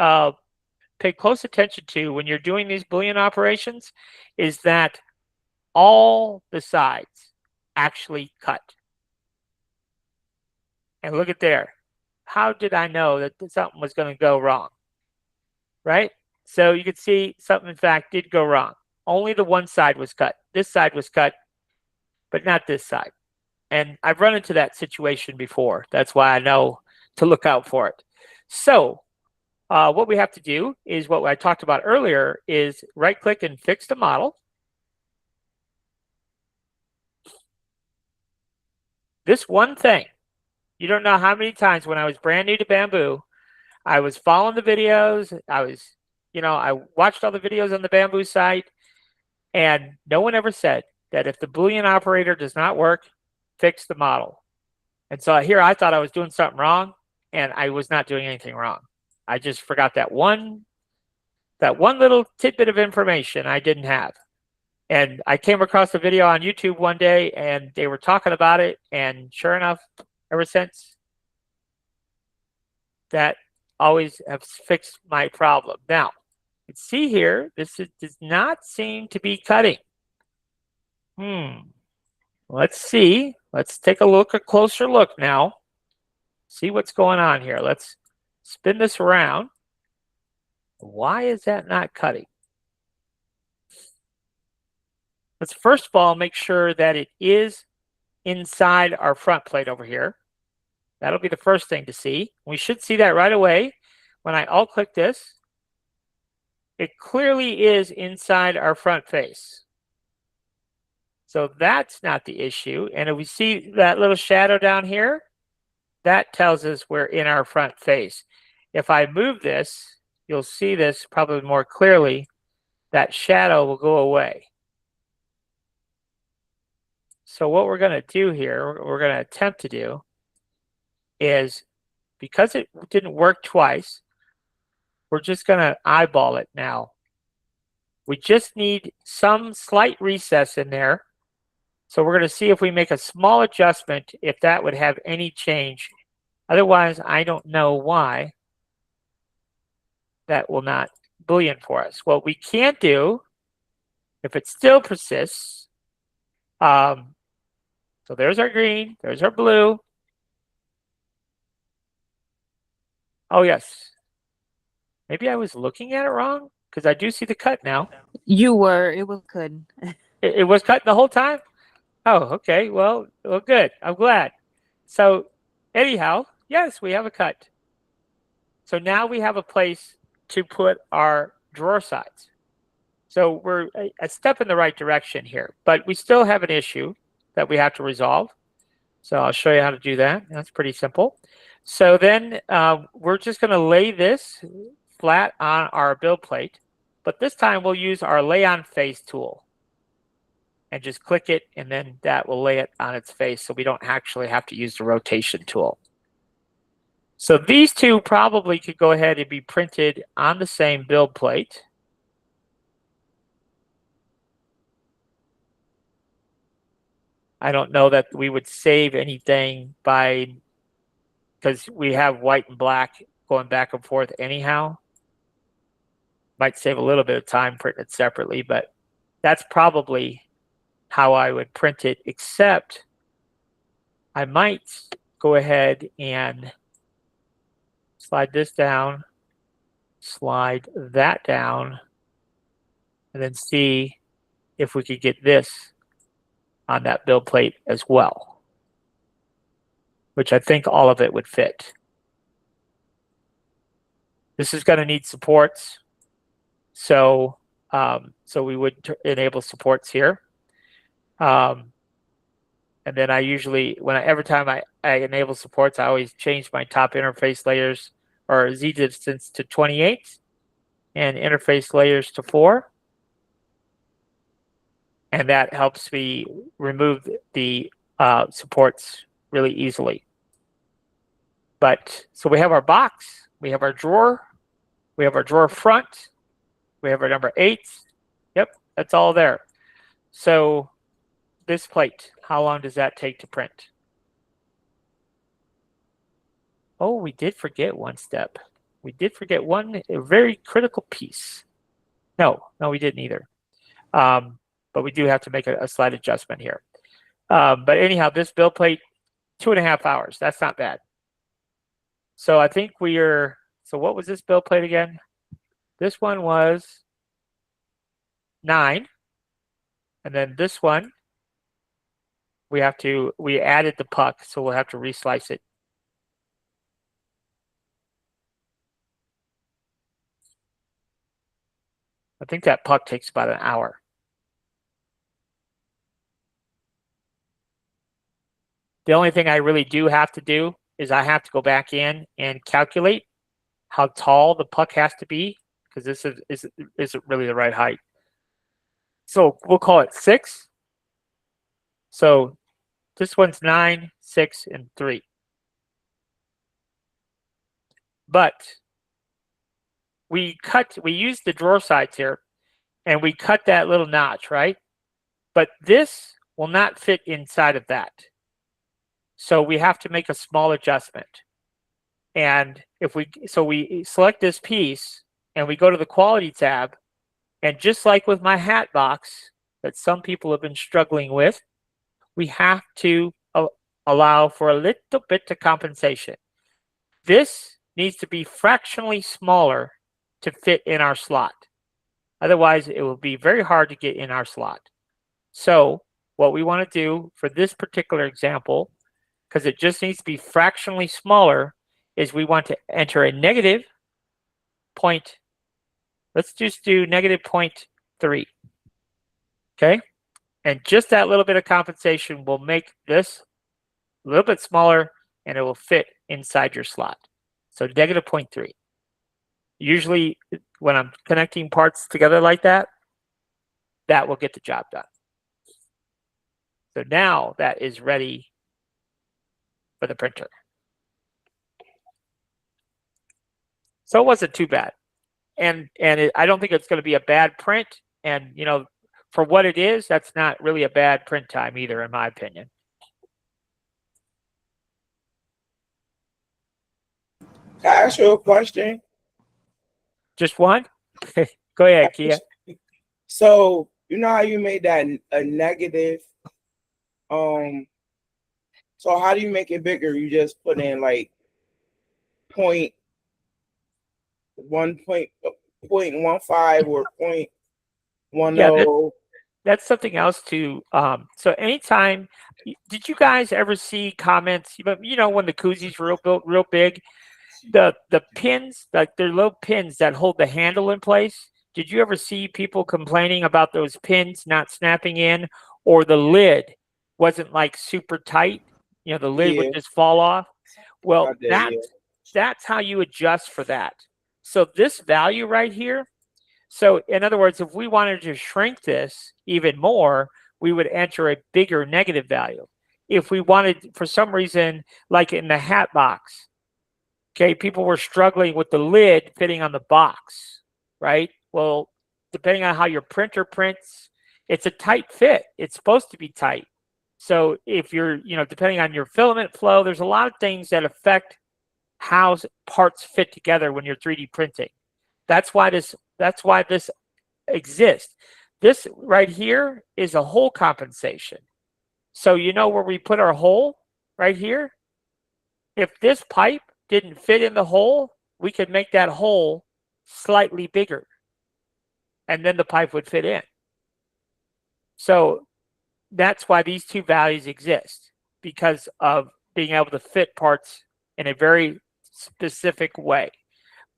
pay close attention to when you're doing these Boolean operations is that all the sides actually cut. And look at there. How did I know that something was going to go wrong? Right? So you could see something, in fact, did go wrong. Only the one side was cut. This side was cut, but not this side. And I've run into that situation before. That's why I know to look out for it. So what we have to do is what I talked about earlier is right-click and fix the model. This one thing, you don't know how many times when I was brand new to Bamboo, I was following the videos. I watched all the videos on the Bamboo site, and no one ever said that if the Boolean operator does not work, fix the model. And so here I thought I was doing something wrong, and I was not doing anything wrong. I just forgot that one little tidbit of information I didn't have. And I came across a video on YouTube one day, and they were talking about it, and sure enough, ever since, that always has fixed my problem. Now, you can see here, this does not seem to be cutting. Let's see. Let's take a closer look now. See what's going on here. Let's spin this around. Why is that not cutting? Let's first of all make sure that it is inside our front plate over here. That'll be the first thing to see. We should see that right away. When I alt-click this, it clearly is inside our front face. So that's not the issue. And if we see that little shadow down here, that tells us we're in our front face. If I move this, you'll see this probably more clearly. That shadow will go away. So what we're going to do here, we're going to attempt to do, is because it didn't work twice, we're just going to eyeball it now. We just need some slight recess in there. So we're going to see if we make a small adjustment, if that would have any change. Otherwise, I don't know why that will not Boolean for us. What we can do, if it still persists, so there's our green, there's our blue. Oh, yes. Maybe I was looking at it wrong because I do see the cut now. You were. It was good. It was cut the whole time? Oh, okay. Well, good. I'm glad. So anyhow, yes, we have a cut. So now we have a place to put our drawer sides. So we're a step in the right direction here, but we still have an issue that we have to resolve. So I'll show you how to do that. That's pretty simple. So then we're just going to lay this flat on our build plate, but this time we'll use our lay on face tool and just click it, and then that will lay it on its face so we don't actually have to use the rotation tool. So these two probably could go ahead and be printed on the same build plate. I don't know that we would save anything because we have white and black going back and forth anyhow. Might save a little bit of time printing it separately, but that's probably how I would print it, except I might go ahead and slide this down, slide that down, and then see if we could get this on that build plate as well, which I think all of it would fit. This is going to need supports, so we would enable supports here. And then I usually, every time I enable supports, I always change my top interface layers or Z distance to 28 and interface layers to 4. And that helps me remove the supports really easily. But so we have our box, we have our drawer front, we have our number 8. Yep, that's all there. So this plate, how long does that take to print? Oh, we did forget one step. we did forget one a very critical piece. No, we didn't either. But we do have to make a slight adjustment here. But anyhow, this build plate, 2.5 hours. That's not bad. So I think so what was this build plate again? This one was 9. And then this one, we added the puck, so we'll have to reslice it. I think that puck takes about an hour. The only thing I really do have to do is I have to go back in and calculate how tall the puck has to be, because this isn't really the right height. So we'll call it 6. So this one's 9, 6, and 3. But we use the drawer sides here, and we cut that little notch, right? But this will not fit inside of that. So we have to make a small adjustment. And we select this piece and we go to the quality tab, and just like with my hat box that some people have been struggling with, we have to allow for a little bit of compensation. This needs to be fractionally smaller to fit in our slot. Otherwise, it will be very hard to get in our slot. So what we want to do for this particular example, because it just needs to be fractionally smaller, is we want to enter a negative point. Let's just do negative 0.3. Okay? And just that little bit of compensation will make this a little bit smaller, and it will fit inside your slot. So negative 0.3. Usually when I'm connecting parts together like that, that will get the job done. So now that is ready for the printer. So it wasn't too bad. And I don't think it's going to be a bad print. And, for what it is, that's not really a bad print time either, in my opinion. Can I ask you a question? Just one? Go ahead, Kia. So you know how you made that a negative? So how do you make it bigger? You just put in like 0.15 or 0.10. Yeah, that's something else too. So anytime, did you guys ever see comments? When the koozies were real big, the pins, like they're little pins that hold the handle in place. Did you ever see people complaining about those pins not snapping in, or the lid wasn't like super tight? The lid would just fall off. Well, that's how you adjust for that. So this value right here. So in other words, if we wanted to shrink this even more, we would enter a bigger negative value. If we wanted, for some reason, like in the hat box, okay, people were struggling with the lid fitting on the box, right? Well, depending on how your printer prints, it's a tight fit. It's supposed to be tight. So if you're, depending on your filament flow, there's a lot of things that affect how parts fit together when you're 3D printing. That's why this exists. This right here is a hole compensation. So where we put our hole right here? If this pipe didn't fit in the hole, we could make that hole slightly bigger, and then the pipe would fit in. So that's why these two values exist, because of being able to fit parts in a very specific way.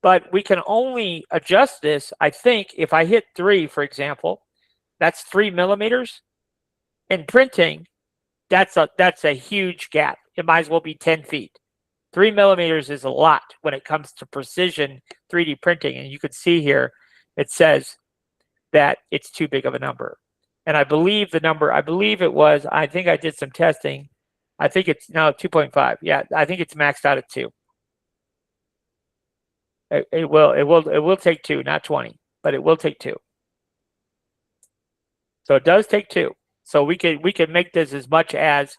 But we can only adjust this, I think, if I hit 3, for example, that's 3 millimeters. In printing, that's a huge gap. It might as well be 10 feet. 3 millimeters is a lot when it comes to precision 3D printing. And you can see here, it says that it's too big of a number. And I believe the number, I think I did some testing. I think it's now 2.5. Yeah, I think it's maxed out at 2. It will take 2, not 20, but it will take 2. So it does take 2. So we can make this as much as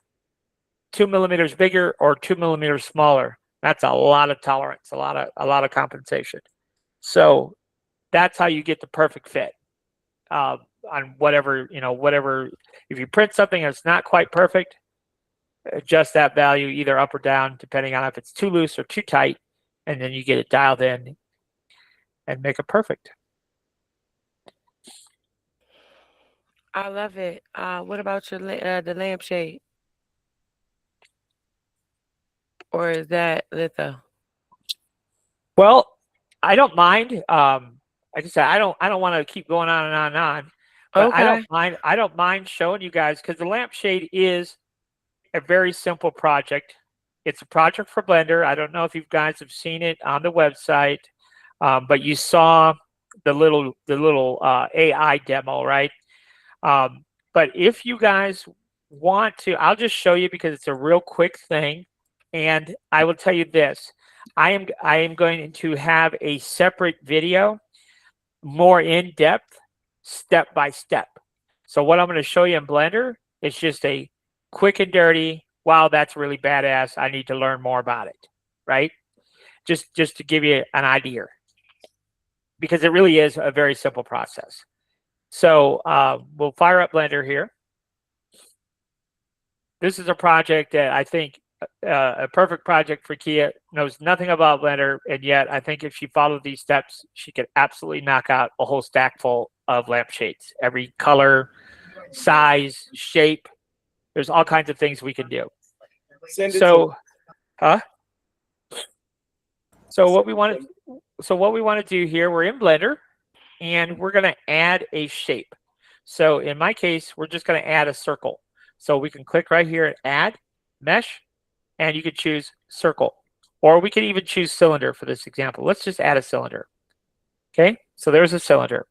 2 millimeters bigger or 2 millimeters smaller. That's a lot of tolerance, a lot of compensation. So that's how you get the perfect fit on whatever, whatever. If you print something that's not quite perfect, adjust that value either up or down, depending on if it's too loose or too tight, and then you get it dialed in and make it perfect. I love it. What about your the lampshade? Or is that litho? Well, I don't mind. Like I said, I don't want to keep going on and on and on, but I don't Okay. mind. I don't mind showing you guys because the lampshade is a very simple project. It's a project for Blender. I don't know if you guys have seen it on the website, but you saw the little AI demo, right? But if you guys want to, I'll just show you because it's a real quick thing, and I will tell you this: I am going to have a separate video, more in depth, step by step. So what I'm going to show you in Blender is just a quick and dirty. Wow, that's really badass. I need to learn more about it, right? Just to give you an idea, because it really is a very simple process. So we'll fire up Blender here. This is a project that I think a perfect project for Kia. Knows nothing about Blender, and yet I think if she followed these steps, she could absolutely knock out a whole stack full of lampshades. Every color, size, shape. There's all kinds of things we can do. So what we want to do here, we're in Blender, and we're going to add a shape. So in my case, we're just going to add a circle. So we can click right here and add mesh, and you could choose circle, or we could even choose cylinder for this example. Let's just add a cylinder. Okay, so there's a cylinder.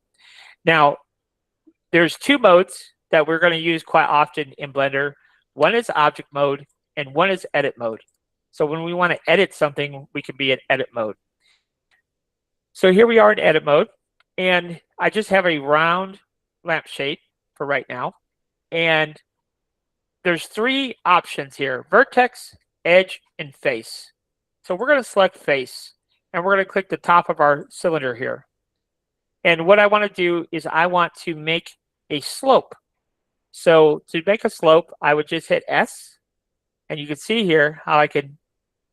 Now, there's two modes that we're going to use quite often in Blender. One is object mode, and one is edit mode. So when we want to edit something, we can be in edit mode. So here we are in edit mode, and I just have a round lampshade for right now. And there's three options here: vertex, edge, and face. So we're going to select face, and we're going to click the top of our cylinder here. And what I want to do is I want to make a slope. So to make a slope, I would just hit S, and you can see here how I can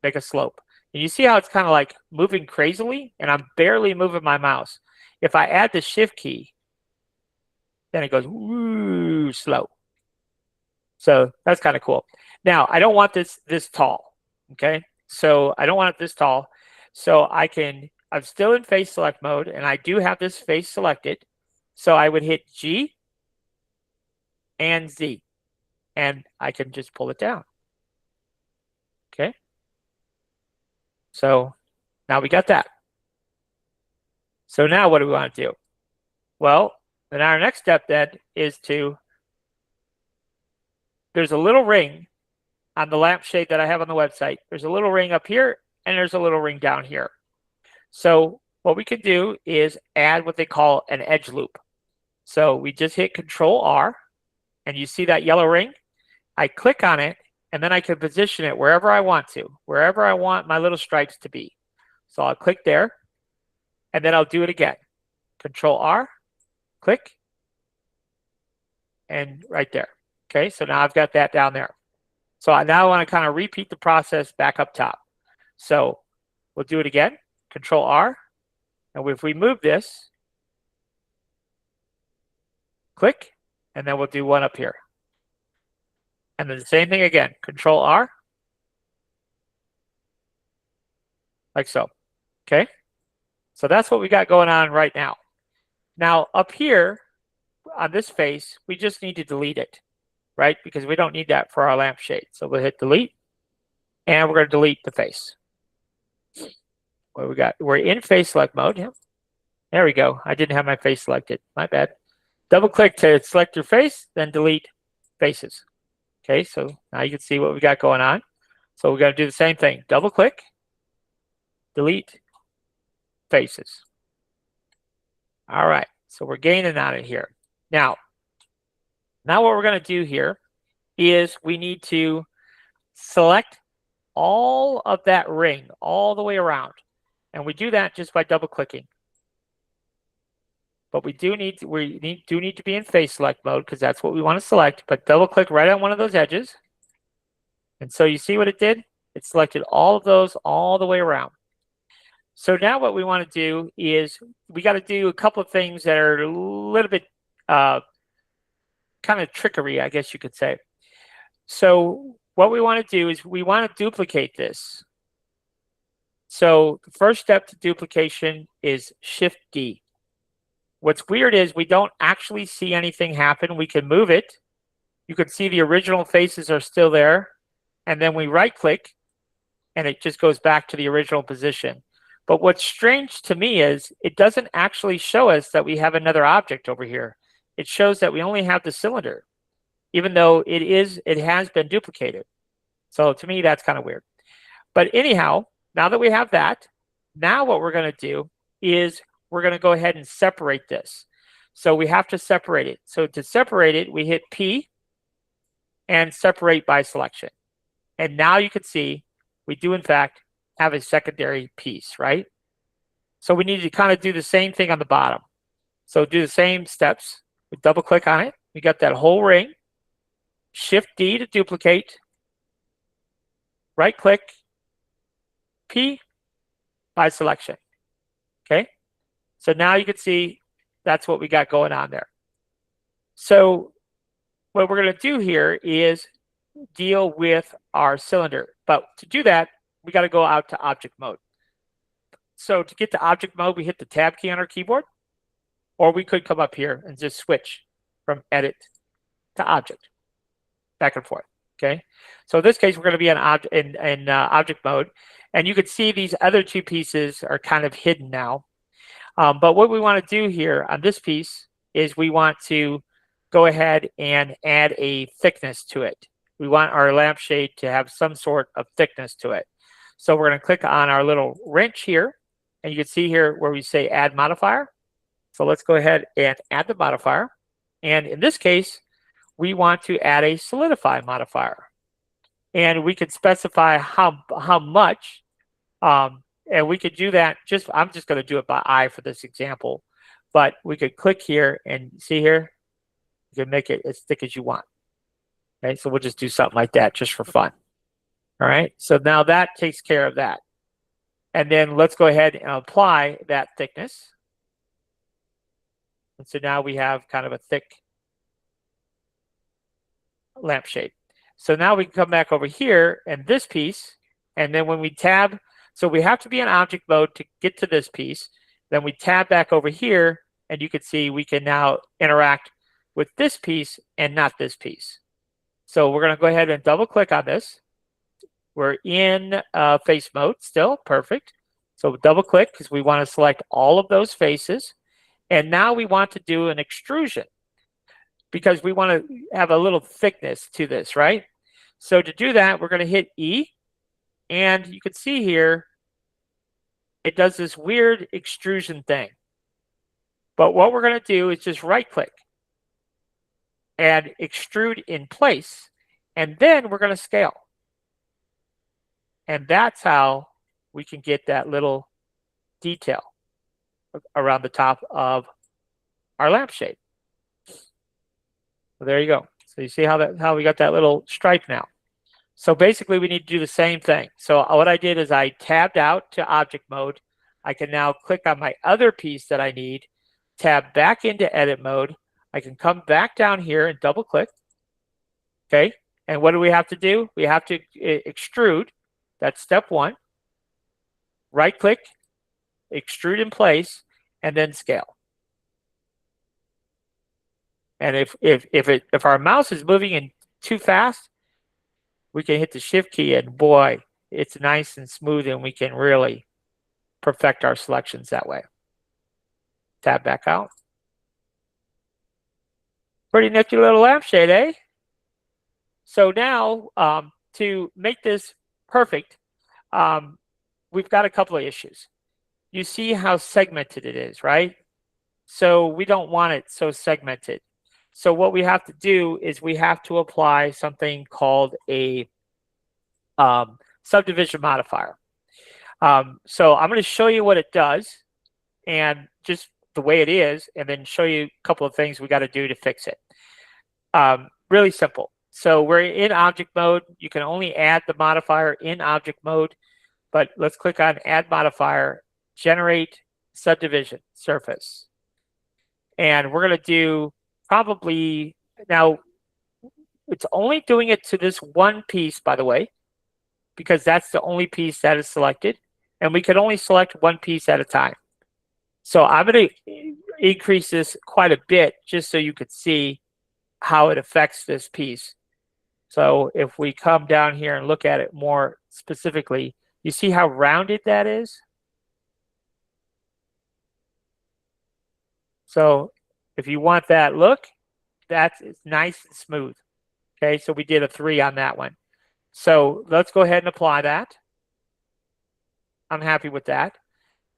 make a slope. And you see how it's kind of like moving crazily, and I'm barely moving my mouse. If I add the shift key, then it goes woo, slow. So that's kind of cool. Now, I don't want this tall, okay? So I don't want it this tall. So I'm still in face select mode, and I do have this face selected. So I would hit G and Z, and I can just pull it down. Okay. So now we got that. So now what do we want to do? Well, then our next step then is there's a little ring on the lampshade that I have on the website. There's a little ring up here, and there's a little ring down here. So what we can do is add what they call an edge loop. So we just hit Control R, and you see that yellow ring? I click on it, and then I can position it wherever I want to, wherever I want my little stripes to be. So I'll click there, and then I'll do it again. Control R, click, and right there. Okay, so now I've got that down there. So now I want to kind of repeat the process back up top. So we'll do it again. Control R, and if we move this, click, and then we'll do one up here. And then the same thing again. Control R, like so. Okay, so that's what we got going on right now. Now up here on this face, we just need to delete it, right? Because we don't need that for our lampshade. So we'll hit delete, and we're going to delete the face. What we got? We're in face select mode. Yeah. There we go. I didn't have my face selected. My bad. Double click to select your face, then delete faces. Okay, so now you can see what we got going on. So we're going to do the same thing. Double click, delete faces. All right, so we're gaining on it here. Now what we're going to do here is we need to select all of that ring all the way around. And we do that just by double clicking. But we do need to be in face select mode because that's what we want to select. But double click right on one of those edges. And so you see what it did? It selected all of those all the way around. So now what we want to do is we got to do a couple of things that are a little bit kind of trickery, I guess you could say. So what we want to do is we want to duplicate this. So the first step to duplication is Shift D. What's weird is we don't actually see anything happen. We can move it. You can see the original faces are still there. And then we right click and it just goes back to the original position. But what's strange to me is it doesn't actually show us that we have another object over here. It shows that we only have the cylinder, even though it has been duplicated. So to me, that's kind of weird. But anyhow, now that we have that, now what we're going to do is we're going to go ahead and separate this. So we have to separate it. So to separate it, we hit P and separate by selection. And now you can see we do, in fact, have a secondary piece, right? So we need to kind of do the same thing on the bottom. So do the same steps. We double click on it. We got that whole ring. Shift D to duplicate. Right click. P by selection. Okay? So now you can see that's what we got going on there. So what we're going to do here is deal with our cylinder. But to do that, we got to go out to object mode. So to get to object mode, we hit the tab key on our keyboard, or we could come up here and just switch from edit to object, back and forth. Okay. So in this case, we're going to be in object mode, and you can see these other two pieces are kind of hidden now. But what we want to do here on this piece is we want to go ahead and add a thickness to it. We want our lampshade to have some sort of thickness to it. So we're going to click on our little wrench here, and you can see here where we say add modifier. So let's go ahead and add the modifier. And in this case, we want to add a solidify modifier. And we could specify how much, and we could do that I'm just going to do it by eye for this example, but we could click here and see here, you can make it as thick as you want. Okay, so we'll just do something like that just for fun. All right, so now that takes care of that. And then let's go ahead and apply that thickness. And so now we have kind of a thick lampshade. So now we can come back over here and this piece, and then when we tab, so we have to be in object mode to get to this piece. Then we tab back over here, and you can see we can now interact with this piece and not this piece. So we're going to go ahead and double click on this. We're in face mode still, perfect. So double click because we want to select all of those faces. And now we want to do an extrusion because we want to have a little thickness to this, right? So to do that, we're going to hit E. And you can see here, it does this weird extrusion thing. But what we're going to do is just right click and extrude in place. And then we're going to scale. And that's how we can get that little detail around the top of our lampshade. So there you go. So you see how we got that little stripe now. So basically we need to do the same thing. So what I did is I tabbed out to object mode. I can now click on my other piece that I need, tab back into edit mode. I can come back down here and double click. Okay. And what do we have to do? We have to extrude. That's step one. Right click, extrude in place, and then scale. And if our mouse is moving in too fast, we can hit the shift key and boy, it's nice and smooth and we can really perfect our selections that way. Tab back out. Pretty nifty little lampshade, eh? So now to make this perfect, we've got a couple of issues. You see how segmented it is, right? So we don't want it so segmented. So what we have to do is we have to apply something called a subdivision modifier. So I'm going to show you what it does and just the way it is, and then show you a couple of things we got to do to fix it. Really simple. So we're in object mode. You can only add the modifier in object mode, but let's click on add modifier, generate subdivision surface. And we're going to do probably, now it's only doing it to this one piece, by the way, because that's the only piece that is selected. And we can only select one piece at a time. So I'm going to increase this quite a bit just so you could see how it affects this piece. So if we come down here and look at it more specifically, you see how rounded that is? So if you want that look, that's nice and smooth. Okay, so we did a 3 on that one. So let's go ahead and apply that. I'm happy with that.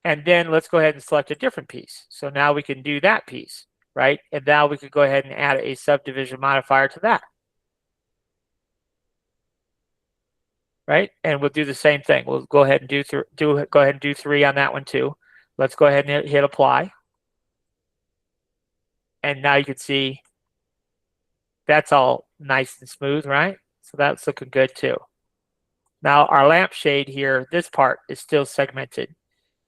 And then let's go ahead and select a different piece. So now we can do that piece, right? And now we could go ahead and add a subdivision modifier to that. Right? And we'll do the same thing. We'll go ahead and do 3 on that one too. Let's go ahead and hit apply. And now you can see that's all nice and smooth, right? So that's looking good too. Now our lampshade here, this part is still segmented.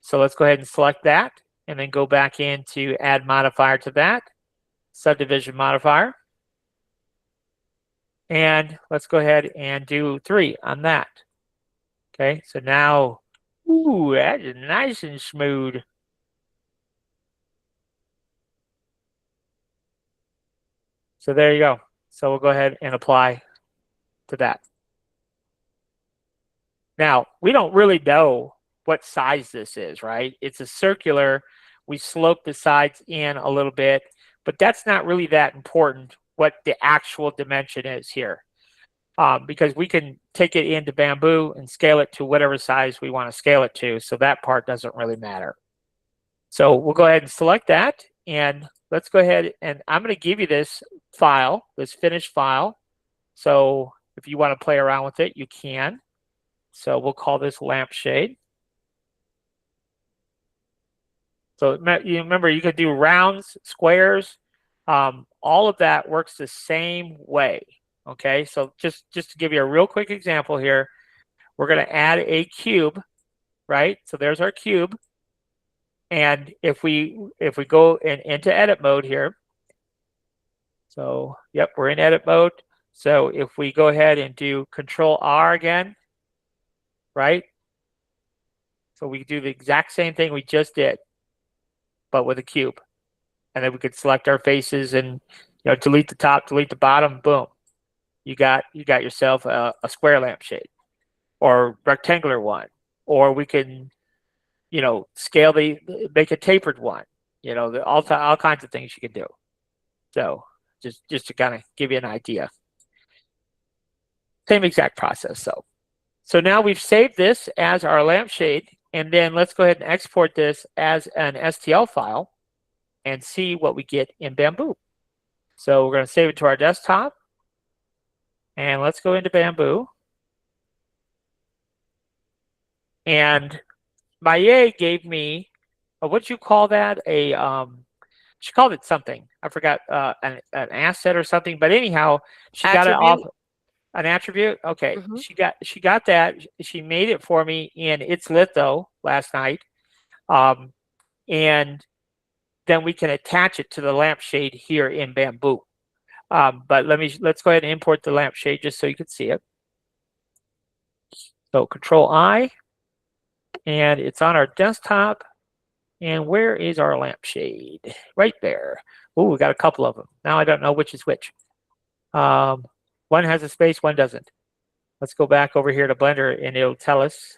So let's go ahead and select that and then go back into add modifier to that, subdivision modifier. And let's go ahead and do 3 on that. Okay, so now, ooh, that is nice and smooth. So there you go. So we'll go ahead and apply to that. Now, we don't really know what size this is, right? It's a circular. We slope the sides in a little bit, but that's not really that important what the actual dimension is here. Because we can take it into Bamboo and scale it to whatever size we want to scale it to. So that part doesn't really matter. So we'll go ahead and select that. And let's go ahead and I'm going to give you this file, this finished file. So if you want to play around with it, you can. So we'll call this lampshade. So you remember, you could do rounds, squares. All of that works the same way. Okay, so just to give you a real quick example here, we're going to add a cube, right? So there's our cube. And if we go into edit mode here, so yep, we're in edit mode. So if we go ahead and do Control R again, right? So we do the exact same thing we just did, but with a cube. And then we could select our faces and delete the top, delete the bottom, boom. You got yourself a square lampshade or rectangular one, or we can, scale make a tapered one. All kinds of things you can do. So just to kind of give you an idea. Same exact process. So now we've saved this as our lampshade, and then let's go ahead and export this as an STL file and see what we get in Bamboo. So we're going to save it to our desktop. And let's go into Bamboo. And Maya gave me, what'd you call that? She called it something. I forgot, an asset or something. But anyhow, she got it off. An attribute? Okay. Mm-hmm. She got that. She made it for me in its litho last night. And then we can attach it to the lampshade here in Bamboo. But let's go ahead and import the lampshade just so you can see it. So Control I, and it's on our desktop. And where is our lampshade? Right there. Oh, we got a couple of them. Now I don't know which is which. One has a space, one doesn't. Let's go back over here to Blender and it'll tell us.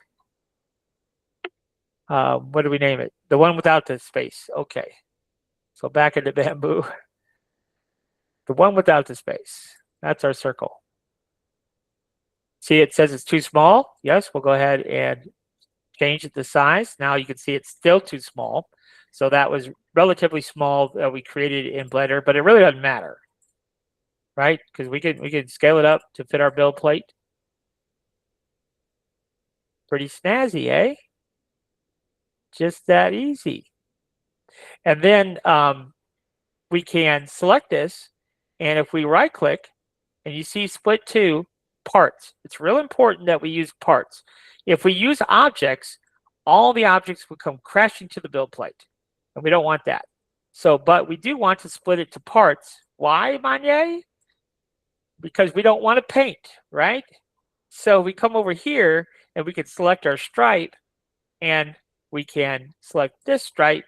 What do we name it? The one without the space. Okay. So back into Bamboo. The one without the space. That's our circle. See, it says it's too small. Yes, we'll go ahead and change the size. Now you can see it's still too small. So that was relatively small that we created in Blender, but it really doesn't matter, right? Because we can scale it up to fit our build plate. Pretty snazzy, eh? Just that easy. And then we can select this, and if we right click and you see split to parts, it's real important that we use parts. If we use objects, all the objects will come crashing to the build plate, and we don't want that. So, but we do want to split it to parts. Why, Manye? Because we don't want to paint, right? So we come over here and we can select our stripe, and we can select this stripe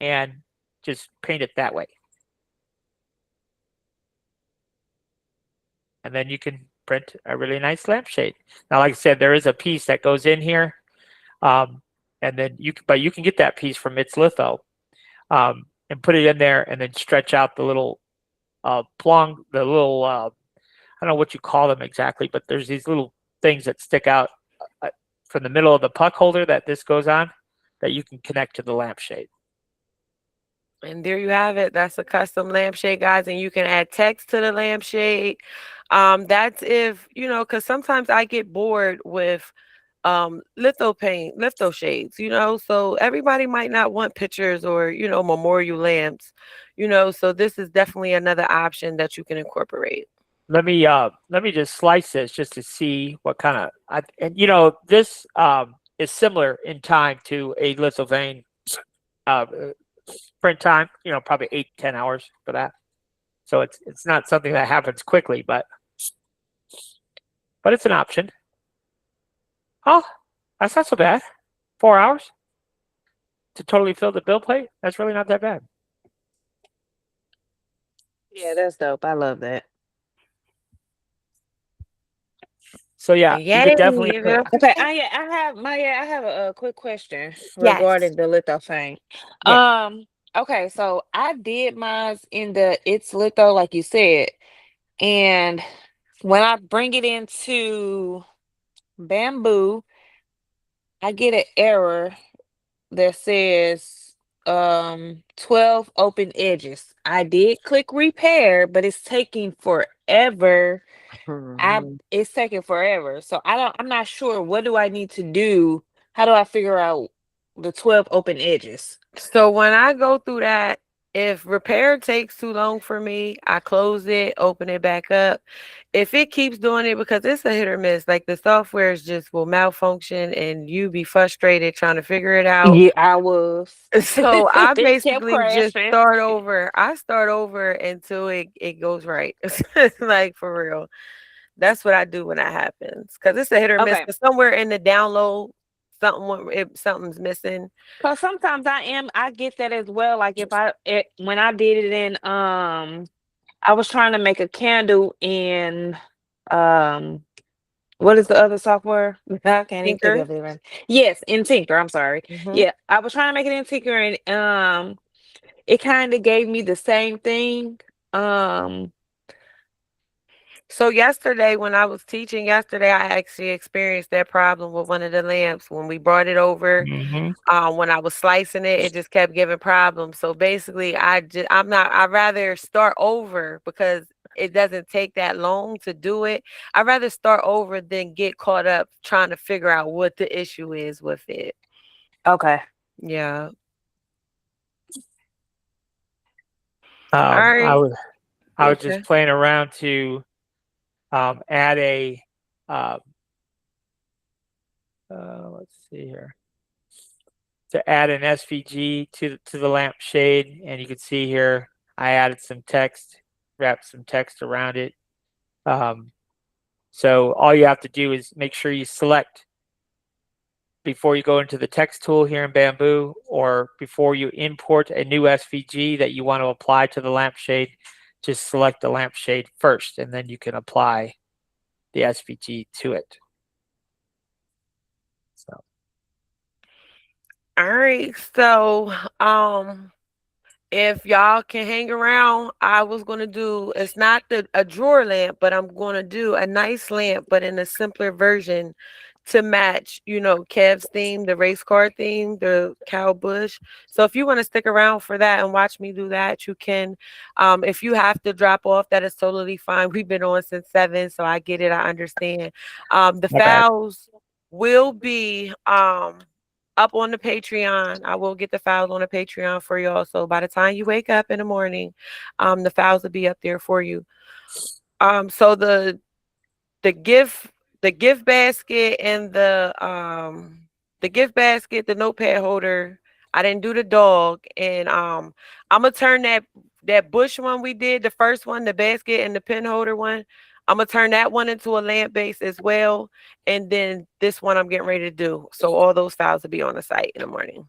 and just paint it that way. And then you can print a really nice lampshade. Now, like I said, there is a piece that goes in here, and then you can get that piece from It's Litho, and put it in there, and then stretch out the little plong, the little I don't know what you call them exactly, but there's these little things that stick out from the middle of the puck holder that this goes on, that you can connect to the lampshade. And there you have it. That's a custom lampshade, guys. And you can add text to the lampshade. That's if, because sometimes I get bored with litho paint, litho shades, so everybody might not want pictures or, memorial lamps, so this is definitely another option that you can incorporate. Let me just slice this just to see what kind of, this is similar in time to a litho vein print time, probably 8-10 hours for that. So it's not something that happens quickly, but it's an option. Oh, that's not so bad. 4 hours to totally fill the build plate. That's really not that bad. Yeah, that's dope. I love that. So yeah, you could definitely. Okay, I have a quick question regarding the litho thing. Okay, so I did mine in the It's Litho, like you said, and when I bring it into Bamboo, I get an error that says 12 open edges. I did click repair, but it's taking forever. It's taking forever. So I'm not sure, what do I need to do? How do I figure out the 12 open edges? So when I go through that, if repair takes too long for me, I close it, open it back up. If it keeps doing it, because it's a hit or miss, like the software will malfunction and you be frustrated trying to figure it out. Yeah, I was. So I It kept basically just crashing. start over. I start over until it goes right. Like, for real. That's what I do when that happens. Because it's a hit or miss. Okay. 'Cause somewhere in the download, something's missing. Cause sometimes I get that as well. Like when I did it in I was trying to make a candle in what is the other software? I can't even think Tinker? of it right. Yes, in Tinker. I'm sorry. Mhm. Yeah, I was trying to make it in Tinker, and it kind of gave me the same thing. So yesterday, when I was teaching yesterday, I actually experienced that problem with one of the lamps. When we brought it over, when I was slicing it, it just kept giving problems. So basically, I'd rather start over, because it doesn't take that long to do it. I'd rather start over than get caught up trying to figure out what the issue is with it. Okay. Yeah. All right. I was just playing around to add a let's see here, to add an SVG to the lampshade, and you can see here I added some text, wrapped some text around it. So all you have to do is make sure you select before you go into the text tool here in Bamboo, or before you import a new SVG that you want to apply to the lampshade, just select the lampshade first, and then you can apply the SVG to it. So. All right. So, if y'all can hang around, I was going to do, it's not a drawer lamp, but I'm going to do a nice lamp, but in a simpler version to match, Kev's theme, the race car theme, the cow bush. So if you want to stick around for that and watch me do that, you can. If you have to drop off, that is totally fine. We've been on since 7, so I get it. I understand. The fouls. will be up on the Patreon. I will get the files on the Patreon for y'all. So by the time you wake up in the morning, the files will be up there for you. So the gift basket and the gift basket, the notepad holder. I didn't do the dog, and I'm gonna turn that bush one we did, the first one, the basket and the pen holder one. I'm gonna turn that one into a lamp base as well, and then this one I'm getting ready to do. So all those files will be on the site in the morning.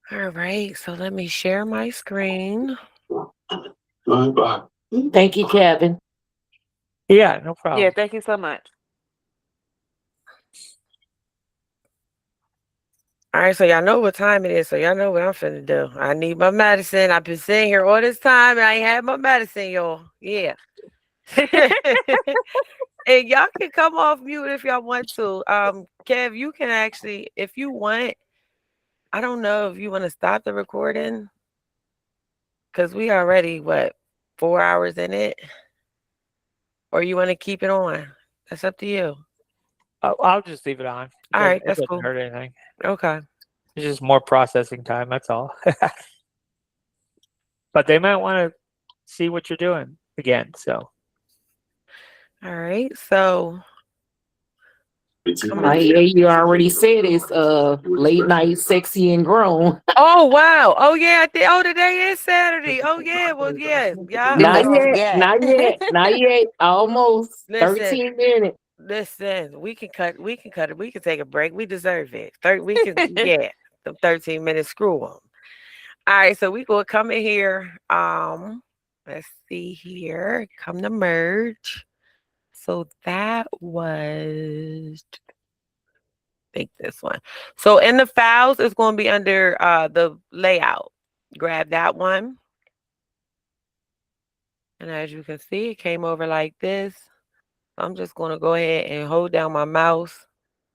All right, so let me share my screen. Thank you, Kevin. Yeah, no problem. Yeah, thank you so much. All right, so y'all know what time it is, so y'all know what I'm finna do. I need my medicine. I've been sitting here all this time and I ain't had my medicine, y'all. Yeah. And y'all can come off mute if y'all want to. Kev, you can actually, if you want, I don't know if you want to stop the recording, because we already, 4 hours in it? Or you want to keep it on? That's up to you. I'll just leave it on. All right, It that's doesn't cool. hurt anything. Okay. It's just more processing time. That's all. But they might want to see what you're doing again. So. All right. So. Yeah, you already said it's late night, sexy and grown. Oh wow! Oh yeah! Oh, today is Saturday. Oh yeah! Well, yeah, yeah. Not yet. Not yet. Not yet. Almost 13 minutes. Listen, we can cut it. We can take a break. We deserve it. We can, yeah, the 13 minutes. Screw them. All right, so we gonna come in here. Let's see here. Come to merge. So that was, I think, this one. So in the files, it's gonna be under the layout. Grab that one. And as you can see, it came over like this. I'm just going to go ahead and hold down my mouse,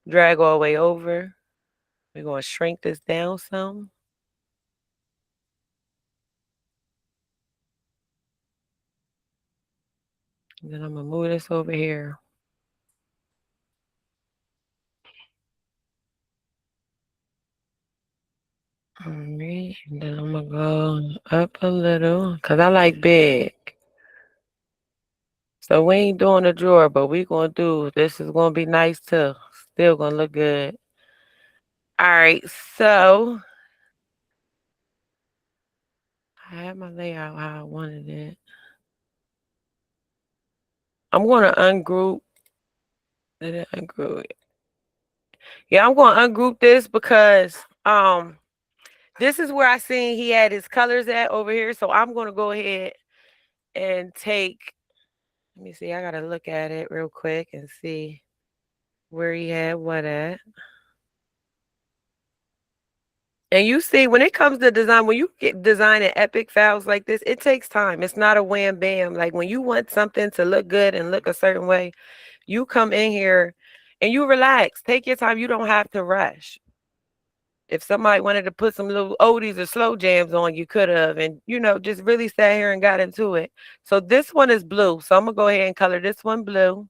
drag all the way over. We're going to shrink this down some. And then I'm going to move this over here. All right, and then I'm going to go up a little because I like big. So we ain't doing a drawer, but we going to do, this is going to be nice too. Still going to look good. All right, so I had my layout how I wanted it. I'm going to ungroup. Let it ungroup. Yeah, I'm going to ungroup this because this is where I seen he had his colors at over here. So I'm going to go ahead and take, let me see, I got to look at it real quick and see where he had what at. And you see, when it comes to design, when you get designing epic files like this, it takes time. It's not a wham bam. Like when you want something to look good and look a certain way, you come in here and you relax. Take your time. You don't have to rush. If somebody wanted to put some little oldies or slow jams on, you could have, and just really sat here and got into it. So this one is blue. So I'm gonna go ahead and color this one blue.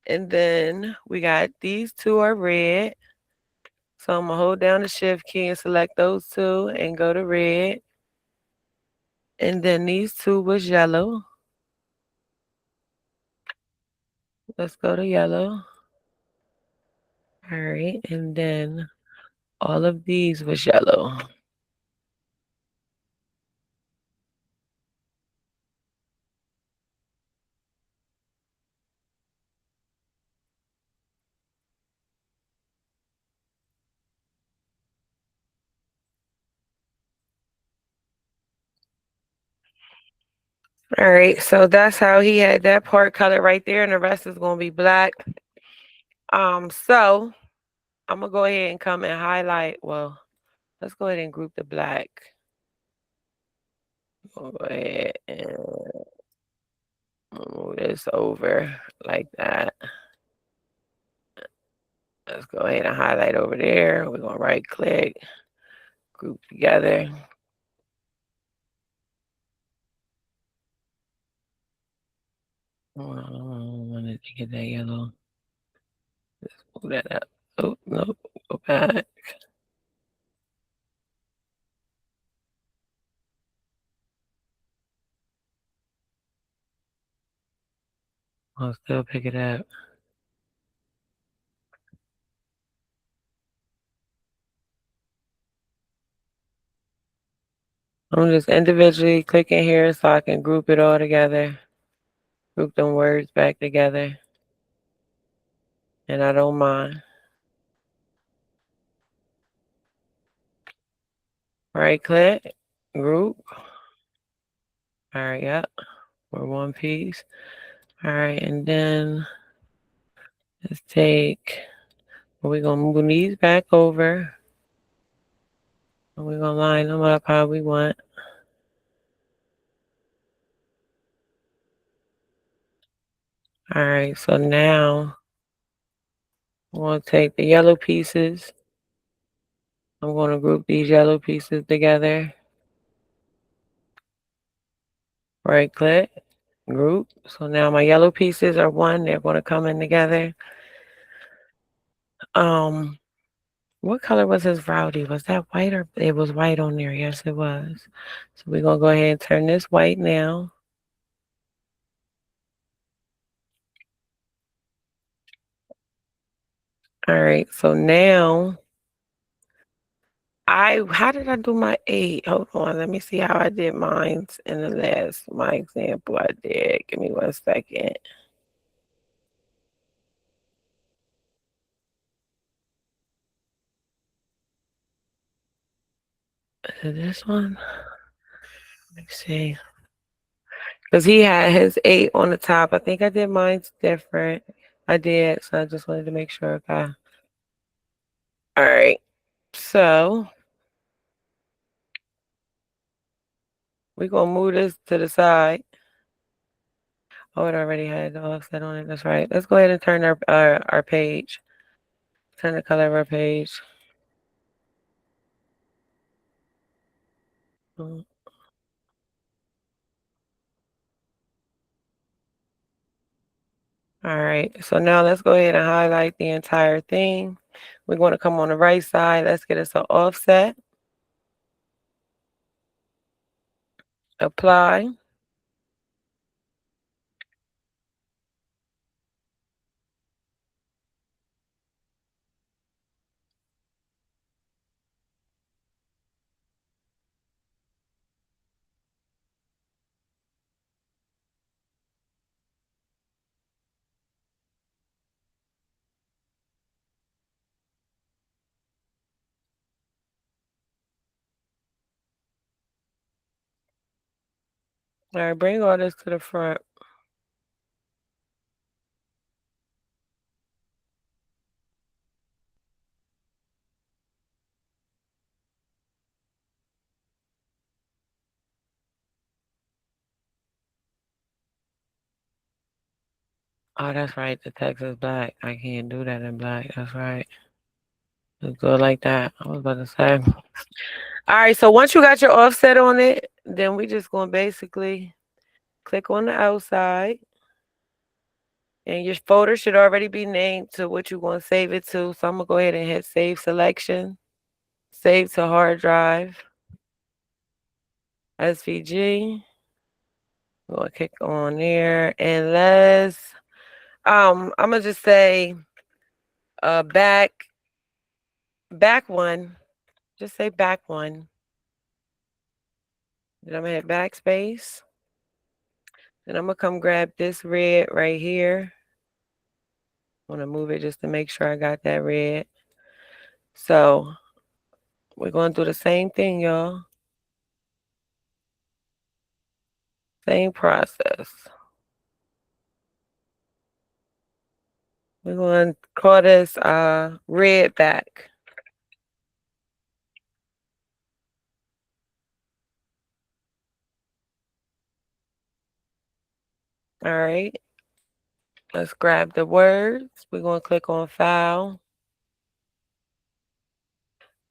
And then we got these two are red. So I'm gonna hold down the shift key and select those two and go to red. And then these two was yellow. Let's go to yellow. All right, and then all of these was yellow. All right, so that's how he had that part colored right there, and the rest is gonna be black. So I'm gonna go ahead and come and highlight. Well, let's go ahead and group the black. Go ahead and move this over like that. Let's go ahead and highlight over there. We're gonna right click, group together. wanted to get that yellow. Let's move that up. Oh, no, go back. I'll still pick it up. I'm just individually clicking here so I can group it all together. Group them words back together. And I don't mind. Right click, group. All right, yep. We're one piece. All right, and then let's take, we're gonna move these back over. And we're gonna line them up how we want. All right, so now we'll take the yellow pieces. I'm going to group these yellow pieces together. Right click, group. So now my yellow pieces are one. They're going to come in together. What color was his rowdy? Was that white or it was white on there? Yes, it was. So we're going to go ahead and turn this white now. All right, so now how did I do my 8? Hold on, let me see how I did mine in the last, my example I did. Give me 1 second. Is it this one? Let me see. Because he had his 8 on the top. I think I did mine's different. I did, so I just wanted to make sure. Okay. All right. So we're going to move this to the side. Oh, it already had the offset on it. That's right. Let's go ahead and turn our page. Turn the color of our page. All right. So now let's go ahead and highlight the entire thing. We're going to come on the right side. Let's get us an offset. Apply. All right, bring all this to the front. Oh, that's right. The text is black. I can't do that in black. That's right. Let's go like that. I was about to say. All right, so once you got your offset on it, then we just going to basically click on the outside. And your folder should already be named to what you're going to save it to. So I'm going to go ahead and hit Save Selection. Save to hard drive. SVG. I'm going to click on there. And let's, I'm going to just say back one. Just say back one. Then I'm going to hit backspace. Then I'm going to come grab this red right here. I want to move it just to make sure I got that red. So we're going to do the same thing, y'all. Same process. We're going to call this red back. All right. Let's grab the words. We're going to click on File.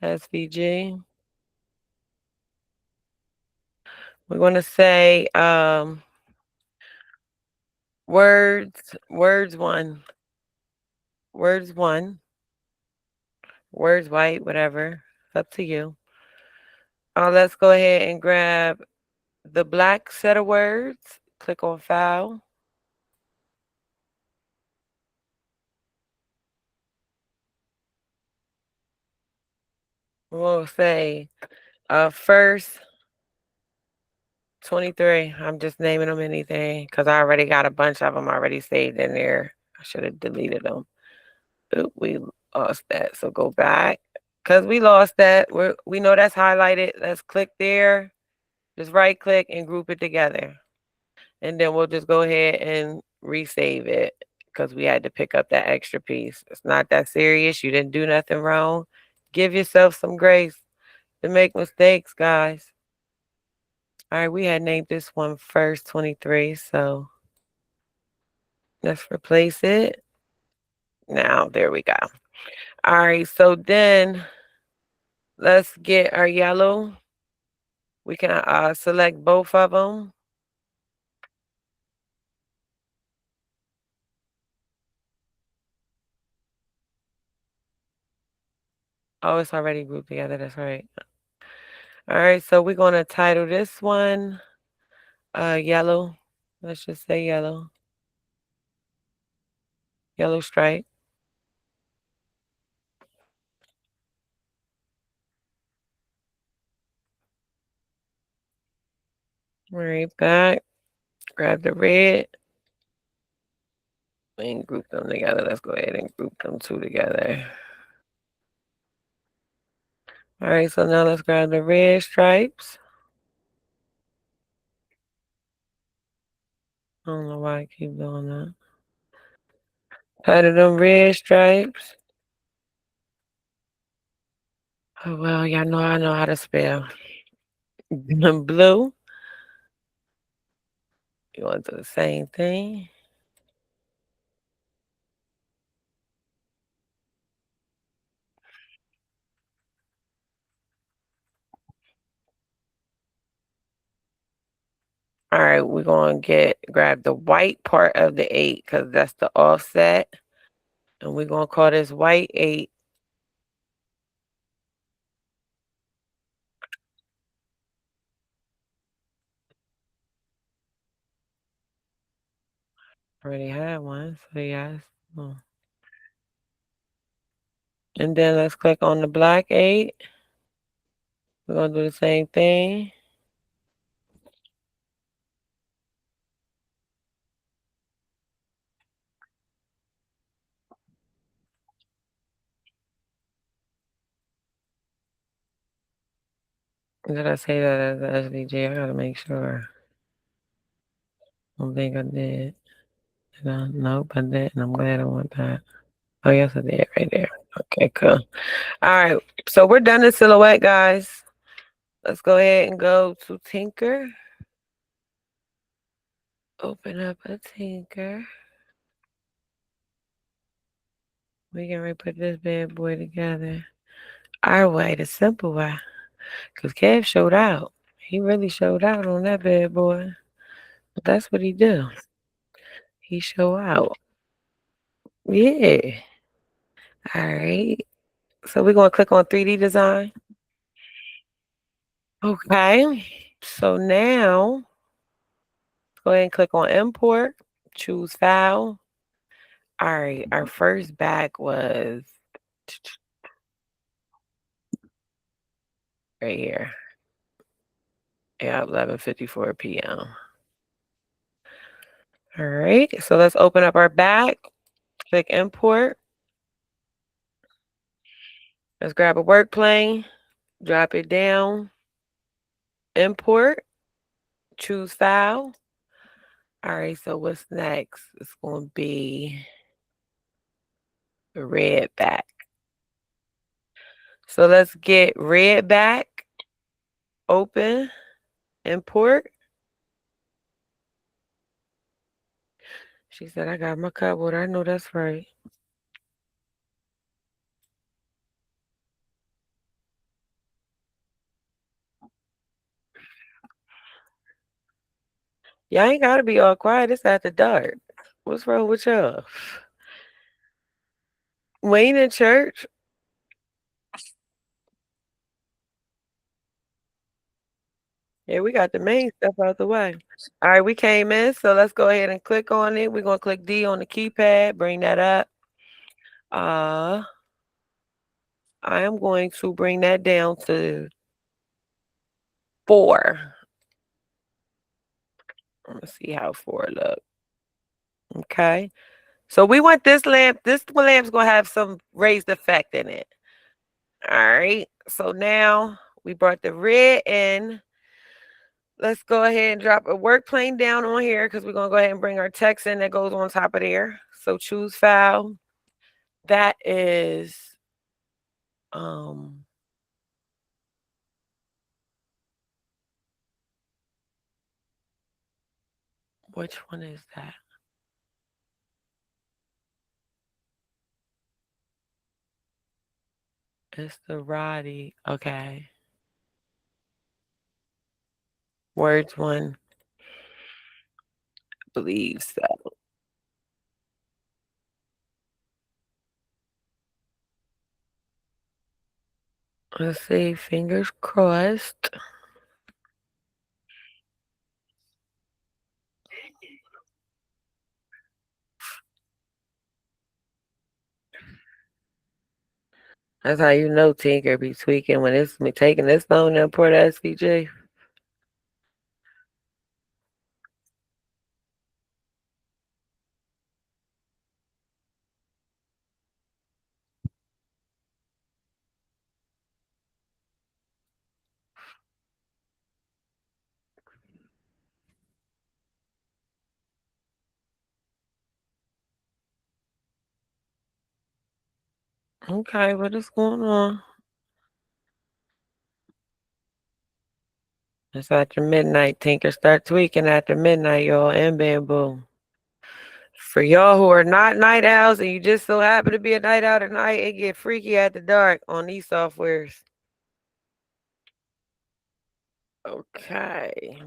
SVG. We're going to say Words 1. Words 1. Words white, whatever. It's up to you. Let's go ahead and grab the black set of words. Click on file. We'll say first 23. I'm just naming them anything because I already got a bunch of them already saved in there. I should have deleted them. Oop, we lost that. So go back because we lost that. We know that's highlighted. Let's click there. Just right click and group it together. And then we'll just go ahead and resave it because we had to pick up that extra piece. It's not that serious. You didn't do nothing wrong. Give yourself some grace to make mistakes, guys. All right, we had named this one first 23, so let's replace it. Now, there we go. All right, so then let's get our yellow. We can select both of them. Oh, it's already grouped together. That's right. All right, so we're going to title this one yellow. Let's just say yellow. Yellow stripe. All right, back. Grab the red. And group them together. Let's go ahead and group them two together. All right, so now let's grab the red stripes. I don't know why I keep doing that. Title them red stripes. Oh, well, y'all know I know how to spell. Blue. You want to do the same thing. All right, we're going to grab the white part of the 8 because that's the offset. And we're going to call this white 8. Already had one, so yes. Oh. And then let's click on the black 8. We're going to do the same thing. Did I say that as an SVG? I gotta make sure. I don't think I did. Did I? Nope, I didn't. I'm glad I want that. Oh, yes, I did right there. Okay, cool. All right, so we're done the silhouette, guys. Let's go ahead and go to Tinker. Open up a Tinker. We can put this bad boy together. Our way, the simple way. Because Kev showed out. He really showed out on that bad boy. But that's what he do. He show out. Yeah. All right. So we're going to click on 3D design. Okay. So now, go ahead and click on import. Choose file. All right. Our first back was right here. Yeah, 11:54 p.m. All right. So let's open up our back. Click import. Let's grab a work plane. Drop it down. Import. Choose file. All right. So what's next? It's going to be red back. So let's get red back. Open. Import. She said, I got my cupboard. I know that's right. Y'all ain't got to be all quiet. It's after dark. What's wrong with y'all? Wayne in church? Yeah, we got the main stuff out the way. All right, we came in, so let's go ahead and click on it. We're gonna click D on the keypad, bring that up. I am going to bring that down to 4. Let's see how 4 look. Okay. So we want this lamp. This lamp's gonna have some raised effect in it. All right. So now we brought the red in. Let's go ahead and drop a work plane down on here because we're gonna go ahead and bring our text in that goes on top of there. So choose file. That is which one is that? It's the Roddy. Okay. Words one. I believe so. Let's see. Fingers crossed. That's how you know Tinker be tweaking when it's me taking this phone and port SVG. Okay, what is going on? It's after midnight. Tinker start tweaking after midnight, y'all, and bamboo. For y'all who are not night owls and you just so happen to be a night owl at night, it get freaky at the dark on these softwares. Okay.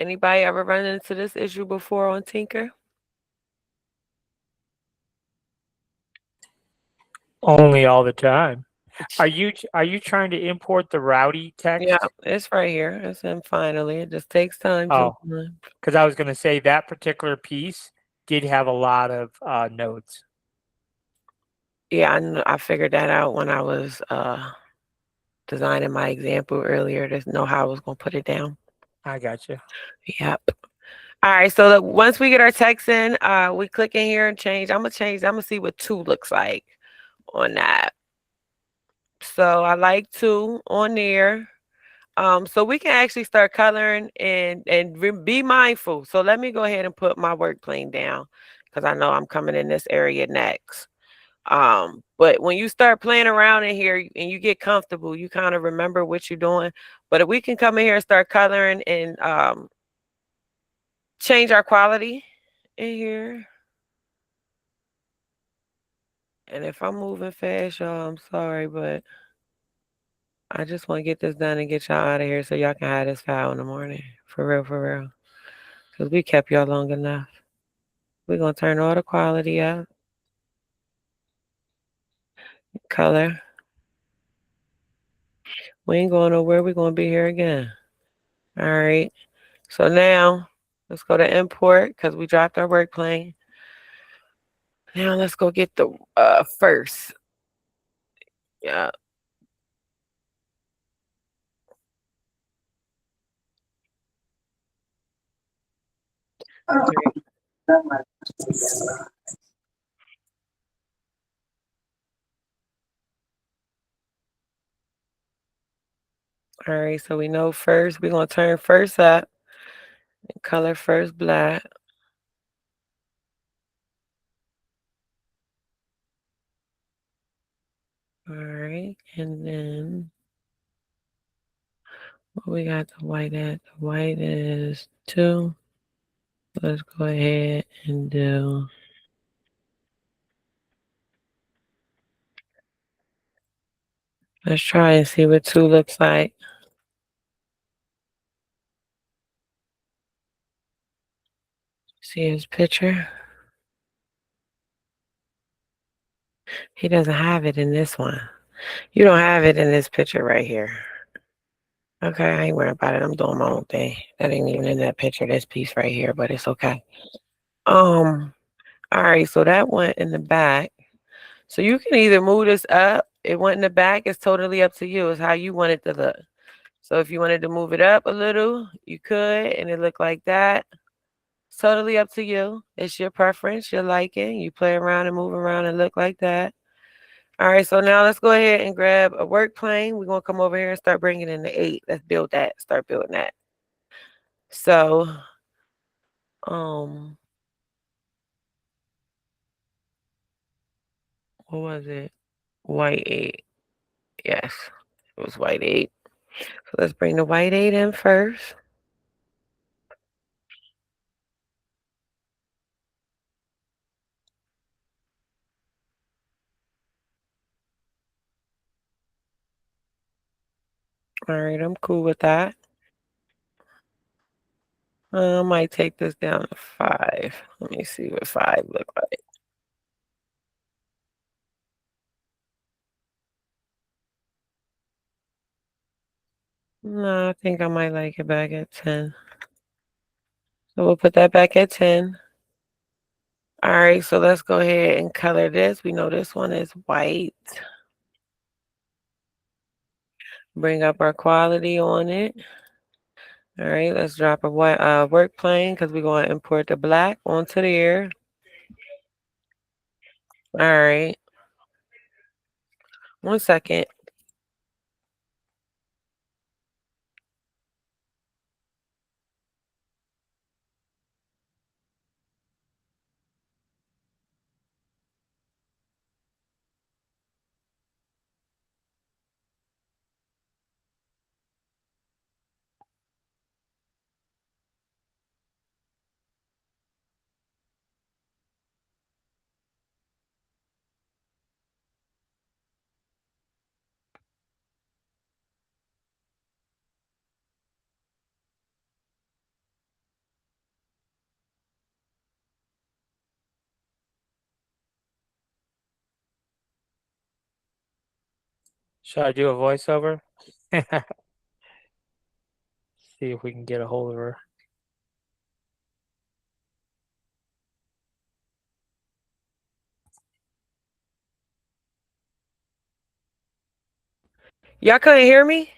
Anybody ever run into this issue before on Tinker? Only all the time. Are you trying to import the rowdy text? Yeah, it's right here. It's in finally. It just takes time. Oh, because I was going to say that particular piece did have a lot of nodes. Yeah, I figured that out when I was designing my example earlier to know how I was going to put it down. I got you. Yep. All right, so once we get our text in, we click in here and change. I'm gonna see what 2 looks like on that. So I like 2 on there. So we can actually start coloring and be mindful. So let me go ahead and put my work plane down because I know I'm coming in this area next. But when you start playing around in here and you get comfortable, you kind of remember what you're doing. But if we can come in here and start coloring and change our quality in here. And if I'm moving fast, y'all, I'm sorry, but I just want to get this done and get y'all out of here so y'all can have this file in the morning. For real, for real. Because we kept y'all long enough. We're going to turn all the quality up. Color. We ain't going nowhere. We're going to be here again. All right. So now, let's go to import because we dropped our work plane. Now let's go get the first. Yeah. All right, so we know first, we're going to turn first up and color first black. All right, and then what we got the white at? The white is 2. Let's go ahead and do. Let's try and see what 2 looks like. See his picture. He doesn't have it in this one. You don't have it in this picture right here. Okay, I ain't worried about it. I'm doing my own thing. That ain't even in that picture, this piece right here, but it's okay. All right, so that went in the back. So you can either move this up. It went in the back. It's totally up to you. It's how you want it to look. So if you wanted to move it up a little, you could, and it looked like that. It's totally up to you. It's your preference, your liking. You play around and move around and look like that. All right, so now let's go ahead and grab a work plane. We're going to come over here and start bringing in the 8. Let's build that. Start building that. So, what was it? White 8. Yes, it was white 8. So let's bring the white 8 in first. All right, I'm cool with that. I might take this down to 5. Let me see what 5 look like. No, I think I might like it back at 10. So we'll put that back at 10. All right, so let's go ahead and color this. We know this one is white. Bring up our quality on it. All right, let's drop a white work plane because we're going to import the black onto there. All right. 1 second. Should I do a voiceover? See if we can get a hold of her. Y'all couldn't hear me?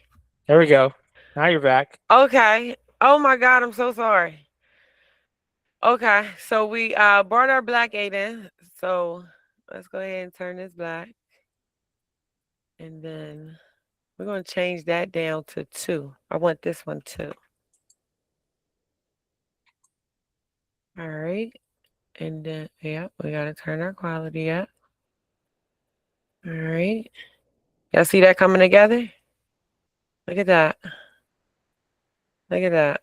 There we go. Now you're back. Okay. Oh my God, I'm so sorry. Okay, so we brought our black 8 in. So let's go ahead and turn this black. And then we're going to change that down to 2. I want this one too. All right. And then, yeah, we got to turn our quality up. All right. Y'all see that coming together? Look at that. Look at that.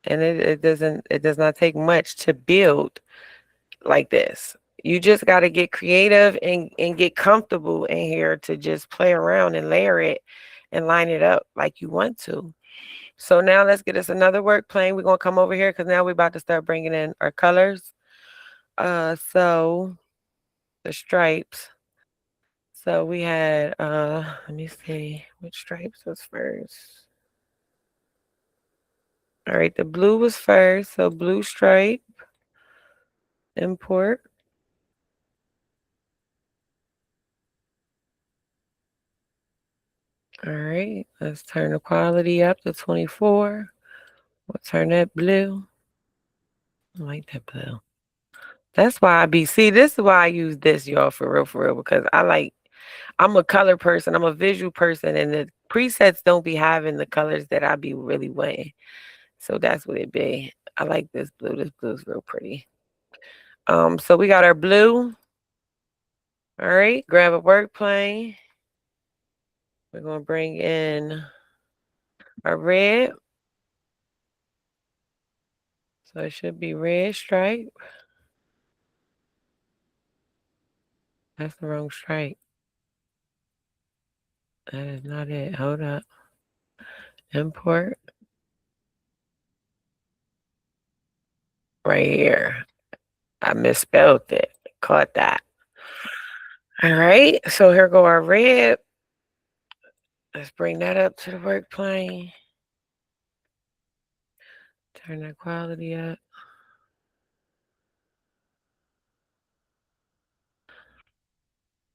And it does not take much to build like this. You just got to get creative and get comfortable in here to just play around and layer it and line it up like you want to. So now let's get us another work plane. We're going to come over here because now we're about to start bringing in our colors. So the stripes. So we had, let me see which stripes was first. All right, the blue was first. So blue stripe, import. All right, let's turn the quality up to 24. We'll turn that blue. I like that blue. That's why this is why I use this, y'all, for real, because I'm a color person, I'm a visual person, and the presets don't be having the colors that I be really wanting. So that's what it be. I like this blue. This blue is real pretty. So we got our blue. All right, grab a work plane. We're gonna bring in our red. So it should be red stripe. That's the wrong stripe. That is not it. Hold up. Import. Right here. I misspelled it. Caught that. All right. So here go our red. Let's bring that up to the work plane. Turn the quality up.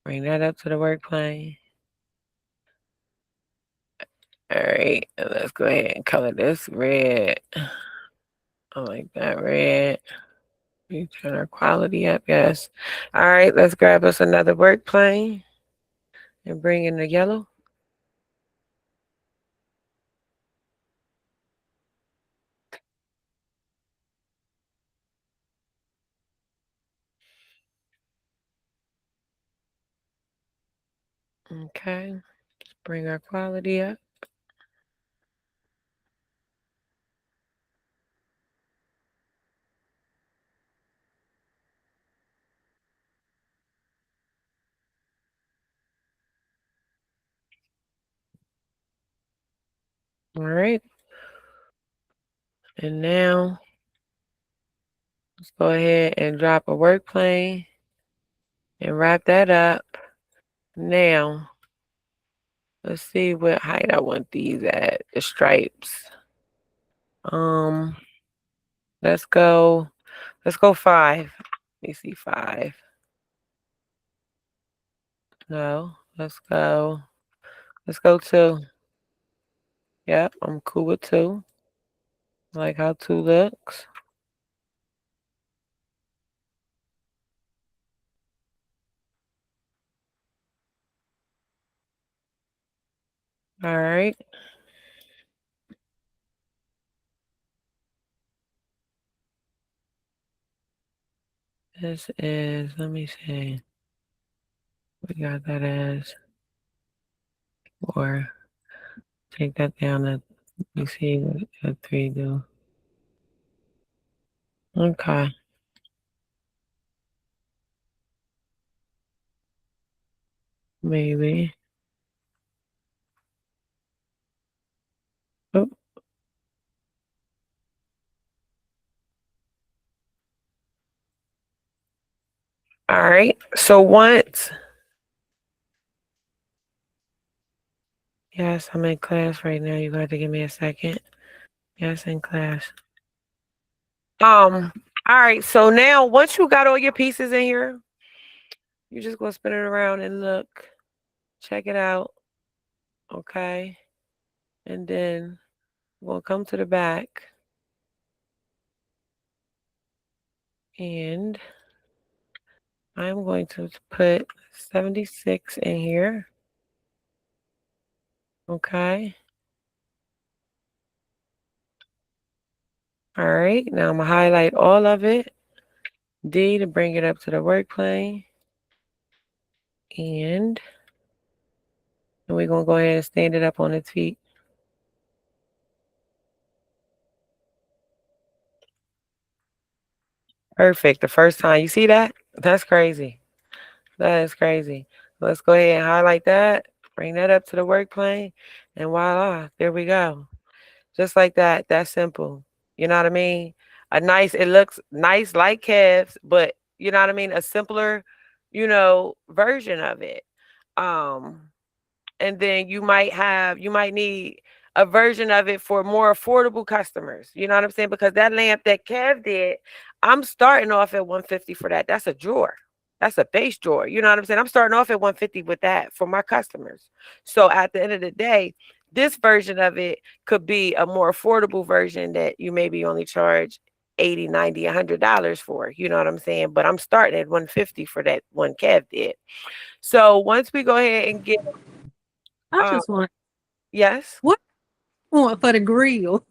Bring that up to the work plane. All right, and let's go ahead and color this red. I like that red. We turn our quality up, yes. All right, let's grab us another work plane and bring in the yellow. Okay, let's bring our quality up. All right. And now, let's go ahead and drop a work plane and wrap that up. Now, let's see what height I want these at, the stripes. Let's go 5. Let me see 5. No, let's go 2. Yep, I'm cool with 2. I like how 2 looks. All right. This is, let me see. We got that as, or take that down to, let me see what a 3 do. Okay. Maybe. Oh. All right. So once, yes, I'm in class right now. You got to give me a second. Yes, in class. All right. So now once you got all your pieces in here, you're just gonna spin it around and look. Check it out. Okay. And then we'll come to the back. And I'm going to put 76 in here. Okay. All right. Now I'm going to highlight all of it. D to bring it up to the work plane. And we're going to go ahead and stand it up on its feet. Perfect. The first time. You see that? That's crazy. That is crazy. Let's go ahead and highlight that. Bring that up to the work plane. And voila, there we go. Just like that. That's simple. You know what I mean? It looks nice like Kev's, but you know what I mean? A simpler, version of it. And then you might need a version of it for more affordable customers. You know what I'm saying? Because that lamp that Kev did, I'm starting off at $150 for that. That's a drawer. That's a base drawer. You know what I'm saying? I'm starting off at $150 with that for my customers. So at the end of the day, this version of it could be a more affordable version that you maybe only charge $80, $90, $100 for. You know what I'm saying? But I'm starting at $150 for that one Kev did. So once we go ahead and get, I just want. Yes. What for the grill?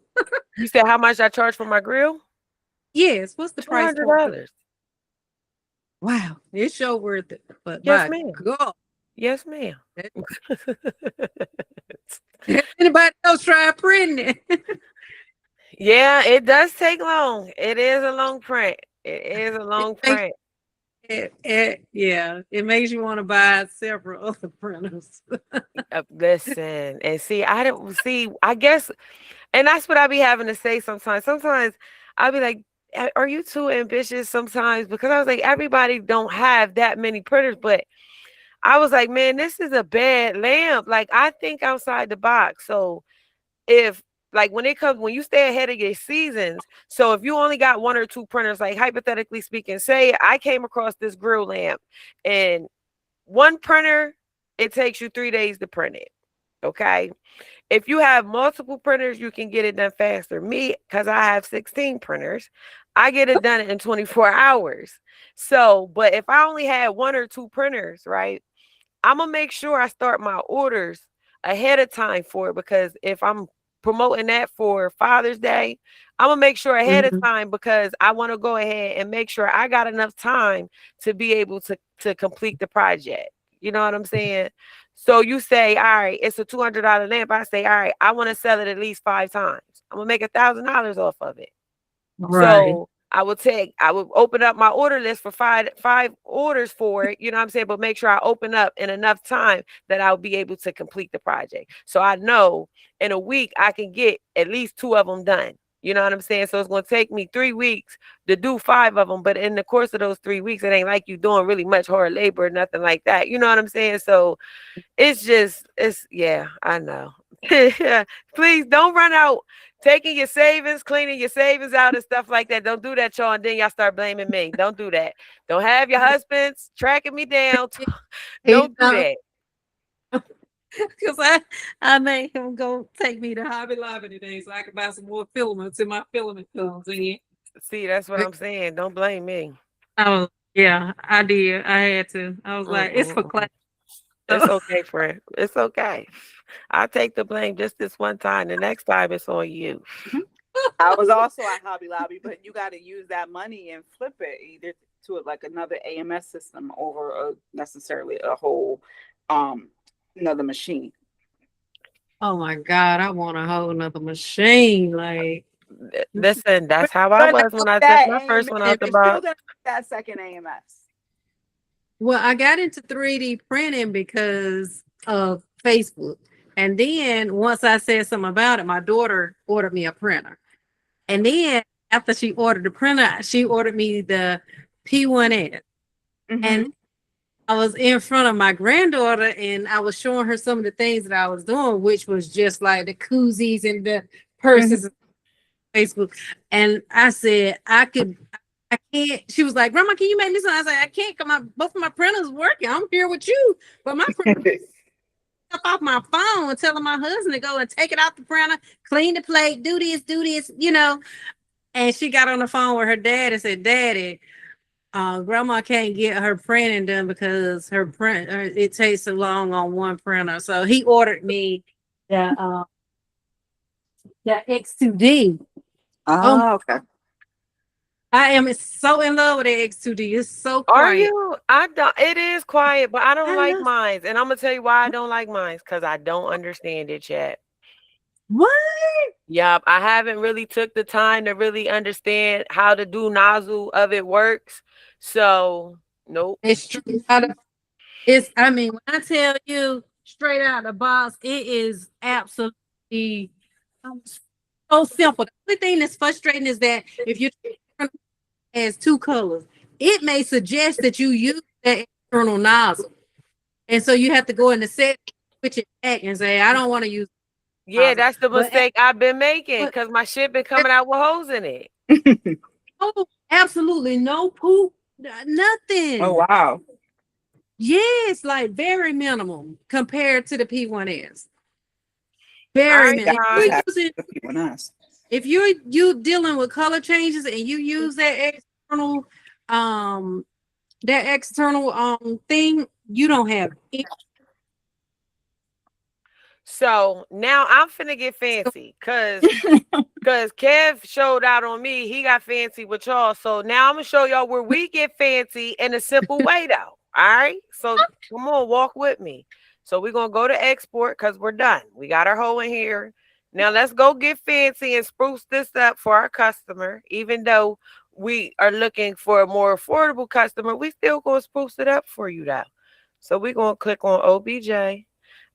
You said how much I charge for my grill? Yes. What's the price for $200. Wow, it's sure worth it. But Yes, my ma'am. God. Yes, ma'am. Anybody else try printing it? Yeah, it does take long. It is a long print. It is a long print. Yeah, it makes you want to buy several other printers. Listen, and see, I don't see, I guess, and that's what I be having to say sometimes. Sometimes I'll be like, are you too ambitious sometimes? Because I was like, everybody don't have that many printers, but I was like, man, this is a bad lamp. Like, I think outside the box. So if like when you stay ahead of your seasons, so if you only got one or two printers, like hypothetically speaking, say I came across this grill lamp and one printer, it takes you 3 days to print it. Okay. If you have multiple printers, you can get it done faster. Me, because I have 16 printers, I get it done in 24 hours. So, but if I only had one or two printers, right, I'm going to make sure I start my orders ahead of time for it, because if I'm promoting that for Father's Day, I'm going to make sure ahead of time, because I want to go ahead and make sure I got enough time to be able to complete the project. You know what I'm saying? So you say, all right, it's a $200 lamp. I say, all right, I want to sell it at least 5 times. I'm going to make $1,000 off of it. Right. So I would open up my order list for five orders for it, you know what I'm saying? But make sure I open up in enough time that I'll be able to complete the project. So I know in a week I can get at least 2 of them done. You know what I'm saying? So it's going to take me 3 weeks to do 5 of them. But in the course of those 3 weeks, it ain't like you doing really much hard labor or nothing like that. You know what I'm saying? So yeah, I know. Please don't run out taking your savings, cleaning your savings out and stuff like that. Don't do that, y'all. And then y'all start blaming me. Don't do that. Don't have your husbands tracking me down. Don't do that. Because I made him go take me to Hobby Lobby today so I could buy some more filaments and my filament comes in. See, that's what I'm saying. Don't blame me. Oh, yeah, I did. I had to. I was like, it's for class. It's okay, friend. It's okay. I'll take the blame just this one time. The next time it's on you. I was also at Hobby Lobby, but you got to use that money and flip it either to like another AMS system over necessarily a whole another machine. Oh my God, I want a whole nother machine. Like, listen, that's how I was when I took my first one out the box. That second AMS. Well, I got into 3D printing because of Facebook. And then once I said something about it, my daughter ordered me a printer. And then after she ordered the printer, she ordered me the P1S. And I was in front of my granddaughter and I was showing her some of the things that I was doing, which was just like the koozies and the purses. Facebook. And I said, I can't. She was like, Grandma, can you make me something? I was like, I can't, because both of my printers working. I'm here with you. But my printer off my phone and telling my husband to go and take it out the printer, clean the plate, do this, you know. And she got on the phone with her dad and said, Daddy, Grandma can't get her printing done because her print it takes so long on one printer. So he ordered me the X2D. Okay. I am so in love with the X2D. It's so quiet. Are you? I don't. It is quiet, but I don't like mine. And I'm gonna tell you why I don't like mine, because I don't understand it yet. What? Yep, I haven't really took the time to really understand how the do nozzle of it works. So nope. It's true. I mean, when I tell you straight out of the box, it is absolutely so simple. The only thing that's frustrating is that if you has 2 colors, it may suggest that you use that external nozzle. And so you have to go in the set, switch it back and say, I don't want to use. Yeah, that's the mistake I've been making, because my shit been coming out with holes in it. Oh, absolutely no poop, nothing. Oh, wow. Yes, like very minimal compared to the P1S. Very minimal. If you're dealing with color changes and you use that external thing, you don't have it. So now I'm finna get fancy, because Kev showed out on me. He got fancy with y'all. So now I'm gonna show y'all where we get fancy in a simple way, though. All right. So come on, walk with me. So we're gonna go to export because we're done. We got our hole in here. Now let's go get fancy and spruce this up for our customer. Even though we are looking for a more affordable customer, we still gonna spruce it up for you though. So we're gonna click on OBJ.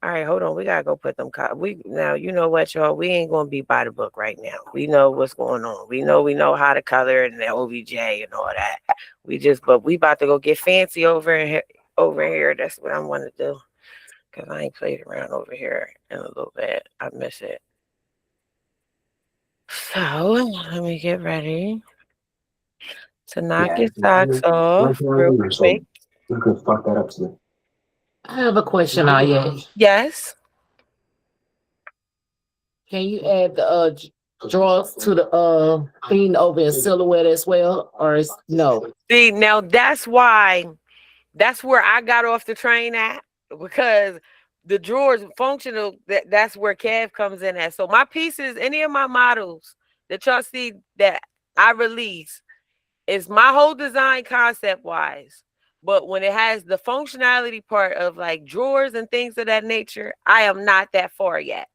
All right, hold on. We gotta go put them. We now, you know what, y'all? We ain't gonna be by the book right now. We know what's going on. We know how to color and the OBJ and all that. But we about to go get fancy over here. Over here, that's what I want to do. Cause I ain't played around over here in a little bit. I miss it. So let me get ready to knock your socks off real quick. We could fuck that up too. I have a question, Aya. Yes. Can you add the drawers to the thing over in silhouette as well, or is no? See, now that's where I got off the train at, because the drawers functional. That's where Kev comes in at. So my pieces, any of my models that y'all see that I release, is my whole design concept wise. But when it has the functionality part of like drawers and things of that nature, I am not that far yet.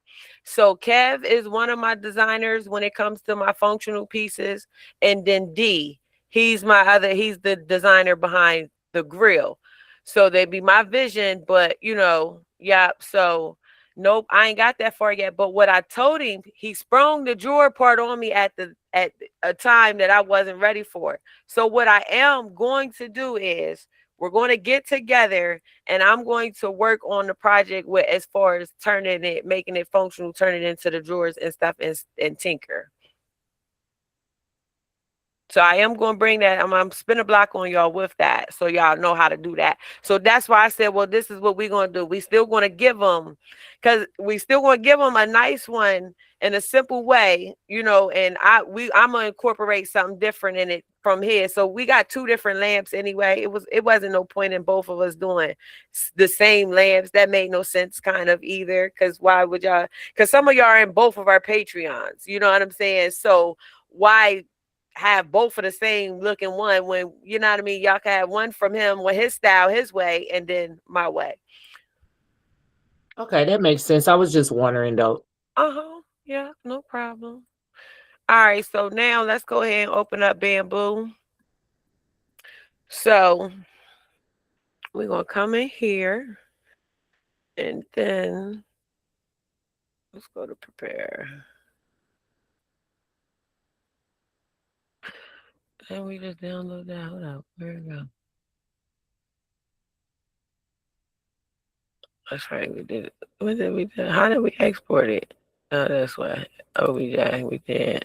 So Kev is one of my designers when it comes to my functional pieces. And then D, he's the designer behind the grill. So they'd be my vision, but yeah. So nope, I ain't got that far yet. But what I told him, he sprung the drawer part on me at a time that I wasn't ready for. So what I am going to do is we're going to get together and I'm going to work on the project with as far as making it functional, turning it into the drawers and stuff and tinker. So I am going to bring that. I'm spin a block on y'all with that, so y'all know how to do that. So that's why I said, well, this is what we're going to do. We still going to give them, because we still going to give them a nice one in a simple way, and I'm going to incorporate something different in it from here. So we got 2 different lamps anyway. It wasn't no point in both of us doing the same lamps. That made no sense kind of either, because why would y'all? Because some of y'all are in both of our Patreons. You know what I'm saying? So why have both of the same looking one when, you know what I mean, y'all can have one from him with his style, his way, and then my way. Okay, that makes sense. I was just wondering though. Yeah, no problem. All right, so now let's go ahead and open up Bamboo. So we're gonna come in here and then let's go to prepare. And we just download that. Hold up, where it go? That's right, we did it. What did we do? How did we export it? Oh, that's why. OBJ, we did.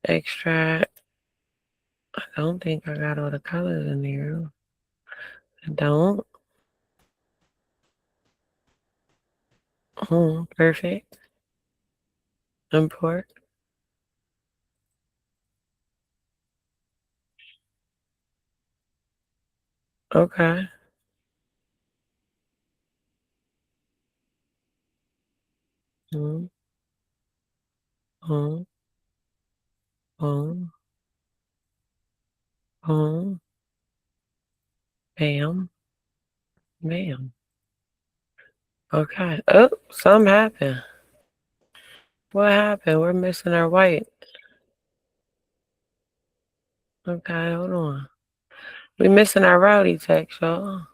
Extract. I don't think I got all the colors in here. I don't. Perfect. Import. Okay. Hmm. Hmm. Hmm. Hmm. Bam. Bam. Okay. Oh, something happened. What happened? We're missing our white. Okay, hold on. We're missing our rowdy text, y'all.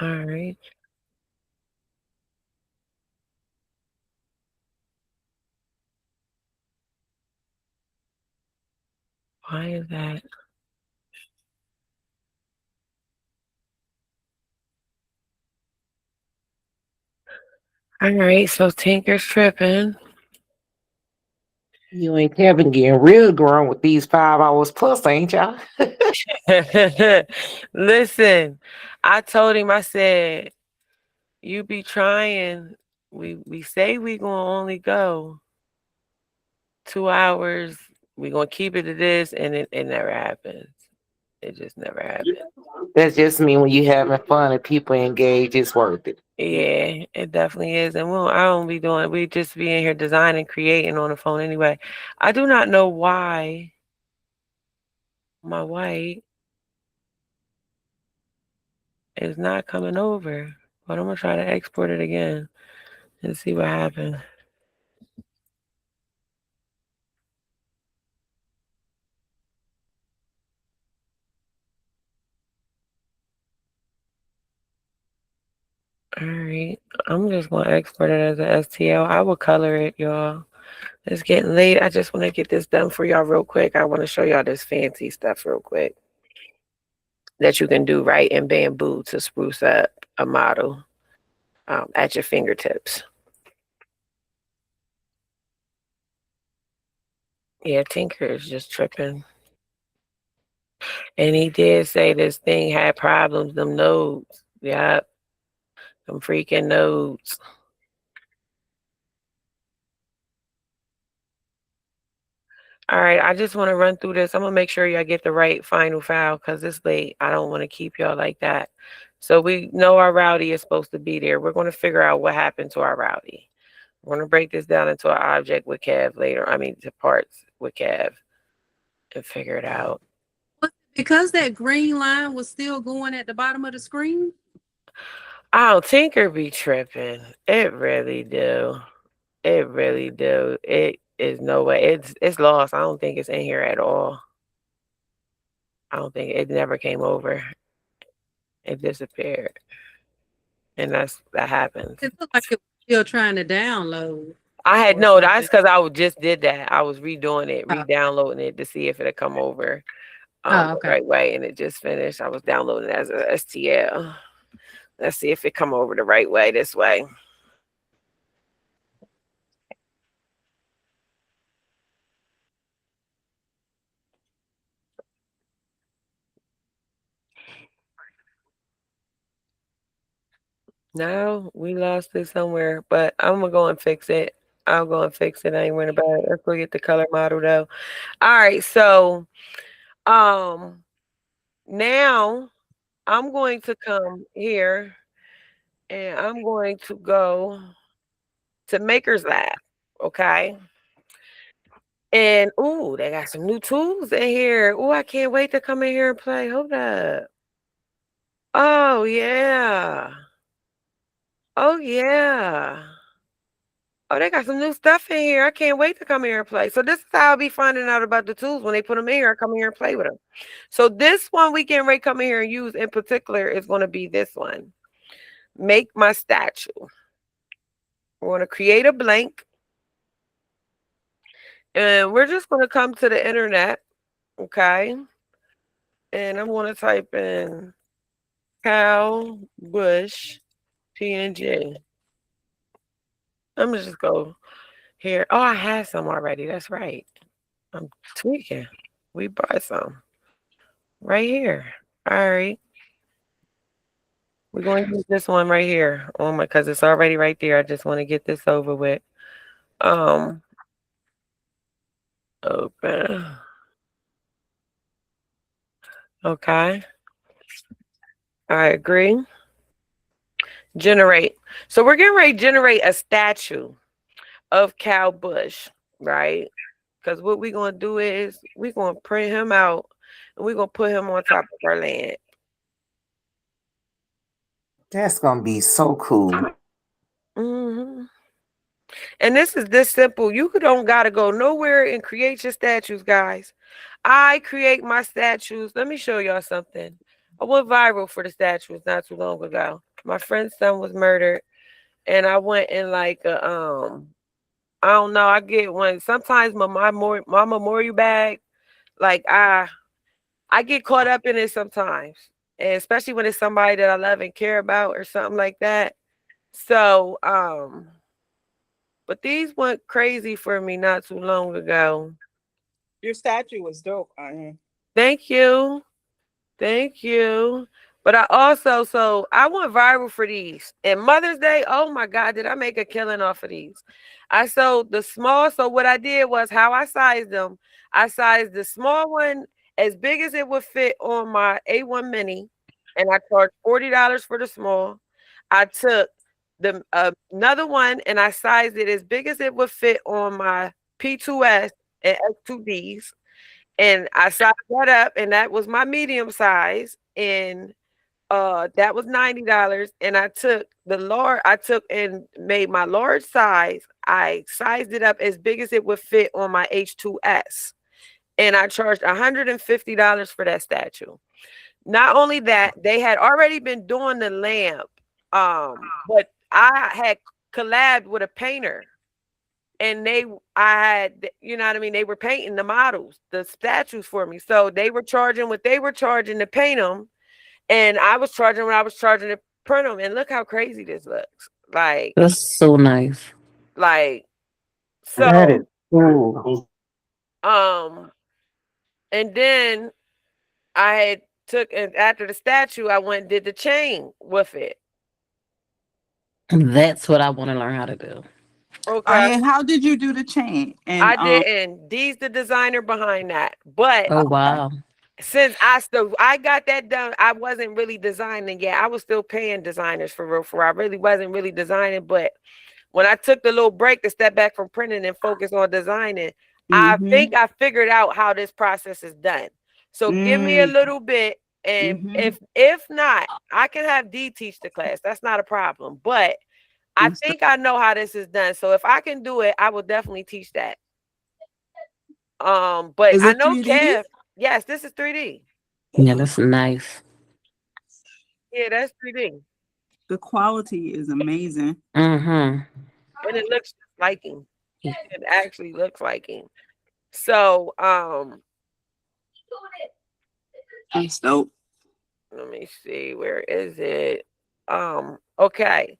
All right. Why is that? All right, so Tinker's tripping. You and Kevin getting real grown with these 5 hours plus, ain't y'all? Listen, I told him, I said, you be trying. We say we gonna only go 2 hours. We gonna keep it at this, and it never happens. It just never happens. That's just mean when you having fun and people engage, it's worth it. Yeah, it definitely is. And I don't be doing, we just be in here designing, creating on the phone anyway. I do not know why my white is not coming over, but I'm gonna try to export it again and see what happens. All right, I'm just gonna export it as a STL. I will color it, y'all. It's getting late. I just want to get this done for y'all real quick. I want to show y'all this fancy stuff real quick that you can do right in Bamboo to spruce up a model at your fingertips. Yeah, Tinker is just tripping. And he did say this thing had problems, them nodes. Yep. Them freaking nodes. All right, I just want to run through this. I'm going to make sure y'all get the right final file because it's late. I don't want to keep y'all like that. So we know our rowdy is supposed to be there. We're going to figure out what happened to our rowdy. We're going to break this down into an object with Kev later. I mean, to parts with Kev and figure it out. Because that green line was still going at the bottom of the screen? Oh, Tinker be tripping. It really do. It really do. It is no way. It's lost. I don't think it's in here at all. I don't think it never came over. It disappeared. And that happens. It looked like it was still trying to download. I had no, that's because I just did that. I was redoing it, re-downloading it to see if it'd come over the right way, and it just finished. I was downloading it as a STL. Let's see if it come over the right way this way. No, we lost it somewhere, but I'm gonna go and fix it. I'll go and fix it. I ain't worried about it. Let's go get the color model though. All right, so now I'm going to come here and I'm going to go to Maker's Lab. Okay. And ooh, they got some new tools in here. Ooh, I can't wait to come in here and play. Hold up. Oh yeah. Oh yeah. Oh, they got some new stuff in here. I can't wait to come here and play. So this is how I'll be finding out about the tools when they put them in here. I come here and play with them. So this one we can ready come in here and use in particular is going to be this one. Make my statue. We're going to create a blank. And we're just going to come to the internet. Okay. And I'm going to type in cow bush PNG. Let me just go here. Oh, I had some already. That's right. I'm tweaking. We bought some right here. All right. We're going to use this one right here. Oh my, because it's already right there. I just want to get this over with. Open. Okay. I agree. Generate. So we're getting ready to generate a statue of Cow Bush, right? Because what we're going to do is we're going to print him out and we're going to put him on top of our land. That's going to be so cool. Mm-hmm. And this is this simple. You don't got to go nowhere and create your statues, guys. I create my statues. Let me show y'all something. I went viral for the statues not too long ago. My friend's son was murdered, and I went in like a, I don't know. I get one. Sometimes my memorial bag, like I get caught up in it sometimes, and especially when it's somebody that I love and care about or something like that. So, but these went crazy for me not too long ago. Your statue was dope. Thank you. Thank you. But I also, so I went viral for these. And Mother's Day, oh my God, did I make a killing off of these? I sold the small, so what I did was how I sized them. I sized the small one as big as it would fit on my A1 Mini. And I charged $40 for the small. I took the another one, and I sized it as big as it would fit on my P2S and S2Ds, and I sized that up, and that was my medium size, and that was $90. And I took and made my large size. I sized it up as big as it would fit on my H2S, and I charged $150 for that statue. Not only that, they had already been doing the lamp, but I had collabed with a painter, and I had, you know what I mean, they were painting the models, the statues for me. So they were charging what they were charging to paint them, and I was charging what I was charging to print them. And look how crazy this looks. Like, That's so nice. like, That is so cool. and then I had took, and after the statue, I went and did the chain with it. That's what I want to learn how to do. Okay. And how did you do the chain? And I didn't. D's the designer behind that. But Oh wow. since I got that done, I wasn't really designing yet. I was still paying designers for real. I really wasn't really designing. But when I took the little break to step back from printing and focus on designing, I think I figured out how this process is done. So give me a little bit, and if not, I can have D teach the class. That's not a problem. But I think I know how this is done. So if I can do it, I will definitely teach that. But I know 3D? Kev. Yes, this is 3D. Yeah, that's nice. Yeah, that's 3D. The quality is amazing. Mm-hmm. And it looks like him. It actually looks like him. So That's dope. let me see, where is it? Okay.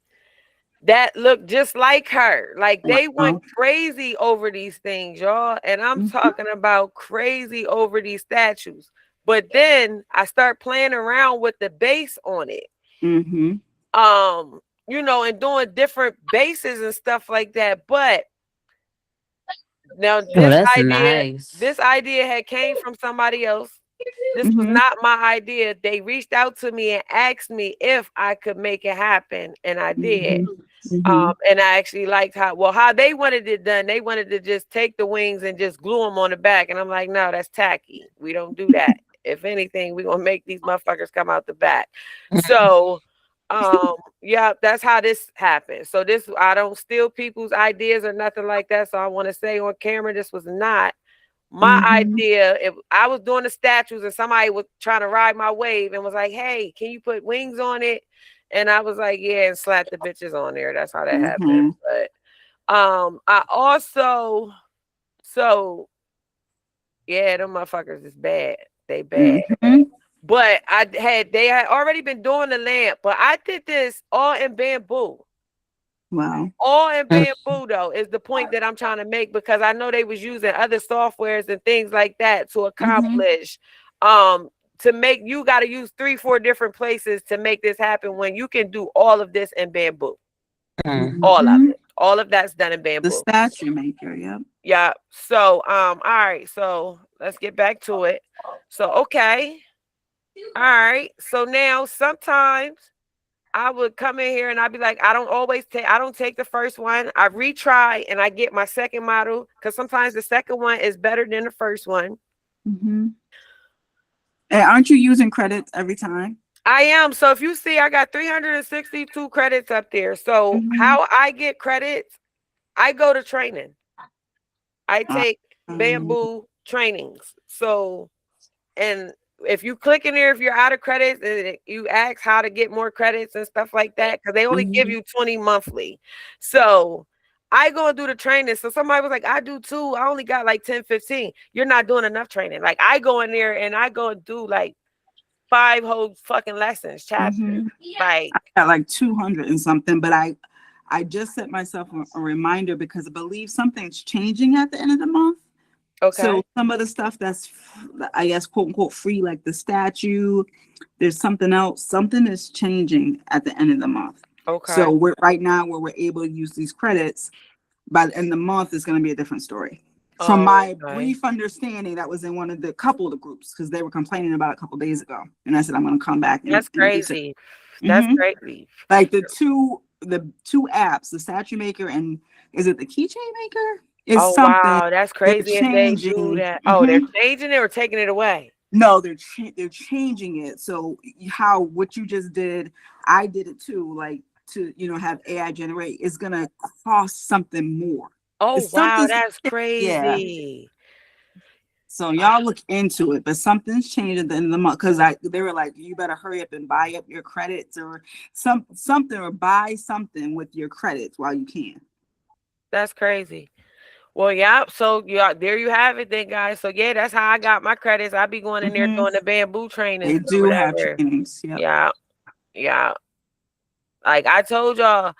That looked just like her. Like they went crazy over these things, y'all. And I'm talking about crazy over these statues. But then I start playing around with the base on it. You know, and doing different bases and stuff like that. But now this idea had came from somebody else. This was not my idea. They reached out to me and asked me if I could make it happen, and I did. And I actually liked how they wanted it done. They wanted to just take the wings and just glue them on the back, and I'm like, no, that's tacky. We don't do that. If anything, we're gonna make these motherfuckers come out the back. So yeah, that's how this happened. So I don't steal people's ideas or nothing like that. So I want to say on camera, this was not my idea. If I was doing the statues and somebody was trying to ride my wave and was like, hey, can you put wings on it? And I was like, yeah, and slap the bitches on there. That's how that happened. But I also, so yeah, them motherfuckers is bad. They bad. But they had already been doing the lamp, but I did this all in bamboo. Wow. All in bamboo, though, is the point that I'm trying to make, because I know they was using other softwares and things like that to accomplish. To make, you got to use 3-4 different places to make this happen when you can do all of this in bamboo. All of it. All of that's done in bamboo. The statue maker, yep. Yeah. So, all right. So let's get back to it. So, okay. All right. So now sometimes I would come in here and I'd be like, I don't take the first one. I retry and I get my second model, because sometimes the second one is better than the first one. And aren't you using credits every time? I am. So if you see, I got 362 credits up there. So how I get credits, I go to training. I take bamboo trainings. So, and if you click in there, if you're out of credits, and you ask how to get more credits and stuff like that, because they only give you 20 monthly. So I go and do the training. So somebody was like, I do too. I only got like 10, 15. You're not doing enough training. Like I go in there and I go and do like 5 whole fucking lessons, chapters. Like I got like 200 and something, but I just set myself a reminder because I believe something's changing at the end of the month. Okay. So some of the stuff that's, I guess, quote unquote, free, like the statue, there's something else. Something is changing at the end of the month. Okay. So right now where we're able to use these credits, by the end of the month is going to be a different story. From my brief understanding, that was in one of the couple of the groups, because they were complaining about it a couple of days ago, and I said I'm going to come back. That's crazy. That's crazy. Like the two the two apps, the statue maker and is it the keychain maker? It's Oh something wow, that's they're crazy if they do changing. that. Oh, they're Mhm. changing it or taking it away. No, they're changing it. So how what you just did, I did it too. Like to have AI generate is gonna cost something more. Oh It's wow, something. that's Yeah. crazy. So y'all look into it, but something's changed at the end of the month because they were like, you better hurry up and buy up your credits or something or buy something with your credits while you can. That's crazy. Well, yeah. So yeah, there you have it, then, guys. So yeah, that's how I got my credits. I be going in there doing the bamboo trainings They or do have whatever. trainings. Yep. Yeah, yeah. Like I told y'all,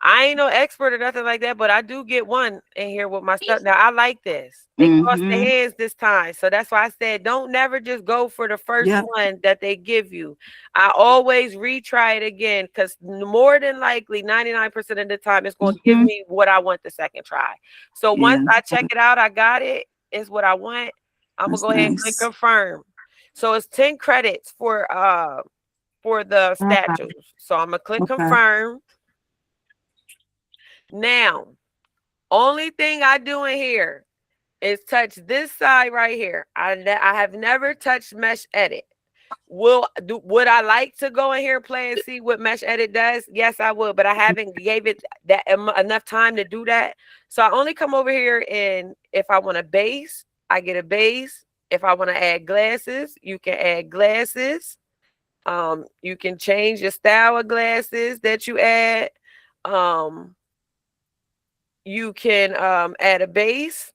I ain't no expert or nothing like that, but I do get one in here with my stuff. Now I like this. They crossed the hands this time. So that's why I said don't never just go for the first one that they give you. I always retry it again because more than likely 99% of the time it's going to give me what I want the second try. So once I check it out, I got it. It's what I want. I'm gonna go ahead and click confirm. So it's 10 credits for the statues. So I'm gonna click confirm. Now, only thing I do in here is touch this side right here. I have never touched mesh edit. Would I like to go in here and play and see what mesh edit does? Yes, I would, but I haven't gave it that enough time to do that. So I only come over here and if I want a base, I get a base. If I want to add glasses, you can add glasses. You can change the style of glasses that you add. You can add a base.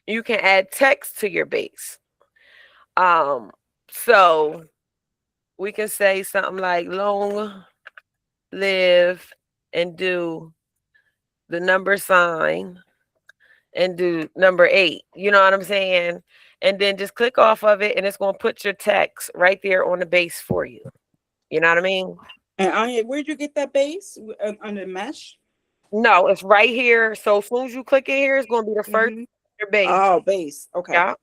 You can add text to your base. So we can say something like long live and do the number sign and do number 8. You know what I'm saying? And then just click off of it and it's going to put your text right there on the base for you. You know what I mean? And where'd you get that base on the mesh? No, it's right here. So as soon as you click in here, it's going to be the first your base. Oh, base. Okay. Yeah.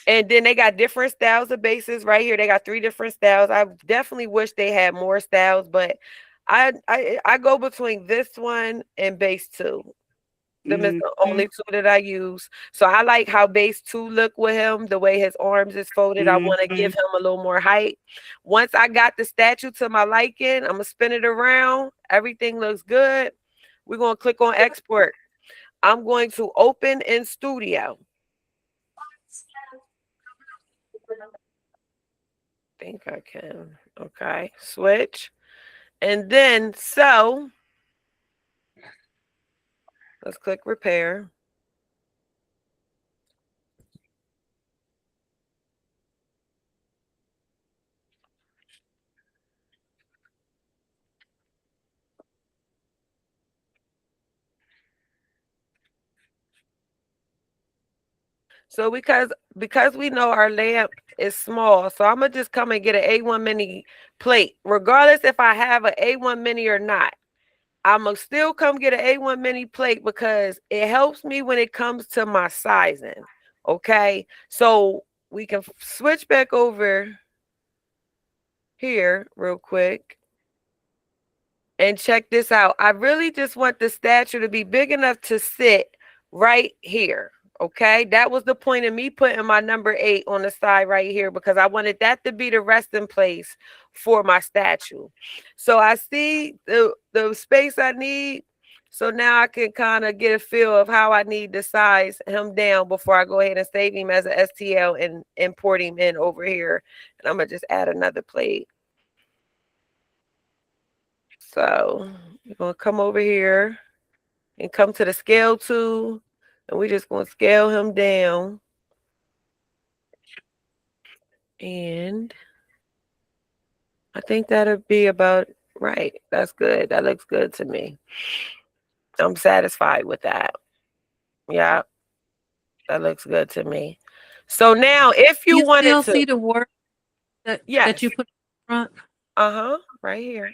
And then they got different styles of bases right here. They got 3 different styles. I definitely wish they had more styles, but I go between this one and base 2. Them is the only 2 that I use. So I like how base 2 look with him, the way his arms is folded. I want to give him a little more height. Once I got the statue to my liking, I'm going to spin it around. Everything looks good. We're going to click on export. I'm going to open in Studio. I think I can. Okay, switch. And then, so let's click repair. So because we know our lamp is small, so I'm gonna just come and get an A1 mini plate, regardless if I have an A1 mini or not. I'm gonna still come get an A1 mini plate because it helps me when it comes to my sizing. Okay, so we can switch back over here real quick and check this out. I really just want the statue to be big enough to sit right here. Okay, that was the point of me putting my number 8 on the side right here because I wanted that to be the resting place for my statue. So I see the space I need. So now I can kind of get a feel of how I need to size him down before I go ahead and save him as an STL and import him in over here. And I'm going to just add another plate. So you're going to come over here and come to the scale tool. And we're just going to scale him down. And I think that'll be about right. That's good. That looks good to me. I'm satisfied with that. Yeah, that looks good to me. So now if you wanted still to see the work that you put in front? Right here.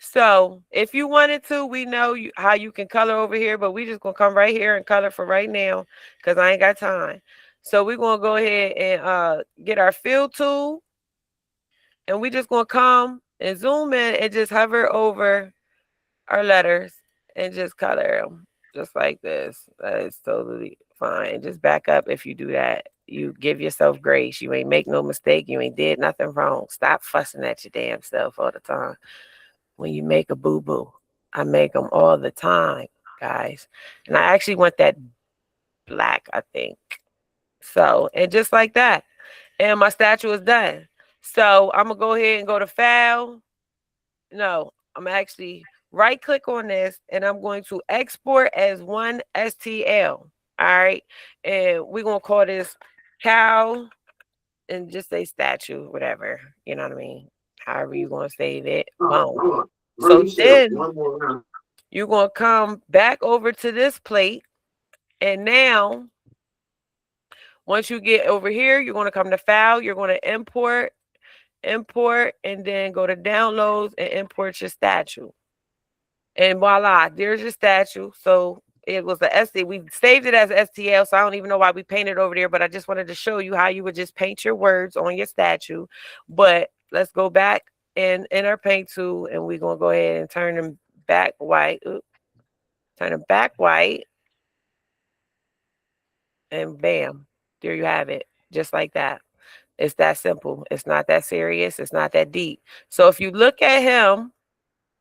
So if you wanted to, we know how you can color over here, but we just gonna come right here and color for right now because I ain't got time. So we're gonna go ahead and get our fill tool, and we just gonna come and zoom in and just hover over our letters and just color them just like this. That is totally fine. Just back up if you do that. You give yourself grace. You ain't make no mistake. You ain't did nothing wrong. Stop fussing at your damn self all the time. When you make a boo-boo, I make them all the time, guys. And I actually want that black, I think. So, and just like that. And my statue is done. So I'm gonna go ahead and go to file. No, I'm actually right click on this and I'm going to export as one STL. All right. And we're gonna call this cow and just say statue, whatever. You know what I mean? However you gonna save it. Boom. So then you're gonna come back over to this plate. And now once you get over here, you're gonna come to file, you're gonna import, and then go to downloads and import your statue. And voila, there's your statue. So it was the SD. We saved it as STL, so I don't even know why we painted over there, but I just wanted to show you how you would just paint your words on your statue. But let's go back in our paint tool, and we're going to go ahead and turn them back white. Oops. Turn them back white. And bam, there you have it. Just like that. It's that simple. It's not that serious. It's not that deep. So if you look at him,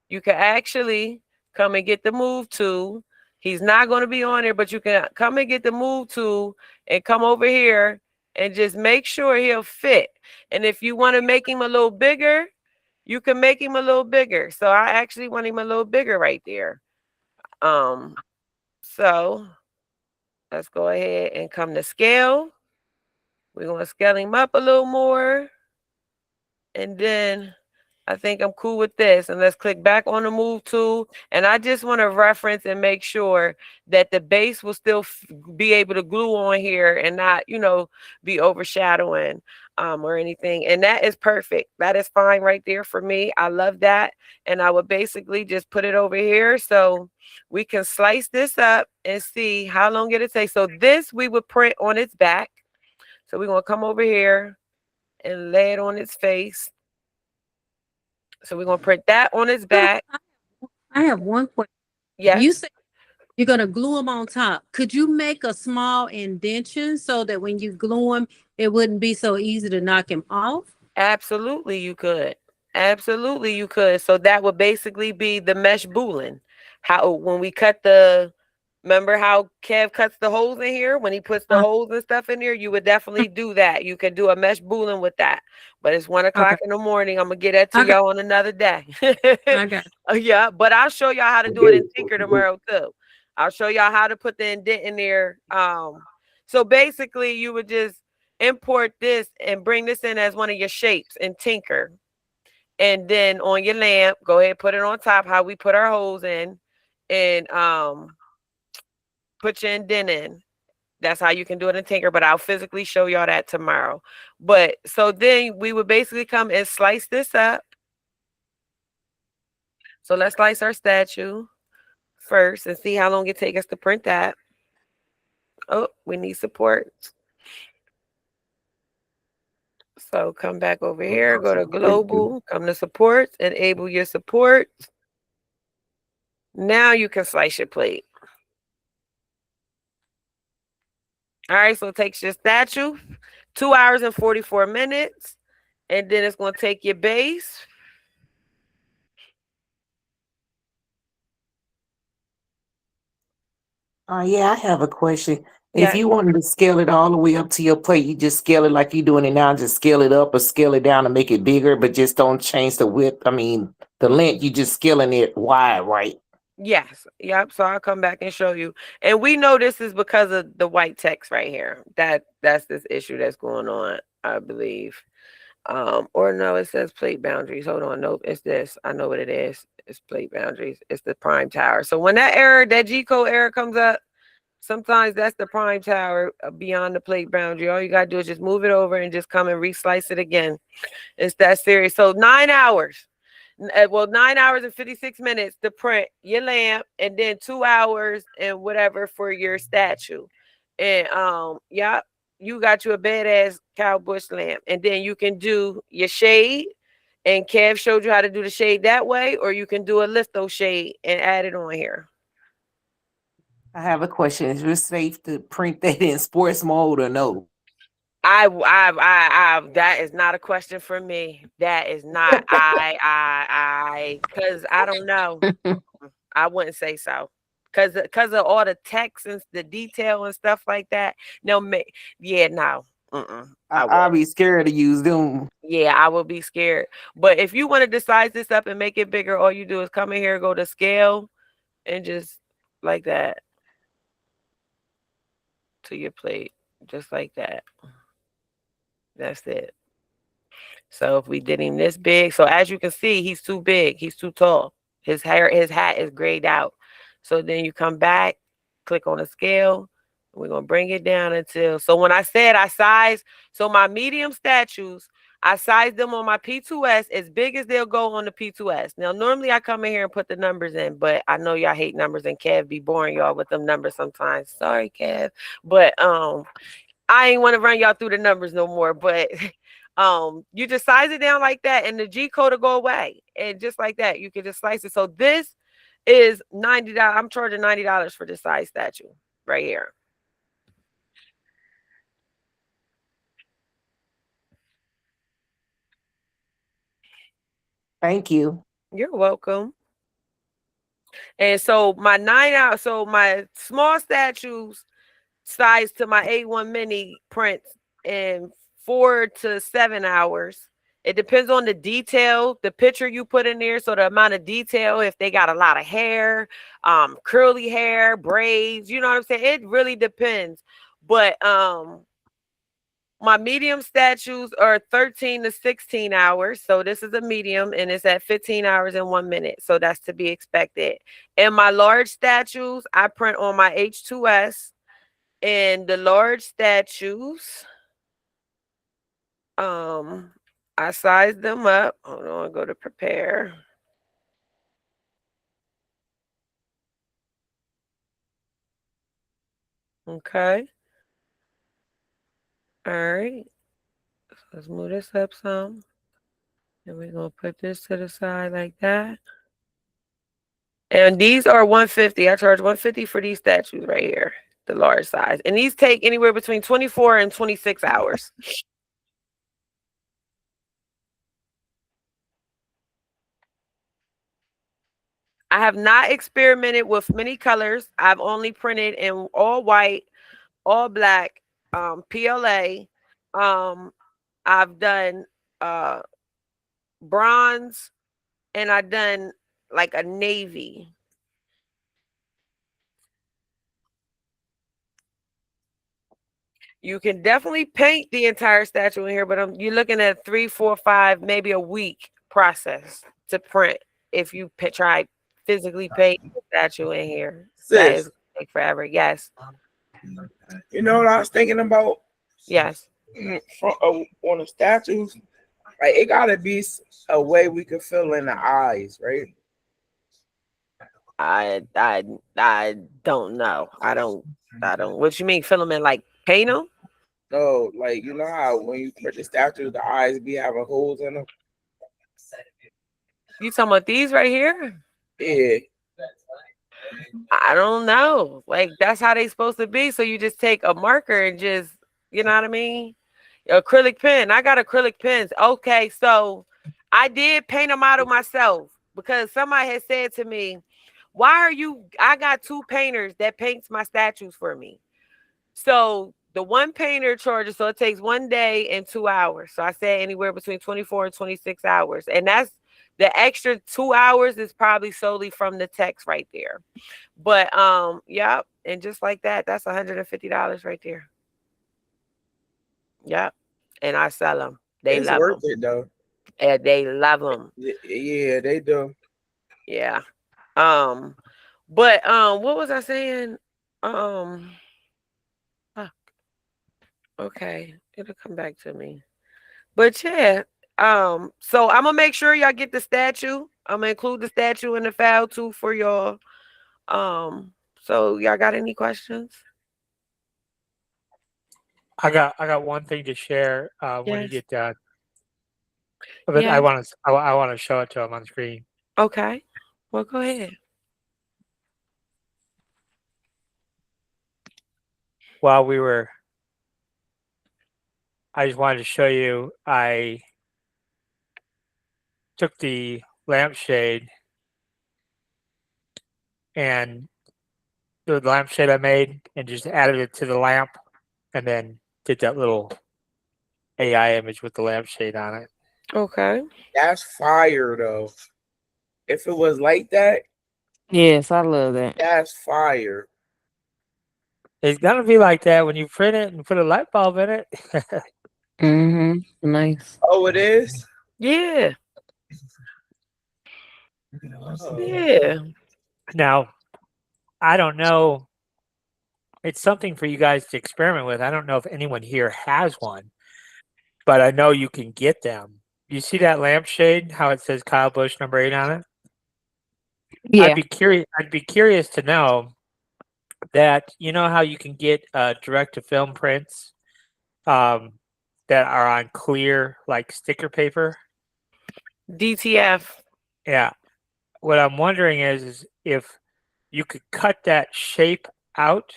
you can actually come and get the move tool. He's not going to be on there, but you can come and get the move tool and come over here and just make sure he'll fit. And if you want to make him a little bigger, you can make him a little bigger. So I actually want him a little bigger right there. So let's go ahead and come to scale. We're going to scale him up a little more. And then I think I'm cool with this. And let's click back on the move tool. And I just want to reference and make sure that the base will still be able to glue on here and not, be overshadowing or anything. And that is perfect. That is fine right there for me. I love that. And I would basically just put it over here so we can slice this up and see how long it'll take. So this we would print on its back. So we're going to come over here and lay it on its face. So we're going to print that on its back. I have one question. Yes. You said you're going to glue them on top. Could you make a small indentation so that when you glue them, it wouldn't be so easy to knock them off? Absolutely, you could. Absolutely, you could. So that would basically be the mesh booling. How when we cut remember how Kev cuts the holes in here? When he puts the holes and stuff in there, you would definitely do that. You could do a mesh booling with that. But it's 1 o'clock in the morning. I'm gonna get that to y'all on another day. Yeah, but I'll show y'all how to do it in Tinker tomorrow too. I'll show y'all how to put the indent in there. So basically you would just import this and bring this in as one of your shapes in Tinker. And then on your lamp, go ahead, put it on top, how we put our holes in, and put your indent in. That's how you can do it in Tinker, but I'll physically show y'all that tomorrow. But so then we would basically come and slice this up. So let's slice our statue first and see how long it takes us to print that. Oh, we need support. So come back over here, go to global, come to supports, enable your support. Now you can slice your plate. All right, so it takes your statue, 2 hours and 44 minutes. And then it's going to take your base. Yeah, I have a question. Yeah. If you wanted to scale it all the way up to your plate, you just scale it like you're doing it now, just scale it up or scale it down to make it bigger, but just don't change the width. I mean, the length, you just scaling it wide, right? Yes. Yep. So I'll come back and show you. And we know this is because of the white text right here. That's this issue that's going on, I believe. Or no, it says plate boundaries. Hold on. Nope, it's this. I know what it is. It's plate boundaries. It's the prime tower. So when that G-code error comes up, sometimes that's the prime tower beyond the plate boundary. All you got to do is just move it over and just come and reslice it again. It's that serious. So 9 hours. 9 hours and 56 minutes to print your lamp, and then 2 hours and whatever for your statue. And yeah, you got you a badass cow bush lamp, and then you can do your shade And Kev showed you how to do the shade that way, or you can do a litho shade and add it on here. I have a question. Is it safe to print that in sports mode or no? That is not a question for me. That is not, because I don't know. I wouldn't say so. Because of all the text and the detail and stuff like that. No, yeah, no. I'll be scared to use them. Yeah, I will be scared. But if you want to size this up and make it bigger, all you do is come in here, go to scale, and just like that to your plate, just like that. That's it. So if we did him this big, so as you can see, he's too big. He's too tall. His hat is grayed out. So then you come back, click on the scale. We're going to bring it down until, so when I said I size, so my medium statues, I size them on my P2S as big as they'll go on the P2S. Now, normally I come in here and put the numbers in, but I know y'all hate numbers and Kev be boring y'all with them numbers sometimes. Sorry, Kev. But I ain't want to run y'all through the numbers no more, but you just size it down like that and the G code will go away. And just like that, you can just slice it. So this is $90. I'm charging $90 for this size statue right here. Thank you. You're welcome. And so my small statues size to my A1 mini prints in 4 to 7 hours. It depends on the detail, the picture you put in there. So the amount of detail, if they got a lot of hair, curly hair, braids, you know what I'm saying? It really depends. But my medium statues are 13 to 16 hours. So this is a medium and it's at 15 hours and 1 minute. So that's to be expected. And my large statues, I print on my H2S. And the large statues, I sized them up. Hold on, go to prepare. Okay. All right. So let's move this up some. And we're going to put this to the side like that. And these are 150. I charge 150 for these statues right here, the large size. And these take anywhere between 24 and 26 hours. I have not experimented with many colors. I've only printed in all white, all black, PLA. I've done bronze, and I've done like a navy. You can definitely paint the entire statue in here, but you're looking at 3, 4, 5, maybe a week process to print if you try physically paint the statue in here. That is take forever. Yes. You know what I was thinking about? Yes. On the statues, like it gotta be a way we could fill in the eyes, right? I don't know. I don't. What you mean, fill them in like paint them? No, like you know how when you put the statues, the eyes be having holes in them. You talking about these right here? Yeah. I don't know. Like that's how they supposed to be. So you just take a marker and just, you know what I mean? Acrylic pen. I got acrylic pens. Okay, so I did paint them out of myself because somebody had said to me, I got 2 painters that paints my statues for me. So the one painter charges, so it takes 1 day and 2 hours. So I said anywhere between 24 and 26 hours. And that's the extra 2 hours is probably solely from the text right there. But yep, and just like that, that's $150 right there. Yep. And I sell them. They It's love worth them. it though. And they love them. Yeah, they do. Yeah. But what was I saying? Fuck. Okay, it'll come back to me. But yeah, so I'm gonna make sure y'all get the statue. I'm gonna include the statue in the file too for y'all. So y'all got any questions? I got one thing to share when you Yes. get done. But Yes. I want to show it to him on screen. Okay. Well, go ahead. While we were, I just wanted to show you, I took the lampshade and the lampshade I made and just added it to the lamp and then did that little AI image with the lampshade on it. Okay. That's fire though. If it was like that, Yes, I love that. that's fire. It's gonna be like that when you print it and put a light bulb in it. Mm-hmm. Nice. Oh, it is? Yeah. Oh. Yeah. Now, I don't know. It's something for you guys to experiment with. I don't know if anyone here has one, but I know you can get them. You see that lampshade? How it says Kyle Busch #8 on it? Yeah. I'd be curious to know that you know how you can get direct to film prints that are on clear like sticker paper. DTF. Yeah. What I'm wondering is if you could cut that shape out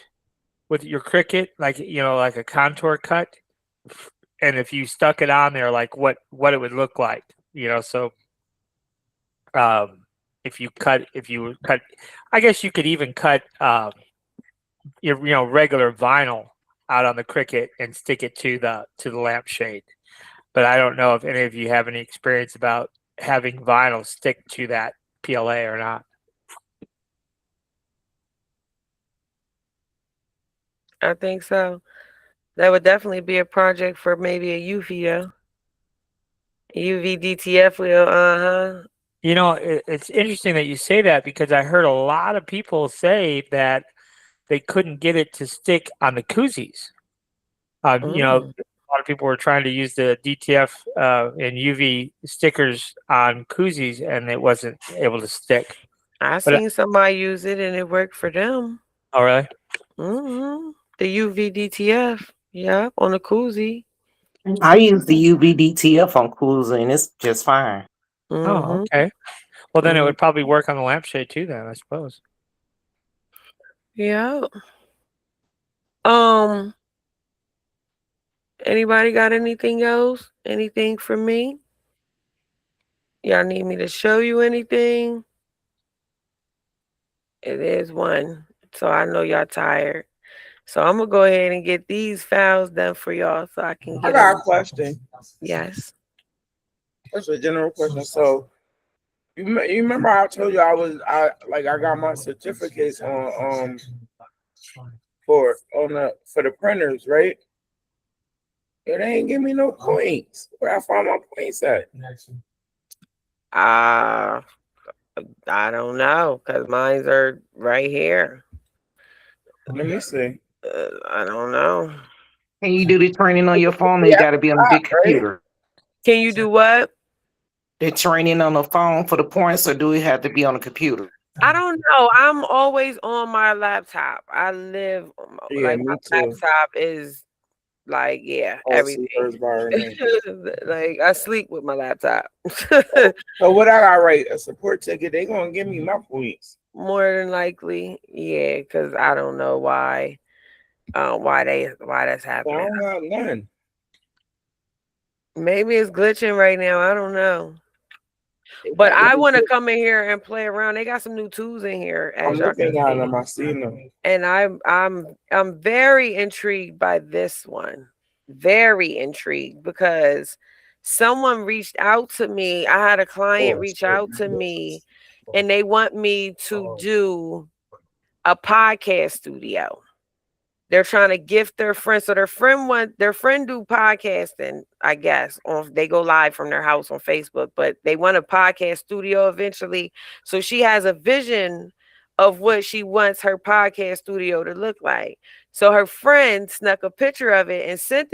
with your Cricut, like like a contour cut, and if you stuck it on there, like what it would look like, So, if you cut, I guess you could even cut your regular vinyl out on the Cricut and stick it to the lampshade. But I don't know if any of you have any experience about having vinyl stick to that PLA or not. I think so. That would definitely be a project for maybe a UV though. UV DTF wheel, It's interesting that you say that because I heard a lot of people say that they couldn't get it to stick on the koozies. A lot of people were trying to use the DTF and UV stickers on koozies, and it wasn't able to stick. I seen somebody use it and it worked for them. Oh, really? The UV DTF, yeah, on a koozie. I use the UV DTF on Cruiser and it's just fine. Oh, okay. Well, then it would probably work on the lampshade too, then, I suppose. Yeah. Anybody got anything else? Anything for me? Y'all need me to show you anything? It is 1, so I know y'all tired. So I'm gonna go ahead and get these files done for y'all so I can get I got a question. Yes. That's a general question. So you remember I told you I got my certificates on for the printers, right? It ain't give me no points. Where I find my points at? I don't know because mines are right here. Let me see. I don't know. Can you do the training on your phone? You got to be on a big computer. Can you do what? The training on the phone for the points, or do it have to be on a computer? I don't know. I'm always on my laptop. I live my laptop is like everything. Like I sleep with my laptop. So what I got right? A support ticket. They gonna give me my points. More than likely, yeah. Because I don't know why that's happening. I don't have none. Maybe it's glitching right now. I don't know. But I want to come in here and play around. They got some new tools in here. I'm looking at them. I see them. And I'm very intrigued by this one. Very intrigued because someone reached out to me. I had a client reach out to me and they want me to do a podcast studio. They're trying to gift their friend. So their friend do podcasting, I guess. They go live from their house on Facebook, but they want a podcast studio eventually. So she has a vision of what she wants her podcast studio to look like. So her friend snuck a picture of it and sent